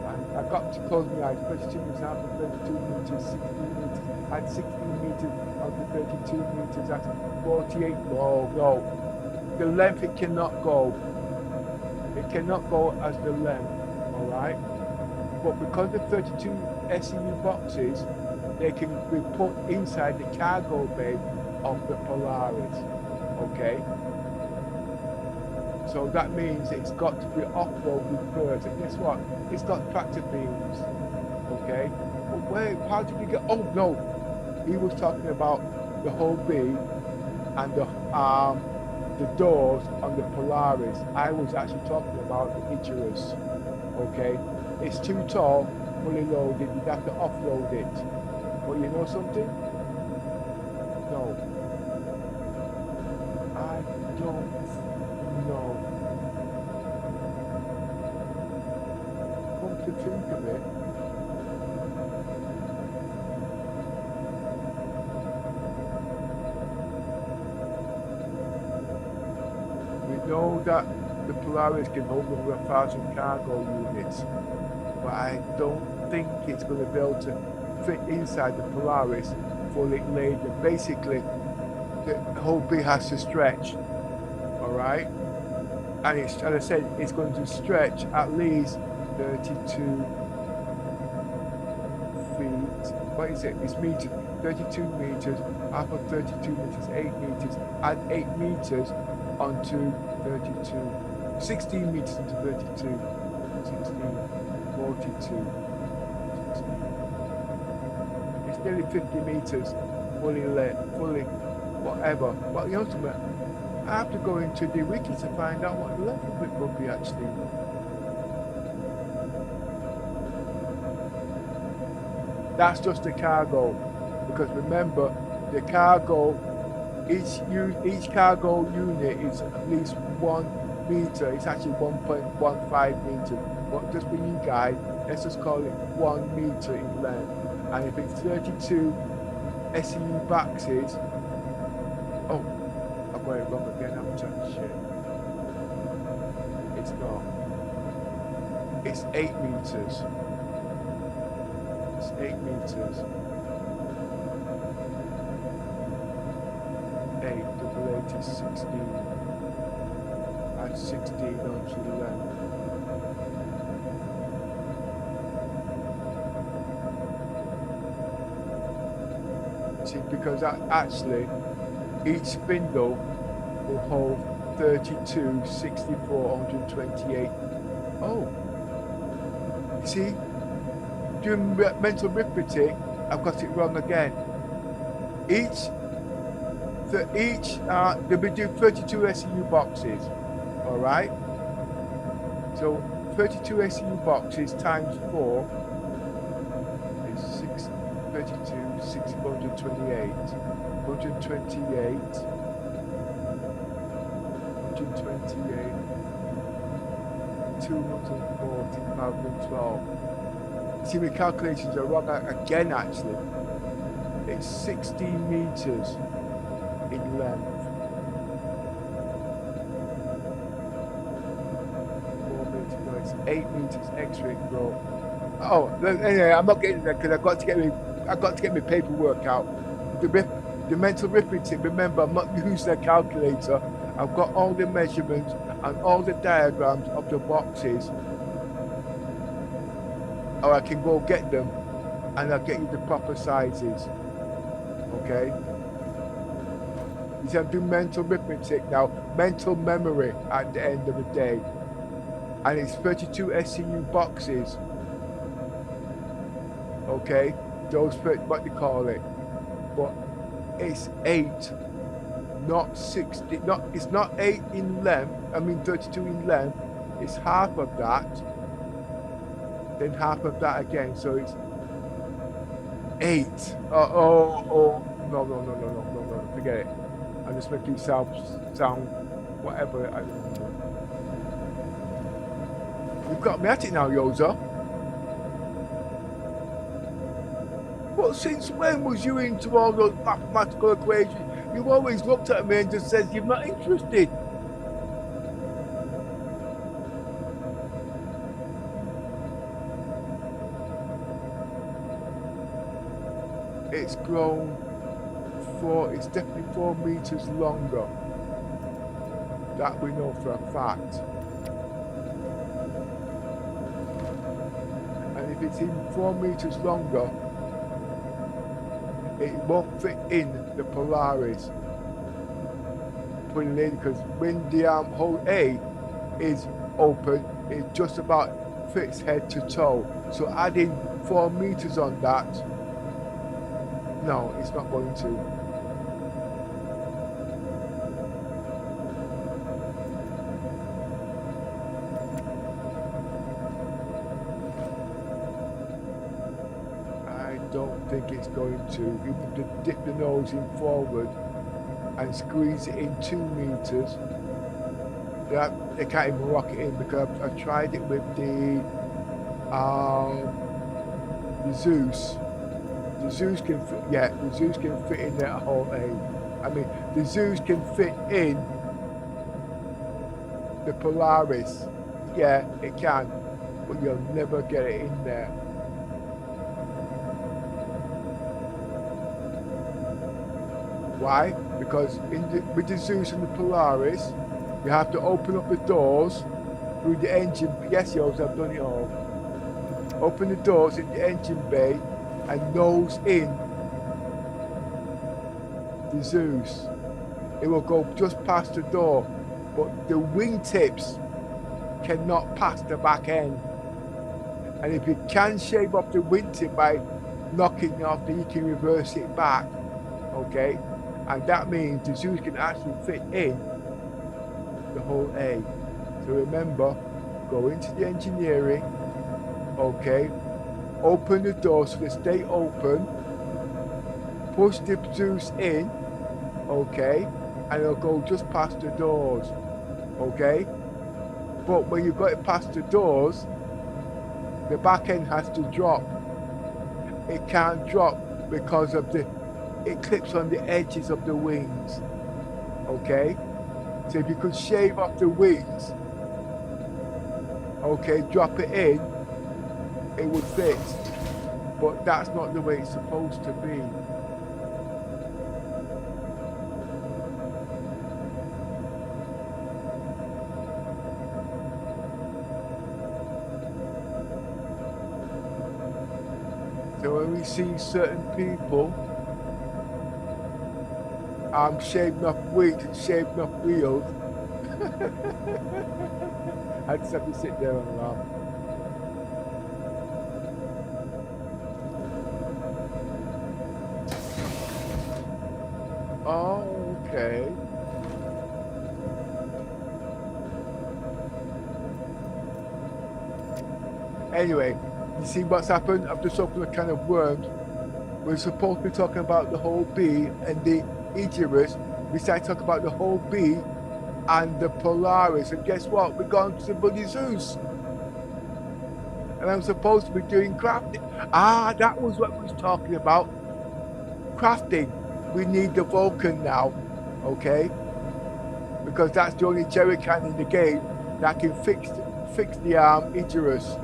And I got to close my eyes. 32 meters after 32 meters, 16 meters, and 16 meters after 32 meters, that's 48. No. The length it cannot go. It cannot go as the length, alright? But because the 32 SEU boxes, they can be put inside the cargo bay of the Polaris, okay? So that means it's got to be off-roaded first. And guess what? It's got tractor beams, okay? But wait, how did we get? Oh no, he was talking about the whole B and the doors on the Polaris. I was actually talking about the Icarus, okay? It's too tall, fully loaded. You'd have to off-road it. But you know something? No, I don't know. Come to think of it, we know that the Polaris can hold over 1,000 cargo units, but I don't think it's going to be able to fit inside the Polaris fully laden. Basically, the whole B has to stretch, all right? And it's, as I said, it's going to stretch at least 32 feet. What is it? It's meters. 32 meters, half of 32 meters, 8 meters, add 8 meters onto 32. 16 meters into 32. 16, 42. 16. It's nearly 50 meters fully lit, fully whatever. But the ultimate, I have to go into the wiki to find out what the length of it would be actually. That's just the cargo, because remember, the cargo, each cargo unit is at least 1 meter. It's actually 1.15 meters. But just for you guys, let's just call it 1 meter in length. And if it's 32 SEU boxes, oh, I got it wrong again, I'm trying shit. It's not. It's 8 meters. It's 8 meters. 8 double 8 is 16. Add 16 onto the length. See, because actually each spindle will hold 32, 64, 128. Oh, see, doing mental arithmetic, I've got it wrong again. They'll be doing 32 SEU boxes, all right? So 32 SEU boxes times 4 is 32, 628, 128. 28, 240, 512. See, my calculations are wrong again, actually. It's 16 meters in length. 4 meters, no, it's 8 meters extra growth. Oh, anyway, I'm not getting there because I got to get my paperwork out. The mental arithmetic. Remember, I'm not using a calculator. I've got all the measurements and all the diagrams of the boxes, or I can go get them, and I'll get you the proper sizes. Okay. You have to do mental arithmetic now, mental memory at the end of the day, and it's 32 SCU boxes. Okay, those what they call it, but it's 8, not 60. It's not 8 in length. I mean 32 in length. It's half of that, then half of that again. So it's 8. No, forget it. I'm just making sound whatever. I don't know. You've got me at it now, Yoza. Well, since when was you into all those mathematical equations? You've always looked at me and just said you're not interested. It's grown it's definitely 4 meters longer. That we know for a fact. And if it's even 4 meters longer, it won't fit in the Polaris. Put it in, because when the hole A is open, it just about fits head to toe. So adding 4 meters on that, no, it's not going to. I don't think it's going to. You have to dip the nose in forward and squeeze it in 2 meters. They can't even rock it in, because I've tried it with the Zeus. The Zeus can fit, the Zeus can fit in that whole A. I mean, the Zeus can fit in the Polaris. Yeah, it can, but you'll never get it in there. Why? Because with the Zeus and the Polaris, you have to open up the doors through the engine. Yes, Yos, I've done it all. Open the doors in the engine bay and nose in the Zeus. It will go just past the door, but the wingtips cannot pass the back end. And if you can shave off the wingtip by knocking it off, then you can reverse it back. Okay? And that means the Zeus can actually fit in the whole A. So remember, go into the engineering, okay, open the doors so they stay open, push the Zeus in, okay, and it'll go just past the doors, okay. But when you've got it past the doors, the back end has to drop. It can't drop because of it clips on the edges of the wings, okay. So if you could shave off the wings, okay, drop it in, it would fit. But that's not the way it's supposed to be. So when we see certain people shaving off wings and shaving off wheels, I just have to sit there and laugh. Oh, okay. Anyway, you see what's happened? I've just opened a can of worms. We're supposed to be talking about the whole B and the Icarus. We started talking about the whole B and the Polaris. And guess what? We're going to the bloody Zeus. And I'm supposed to be doing crafting. Ah, that was what we was talking about. Crafting. We need the Vulkan now. Okay? Because that's the only jerry can in the game that can fix the Icarus.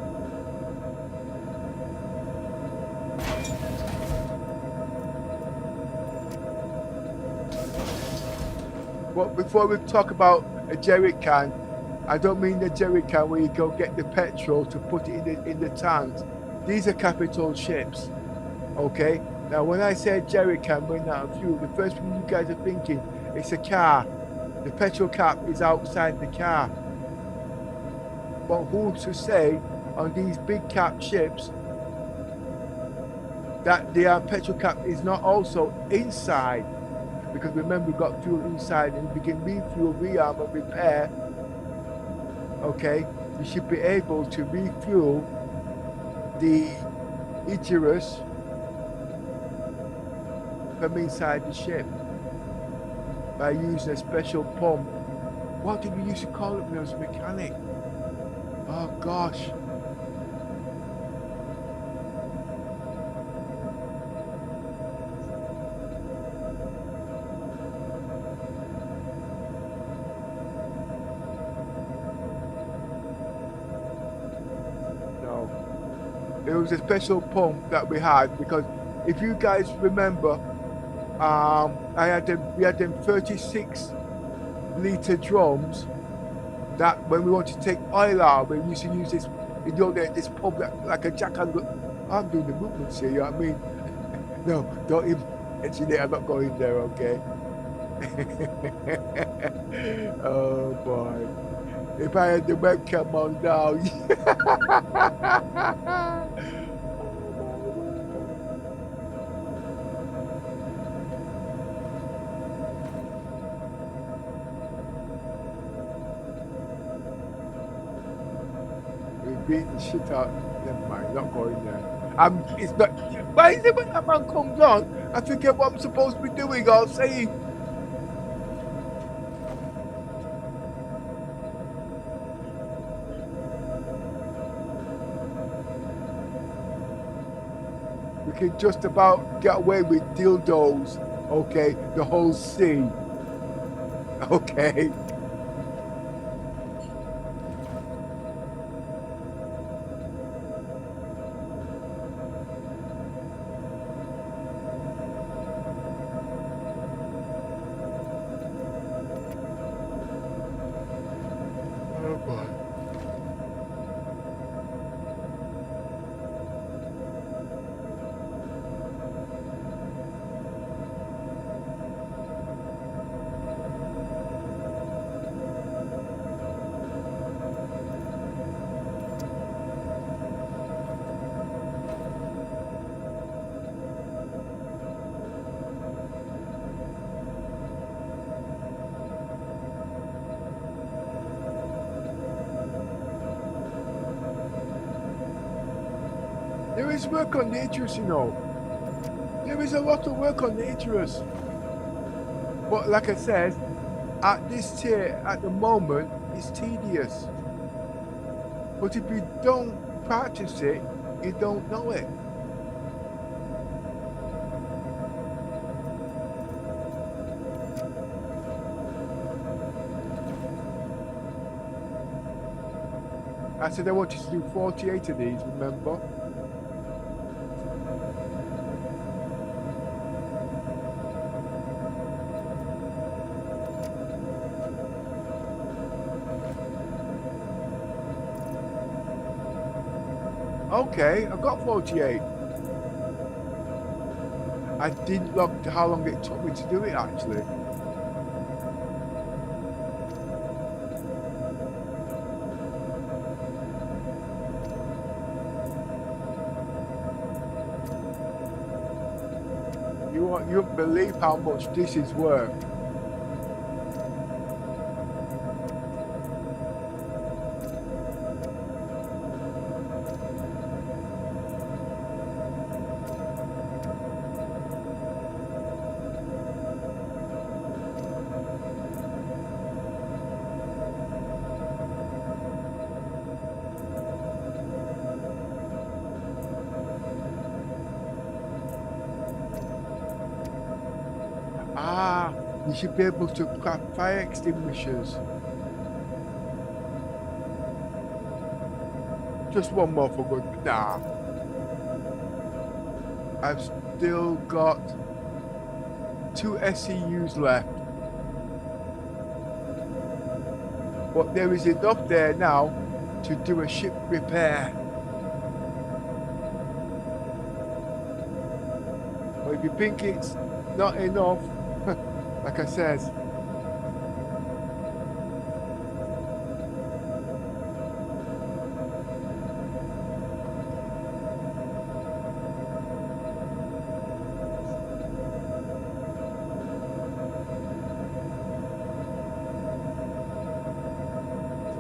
But before we talk about a jerry can, I don't mean the jerry can where you go get the petrol to put it in the tanks. These are capital ships. Okay? Now when I say jerry can running out of fuel, the first thing you guys are thinking, it's a car. The petrol cap is outside the car. But who's to say on these big cap ships that the petrol cap is not also inside? Because remember, we've got fuel inside, and we can refuel, rearm, and repair. Okay, you should be able to refuel the Icarus from inside the ship by using a special pump. What did we used to call it when I was a mechanic? Oh gosh. It was a special pump that we had, because if you guys remember, we had them 36-litre drums that when we wanted to take oil out, we used to use this, you know, this pump like a jack and I'm doing the movements here, you know what I mean? No, don't even mention it, I'm not going there, okay? Oh boy. If I had the webcam on now. We're beating shit out. Never mind, not going there. It's not. Why is it when that man comes on, I forget what I'm supposed to be doing or saying? We can just about get away with dildos, okay? The whole scene, okay? Oh boy. There is work on the Icarus, you know. There is a lot of work on the Icarus. But like I said, at this tier, at the moment, it's tedious. But if you don't practice it, you don't know it. I said I wanted to do 48 of these, remember? Okay, I got 48. I didn't look how long it took me to do it actually. You won't believe how much this is worth. You should be able to craft fire extinguishers. Just one more for good. Nah. I've still got 2 SCUs left. But there is enough there now to do a ship repair. But if you think it's not enough, like I said,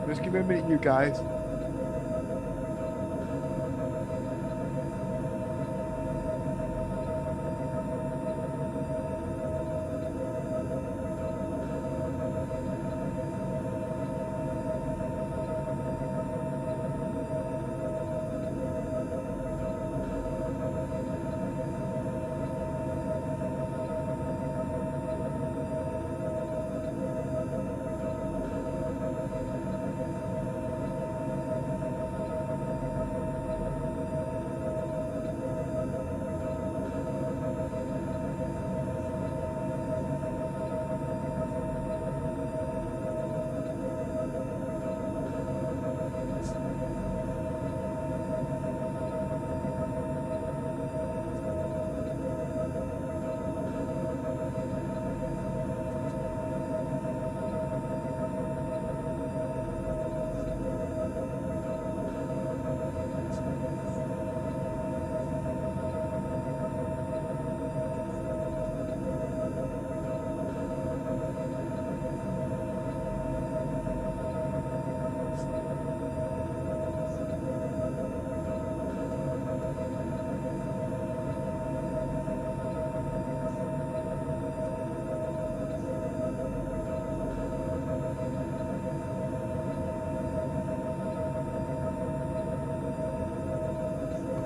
just give me a minute, you guys.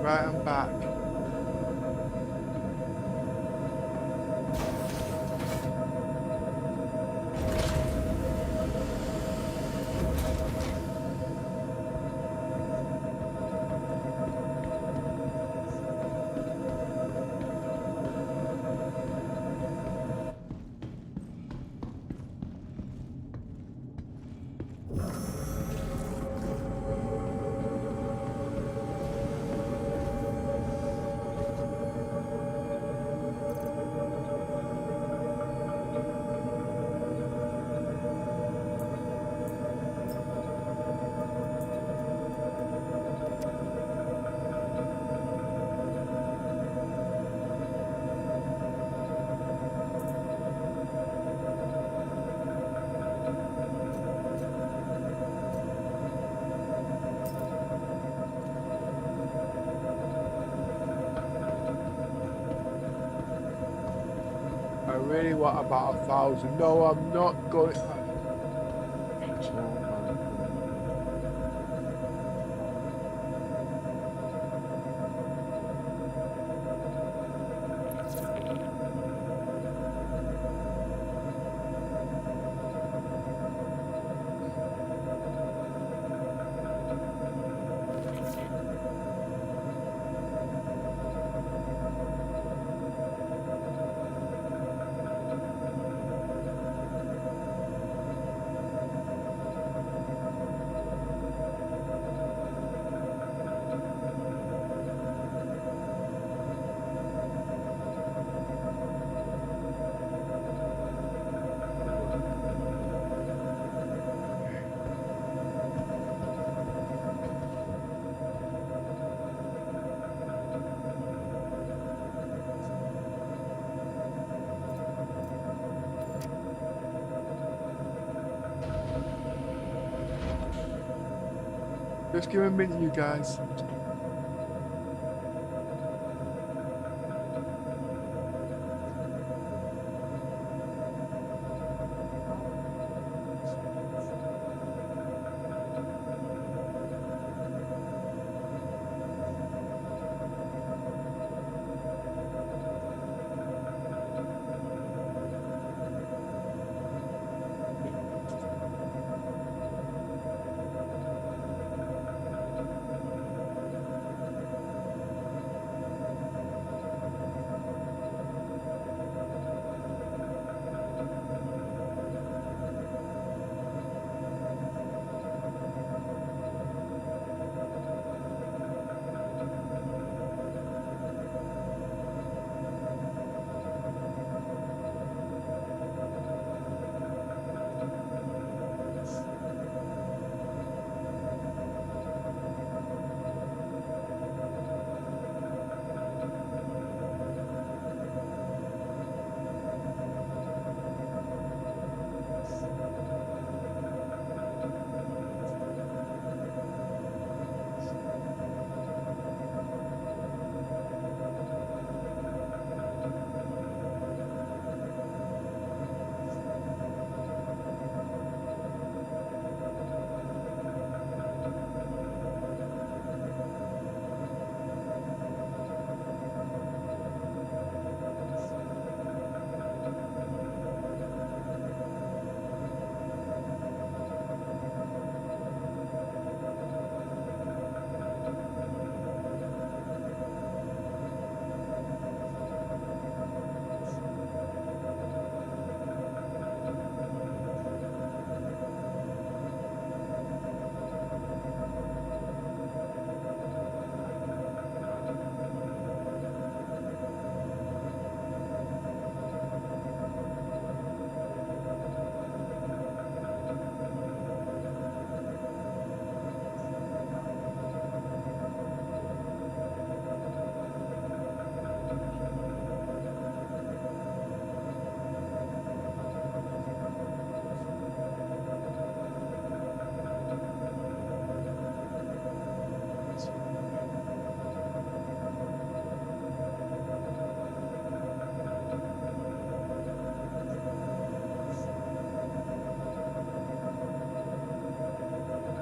Right, I'm back. I really want about 1,000. No, I'm not going. Just give me a minute, you guys.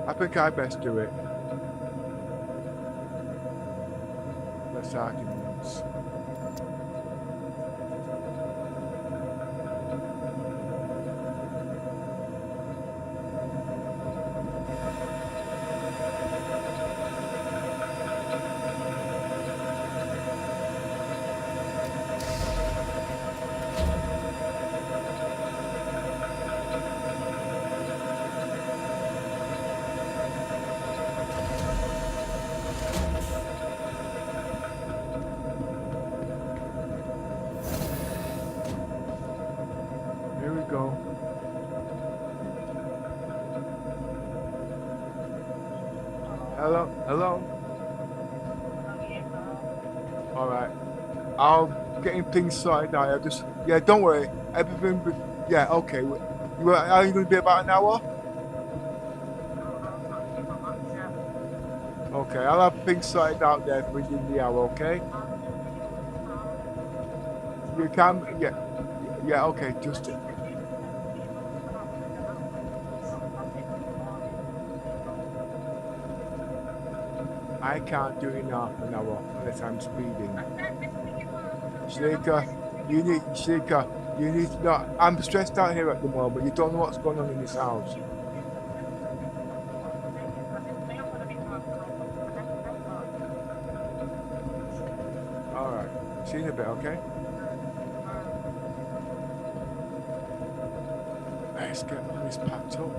I think I best do it. Less arguments. Here we go. Hello? Hello? Alright. I'll getting things sorted out. I just, yeah, don't worry. Everything, yeah, okay. Are you going to be about an hour? Okay, I'll have things sorted out there within the hour, okay? You can, yeah. Yeah, okay, just... I can't do it in half an hour unless I'm speeding. Shrika, you need to know. I'm stressed out here at the moment. You don't know what's going on in this house. Alright, see you in a bit, okay? Let's get all this packed up.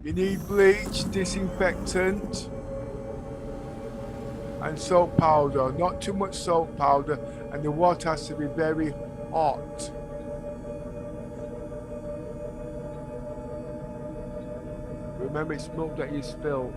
You need bleach, disinfectant, and soap powder. Not too much soap powder, and the water has to be very hot. Remember, it's milk that you spill.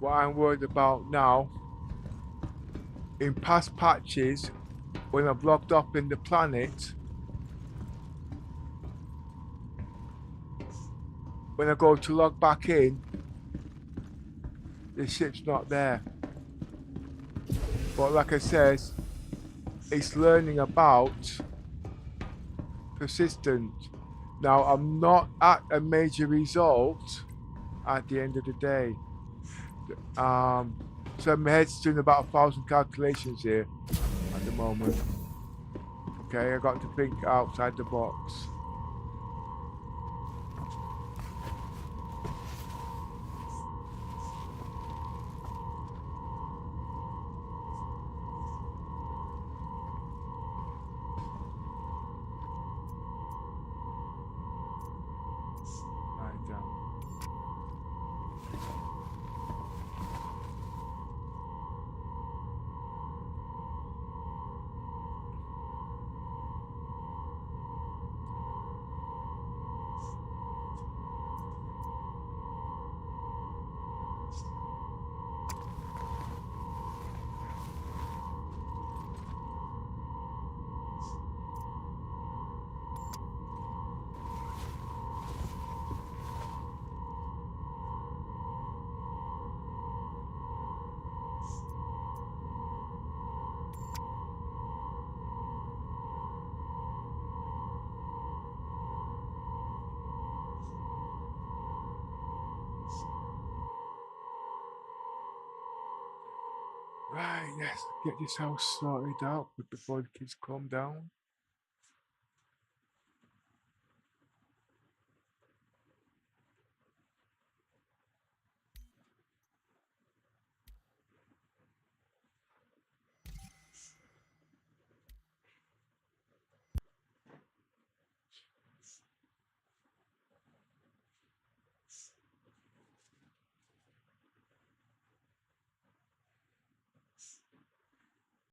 what I'm worried about now, in past patches, when I've logged off in the planet, when I go to log back in, the ship's not there. But like I says, it's learning about persistent. Now I'm not at a major result at the end of the day. So my head's doing about 1,000 calculations here at the moment. Okay, I got to think outside the box. Right down. Right, let's get this house sorted out before the kids calm down.